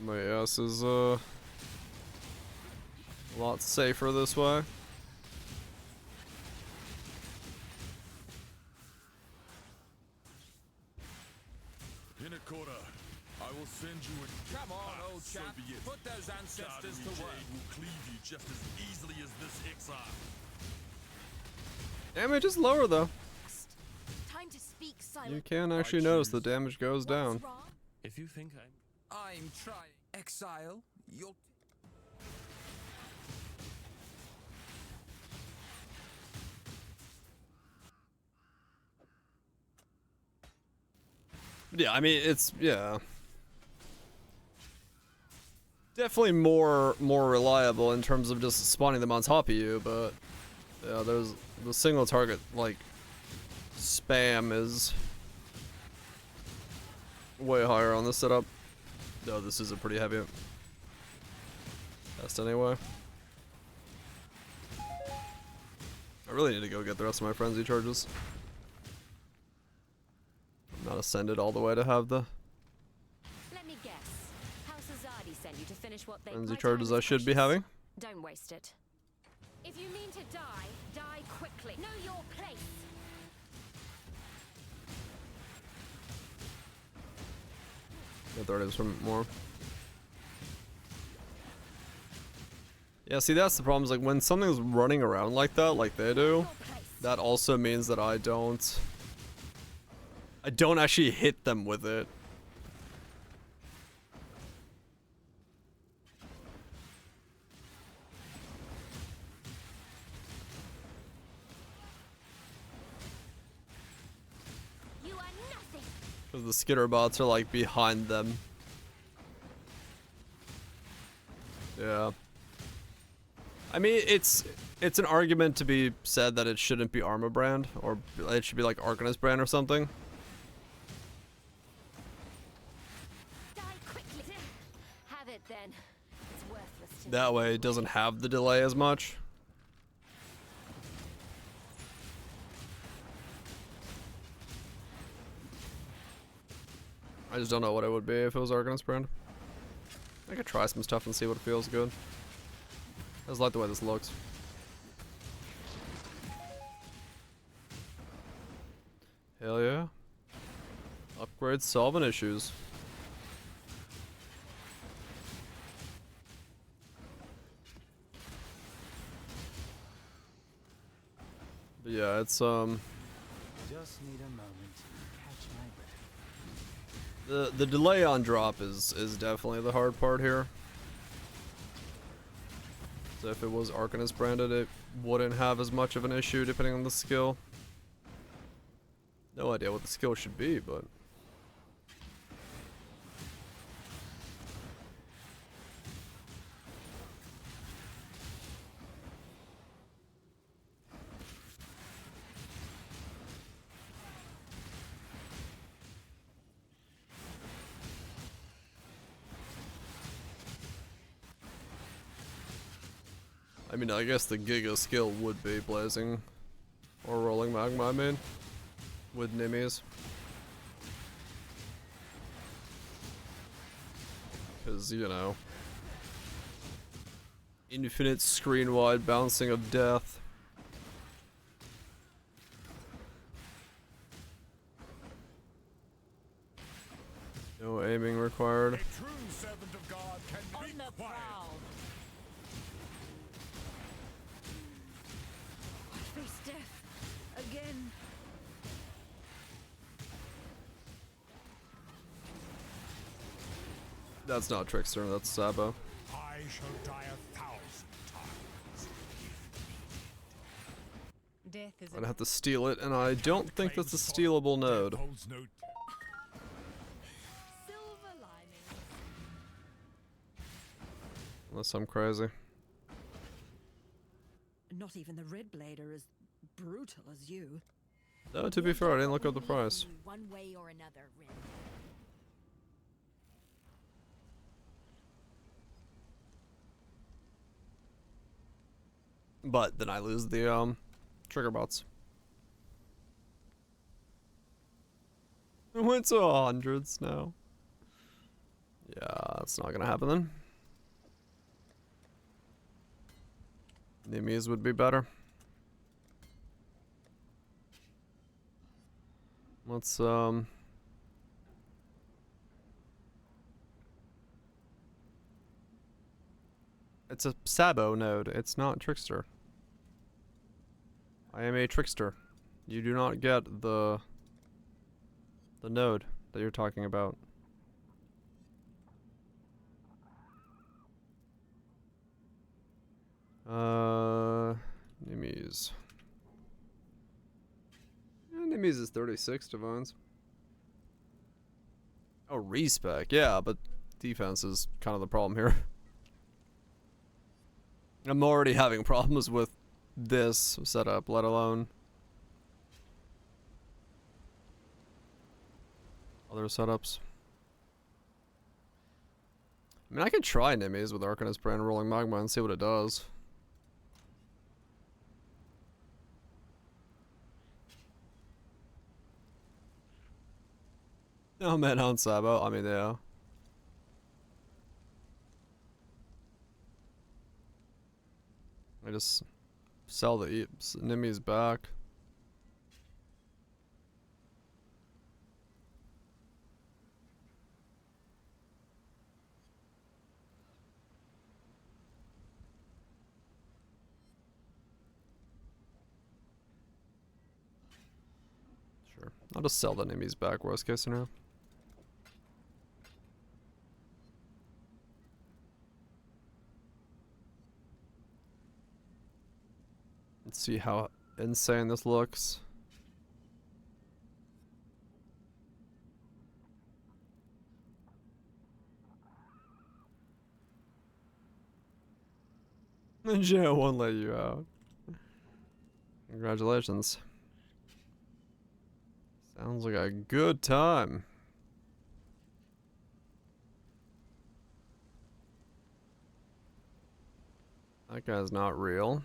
My ass is a lot safer this way. In a quarter, I I will send you a... Come on, old chap. Put those ancestors to work. Will cleave you just as easily as this exile. Damage is lower though. Time to speak silently. You can actually notice the damage goes down. If you think I'm trying. Exile, you'll... Yeah, I mean it's definitely more reliable in terms of just spawning them on top of you, but yeah, there's the single target like spam is way higher on this setup. No, this is a pretty heavy test anyway. I really need to go get the rest of my frenzy charges. I'm not ascended all the way to have the Let me guess. House Azadi sent you to finish what they frenzy charges I should be having. Don't waste it. If you mean to die, die quickly. Know your place. Get 30 from more. Yeah, see that's the problem, is like when something's running around like that, like they do, that also means that I don't actually hit them with it. You are nothing. Because the skitter bots are like behind them. Yeah. I mean, it's an argument to be said that it shouldn't be Arma brand, or it should be like Arcanist brand or something. Die quickly. Have it then. It's worthless to That way it doesn't have the delay as much. I just don't know what it would be if it was Arcanist brand. I could try some stuff and see what feels good. I just like the way this looks. Hell yeah. Upgrades solving issues. But yeah, it's Just need a moment to catch my breath. the delay on drop is definitely the hard part here. So if it was Arcanist branded, it wouldn't have as much of an issue depending on the skill. No idea what the skill should be, but I mean, I guess the Giga skill would be Blazing or Rolling Magma, I mean, with Nimmies. Because, you know, infinite screen-wide bouncing of death. No aiming required. A true servant of God can be quiet. Face death again. That's not Trickster, that's Sabo. I shall die 1,000 times. Death is I'd have to steal it, and I don't think that's a stealable node. silver lining. Unless I'm crazy. Not even the Red Blade are as brutal as you. No, to be fair, I didn't look up the price. One way or another, Rin. But then I lose the trigger bots. It went to hundreds now. Yeah, that's not gonna happen then. Nimmies would be better. Let's It's a Sabo node. It's not Trickster. I am a Trickster. You do not get the node that you're talking about. Nimies. Yeah, Nimies is 36 divines. Oh, respec. Yeah, but defense is kind of the problem here. I'm already having problems with this setup, let alone other setups. I mean, I could try Nimies with Arcanist Brand Rolling Magma and see what it does. Oh man, on Sabo. I mean, yeah. I just sell the Nimies back. Sure. I'll just sell the Nimies back, worst case scenario. Let's see how insane this looks. And Joe won't let you out. Congratulations. Sounds like a good time. That guy's not real.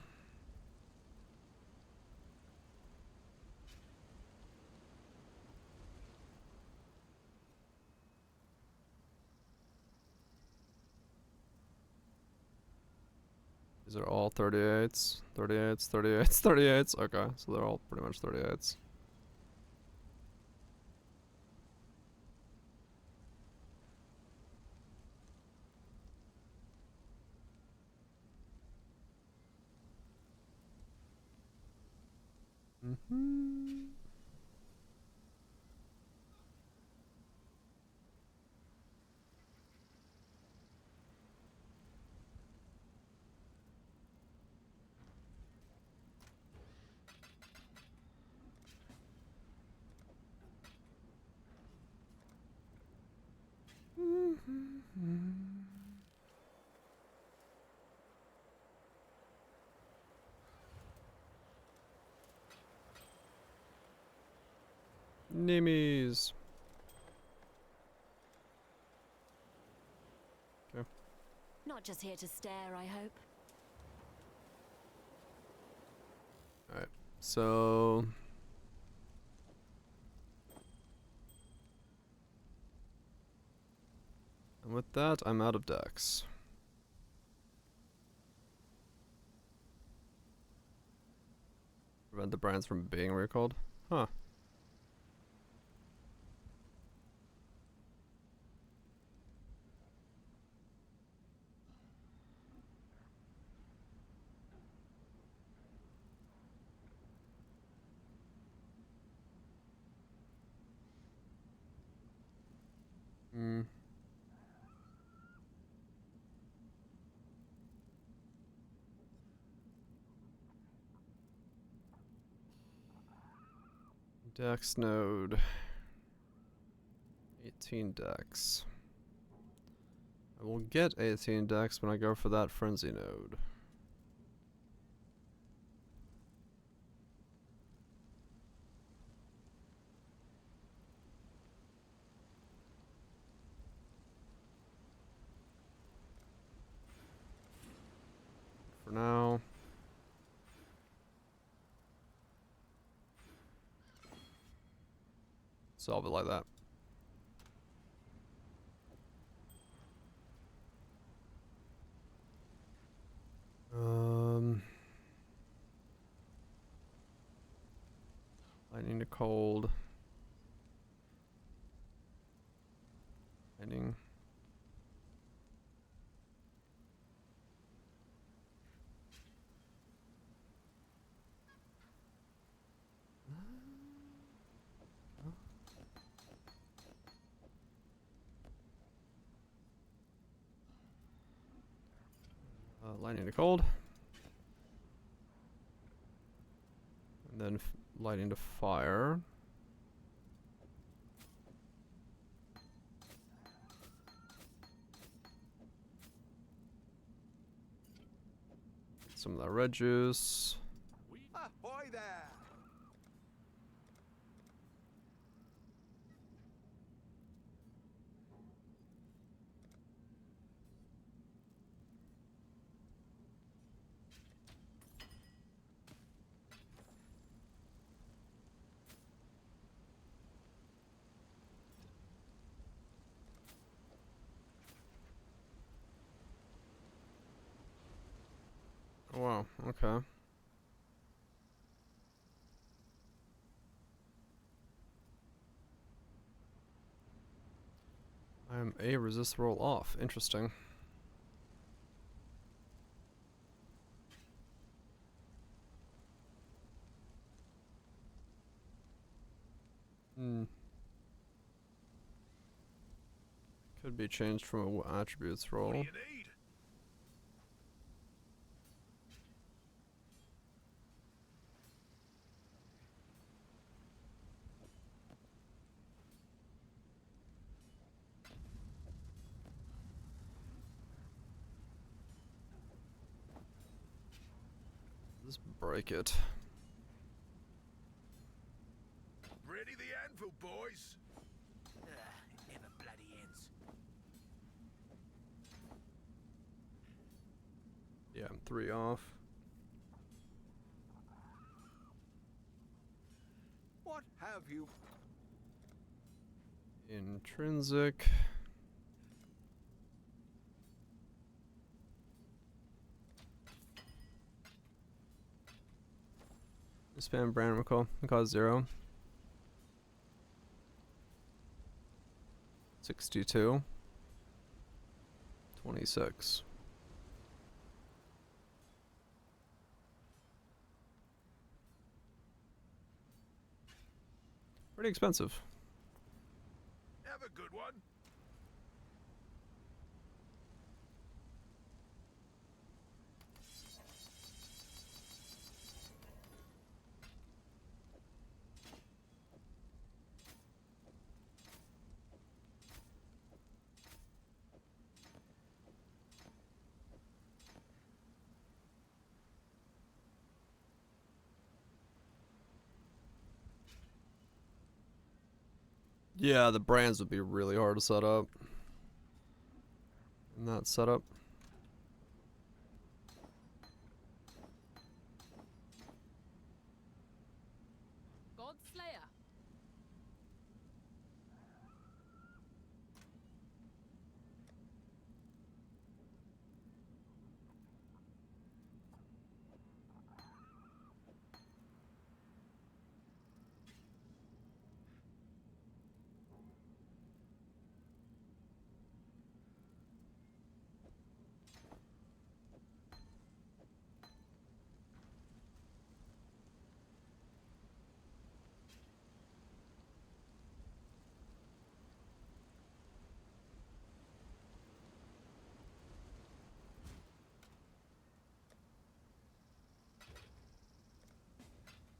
These are all 38s, 38s, 38s, 38s. Okay, so they're all pretty much 38s. Nimies. Okay. Not just here to stare, I hope. Alright, so... And with that, I'm out of decks. Prevent the brands from being recalled? Huh. Hmm. Dex node. 18 decks. I will get 18 decks when I go for that frenzy node. For now. Solve it like that. Lightning to cold. Lightning. Lightning to cold. And then lightning to fire. Some of that red juice. Ahoy there! Oh, wow, okay. I am a resist roll off. Interesting. Could be changed from a attributes roll. What do you need? Just break it. Ready the anvil, boys? It never bloody ends. Yeah, I'm 3 off. What have you? Intrinsic. Spam brand recall and cause 0. 62. 26. Pretty expensive. Have a good one. Yeah, the brands would be really hard to set up. In that setup. God Slayer.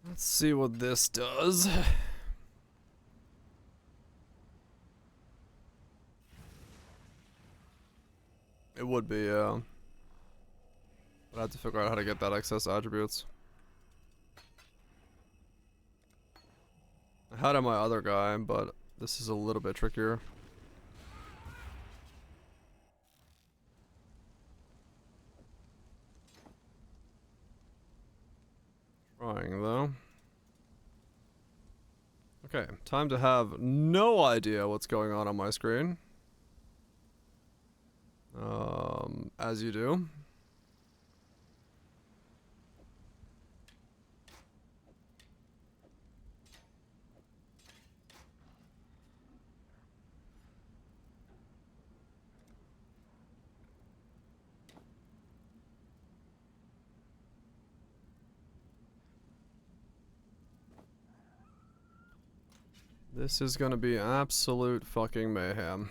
Let's see what this does. It would be, yeah. But I have to figure out how to get that excess attributes. I had on my other guy, but this is a little bit trickier. Trying though. Okay, time to have no idea what's going on my screen. As you do. This is gonna be absolute fucking mayhem.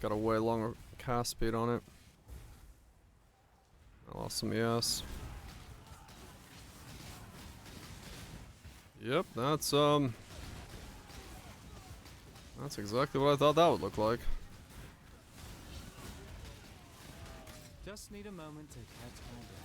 got a way longer cast speed on it. I lost some ES. Yep, that's exactly what I thought that would look like. Just need a moment to catch my breath.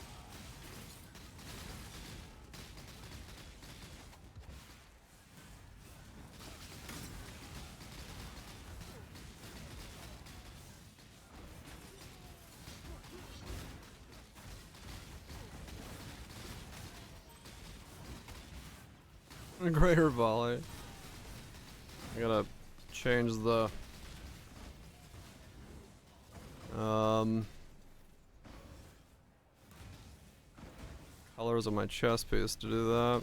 A greater volley. I gotta change the colors of my chest piece to do that.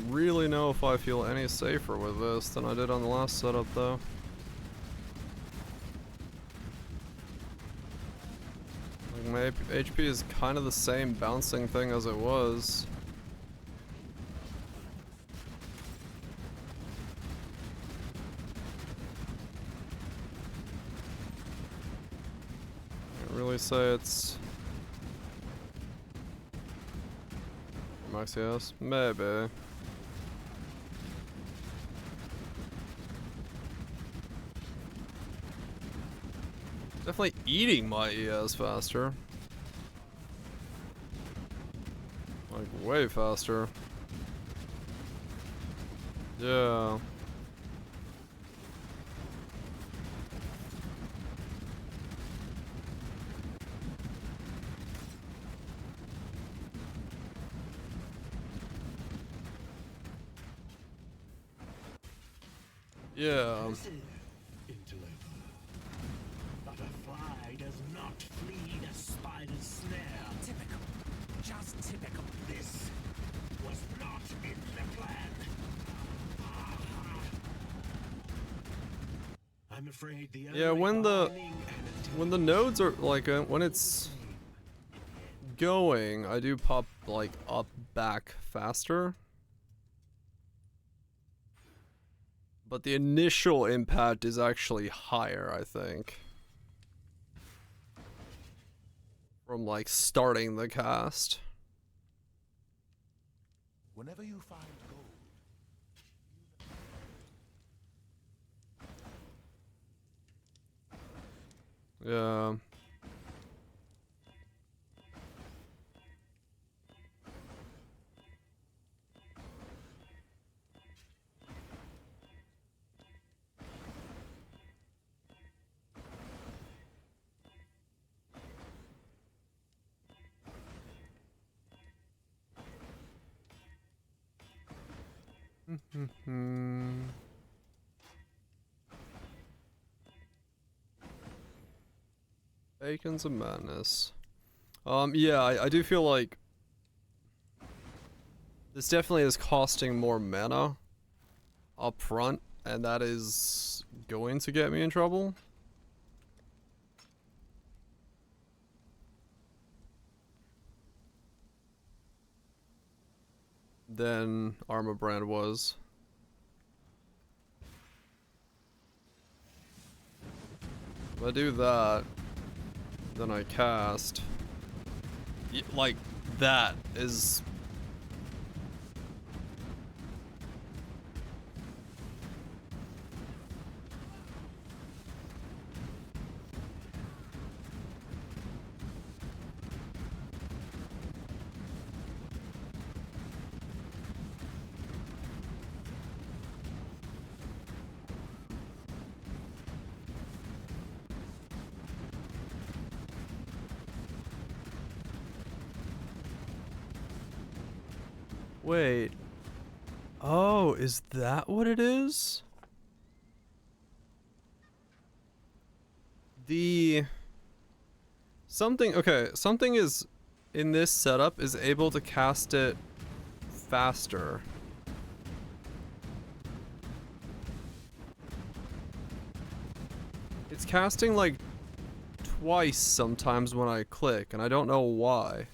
Really know if I feel any safer with this than I did on the last setup though. Like my HP is kind of the same bouncing thing as it was. Can't really say it's max CS, maybe. Definitely eating my ES faster. Like, way faster. Yeah. Yeah. Butterfly does not flee the spider's snare. Typical. Just typical. This was not in the plan. I'm afraid the Yeah, when the nodes are like when it's going, I do pop like up back faster. But the initial impact is actually higher, I think. From like starting the cast. Whenever you find gold, Yeah. Bacon's a madness. Yeah, I do feel like this definitely is costing more mana up front, and that is going to get me in trouble. Than Arma Brand was. If I do that, then I cast. Like, that is... Wait. Oh, is that what it is? Something is in this setup is able to cast it faster. It's casting like twice sometimes when I click, and I don't know why.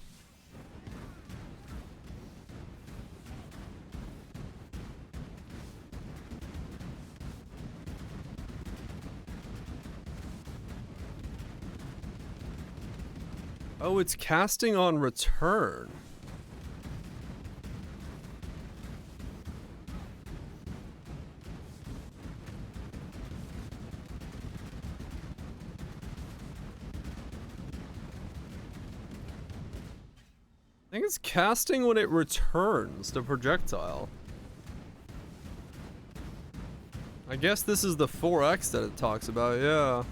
Oh, it's casting on return. I think it's casting when it returns the projectile. I guess this is the 4x that it talks about, yeah.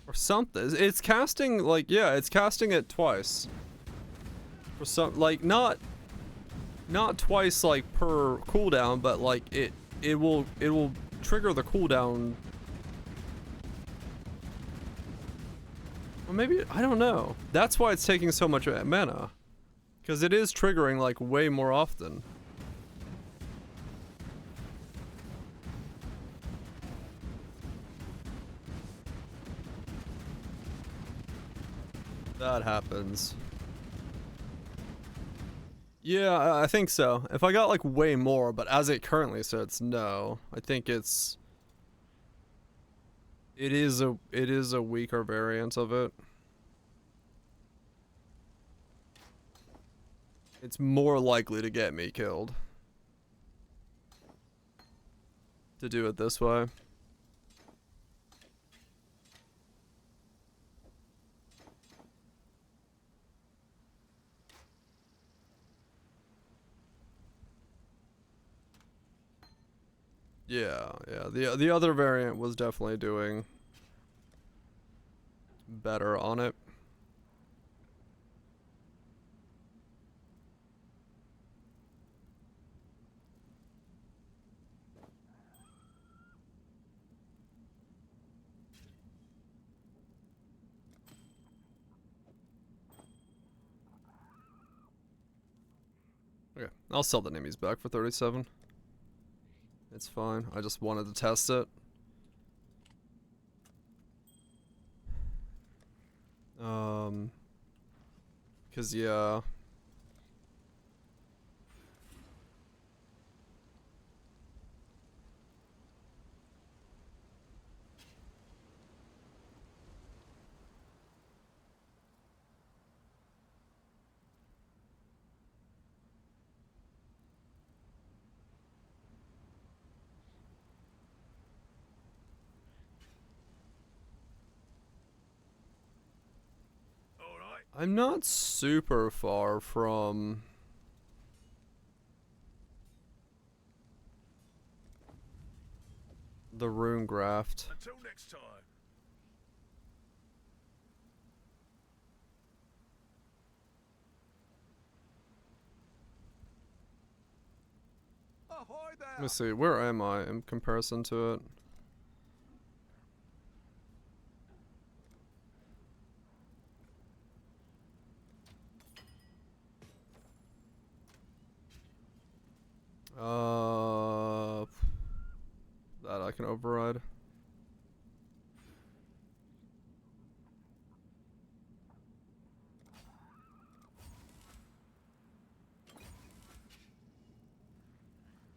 Or something. It's casting, like, yeah, it's casting it twice. For some, like, not twice, like, per cooldown, but, like, it will trigger the cooldown. Well, maybe, I don't know. That's why it's taking so much mana. Because it is triggering, like, way more often. That happens. Yeah, I think so. If I got, like, way more, but as it currently sits, no. I think it's... It is a weaker variant of it. It's more likely to get me killed. To do it this way. Yeah, the other variant was definitely doing better on it. Okay, I'll sell the Nimis back for 37. It's fine. I just wanted to test it. Cause yeah. I'm not super far from the rune graft. Until next time. Ahoy there. Let me see, where am I in comparison to it? That I can override.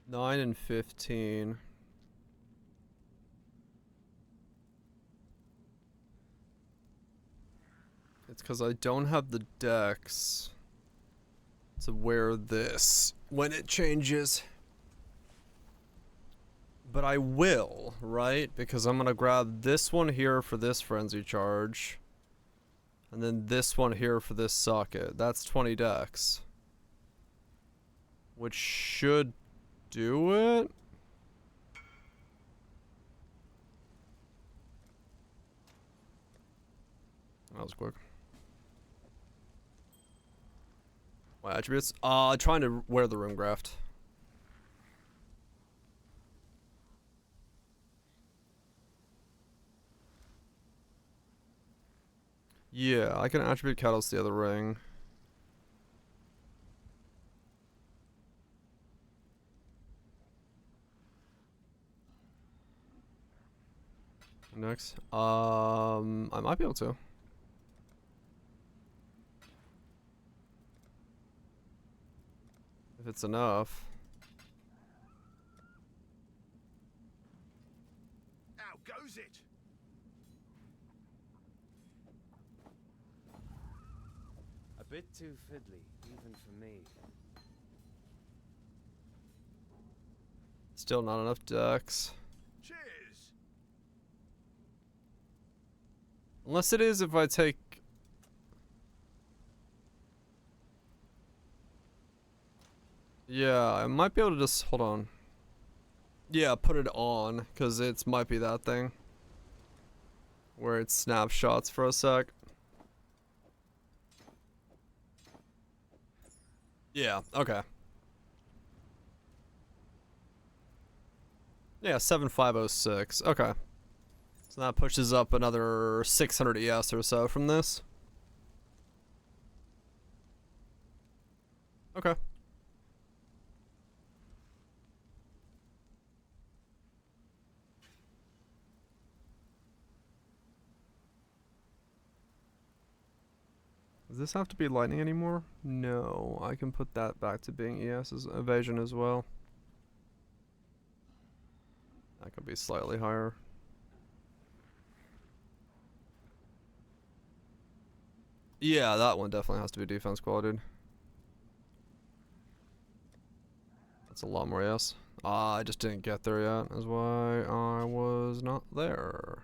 Nine and 15. It's because I don't have the dex to wear this when it changes. But I will, right? Because I'm gonna grab this one here for this frenzy charge. And then this one here for this socket. That's 20 dex. Which should do it. That was quick. My attributes? Trying to wear the rune graft. Yeah, I can attribute Catalyst to the other ring. Next. I might be able to. If it's enough. How goes it? A bit too fiddly, even for me. Still not enough decks. Cheers. Unless it is if I take... Yeah, I might be able to just... Hold on. Yeah, put it on, because it might be that thing. Where it snapshots for a sec. Yeah, okay. Yeah, 7506. Okay. So that pushes up another 600 ES or so from this. Okay. Does this have to be lightning anymore? No, I can put that back to being ES's evasion as well. That could be slightly higher. Yeah, that one definitely has to be defense quality. That's a lot more ES. I just didn't get there yet, is why I was not there.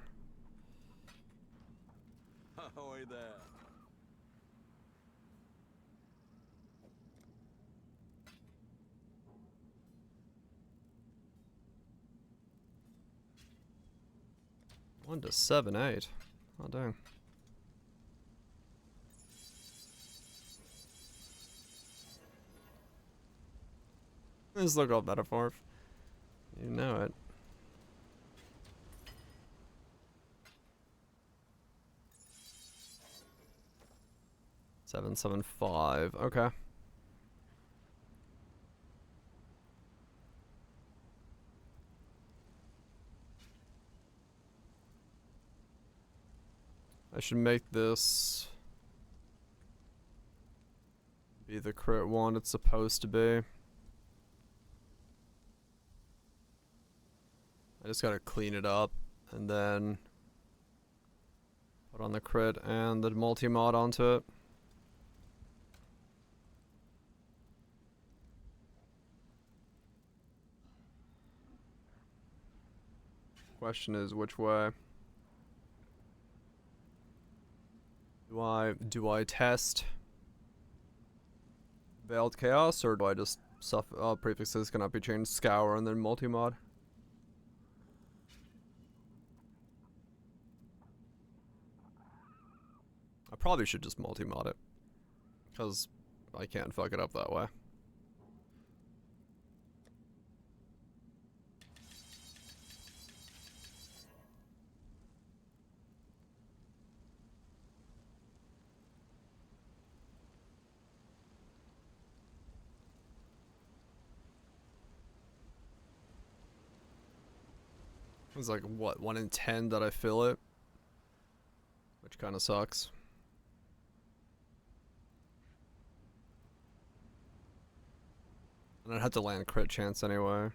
Ahoy there. One to 7-8. Oh dang. This look all metaphor. You know it. Seven, 5. Okay. I should make this be the crit one it's supposed to be. I just gotta clean it up and then put on the crit and the multi-mod onto it. Question is which way? Do I test Veiled Chaos, or do I just prefixes cannot be changed, scour, and then multi-mod? I probably should just multi-mod it, because I can't fuck it up that way. It's like, what, 1 in 10 that I fill it? Which kind of sucks. And I'd have to land crit chance anyway.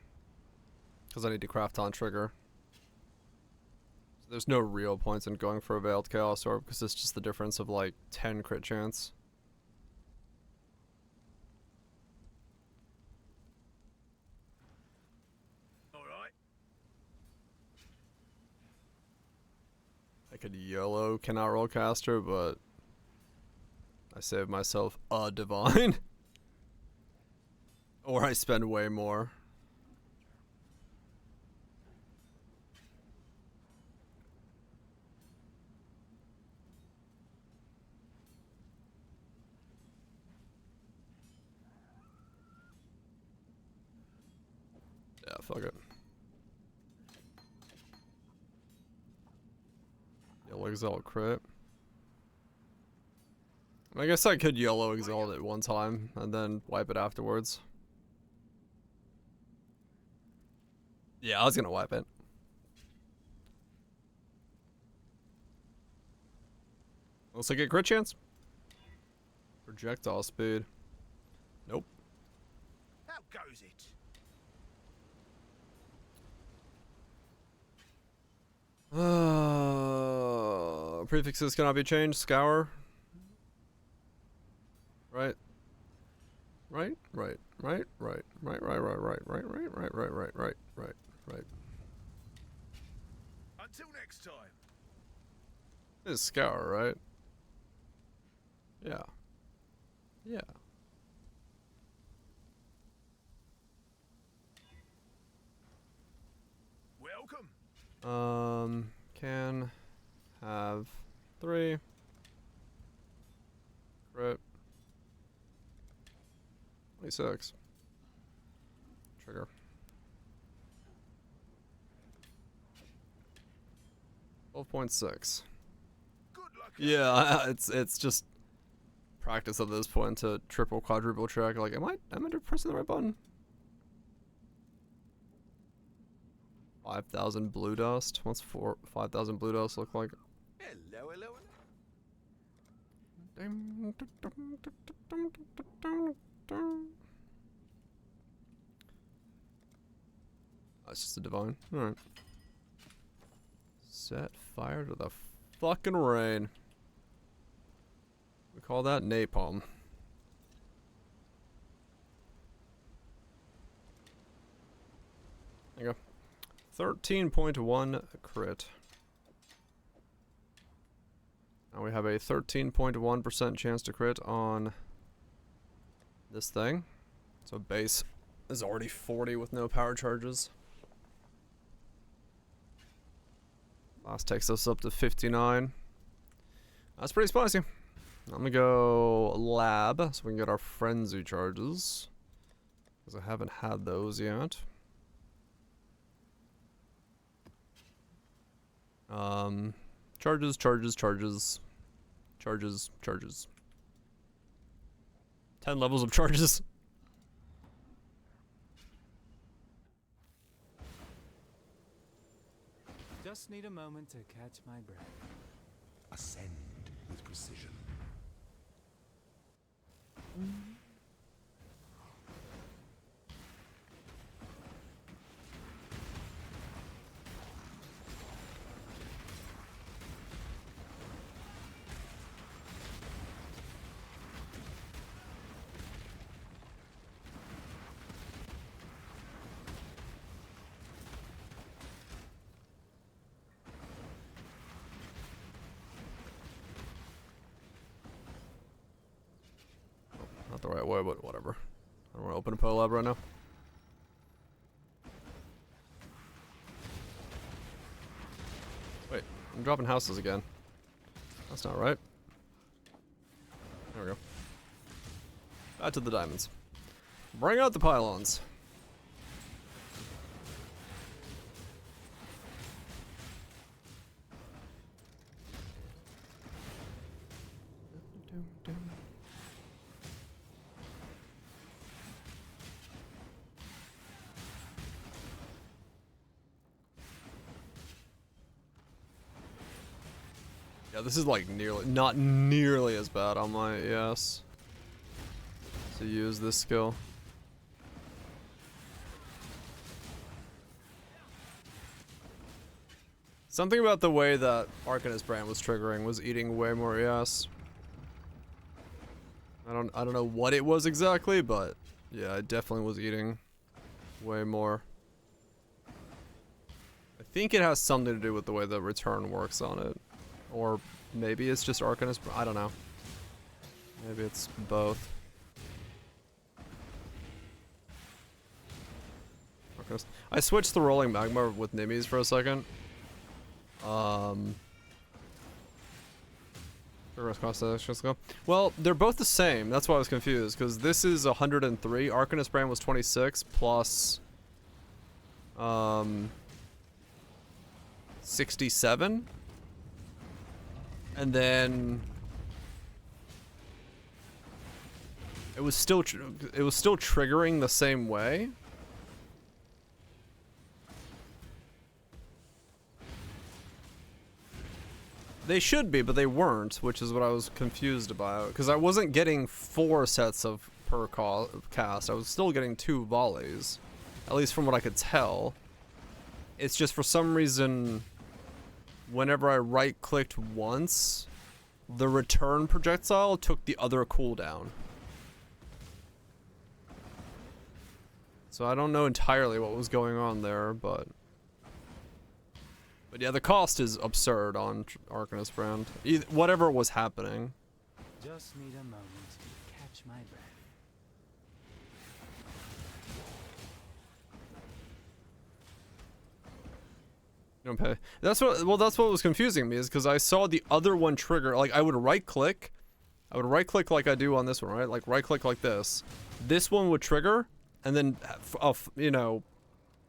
Because I need to craft on trigger. So there's no real points in going for a Veiled Chaos Orb, because it's just the difference of like 10 crit chance. I could YOLO cannot roll caster, but I saved myself a divine. Or I spend way more. Yeah, fuck it. Yellow Exalt crit. I guess I could yellow exalt it one time and then wipe it afterwards. Yeah, I was gonna wipe it. Looks like a crit chance. Projectile speed. Nope. How goes it? Prefixes cannot be changed. Scour. Right. Right. Right. Right. Right. Right. Right. Right. Right. Right. Right. Right. Right. Right. Right. Right. Right. Until next time. This is scour, right? Yeah. Yeah. Welcome. Can have 3. Crit. 26. Trigger. $12.6. Yeah, it's just practice at this point to triple, quadruple check. Like, am I pressing the right button? 5,000 blue dust. What's 5,000 blue dust look like? Hello, hello, That's just a divine. Alright. Set fire to the fucking rain. We call that napalm. There you go. 13.1 crit. Now we have a 13.1% chance to crit on this thing. So base is already 40 with no power charges. Last takes us up to 59. That's pretty spicy. I'm gonna go lab so we can get our frenzy charges, because I haven't had those yet. Charges, charges, charges, charges, charges. 10 levels of charges. Just need a moment to catch my breath. Ascend with precision. Not the right way, but whatever. I don't want to open a Poe lab right now. Wait, I'm dropping houses again. That's not right. There we go. Back to the diamonds. Bring out the pylons. Yeah, this is like not nearly as bad on my ES to use this skill. Something about the way that Arcanist Brand was triggering was eating way more ES. I don't know what it was exactly, but yeah, it definitely was eating way more. I think it has something to do with the way the return works on it. Or maybe it's just Arcanist, I don't know. Maybe it's both. Arcanist. I switched the Rolling Magma with Nimmies for a second. Well, they're both the same. That's why I was confused, because this is 103. Arcanist Brand was 26 plus 67. And then it was still triggering the same way. They should be, but they weren't, which is what I was confused about. Because I wasn't getting 4 sets of per cast. I was still getting 2 volleys. At least from what I could tell. It's just for some reason, whenever I right-clicked once, the return projectile took the other cooldown. So I don't know entirely what was going on there, but yeah, the cost is absurd on Arcanist brand. Whatever was happening. Just need a moment to catch my breath. You don't pay. That's what was confusing me, is because I saw the other one trigger. Like I would right click like I do on this one, right? Like right click like this. This one would trigger, and then you know,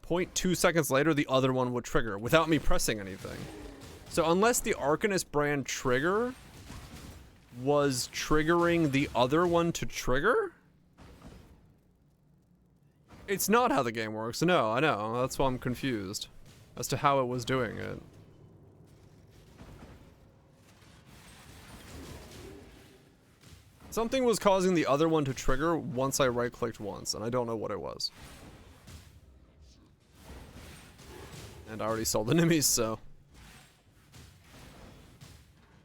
0.2 seconds later, the other one would trigger without me pressing anything. So unless the Arcanist brand trigger was triggering the other one to trigger, it's not how the game works. No, I know. That's why I'm confused as to how it was doing it. Something was causing the other one to trigger once I right-clicked once, and I don't know what it was. And I already saw the enemies, so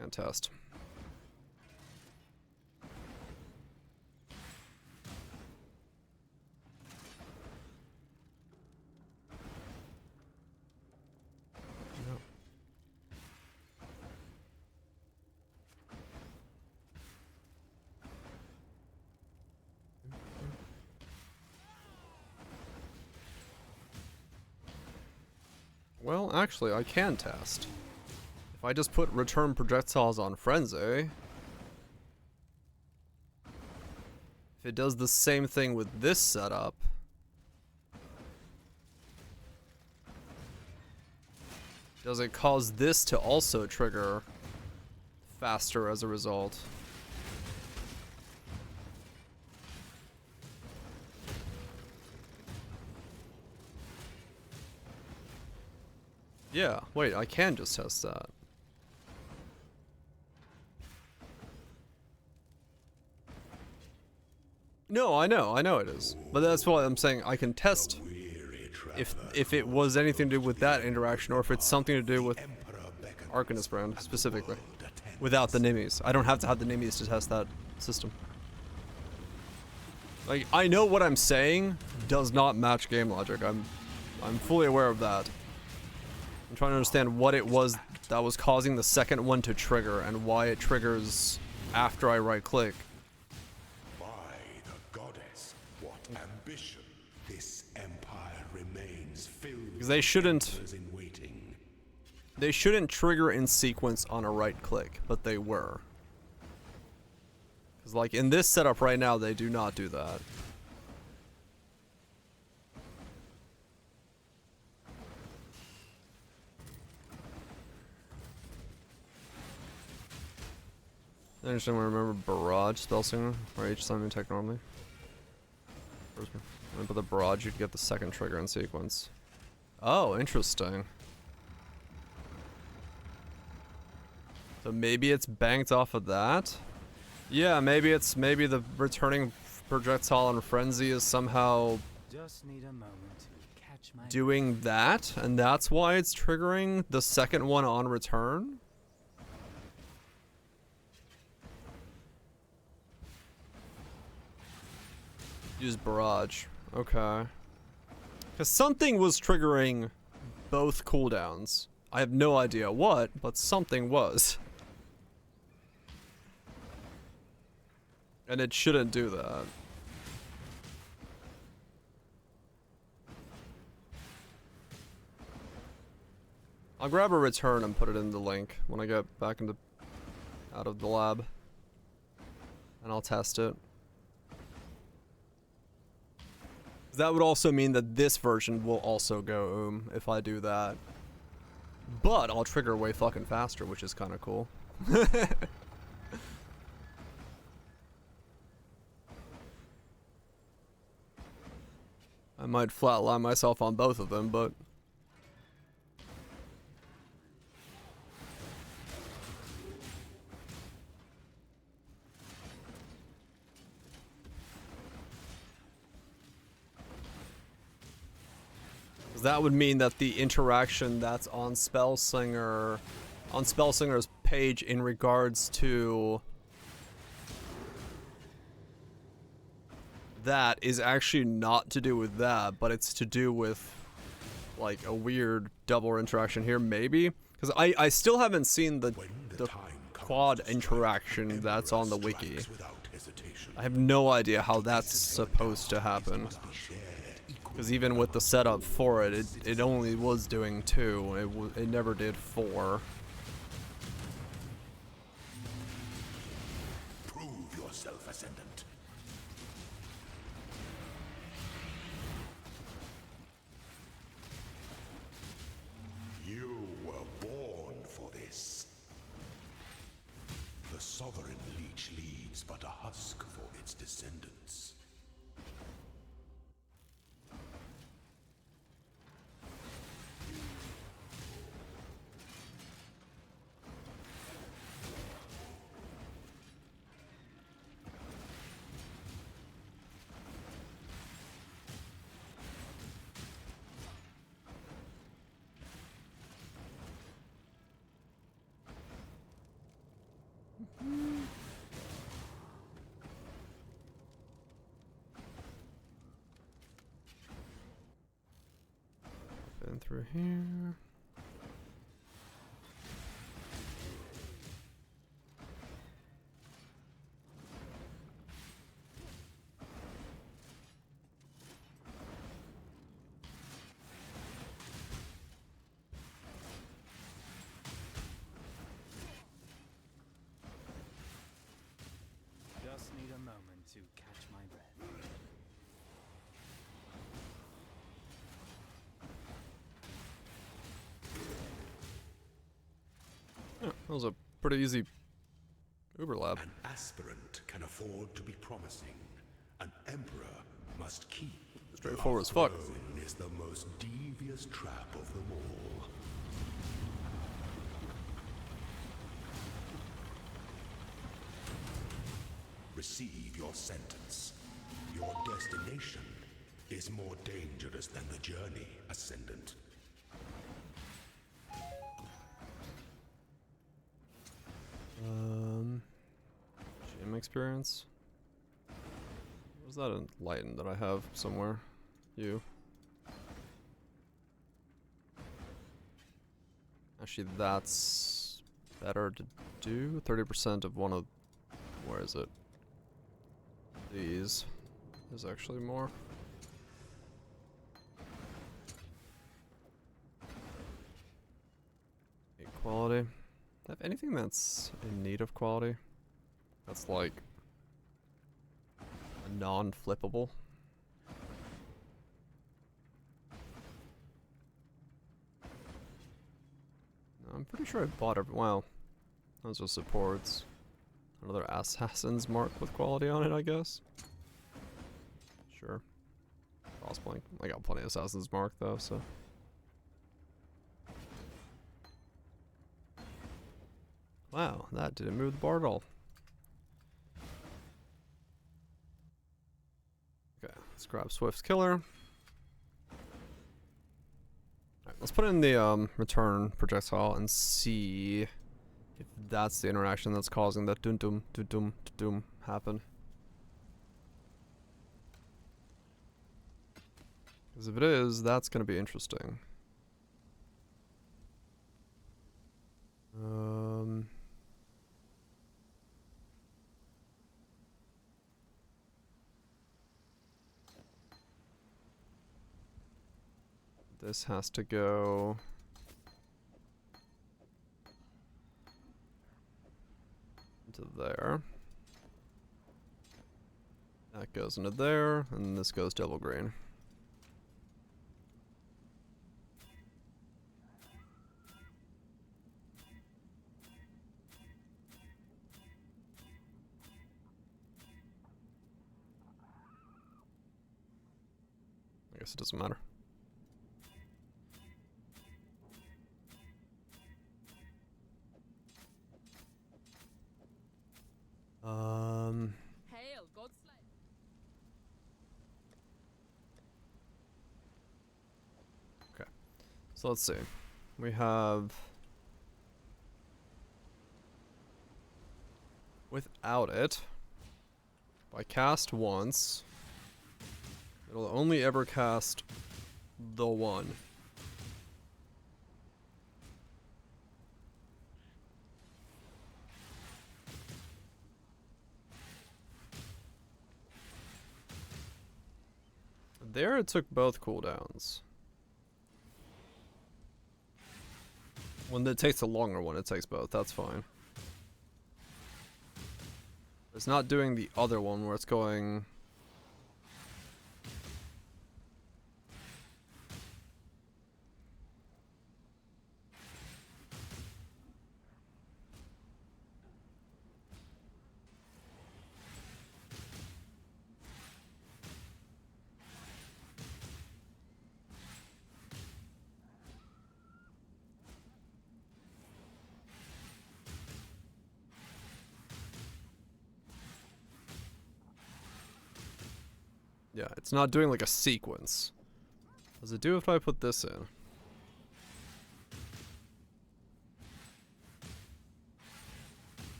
can't test. Well, actually, I can test. If I just put return projectiles on Frenzy, if it does the same thing with this setup, does it cause this to also trigger faster as a result? Yeah, wait, I can just test that. No, I know it is. But that's why I'm saying I can test if it was anything to do with that interaction, or if it's something to do with Arcanist brand specifically. Without the Nimmies. I don't have to have the Nimmies to test that system. Like, I know what I'm saying does not match game logic. I'm fully aware of that. I'm trying to understand what it was that was causing the second one to trigger and why it triggers after I right click. By the goddess, what ambition! This empire remains filled Because they shouldn't in waiting. They shouldn't trigger in sequence on a right click, but they were. Because like in this setup right now, they do not do that. I understand when I remember barrage spell singer, or each summon attack normally. When I put the barrage, you'd get the second trigger in sequence. Oh, interesting. So maybe it's banked off of that? Yeah, maybe the returning projectile on Frenzy is somehow Just need a moment to catch my doing that, and that's why it's triggering the second one on return? Use barrage. Okay. Because something was triggering both cooldowns. I have no idea what, but something was. And it shouldn't do that. I'll grab a return and put it in the link when I get back out of the lab. And I'll test it. That would also mean that this version will also go if I do that. But I'll trigger way fucking faster, which is kind of cool. might flatline myself on both of them, but... that would mean that the interaction that's on Spellslinger's page in regards to that is actually not to do with that, but it's to do with like a weird double interaction here, maybe? Because I still haven't seen the quad interaction that's on the wiki. I have no idea how that's supposed to happen. Because even with the setup for it, it only was doing 2. It never did 4. Prove yourself, Ascendant. You were born for this. The Sovereign Leech leaves but a husk for its descendants. Been through here. Just need a moment to catch my breath. Yeah, that was a pretty easy overlap. An aspirant can afford to be promising. An emperor must keep. Straightforward as fuck. Throne is the most devious trap of them all. Receive your sentence. Your destination is more dangerous than the journey, Ascendant. Gym experience. Was that enlightened that I have somewhere? You. Actually, that's better to do. 30% of one of. Where is it? These is actually more. Quality. Have anything that's in need of quality? That's like a non-flippable. No, I'm pretty sure I bought every. Wow, those are supports. Another Assassin's Mark with quality on it, I guess. Sure. Crossblink. I got plenty of Assassin's Mark though, so. Wow, that didn't move the bar at all. Okay, let's grab Swift's Killer. Alright, let's put in the return projectile and see if that's the interaction that's causing that dum-dum, dum-dum, dum happen. Because if it is, that's going to be interesting. This has to go into there. That goes into there, and this goes double green. guess it doesn't matter. Hail, God Slayer. Okay. So let's see. We have... Without it, if I cast once, it'll only ever cast the one. There it took both cooldowns. When it takes a longer one, it takes both. That's fine. It's not doing the other one where it's going... Yeah, it's not doing like a sequence. Does it do if I put this in?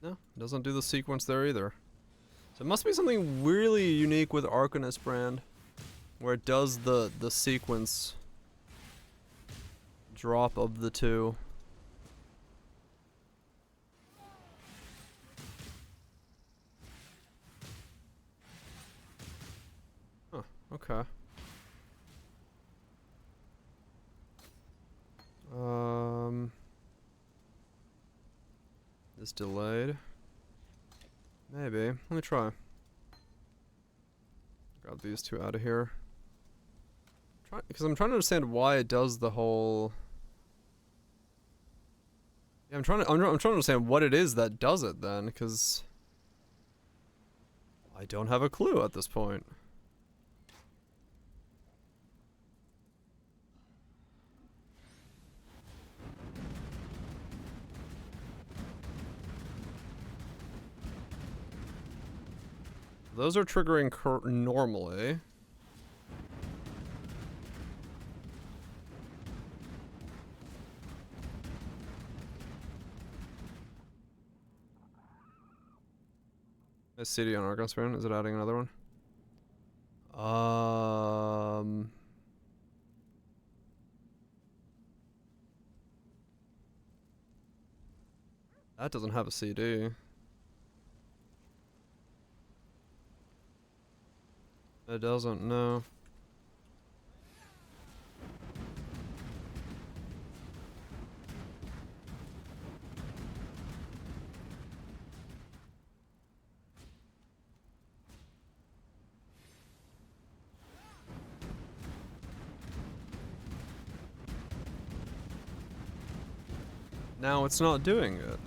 No, it doesn't do the sequence there either. So it must be something really unique with Arcanist brand, where it does the sequence drop of the two. Okay. This delayed. Maybe. Let me try. Grab these two out of here. Because I'm trying to understand why it does the whole... Yeah, I'm trying to understand what it is that does it then, because I don't have a clue at this point. Those are triggering normally. A CD on Argon Spoon, is it adding another one? That doesn't have a CD. It doesn't, no. Now it's not doing it.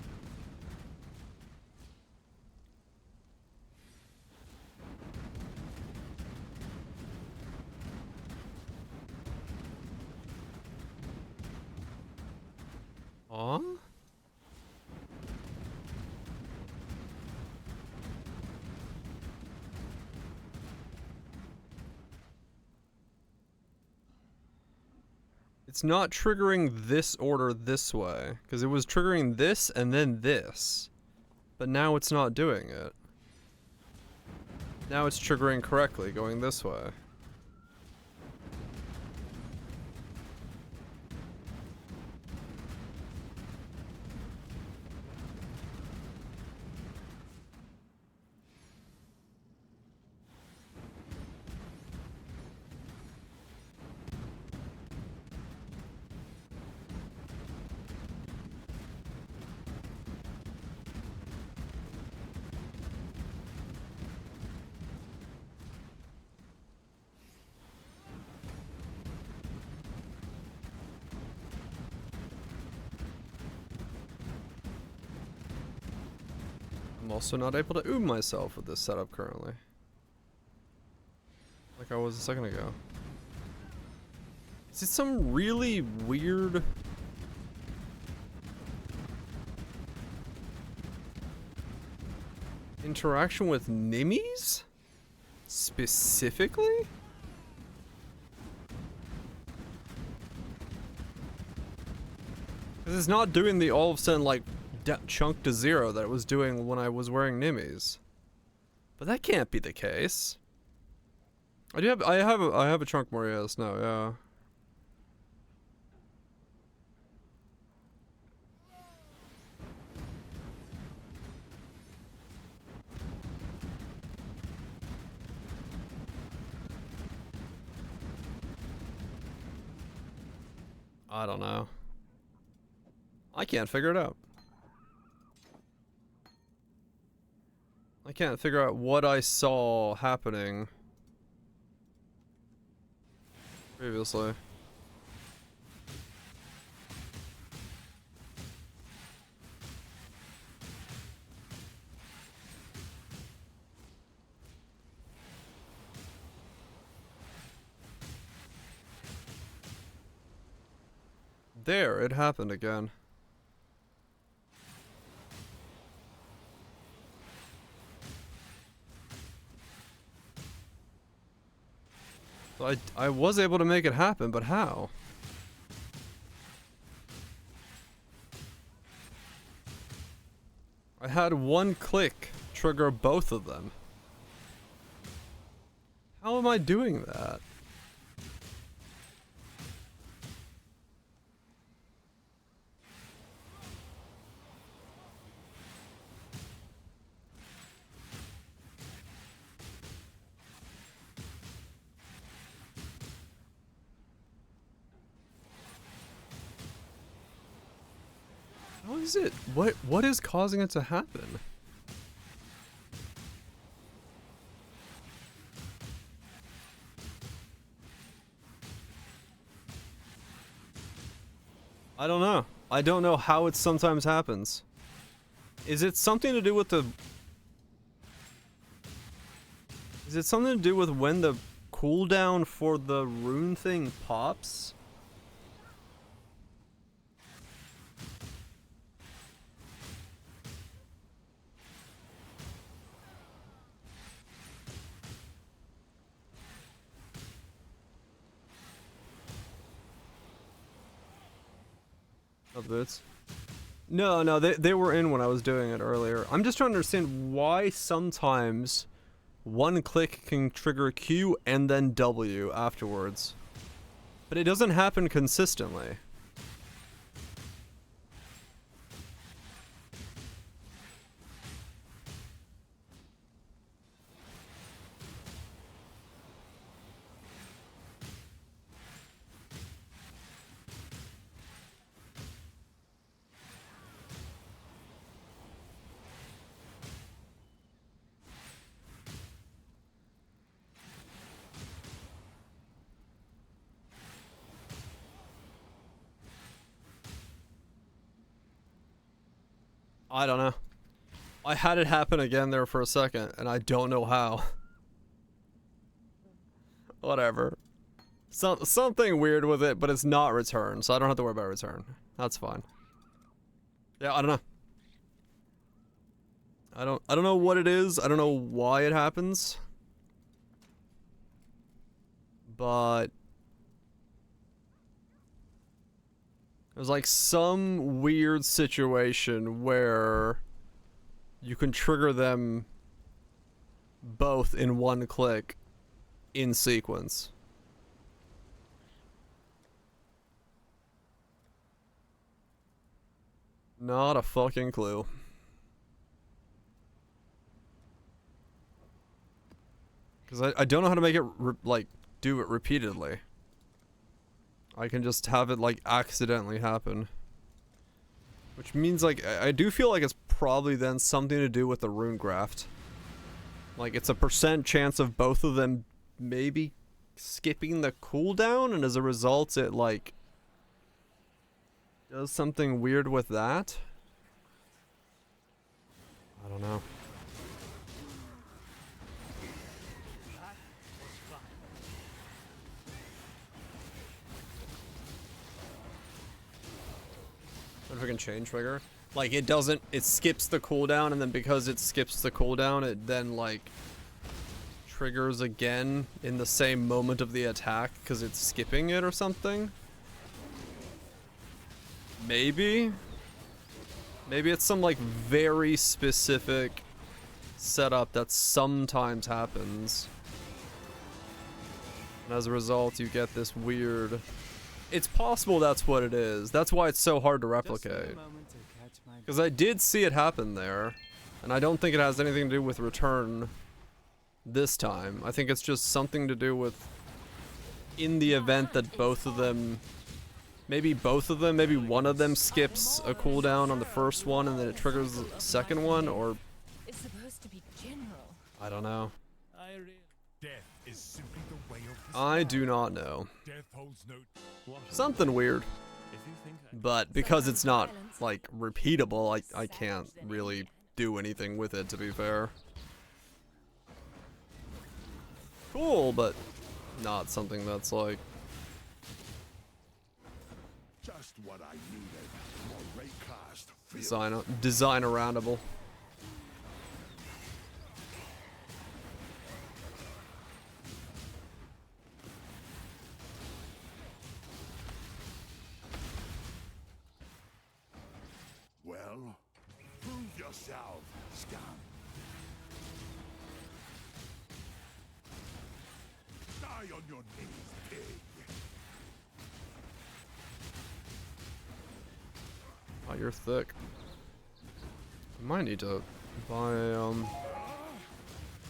Huh? It's not triggering this order this way, because it was triggering this and then this. But now it's not doing it. Now it's triggering correctly, going this way. I'm also not able to ooh myself with this setup currently. like I was a second ago. Is it some really weird... interaction with Nimmies? Specifically? Because it's not doing the all of a sudden like chunk to zero that it was doing when I was wearing Nimmies. But that can't be the case. I have a chunk more, yes, no, yeah. I don't know. I can't figure it out. I can't figure out what I saw happening previously. There, it happened again. So I was able to make it happen, but how? I had one click trigger both of them. How am I doing that? How is it? What is causing it to happen? I don't know. I don't know how it sometimes happens. Is it something to do with the... Is it something to do with when the cooldown for the rune thing pops? Bits. No, they were in when I was doing it earlier. I'm just trying to understand why sometimes one click can trigger Q and then W afterwards. But it doesn't happen consistently. I don't know. I had it happen again there for a second, and I don't know how. Whatever. Something weird with it, but it's not return, so I don't have to worry about return. That's fine. Yeah, I don't know. I don't know what it is. I don't know why it happens. But there's like some weird situation where you can trigger them both in one click in sequence. Not a fucking clue. Because I don't know how to make it, like, do it repeatedly. I can just have it, like, accidentally happen. Which means, like, I do feel like it's probably then something to do with the rune graft. Like, it's a % chance of both of them maybe skipping the cooldown, and as a result, it, like, does something weird with that? I don't know. significant chain trigger. Like, it doesn't, it skips the cooldown, and then because it skips the cooldown, it then, like, triggers again in the same moment of the attack because it's skipping it or something. Maybe? Maybe it's some, like, very specific setup that sometimes happens. And as a result, you get this weird... It's possible that's what it is. That's why it's so hard to replicate. Because I did see it happen there, and I don't think it has anything to do with return this time. I think it's just something to do with in the event that both of them, maybe one of them skips a cooldown on the first one and then it triggers the second one, or It's supposed to be general. I don't know. Death is simply the way of I do not know. Death holds no Something weird. But because it's not, like, repeatable, I can't really do anything with it, to be fair. Cool, but not something that's, like... Just what I needed. More raycast. Design aroundable. Well, prove yourself, scum. Die on your knees, pig. Oh, you're thick. I might need to buy,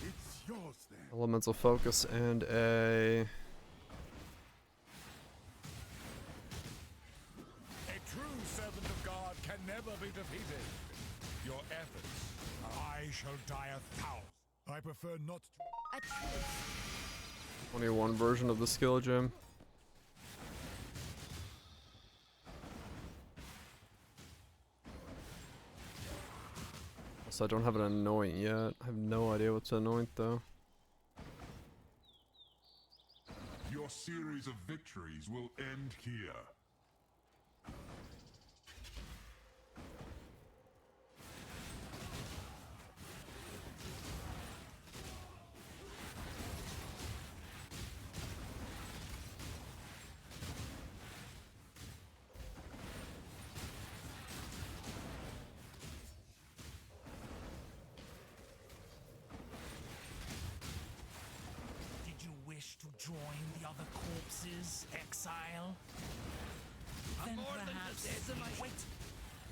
It's yours then. elemental focus and a... A true servant of God can never be defeated. Your efforts. I shall die 1,000. I prefer not to. A truce. 21 version of the skill gem. So I don't have an anoint yet. I have no idea what to anoint though. Your series of victories will end here. Did you wish to join the other corpses, exile? Then perhaps. Wait,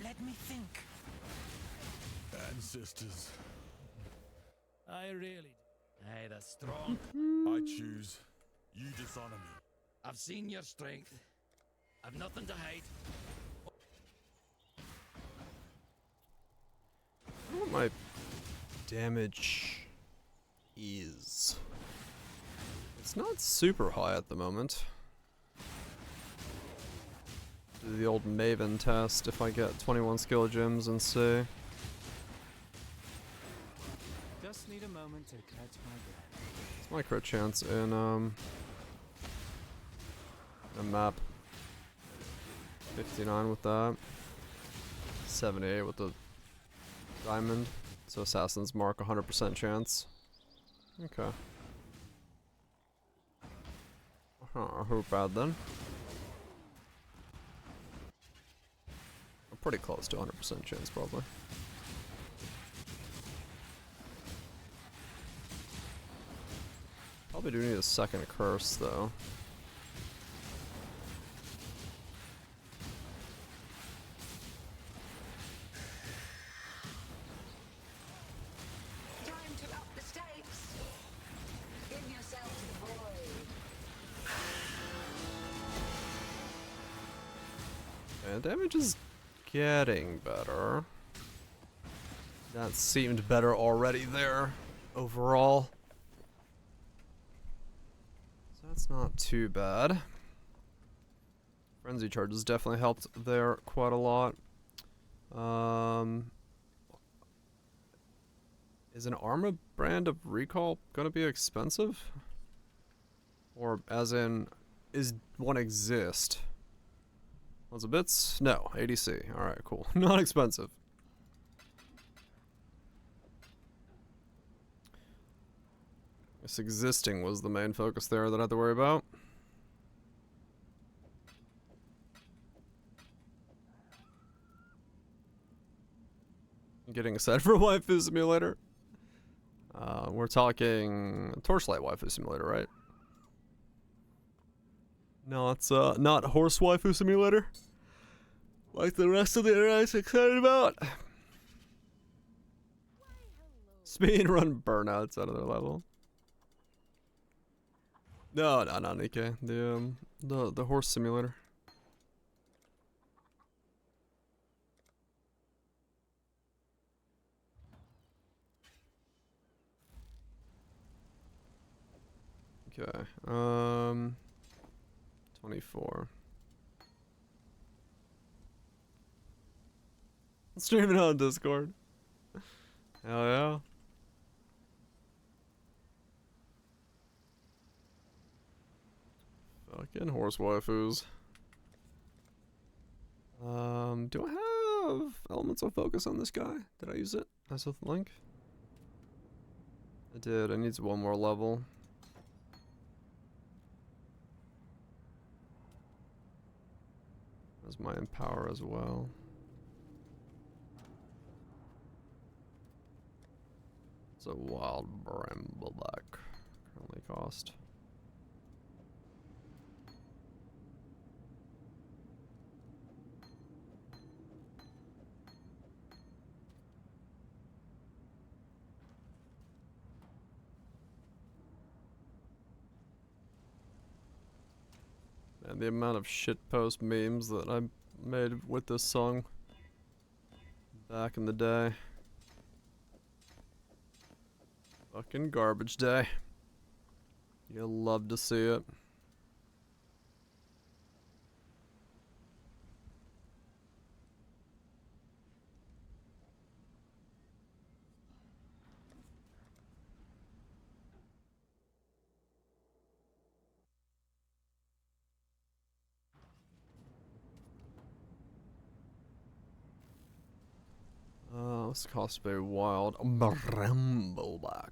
let me think. Ancestors. I really. Hey, that's strong. I choose. You dishonor me. I've seen your strength. I've nothing to hide. I don't know what my damage is. It's not super high at the moment. Do the old Maven test if I get 21 skill gems and see. Just need a moment to catch my breath. It's my crit chance in a map. 59 with that. 78 with the diamond. So Assassin's Mark 100% chance. Okay. Who bad then? I'm pretty close to 100% chance probably. Probably do need a second curse though. Time to up the stakes. Give yourself to the void. And damage is getting better. That seemed better already there, overall. So that's not too bad. Frenzy charges definitely helped there quite a lot. Is an arma brand of recall gonna be expensive? Or as in, is one exist? Was it bits? No, ADC. Alright, cool. Not expensive. This existing was the main focus there that I had to worry about. Getting excited for Waifu Simulator. We're talking Torchlight Waifu Simulator, right? No, it's not Horse Waifu Simulator. Like the rest of the internet's excited about. Speedrun burnouts at another level. No, not Nikkei. The horse simulator. Okay. 24. Stream it on Discord. Hell yeah. Fucking horse waifus. Do I have elements of focus on this guy? Did I use it as a link? I did. I need one more level. That's my empower as well. It's a wild brambleback. Currently cost. And the amount of shitpost memes that I made with this song back in the day. Fucking garbage day. You'll love to see it. This costs very wild. Brambleback.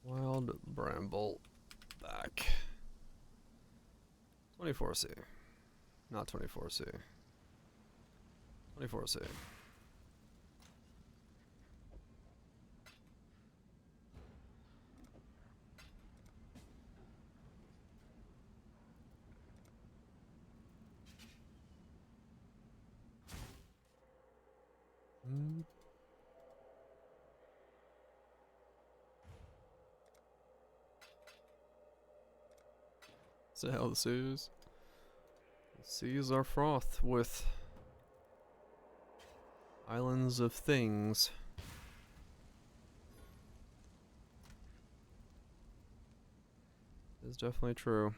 Wild Brambleback. 24C. Not 24C. 24C. So hell the seas. The seas are froth with islands of things. It's definitely true.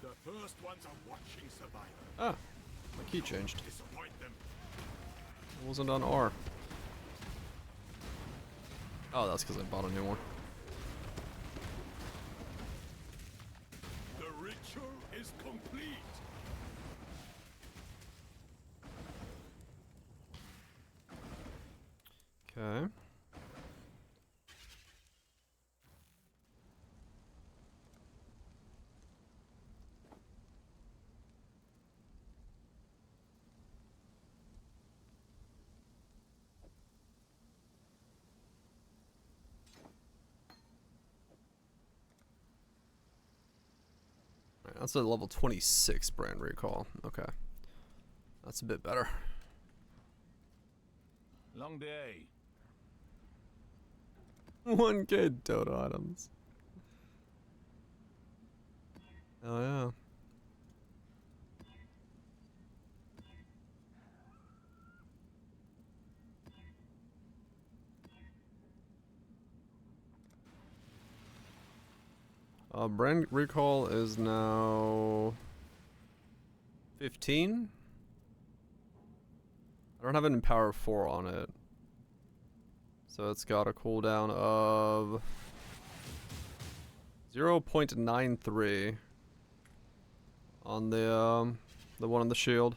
The first ones are watching survivor. Ah, my key changed. Disappoint them. It wasn't on R. Oh, that's because I bought a new one. The ritual is complete. Okay. That's a level 26 brand recall. Okay. That's a bit better. Long day. 1K Dota items. Oh yeah. Brand recall is now 15. I don't have an power 4 on it, so it's got a cooldown of 0.93 on the one on the shield.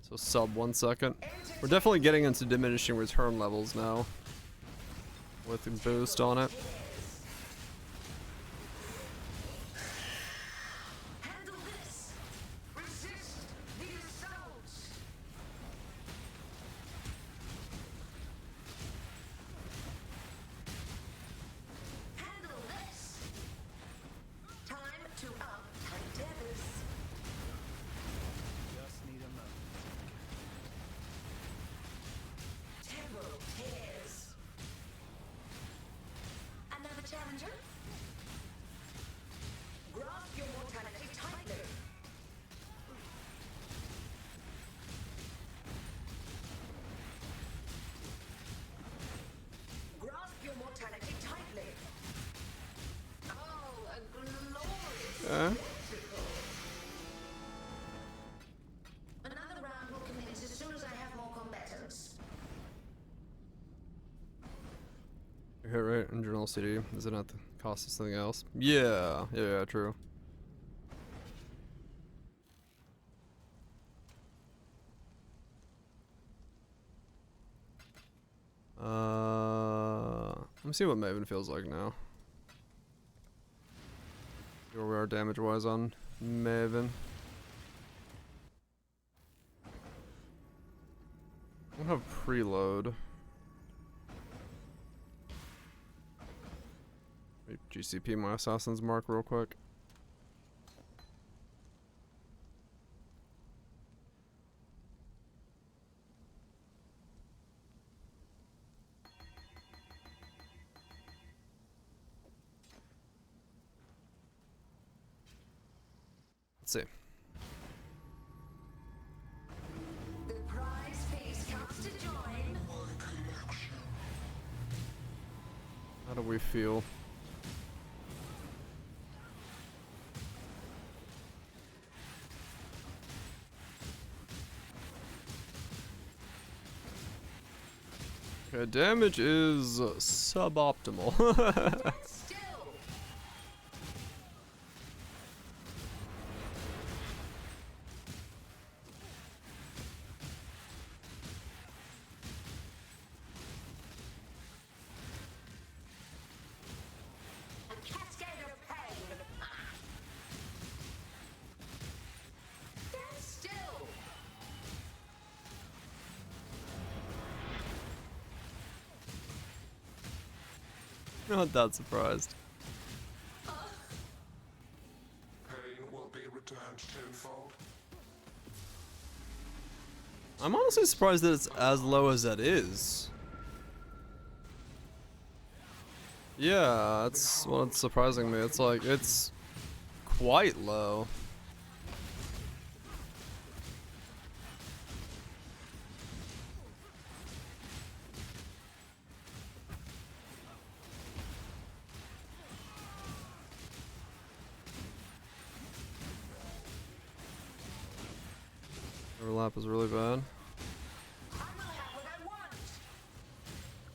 So sub 1 second. We're definitely getting into diminishing return levels now with a boost on it. Another round will commence as soon as I have more combatants. Hit rate in Journal CD, is it not the cost of something else? Yeah, true. Let me see what Maven feels like now. See where we are damage wise on Maven. I don't have preload. GCP my assassin's mark real quick. Let's see. The prize piece comes to join. How do we feel? Okay, damage is suboptimal. Not that surprised. Pain will be returned tenfold. I'm honestly surprised that it's as low as that is. Yeah, that's what's surprising me. It's like, it's quite low. Overlap is really bad.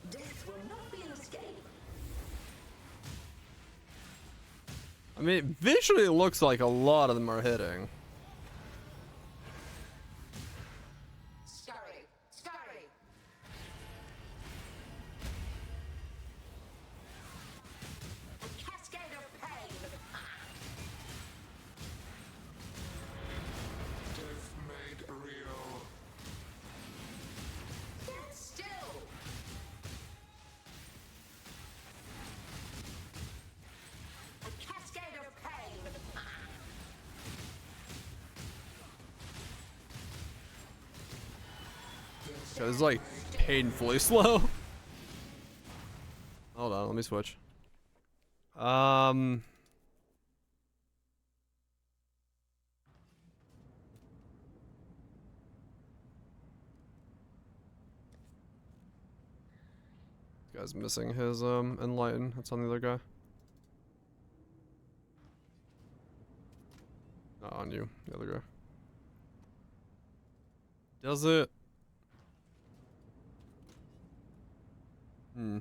Death will not be an escape. I mean, visually it looks like a lot of them are hitting. Scurry, scurry. A cascade of pain. Death made real. Stand still. A cascade of pain. There's like painfully slow. Hold on, let me switch. This guy's missing his enlighten. That's on the other guy. Not on you, the other guy. Does it? Hmm.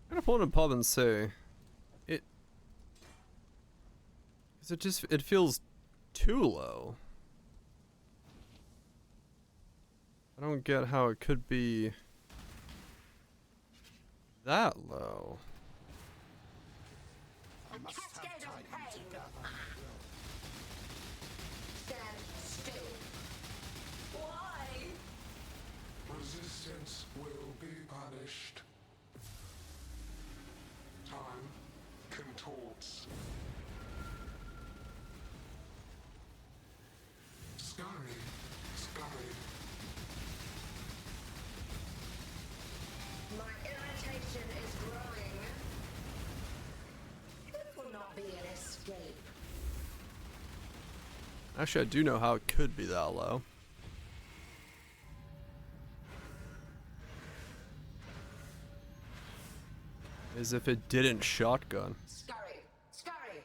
I'm gonna pull in a pub and say it, because it feels too low. I don't get how it could be that low. I must have time to gather my will. Stand still. Why? Resistance will be punished. Time contorts. Scurry, scurry. My irritation is growing. It will not be an escape. Actually, I do know how it could be that low. Is if it didn't shotgun. Scurry, scurry.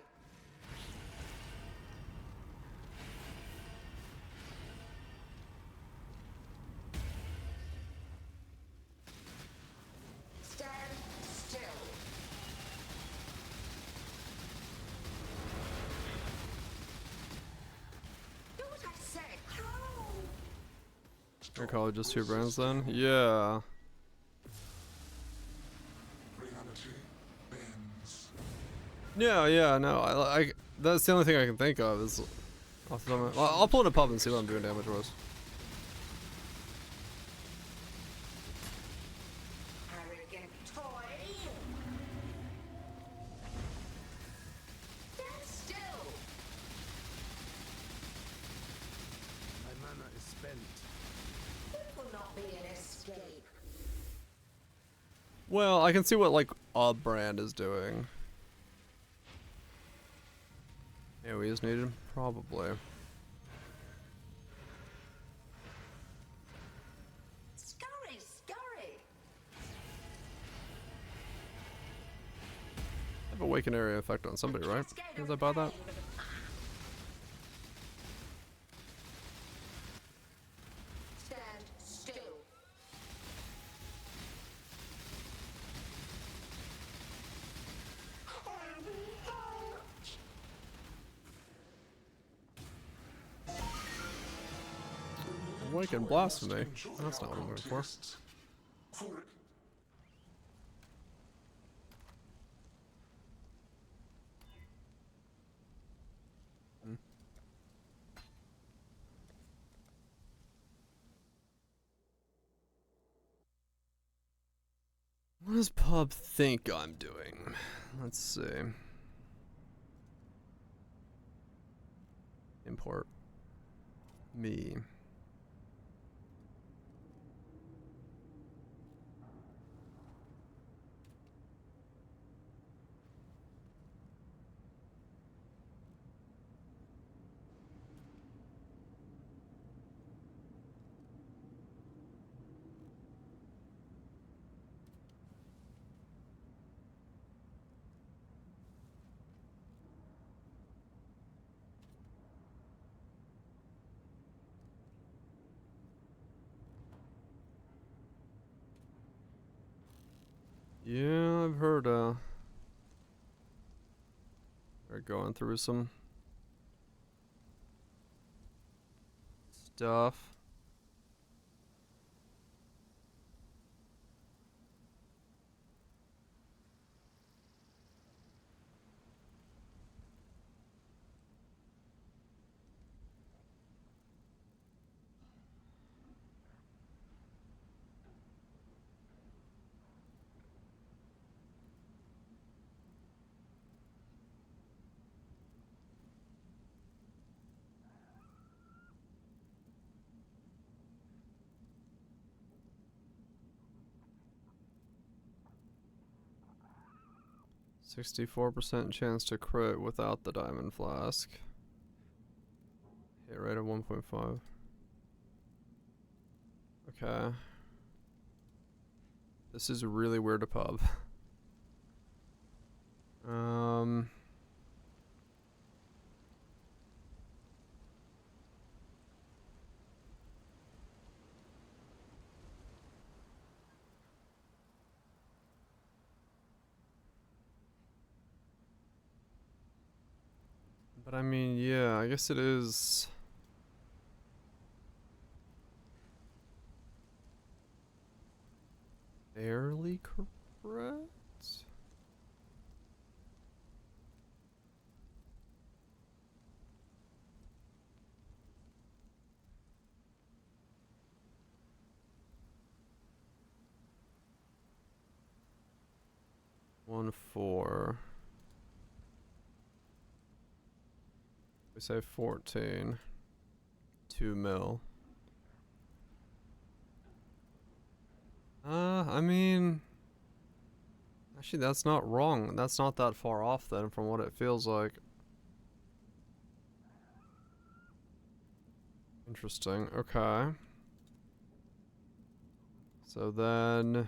Stand still. Do what I say. I call it just 2 brands then? Yeah. Reality bends. Yeah, no. I that's the only thing I can think of is off the top of my, well, I'll pull in a pub and see what I'm doing damage wise. Arrogant toy. Stand still. My mana is spent. It will not be an escape. Well, I can see what like a brand is doing. AoE is needed? Probably. Scurry, scurry. I have Awaken Area effect on somebody, right? Is I buy that? Stand still. Awaken Blasphemy? That's not what I'm looking for. Hmm. What does Pub think I'm doing? Let's see. Import. Me. Yeah, I've heard, they're going through some stuff. 64% chance to crit without the diamond flask. Hit rate of 1.5. Okay. This is really weird to pub. But I mean, yeah, I guess it is. Fairly correct? One, 4. We say 14. 2 mil. I mean, actually that's not wrong. That's not that far off then from what it feels like. Interesting. Okay. So then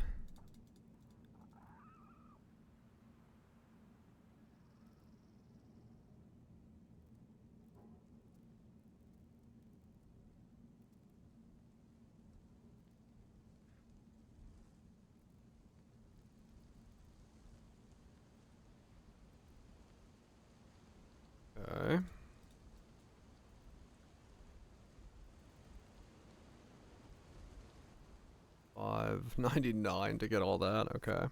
okay. $5.99 to get all that. Okay.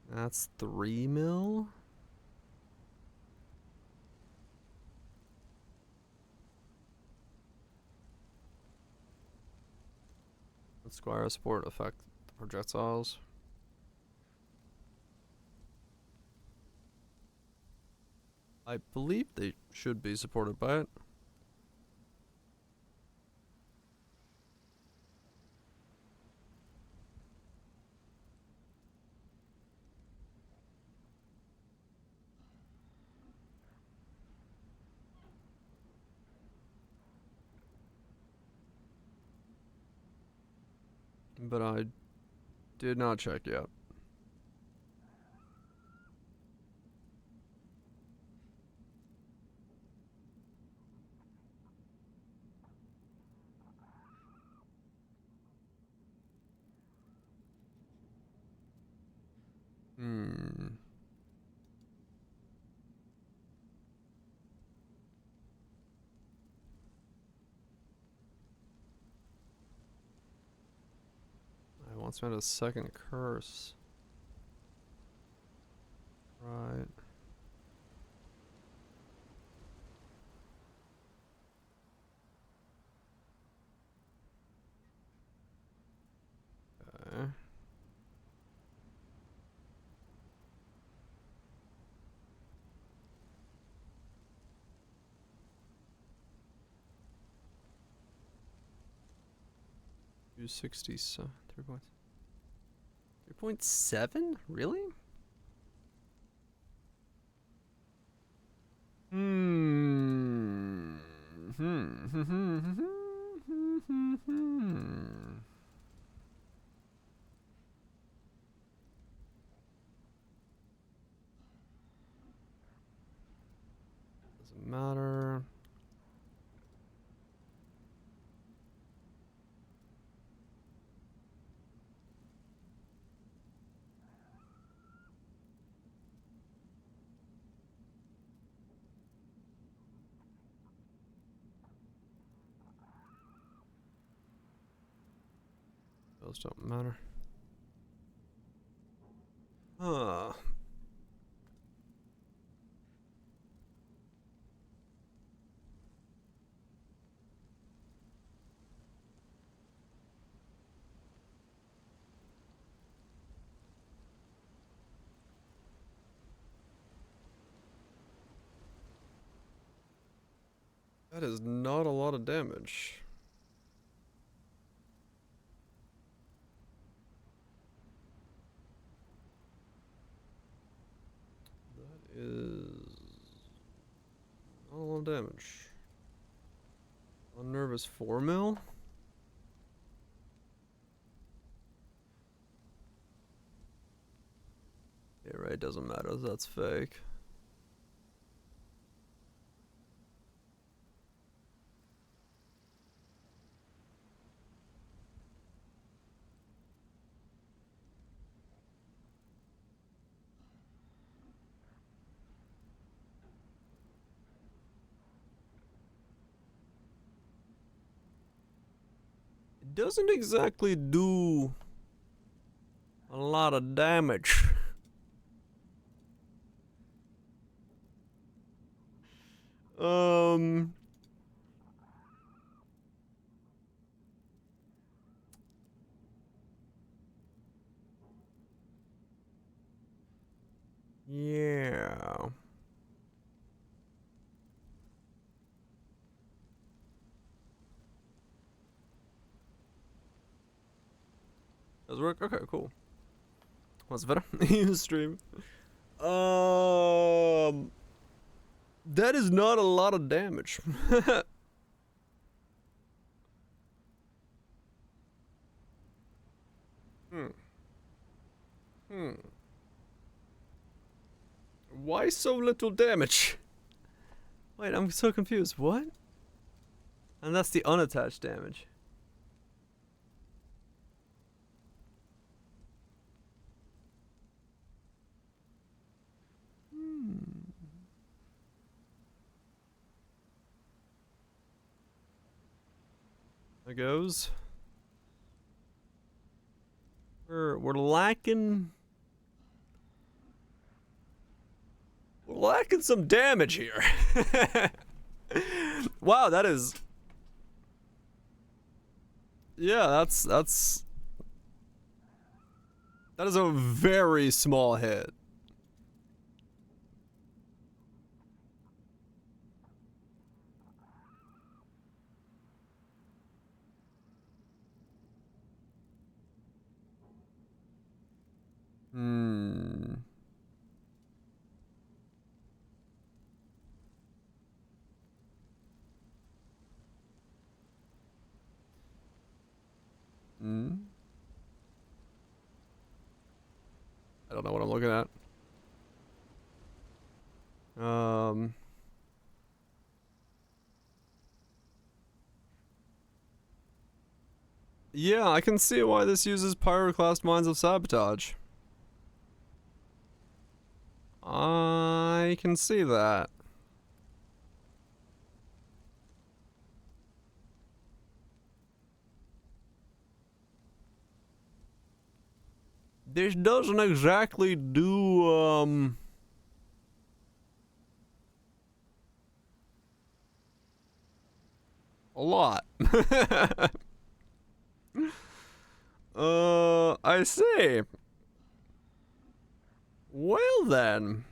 That's 3 mil. Squire support affect the projectiles. I believe they should be supported by it. But I did not check yet. I once met a second curse. Right. Okay. Two 60s, 3 points. 3.7? Really? Doesn't matter. Those don't matter. Huh. That is not a lot of damage. is not a lot of damage. Unnervous 4 mil? Yeah, right, doesn't matter, that's fake. It doesn't exactly do a lot of damage. Yeah. Does it work? Okay, cool. What's better? You stream. That is not a lot of damage. Why so little damage? Wait, I'm so confused. What? And that's the unattached damage. There goes. We're lacking. We're lacking some damage here. Wow, that is. Yeah, that is a very small hit. I don't know what I'm looking at. Yeah, I can see why this uses Pyroclast Mines of Sabotage. I can see that. This doesn't exactly do, a lot. I see. Well then.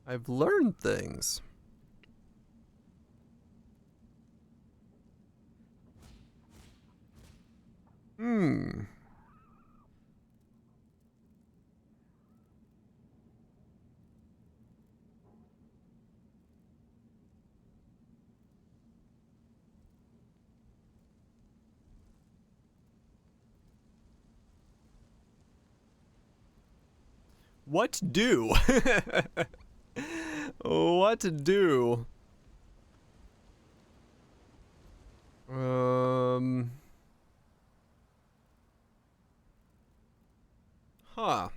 I've learned things. What do? What do? Huh.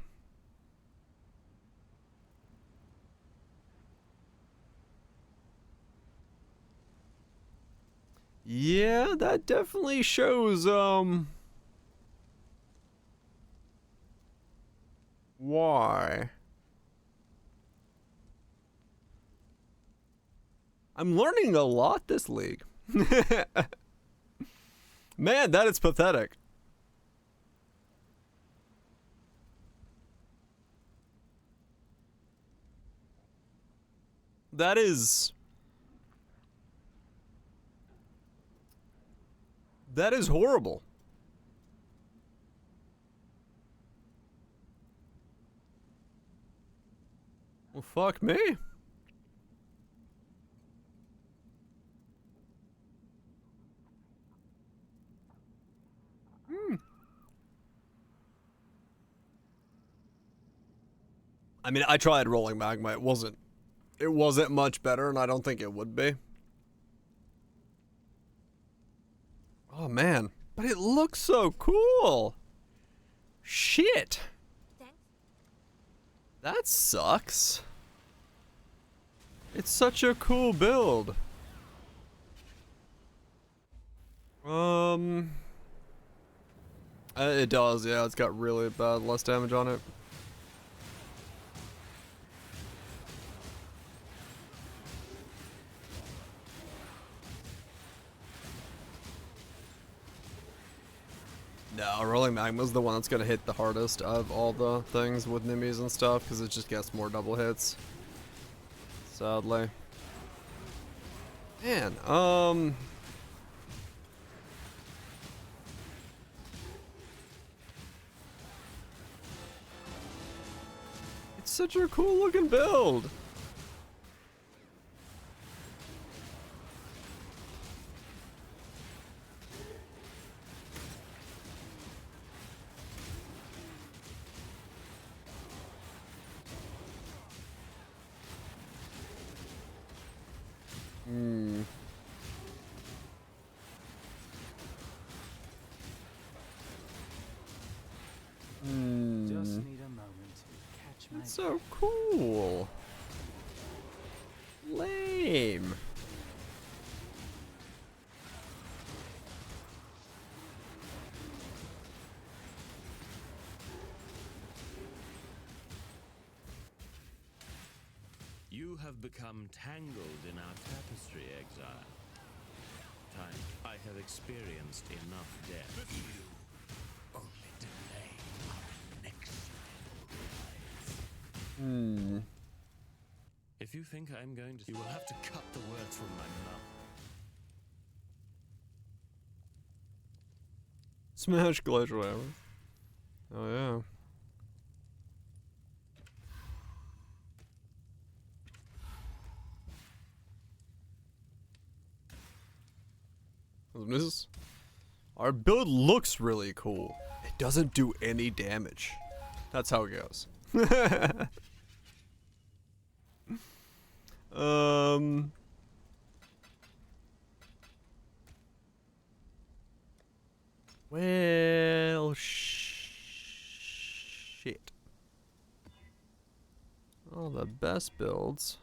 Yeah, that definitely shows, why. I'm learning a lot this league. Man, that is pathetic. That is... That is horrible. Well, fuck me. I mean, I tried rolling magma. It wasn't much better, and I don't think it would be. Oh man, but it looks so cool. Shit. That sucks. It's such a cool build. It does, yeah, it's got really bad less damage on it. No, rolling magma's the one that's gonna hit the hardest of all the things with Nimis and stuff, because it just gets more double hits. Sadly. Man, it's such a cool looking build. Just need a moment to catch my It's so cool. Lame. You have become tangled in our tapestry, exile. Time, I have experienced enough death. You only delay our next rise. If you think I'm going to, you will have to cut the words from my mouth. Smash glacial hammer. Oh yeah. Our build looks really cool. It doesn't do any damage. That's how it goes. Well, shit. All the best builds.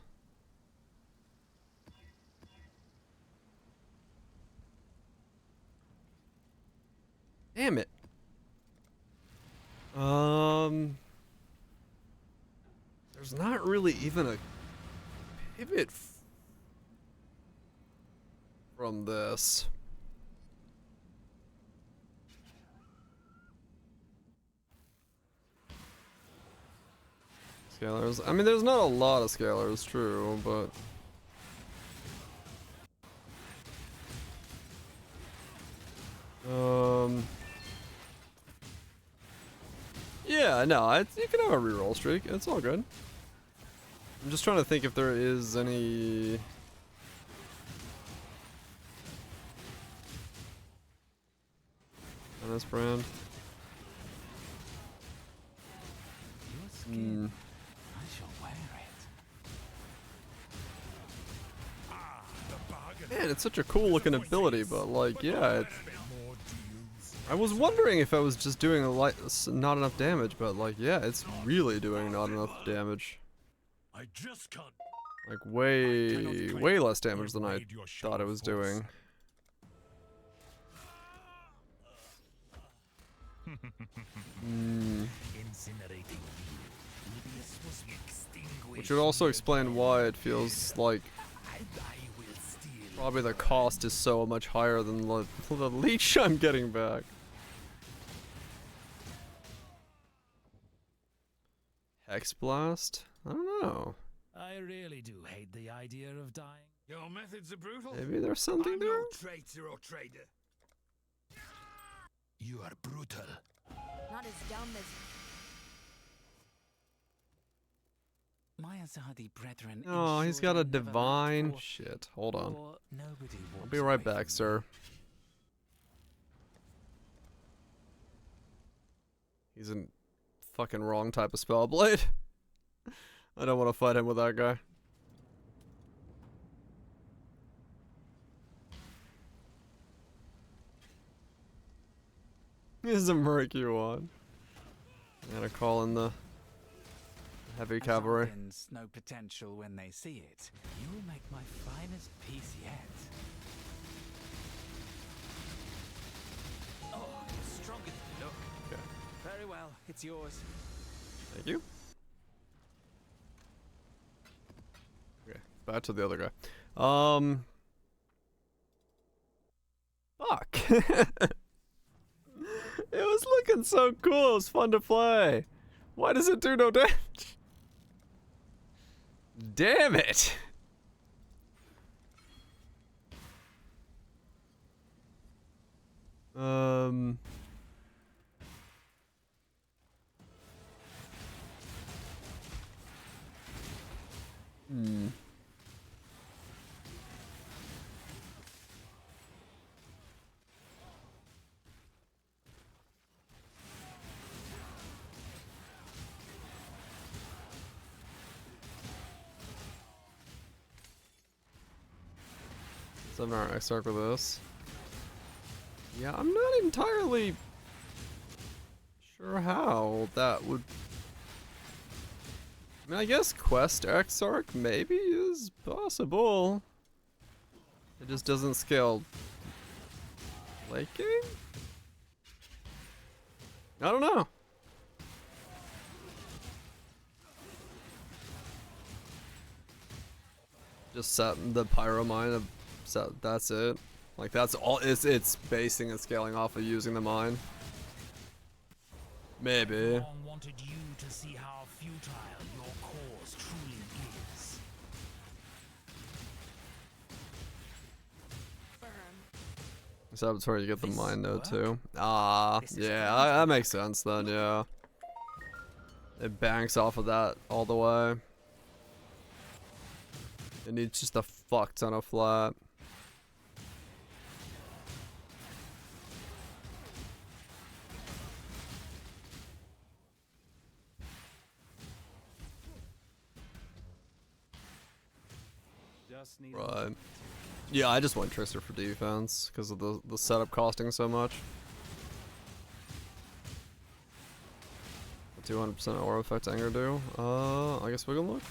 Damn it. There's not really even a pivot from this. Scalars. I mean, there's not a lot of scalars, true, but yeah, no, you can have a reroll streak. It's all good. I'm just trying to think if there is any. On this brand. I shall wear it. Man, it's such a cool looking ability, but like, yeah, I was wondering if I was just doing not enough damage, but like, yeah, it's really doing not enough damage. I just can't. Like way less damage than I thought it was doing. Which would also explain why it feels like probably the cost is so much higher than the leech I'm getting back. Hex Blast? I don't know. I really do hate the idea of dying. Your methods are brutal. Maybe there's something I'm there? no traitor or trader. You are brutal. Not as dumb as My Azadi brethren. Oh, he's got ensured a I never lacked divine. for- Shit, hold on. for nobody I'll walks be right away back, from sir. He's in fucking wrong type of spell blade. I don't want to fight him with that guy. This is a murky one. I gotta call in the heavy cavalry. Azadians know potential when they see it. You'll make my finest piece yet. Oh, you're stronger than you look. Okay. Very well, it's yours. Thank you. Okay, back to the other guy. Fuck. It was looking so cool. It was fun to play. Why does it do no damage? Damn it. Seven hour X arc with this. Yeah, I'm not entirely sure how that would. I mean, I guess Quest X arc maybe is possible. It just doesn't scale. Late game? I don't know. Just set the pyro mine of set, that's it. Like that's all it's basing and scaling off of using the mine. Maybe. Long wanted you to see how futile your cause truly is. So that's where you get the mine node too. Ah, yeah, that makes sense then, yeah. It banks off of that all the way. It needs just a fuck ton of flat. Right. Yeah, I just went Trickster for defense because of the setup costing so much. 200% aura effect anger do. I guess we can look.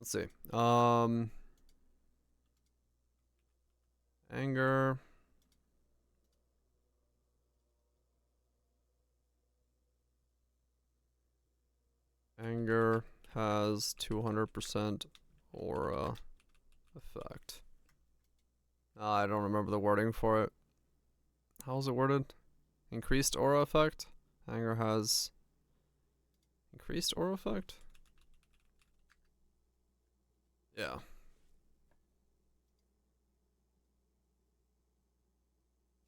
Let's see. Anger. Anger has 200% aura effect. I don't remember the wording for it. How is it worded? Increased aura effect? Anger has increased aura effect? Yeah.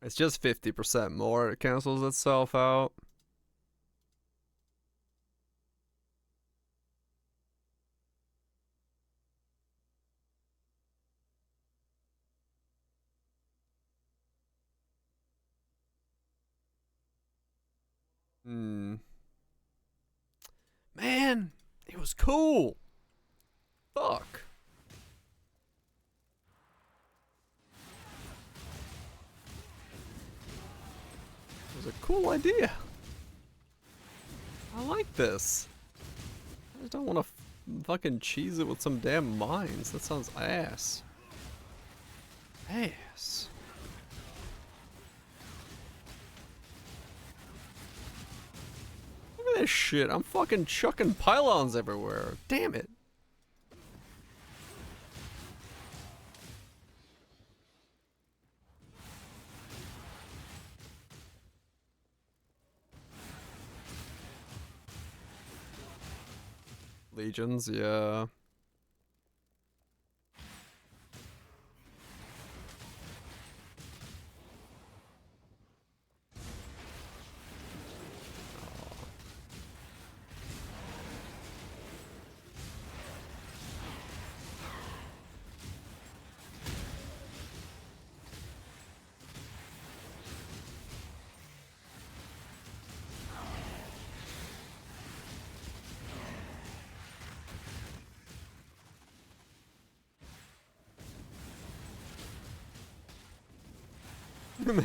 It's just 50% more. It cancels itself out. Man, it was cool. Fuck. It was a cool idea. I like this. I just don't want to fucking cheese it with some damn mines. That sounds ass. Ass. Look at this shit. I'm fucking chucking pylons everywhere. Damn it. Legions, yeah.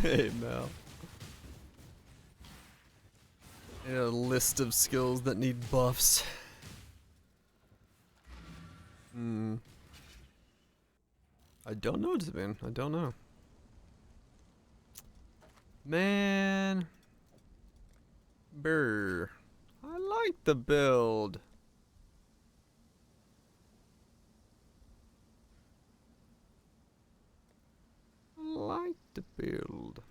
Hey, Mel. A list of skills that need buffs. I don't know, Devin. I don't know. Man. Brr. I like the build. I like the build.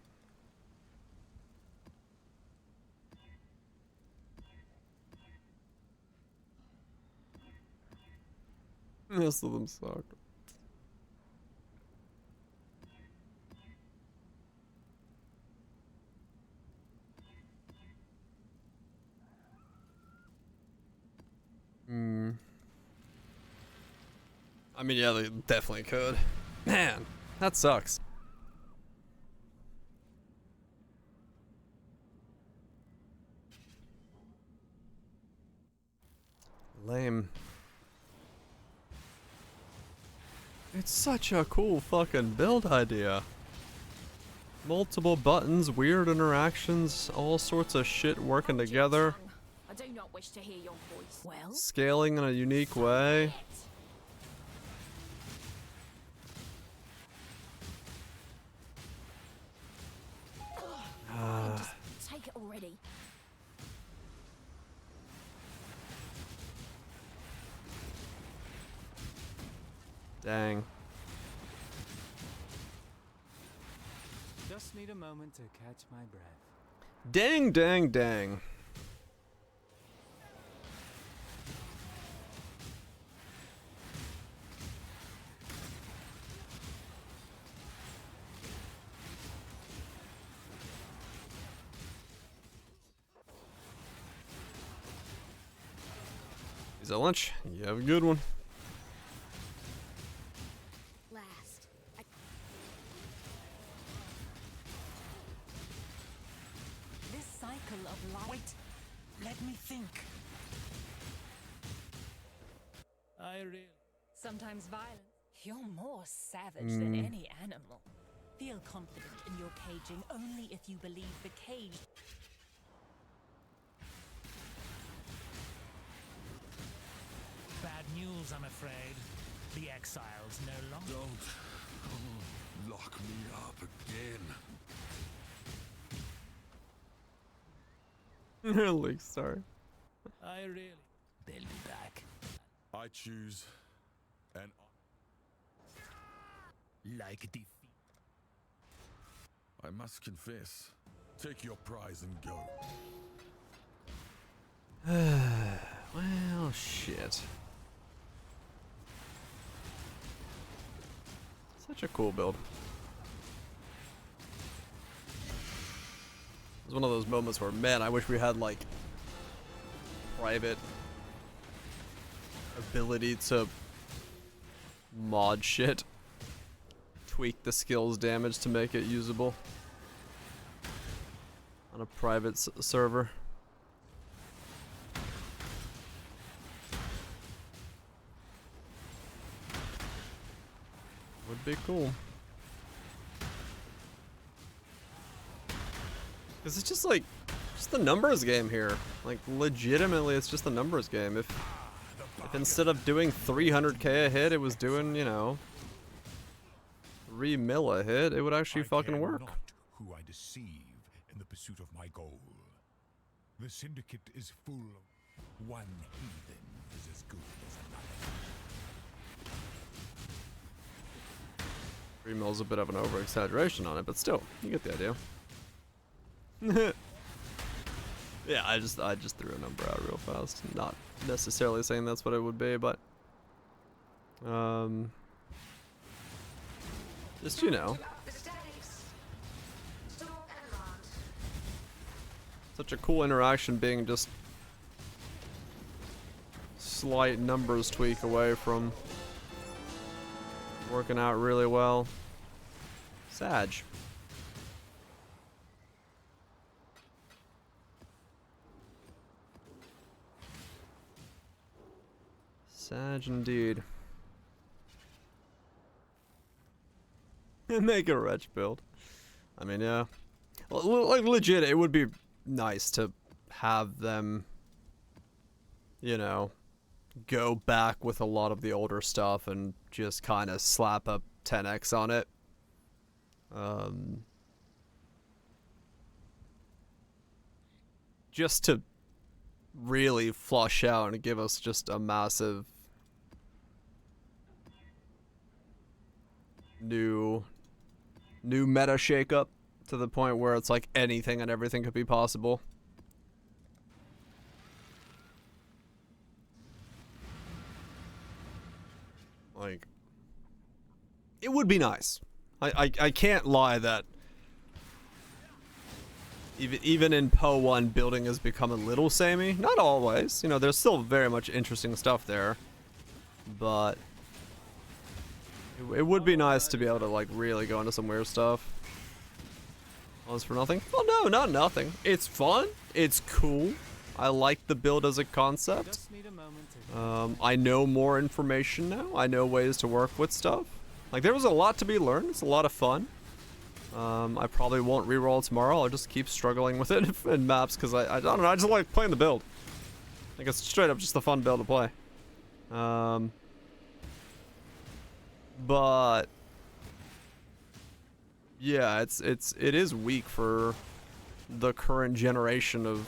Most of them suck. I mean, yeah, they definitely could. Man, that sucks. Lame. It's such a cool fucking build idea. Multiple buttons, weird interactions, all sorts of shit working together. I do not wish to hear your voice. Well, Scaling in a unique way. just take it already. Dang. Just need a moment to catch my breath. Dang, dang, dang. Is that lunch? You have a good one. Last. This cycle of life. Wait, let me think. I really. Sometimes violent. You're more savage than any animal. Feel confident in your caging only if you believe the cage. Bad news, I'm afraid. The exile's no longer. Don't lock me up again. Really, sorry. I really. They'll be back. I choose an Like defeat. I must confess. Take your prize and go. Well, shit. Such a cool build. It was one of those moments where, man, I wish we had, like, private ability to mod shit. Tweak the skills damage to make it usable on a private server. Would be cool. Cause it's just like, just the numbers game here. Like, legitimately, it's just a numbers game. If instead of doing 300k a hit, it was doing, you know, 3 mil a hit, it would actually fucking work. Not who I deceive in the pursuit of my goal. The syndicate is full of one heathen is as good as another. 3 mil's a bit of an over exaggeration on it, but still, you get the idea. Yeah, I just threw a number out real fast. Not necessarily saying that's what it would be, but just, you know, such a cool interaction being just slight numbers tweak away from working out really well. Sag. Sag indeed. Make a wretch build. I mean, yeah. Like, legit, it would be nice to have them, you know, go back with a lot of the older stuff and just kind of slap a 10x on it. Just to really flush out and give us just a massive new meta shakeup to the point where it's like anything and everything could be possible. Like, it would be nice. I can't lie that even in Poe 1, building has become a little samey. Not always. You know, there's still very much interesting stuff there. But it would be nice to be able to, like, really go into some weird stuff. All this for nothing? Well, no, not nothing. It's fun. It's cool. I like the build as a concept. I know more information now. I know ways to work with stuff. Like, there was a lot to be learned. It's a lot of fun. I probably won't reroll tomorrow. I'll just keep struggling with it in maps because I don't know. I just like playing the build. Like, it's straight up just a fun build to play. But yeah, it is weak for the current generation of,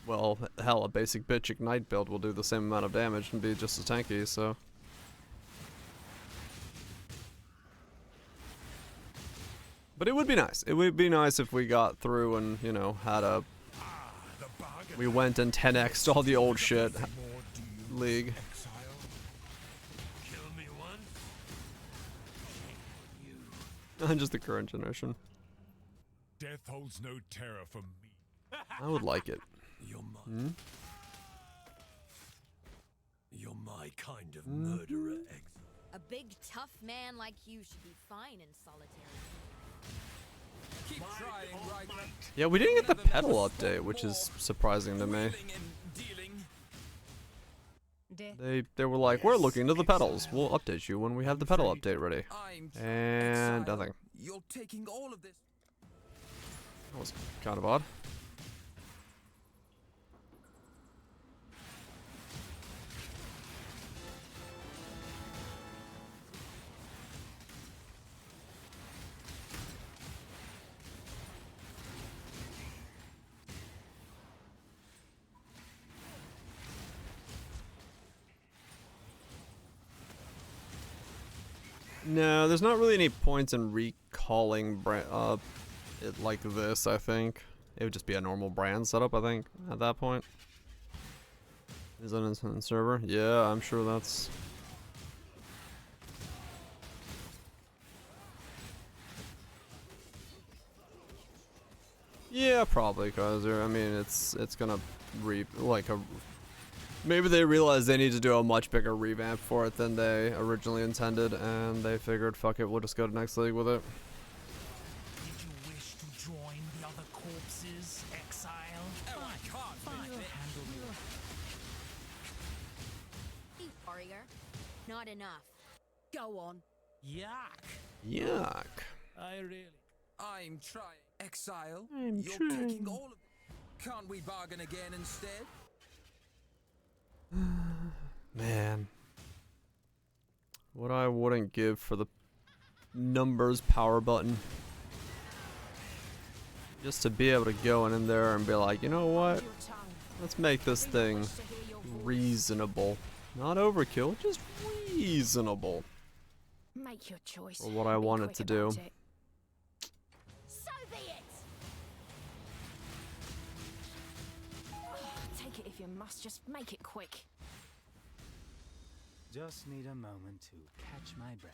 well, hell, a basic bitch ignite build will do the same amount of damage and be just as tanky, so. But it would be nice. It would be nice if we got through and, you know, had a... We went and 10x'd all the old shit. League. Just the current generation. Death holds no terror for me. I would like it. You're my kind of murderer. A big, tough man like you should be fine in solitary. Keep trying, right? Yeah, we didn't get the pedal update, which is surprising to me. They were like, we're looking to the pedals. We'll update you when we have the pedal update ready. And nothing. You're taking all of this. That was kind of odd. No, there's not really any points in recalling it like this, I think. It would just be a normal brand setup, I think, at that point. Is that an instant server? Yeah, I'm sure that's... Yeah, probably, cause I mean, it's gonna maybe they realized they need to do a much bigger revamp for it than they originally intended, and they figured, fuck it, we'll just go to next league with it. Did you wish to join the other corpses, exile? Oh, I can't Warrior, not enough. Go on. Yuck. Yuck. I'm trying. Exile? I'm You're trying. taking all of it. Can't we bargain again instead? Man. What I wouldn't give for the numbers power button. Just to be able to go in there and be like, you know what? Let's make this thing reasonable. Not overkill, just reasonable. Make your choice. For what I want it to do. So be it. Take it if you must. Just make it quick. Just need a moment to catch my breath.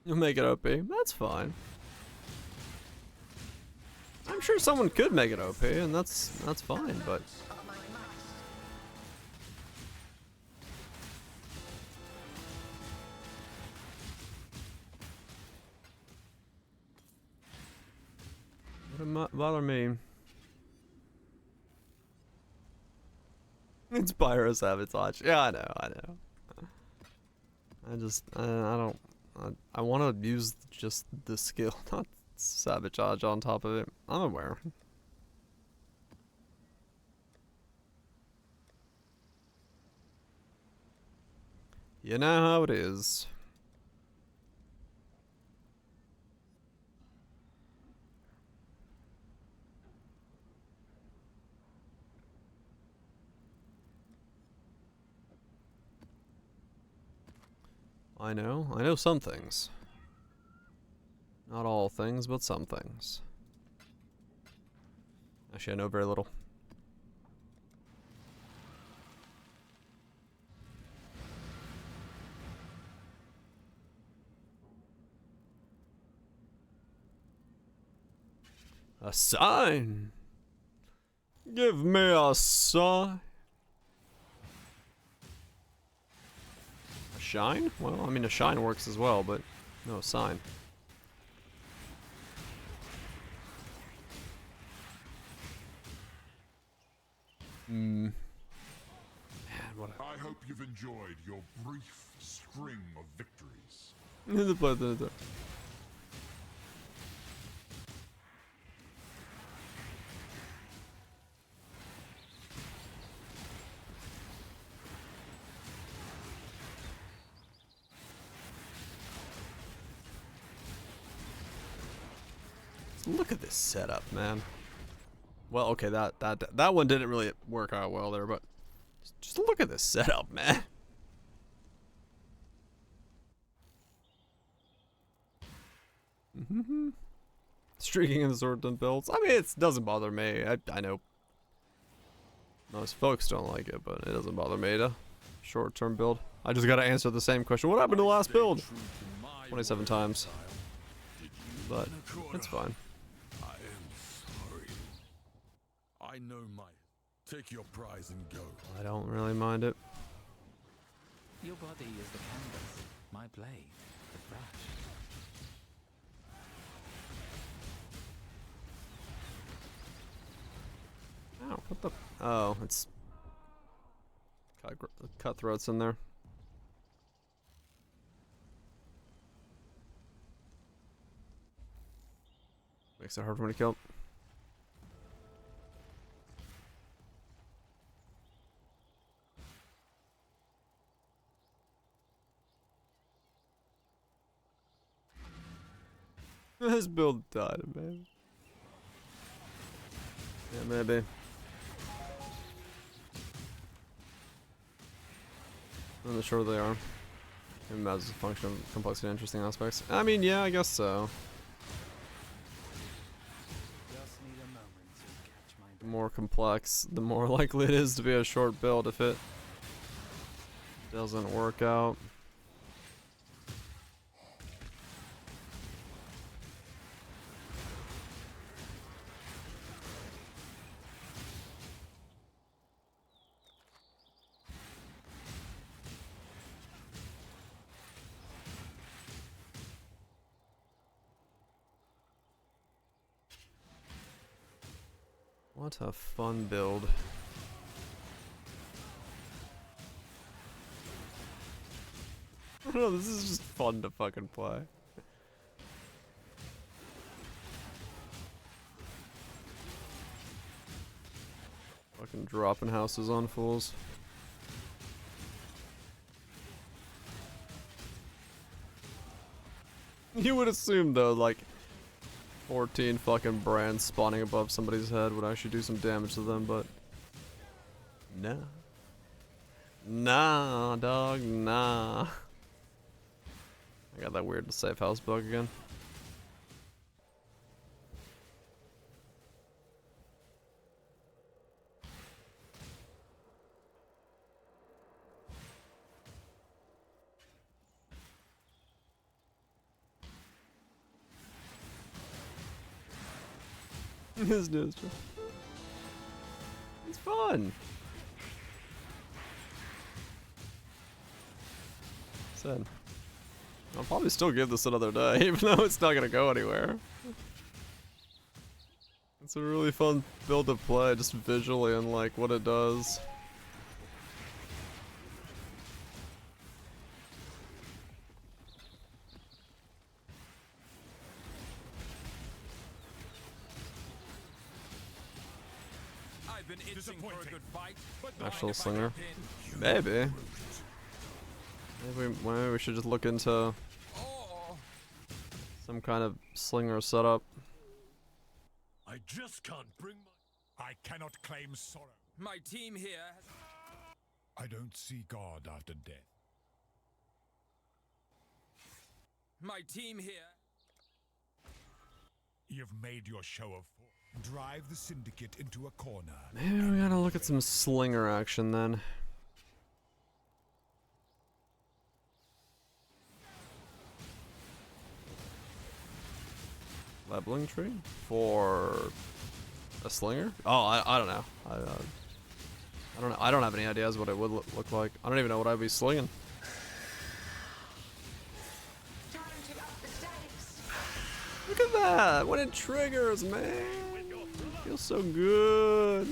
You'll make it OP. That's fine. I'm sure someone could make it OP, and that's fine, but... Wouldn't bother me. It's pyro sabotage. Yeah, I know. I want to use just the skill, not sabotage on top of it. I'm aware. You know how it is. I know some things. Not all things, but some things. Actually, I know very little. A sign! Give me a sign! A shine? Well, I mean, a shine works as well, but no sign. Man, what I hope you've enjoyed your brief string of victories. Look at this setup, man. Well, okay, that one didn't really work out well there, but just look at this setup, man. Streaking in the sword and builds. I mean, it doesn't bother me. I know most folks don't like it, but it doesn't bother me to short-term build. I just gotta answer the same question. What happened to the last build? 27 times. But it's fine. I am sorry. I know my. Take your prize and go. I don't really mind it. Your body is the canvas, my blade, the brush. Oh, what the? Oh, it's cutthroats in there. Makes it hard for me to kill. This build died, man. Yeah, maybe. I'm not sure they are. Maybe as a function of complexity and interesting aspects. I mean, yeah, I guess so. The more complex, the more likely it is to be a short build if it doesn't work out. What a fun build. I don't know, this is just fun to fucking play. Fucking dropping houses on fools. You would assume though, like 14 fucking brands spawning above somebody's head would actually do some damage to them, but nah. Nah, dog, nah. I got that weird safe house bug again. This news. It's fun. Said. I'll probably still give this another day, even though it's not gonna go anywhere. It's a really fun build to play, just visually and like what it does. I've been itching for a good fight. Actual slinger. Maybe. Maybe we should just look into some kind of slinger setup. I just can't bring my... I cannot claim sorrow. My team here has... I don't see God after death. My team here... You've made your show of force. Drive the syndicate into a corner. Maybe we gotta look at some slinger action then. Leveling tree for a slinger? Oh, I don't know. I don't know. I don't have any ideas what it would look like. I don't even know what I'd be slinging. Look at that! When it triggers, man! Feels so good.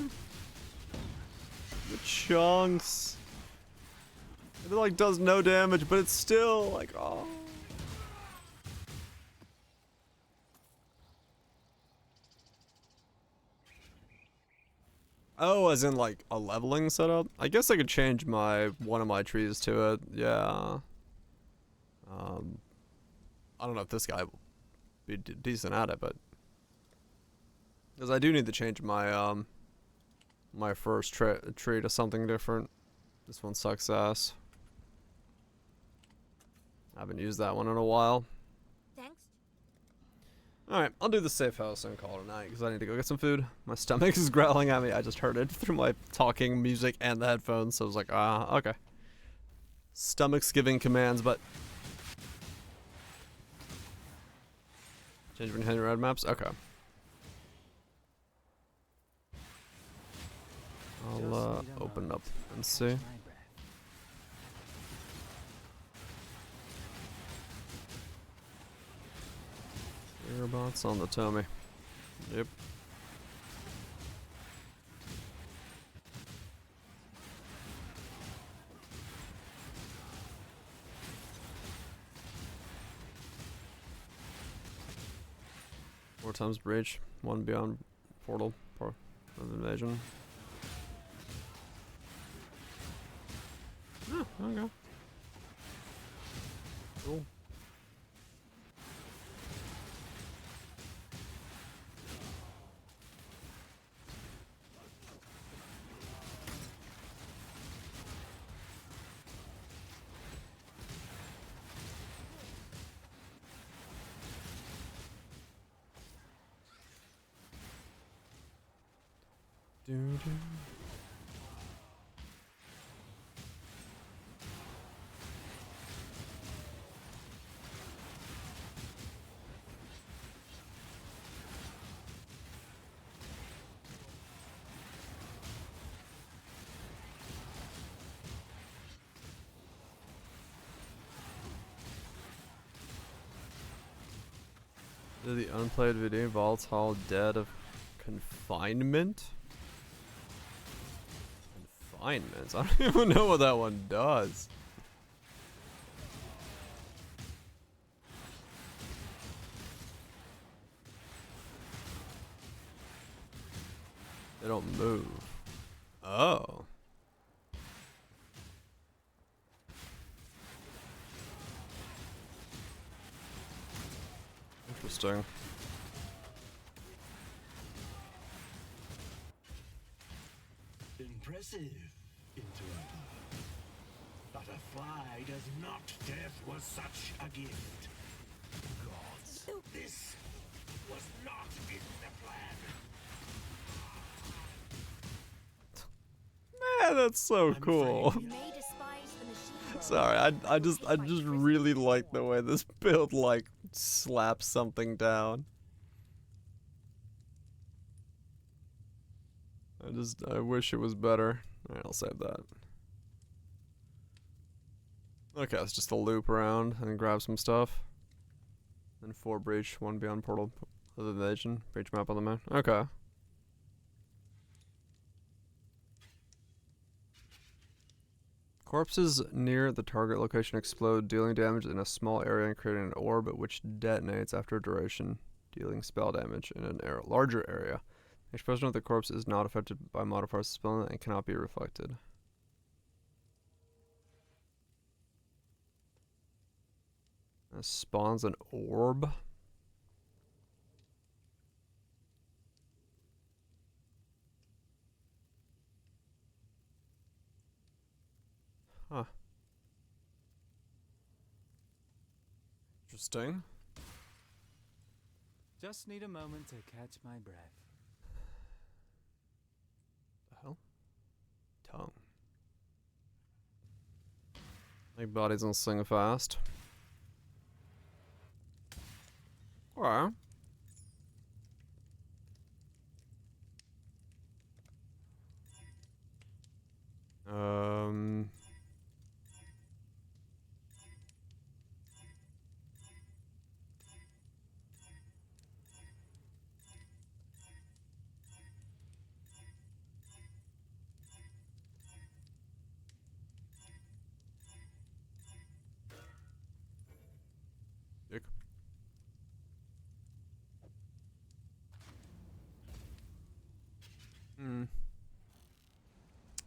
The chunks. It like does no damage, but it's still like, oh. Oh, as in like a leveling setup? I guess I could change one of my trees to it. Yeah. I don't know if this guy will be decent at it, but because I do need to change my my first tree to something different. This one sucks ass. I haven't used that one in a while. Thanks. Alright, I'll do the safe house and call it a night because I need to go get some food. My stomach is growling at me. I just heard it through my talking music and the headphones, so I was like, okay. Stomach's giving commands, but... Change between red maps? Okay. I'll open up and see. Robots on the tummy. Yep. Four times breach, one beyond portal of invasion. Oh, okay. Cool. The unplayed video, volatile dead of confinement? Confinement? I don't even know what that one does. They don't move. Oh. Interesting. Impressive, Interader. But a fly does not. Death was such a gift. Gods, this was not in the plan. Man, that's so cool. Sorry, I just really like the way this build like slaps something down. I wish it was better. Alright, I'll save that. Okay, it's just a loop around and grab some stuff. Then 4 breach, 1 beyond portal of invasion. Breach map on the map. Okay. Corpses near the target location explode, dealing damage in a small area and creating an orb which detonates after a duration, dealing spell damage in an larger area. Expression of the corpse is not affected by modifiers spell and cannot be reflected. Spawns an orb. Huh. Interesting. Just need a moment to catch my breath. The hell? Tongue. My body's on sing fast. Or Dick.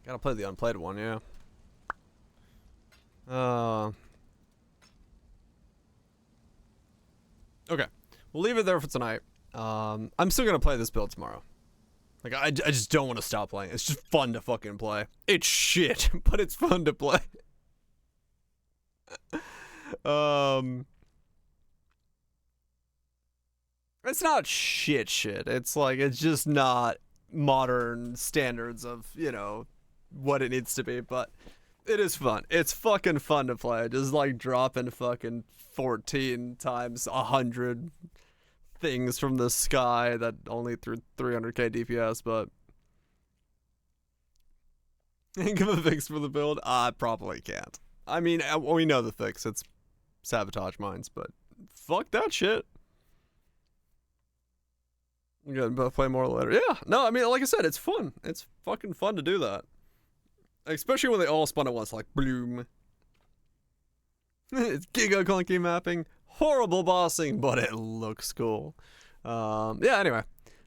Gotta play the unplayed one, yeah. Okay, we'll leave it there for tonight. I'm still gonna play this build tomorrow. Like, I just don't want to stop playing. It's just fun to fucking play. It's shit, but it's fun to play. It's not shit. It's like, it's just not modern standards of, you know, what it needs to be, but it is fun. It's fucking fun to play. Just like dropping fucking 14 times 100 things from the sky that only threw 300k DPS, but give a fix for the build? I probably can't. I mean, we know the fix. It's sabotage mines, but fuck that shit. I'm gonna play more later. Yeah, no, I mean, like I said, it's fun. It's fucking fun to do that. Especially when they all spawn at once, like, bloom. It's giga clunky mapping. Horrible bossing, but it looks cool. Yeah, anyway.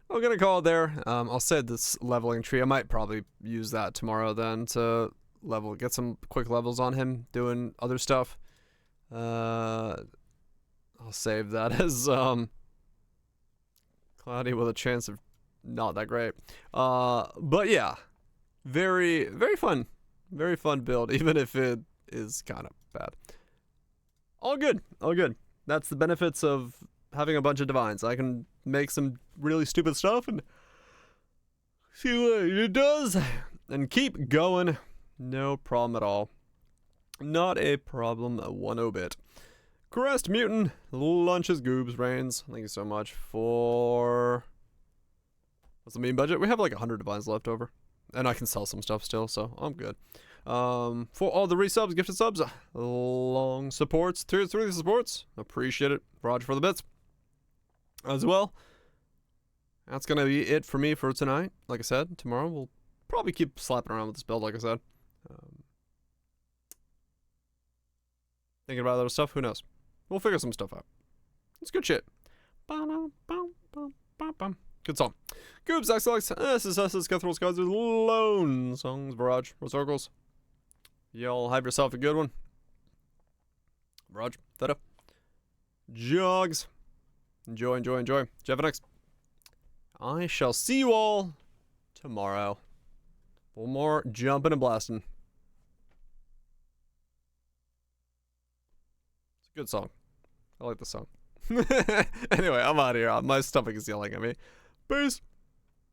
I'm gonna call it there. I'll save this leveling tree. I might probably use that tomorrow then to get some quick levels on him, doing other stuff. I'll save that as, cloudy with a chance of not that great. But yeah. Very, very fun. Very fun build, even if it is kind of bad. All good. All good. That's the benefits of having a bunch of divines. I can make some really stupid stuff and see what it does and keep going. No problem at all. Not a problem one bit. Crest Mutant, Lunches, Goobs, Rains. Thank you so much for... What's the main budget? We have like 100 divines left over. And I can sell some stuff still, so I'm good. For all the resubs, gifted subs, long supports, tier 3 supports, appreciate it. Roger for the bits as well. That's gonna be it for me for tonight. Like I said, tomorrow we'll probably keep slapping around with this build, like I said. Thinking about other stuff, who knows? We'll figure some stuff out. It's good shit. Good song. Goobs, X-Lex, SSS's, Cutthroat Skies, Lone Songs, Barrage, Circles. Y'all have yourself a good one. Barrage, Theta. Jogs. Enjoy. Jeffenex. I shall see you all tomorrow. For more jumping and blasting. It's a good song. I like the song. Anyway, I'm out of here. My stomach is yelling at me. Peace.